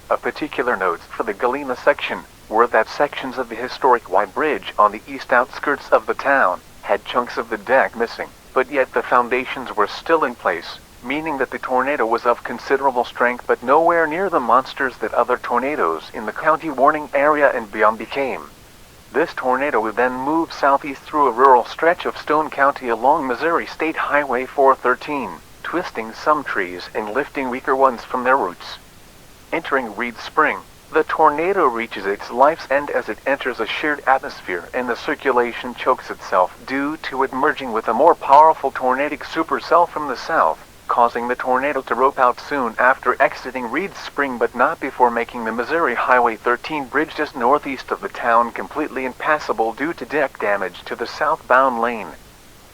Of particular note for the Galena section were that sections of the historic Y Bridge on the east outskirts of the town had chunks of the deck missing, but yet the foundations were still in place, meaning that the tornado was of considerable strength but nowhere near the monsters that other tornadoes in the county warning area and beyond became. This tornado would then move southeast through a rural stretch of Stone County along Missouri State Highway 413, twisting some trees and lifting weaker ones from their roots. Entering Reed Spring, the tornado reaches its life's end as it enters a sheared atmosphere and the circulation chokes itself due to it merging with a more powerful tornadic supercell from the south, causing the tornado to rope out soon after exiting Reed Spring but not before making the Missouri Highway 13 bridge just northeast of the town completely impassable due to deck damage to the southbound lane.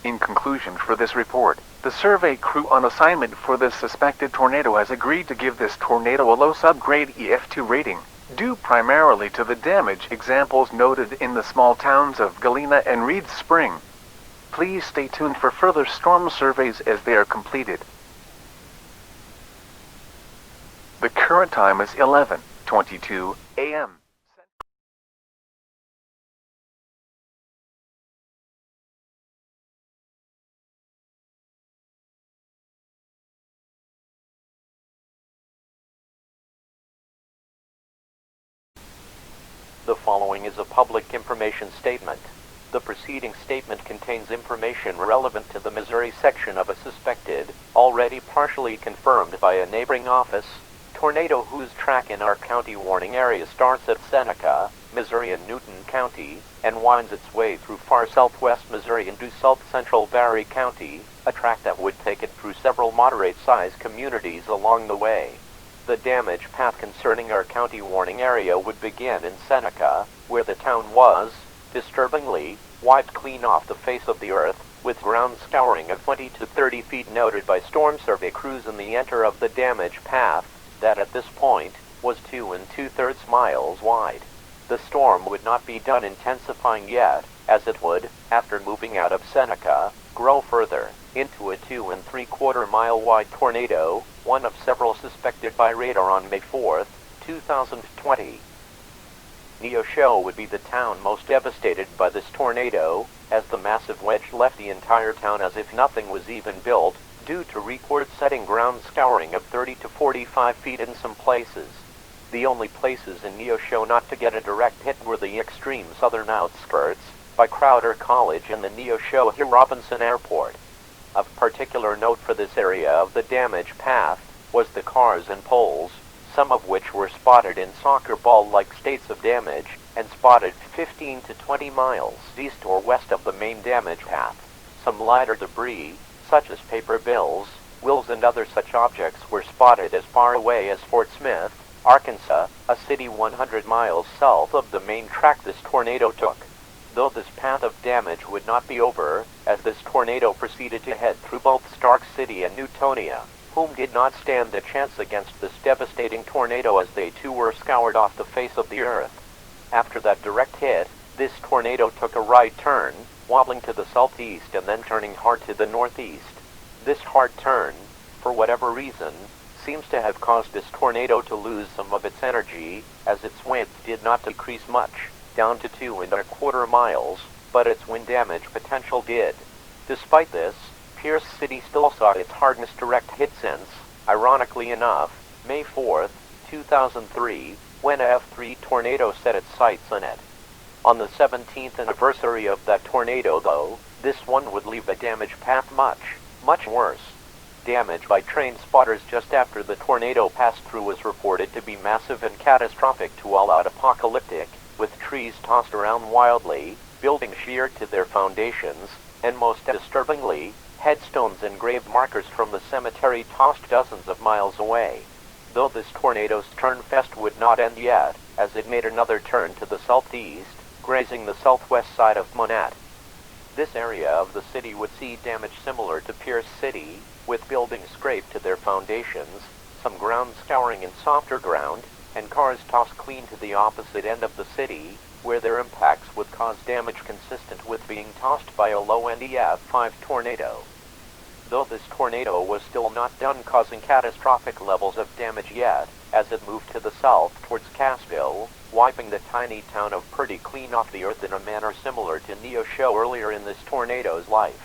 In conclusion for this report, the survey crew on assignment for this suspected tornado has agreed to give this tornado a low subgrade EF2 rating, due primarily to the damage examples noted in the small towns of Galena and Reed Spring. Please stay tuned for further storm surveys as they are completed. The current time is 11:22 a.m.
The following is a public information statement. The preceding statement contains information relevant to the Missouri section of a suspected, already partially confirmed by a neighboring office, tornado whose track in our county warning area starts at Seneca, Missouri and Newton County, and winds its way through far southwest Missouri into south-central Barry County, a track that would take it through several moderate-sized communities along the way. The damage path concerning our county warning area would begin in Seneca, where the town was, disturbingly, wiped clean off the face of the earth, with ground scouring of 20 to 30 feet noted by storm survey crews in the enter of the damage path, that at this point was 2 2/3 miles wide. The storm would not be done intensifying yet, as it would, after moving out of Seneca, grow further into a 2 3/4 mile wide tornado, one of several suspected by radar on May 4th, 2020. Neosho would be the town most devastated by this tornado, as the massive wedge left the entire town as if nothing was even built, due to record-setting ground scouring of 30 to 45 feet in some places. The only places in Neosho not to get a direct hit were the extreme southern outskirts, by Crowder College and the Neosho Robinson Airport. Of particular note for this area of the damage path was the cars and poles, some of which were spotted in soccer ball-like states of damage, and spotted 15 to 20 miles east or west of the main damage path. Some lighter debris, such as paper bills, wheels and other such objects were spotted as far away as Fort Smith, Arkansas, a city 100 miles south of the main track this tornado took. Though this path of damage would not be over, as this tornado proceeded to head through both Stark City and Newtonia, whom did not stand a chance against this devastating tornado as they too were scoured off the face of the earth. After that direct hit, this tornado took a right turn, wobbling to the southeast and then turning hard to the northeast. This hard turn, for whatever reason, seems to have caused this tornado to lose some of its energy, as its width did not decrease much, down to 2 1/4 miles, but its wind damage potential did. Despite this, Pierce City still saw its hardest direct hit since, ironically enough, May 4th, 2003, when a F3 tornado set its sights on it. On the 17th anniversary of that tornado, though, this one would leave the damage path much worse. Damage by train spotters just after the tornado passed through was reported to be massive and catastrophic to all out apocalyptic, with trees tossed around wildly, buildings sheared to their foundations, and most disturbingly, headstones and grave markers from the cemetery tossed dozens of miles away. Though this tornado's turnfest would not end yet, as it made another turn to the southeast, grazing the southwest side of Monat. This area of the city would see damage similar to Pierce City, with buildings scraped to their foundations, some ground scouring in softer ground, and cars tossed clean to the opposite end of the city, where their impacts would cause damage consistent with being tossed by a low-end EF5 tornado. Though this tornado was still not done causing catastrophic levels of damage yet, as it moved to the south towards Cassville, wiping the tiny town of Purdy clean off the earth in a manner similar to Neosho earlier in this tornado's life.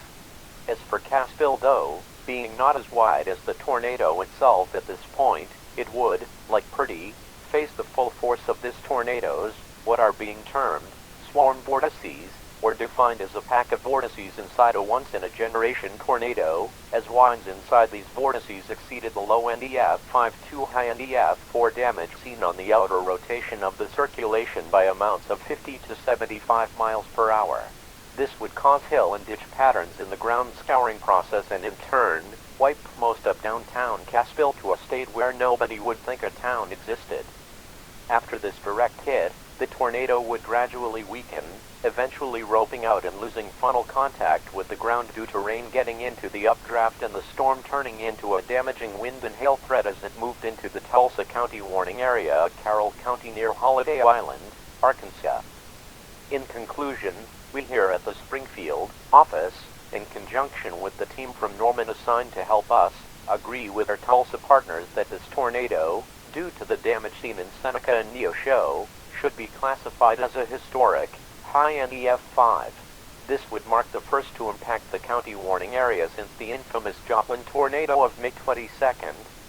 As for Cassville though, being not as wide as the tornado itself at this point, it would, like Purdy, face the full force of this tornado's, what are being termed, swarm vortices, or defined as a pack of vortices inside a once-in-a-generation tornado, as winds inside these vortices exceeded the low-end EF5 to high-end EF4 damage seen on the outer rotation of the circulation by amounts of 50 to 75 miles per hour. This would cause hill and ditch patterns in the ground scouring process and in turn, wipe most of downtown Cassville to a state where nobody would think a town existed. After this direct hit, the tornado would gradually weaken, eventually roping out and losing frontal contact with the ground due to rain getting into the updraft and the storm turning into a damaging wind and hail threat as it moved into the Tulsa County warning area of Carroll County near Holiday Island, Arkansas. In conclusion, we here at the Springfield office, in conjunction with the team from Norman assigned to help us, agree with our Tulsa partners that this tornado, due to the damage seen in Seneca and Neosho, should be classified as a historic, high-end EF5. This would mark the first to impact the county warning area since the infamous Joplin tornado of May 22,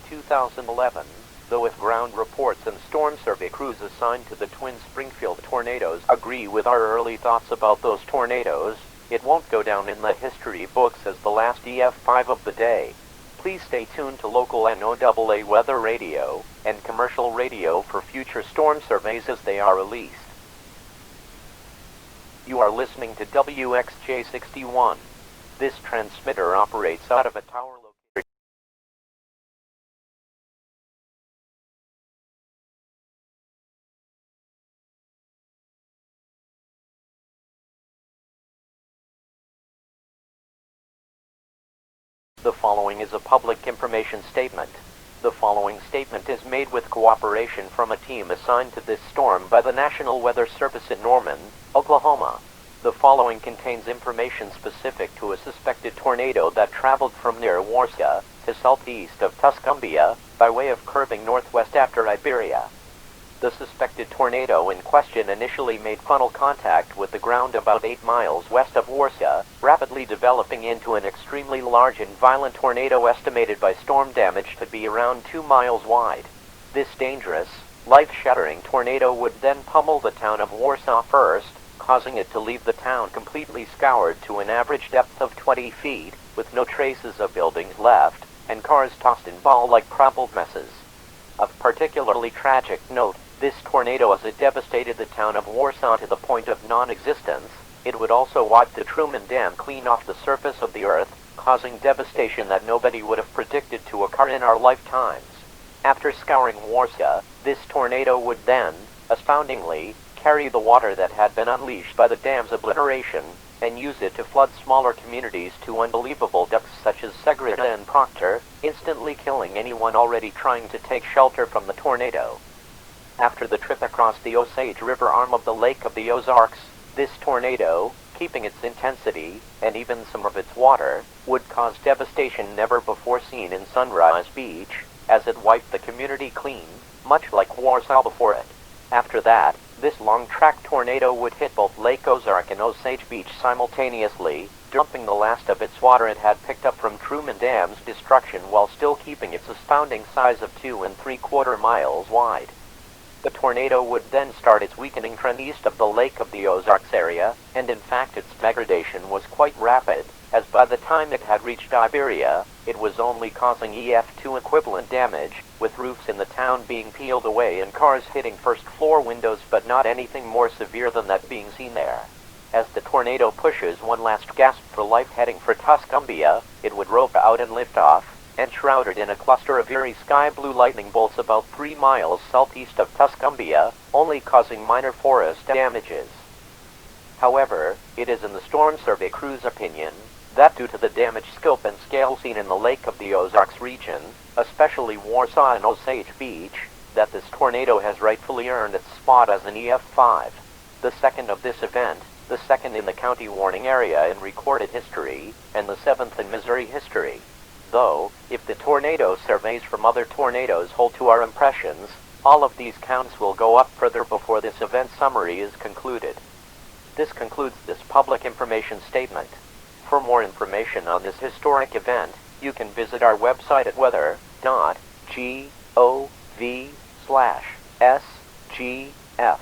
2011, though if ground reports and storm survey crews assigned to the twin Springfield tornadoes agree with our early thoughts about those tornadoes, it won't go down in the history books as the last EF5 of the day. Please stay tuned to local NOAA weather radio and commercial radio for future storm surveys as they are released. You are listening to WXJ61. This transmitter operates out of a tower located. The following is a public information statement. The following statement is made with cooperation from a team assigned to this storm by the National Weather Service in Norman, Oklahoma. The following contains information specific to a suspected tornado that traveled from near Warsaw to southeast of Tuscumbia by way of curving northwest after Iberia. The suspected tornado in question initially made frontal contact with the ground about 8 miles west of Warsaw, rapidly developing into an extremely large and violent tornado estimated by storm damage to be around 2 miles wide. This dangerous, life-shattering tornado would then pummel the town of Warsaw first, causing it to leave the town completely scoured to an average depth of 20 feet, with no traces of buildings left, and cars tossed in ball-like crumpled messes. Of particularly tragic note, this tornado, as it devastated the town of Warsaw to the point of non-existence, it would also wipe the Truman Dam clean off the surface of the earth, causing devastation that nobody would have predicted to occur in our lifetimes. After scouring Warsaw, this tornado would then, astoundingly, carry the water that had been unleashed by the dam's obliteration, and use it to flood smaller communities to unbelievable depths such as Segreta and Proctor, instantly killing anyone already trying to take shelter from the tornado. After the trip across the Osage River arm of the Lake of the Ozarks, this tornado, keeping its intensity, and even some of its water, would cause devastation never before seen in Sunrise Beach, as it wiped the community clean, much like Warsaw before it. After that, this long-track tornado would hit both Lake Ozark and Osage Beach simultaneously, dumping the last of its water it had picked up from Truman Dam's destruction while still keeping its astounding size of 2 3/4 miles wide. The tornado would then start its weakening trend east of the Lake of the Ozarks area, and in fact its degradation was quite rapid, as by the time it had reached Iberia, it was only causing EF2 equivalent damage, with roofs in the town being peeled away and cars hitting first floor windows, but not anything more severe than that being seen there. As the tornado pushes one last gasp for life heading for Tuscumbia, it would rope out and lift off, enshrouded in a cluster of eerie sky blue lightning bolts about 3 miles southeast of Tuscumbia, only causing minor forest damages. However, it is in the storm survey crew's opinion that due to the damage scope and scale seen in the lake of the Ozarks region, especially Warsaw and Osage Beach, that this tornado has rightfully earned its spot as an EF5, the second of this event, the second in the county warning area in recorded history, and the 7th in Missouri history. Though, if the tornado surveys from other tornadoes hold to our impressions, all of these counts will go up further before this event summary is concluded. This concludes this public information statement. For more information on this historic event, you can visit our website at weather.gov/SGF.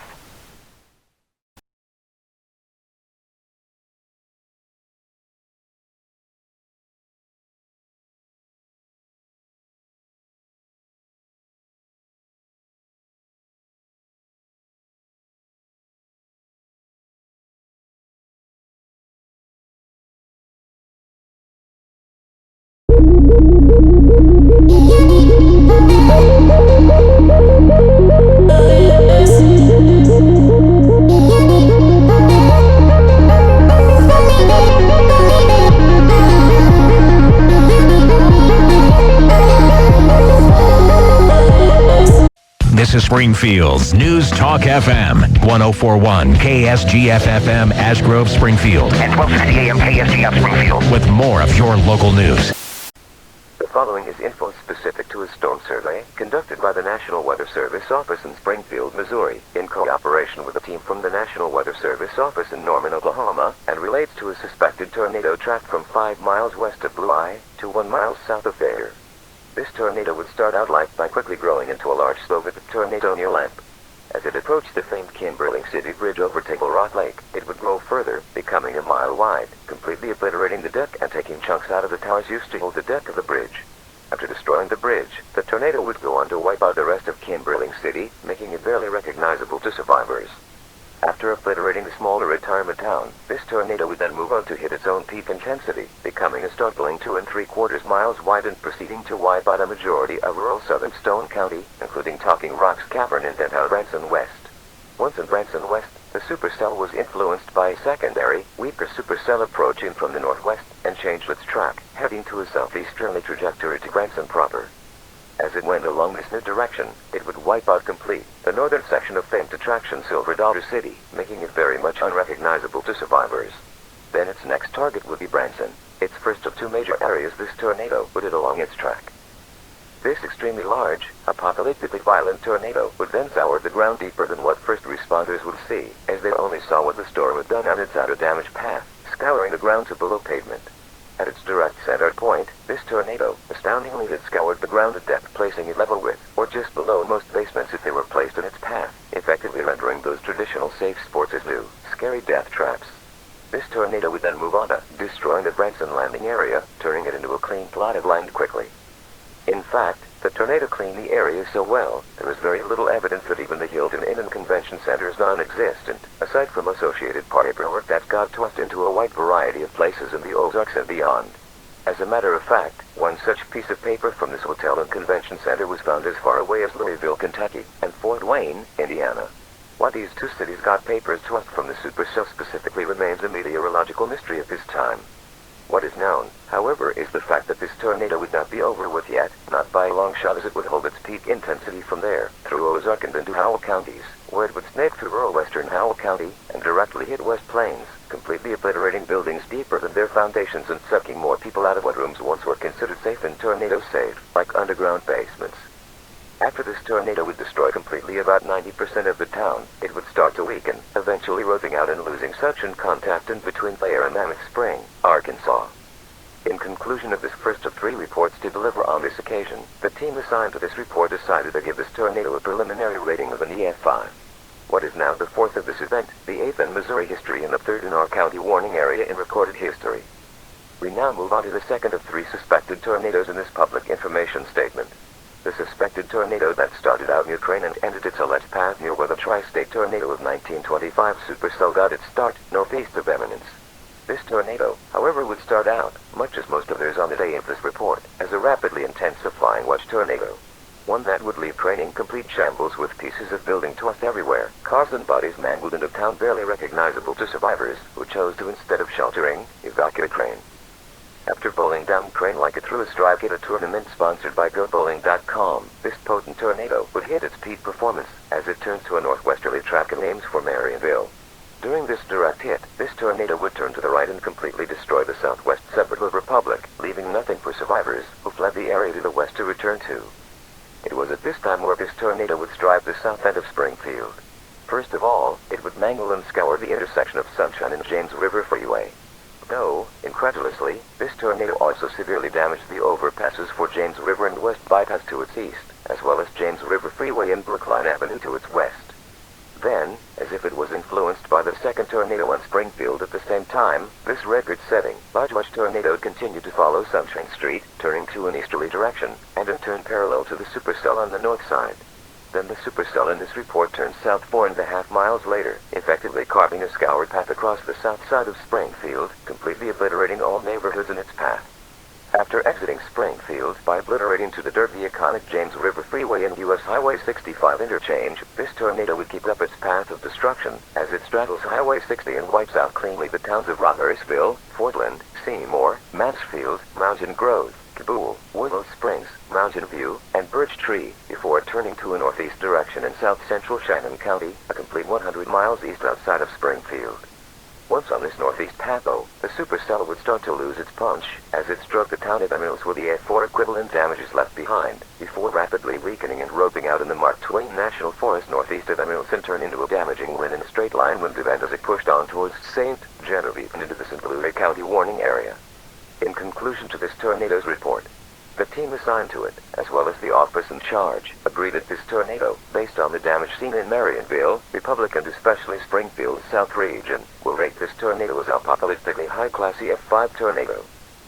This is Springfield's News Talk FM, 104.1 KSGF-FM, Ash Grove, Springfield, and 1260 AM KSGF Springfield, with more of your local news.
The following is info specific to a storm survey conducted by the National Weather Service Office in Springfield, Missouri, in cooperation with a team from the National Weather Service Office in Norman, Oklahoma, and relates to a suspected tornado track from 5 miles west of Blue Eye to 1 mile south of Thayer. This tornado would start out light by quickly growing into a large slow-vivid tornado near Lamp. As it approached the famed Kimberling City Bridge over Table Rock Lake, it would grow further, becoming a mile wide, completely obliterating the deck and taking chunks out of the towers used to hold the deck of the bridge. After destroying the bridge, the tornado would go on to wipe out the rest of Kimberling City, making it barely recognizable to survivors. After obliterating the smaller retirement town, this tornado would then move on to hit its own peak intensity, becoming a startling 2 3/4 miles wide and proceeding to wipe out a majority of rural southern Stone County, including Talking Rock's cavern and downtown Branson West. Once in Branson West, the supercell was influenced by a secondary, weaker supercell approaching from the northwest and changed its track, heading to a southeasterly trajectory to Branson proper. As it went along this new direction, it would wipe out complete the northern section of famed attraction Silver Dollar City, making it very much unrecognizable to survivors. Then its next target would be Branson, its first of 2 major areas this tornado would hit along its track. This extremely large, apocalyptically violent tornado would then sour the ground deeper than what first responders would see, as they only saw what the storm had done on its outer damaged path, scouring the ground to below pavement. At its direct center point, this tornado astoundingly had scoured the ground at depth, placing it level with, or just below most basements if they were placed in its path, effectively rendering those traditional safe spots as new, scary death traps. This tornado would then move on to destroying the Branson landing area, turning it into a clean plot of land quickly. In fact, the tornado cleaned the area so well, there is very little evidence that even the Hilton Inn and Convention Center is non-existent, aside from associated paperwork that got tossed into a wide variety of places in the Ozarks and beyond. As a matter of fact, one such piece of paper from this hotel and convention center was found as far away as Louisville, Kentucky, and Fort Wayne, Indiana. Why these 2 cities got papers tossed from the supercell specifically remains a meteorological mystery at this time. What is known, however, is the fact that this tornado would not be over with yet, not by a long shot, as it would hold its peak intensity from there, through Ozark and into Howell counties, where it would snake through rural western Howell County, and directly hit West Plains, completely obliterating buildings deeper than their foundations and sucking more people out of what rooms once were considered safe and tornado safe, like underground basements. After this tornado would destroy completely about 90% of the town, it would start to weaken, eventually roving out and losing suction contact in between Thayer and Mammoth Spring, Arkansas. In conclusion of this first of 3 reports to deliver on this occasion, the team assigned to this report decided to give this tornado a preliminary rating of an EF5. What is now the 4th of this event, the 8th in Missouri history and the 3rd in our county warning area in recorded history. We now move on to the second of 3 suspected tornadoes in this public information statement. The suspected tornado that started out in Ukraine and ended its alleged path near where the tri-state tornado of 1925 supercell got its start, northeast of Eminence. This tornado, however, would start out, much as most others on the day of this report, as a rapidly intensifying watch tornado. One that would leave train in complete shambles with pieces of building tossed everywhere, cars and bodies mangled and a town barely recognizable to survivors, who chose to, instead of sheltering, evacuate Crane. After bowling down Crane like it threw a strike at a tournament sponsored by GoBowling.com, this potent tornado would hit its peak performance as it turns to a northwesterly track and aims for Marionville. During this direct hit, this tornado would turn to the right and completely destroy the southwest suburb of Republic, leaving nothing for survivors, who fled the area to the west to return to. It was at this time where this tornado would strike the south end of Springfield. First of all, it would mangle and scour the intersection of Sunshine and James River Freeway. Though, incredulously, this tornado also severely damaged the overpasses for James River and West Bypass to its east, as well as James River Freeway and Brookline Avenue to its west. Then, as if it was influenced by the second tornado on Springfield at the same time, this record-setting, large watch tornado continued to follow Sunshine Street, turning to an easterly direction, and in turn parallel to the supercell on the north side. Then the supercell in this report turned south 4.5 miles later, effectively carving a scoured path across the south side of Springfield, completely obliterating all neighborhoods in its path. After exiting Springfield by obliterating to the dirt the iconic James River Freeway and U.S. Highway 65 interchange, this tornado would keep up its path of destruction as it straddles Highway 60 and wipes out cleanly the towns of Rothersville, Portland, Seymour, Mansfield, Mountain Grove, Cabool, Willow Springs, Mountain View, and Birch Tree, before turning to a northeast direction in south-central Shannon County, a complete 100 miles east outside of Springfield. Once on this northeast path, though, the supercell would start to lose its punch as it struck the town of Eminence with the A4 equivalent damages left behind, before rapidly weakening and roping out in the Mark Twain National Forest northeast of Eminence and turn into a damaging wind and straight-line wind event as it pushed on towards St. Genevieve and into the St. Louis County warning area. In conclusion to this tornado's report, the team assigned to it, as well as the office in charge, agreed that this tornado, based on the damage seen in Marionville, Republic and especially Springfield's south region, will rate this tornado as a apocalyptically high-classy F5 tornado.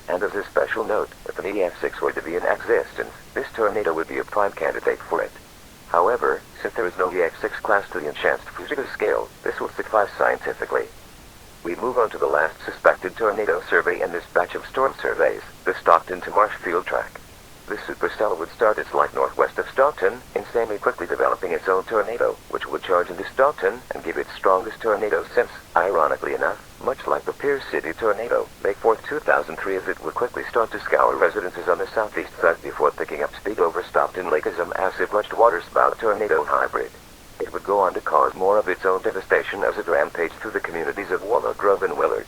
And as a special note, if an EF6 were to be in existence, this tornado would be a prime candidate for it. However, since there is no EF6 class to the enhanced Fujita scale, this will suffice scientifically. We move on to the last suspected tornado survey in this batch of storm surveys, the Stockton to Marshfield track. This supercell would start its light northwest of Stockton, insanely quickly developing its own tornado, which would charge into Stockton and give its strongest tornado since, ironically enough, much like the Pierce City tornado, May 4, 2003, as it would quickly start to scour residences on the southeast side before picking up speed over Stockton Lake as a massive much waterspout tornado hybrid. It would go on to cause more of its own devastation as it rampaged through the communities of Walnut Grove and Willard.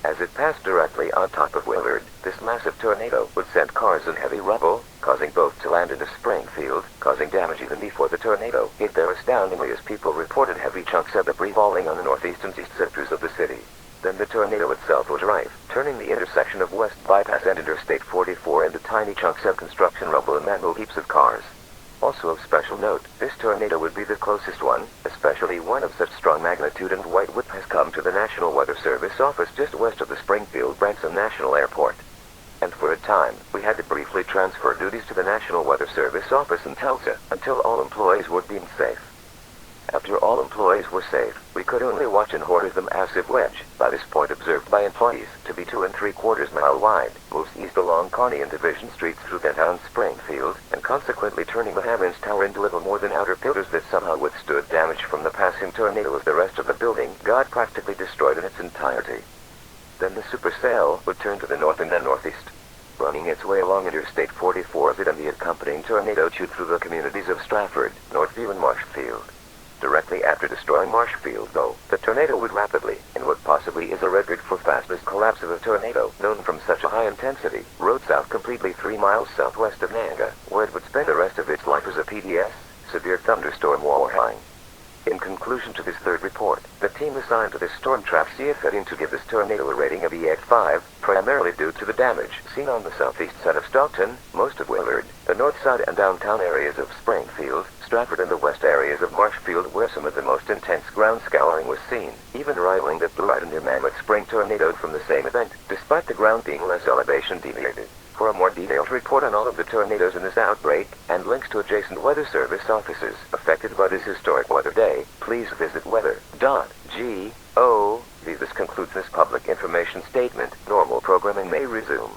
As it passed directly on top of Willard, this massive tornado would send cars and heavy rubble, causing both to land into Springfield, causing damage even before the tornado hit there astoundingly as people reported heavy chunks of debris falling on the northeast and east sectors of the city. Then the tornado itself would arrive, turning the intersection of West Bypass and Interstate 44 into tiny chunks of construction rubble and mangled heaps of cars. Also of special note, this tornado would be the closest one, especially one of such strong magnitude and wide width, has come to the National Weather Service office just west of the Springfield-Branson National Airport. And for a time, we had to briefly transfer duties to the National Weather Service office in Tulsa until all employees were deemed safe. After all employees were safe, we could only watch and order the massive wedge, by this point observed by employees to be 2 3/4 mile wide, moves east along Kearney and Division Streets through downtown Springfield, and consequently turning the Hammons Tower into little more than outer pillars that somehow withstood damage from the passing tornado as the rest of the building got practically destroyed in its entirety. Then the supercell would turn to the north and then northeast, running its way along Interstate 44 as it and the accompanying tornado chewed through the communities of Stratford, Northview and Marshfield. Directly after destroying Marshfield, though, the tornado would rapidly, in what possibly is a record for fastest collapse of a tornado known from such a high intensity, road south completely 3 miles southwest of Nanga, where it would spend the rest of its life as a PDS, severe thunderstorm warning. In conclusion to this third report, the team assigned to this storm trap CFA to give this tornado a rating of EF5, primarily due to the damage seen on the southeast side of Stockton, most of Willard, the north side and downtown areas of Springfield, Stratford and the west areas of Marshfield where some of the most intense ground scouring was seen, even rivaling the Blue Island near Mammoth Spring tornado from the same event, despite the ground being less elevation deviated. For a more detailed report on all of the tornadoes in this outbreak, and links to adjacent Weather Service offices affected by this historic weather day, please visit weather.gov. This concludes this public information statement. Normal programming may resume.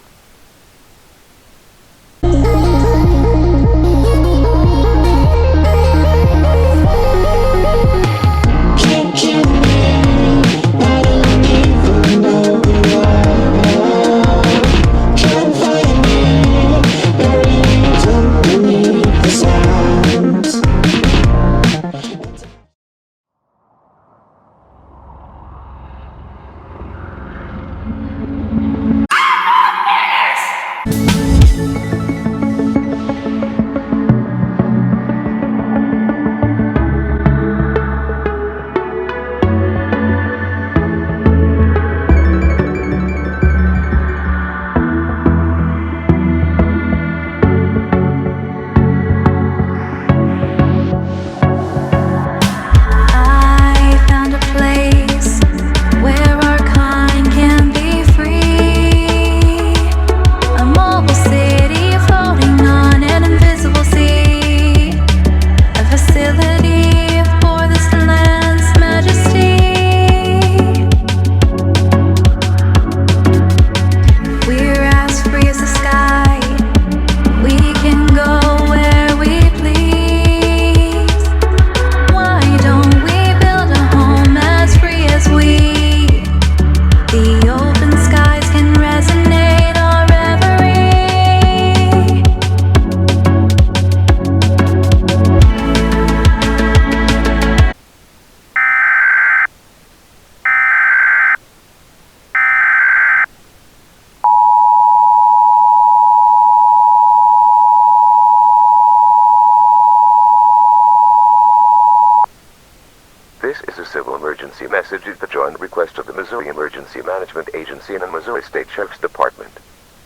This is a civil emergency message at the joint request of the Missouri Emergency Management Agency and the Missouri State Sheriff's Department.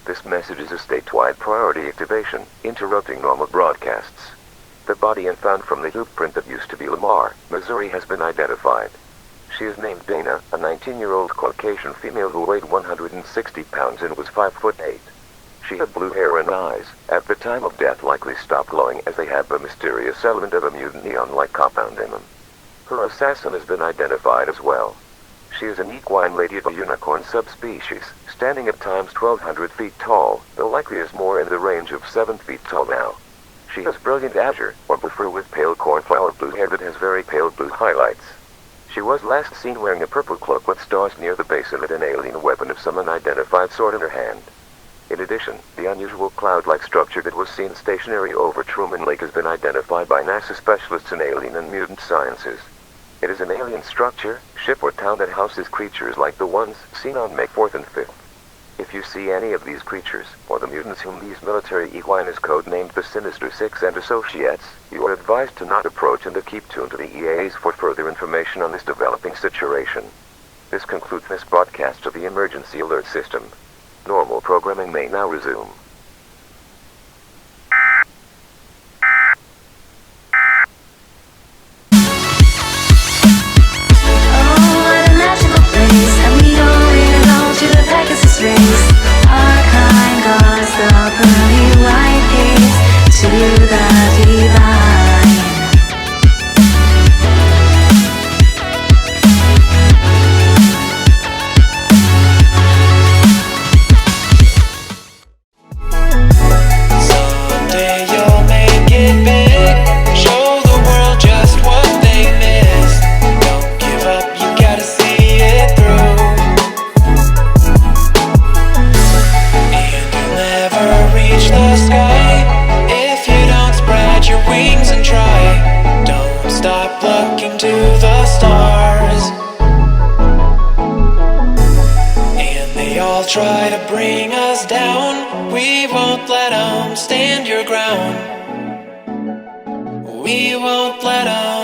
This message is a statewide priority activation, interrupting normal broadcasts. The body and found from the blueprint that used to be Lamar, Missouri has been identified. She is named Dana, a 19-year-old Caucasian female who weighed 160 pounds and was 5'8". She had blue hair and eyes, at the time of death likely stopped glowing as they had the mysterious element of a mutant neon-like compound in them. Her assassin has been identified as well. She is an equine lady of a unicorn subspecies, standing at times 1,200 feet tall, though likely is more in the range of 7 feet tall now. She has brilliant azure, or buffer with pale cornflower blue hair that has very pale blue highlights. She was last seen wearing a purple cloak with stars near the base and an alien weapon of some unidentified sort in her hand. In addition, the unusual cloud-like structure that was seen stationary over Truman Lake has been identified by NASA specialists in alien and mutant sciences. It is an alien structure, ship or town that houses creatures like the ones seen on May 4th and 5th. If you see any of these creatures, or the mutants whom these military equine is codenamed the Sinister Six and Associates, you are advised to not approach and to keep tuned to the EAS for further information on this developing situation. This concludes this broadcast of the Emergency Alert System. Normal programming may now resume.
Try to bring us down, we won't let them stand your ground. We won't let them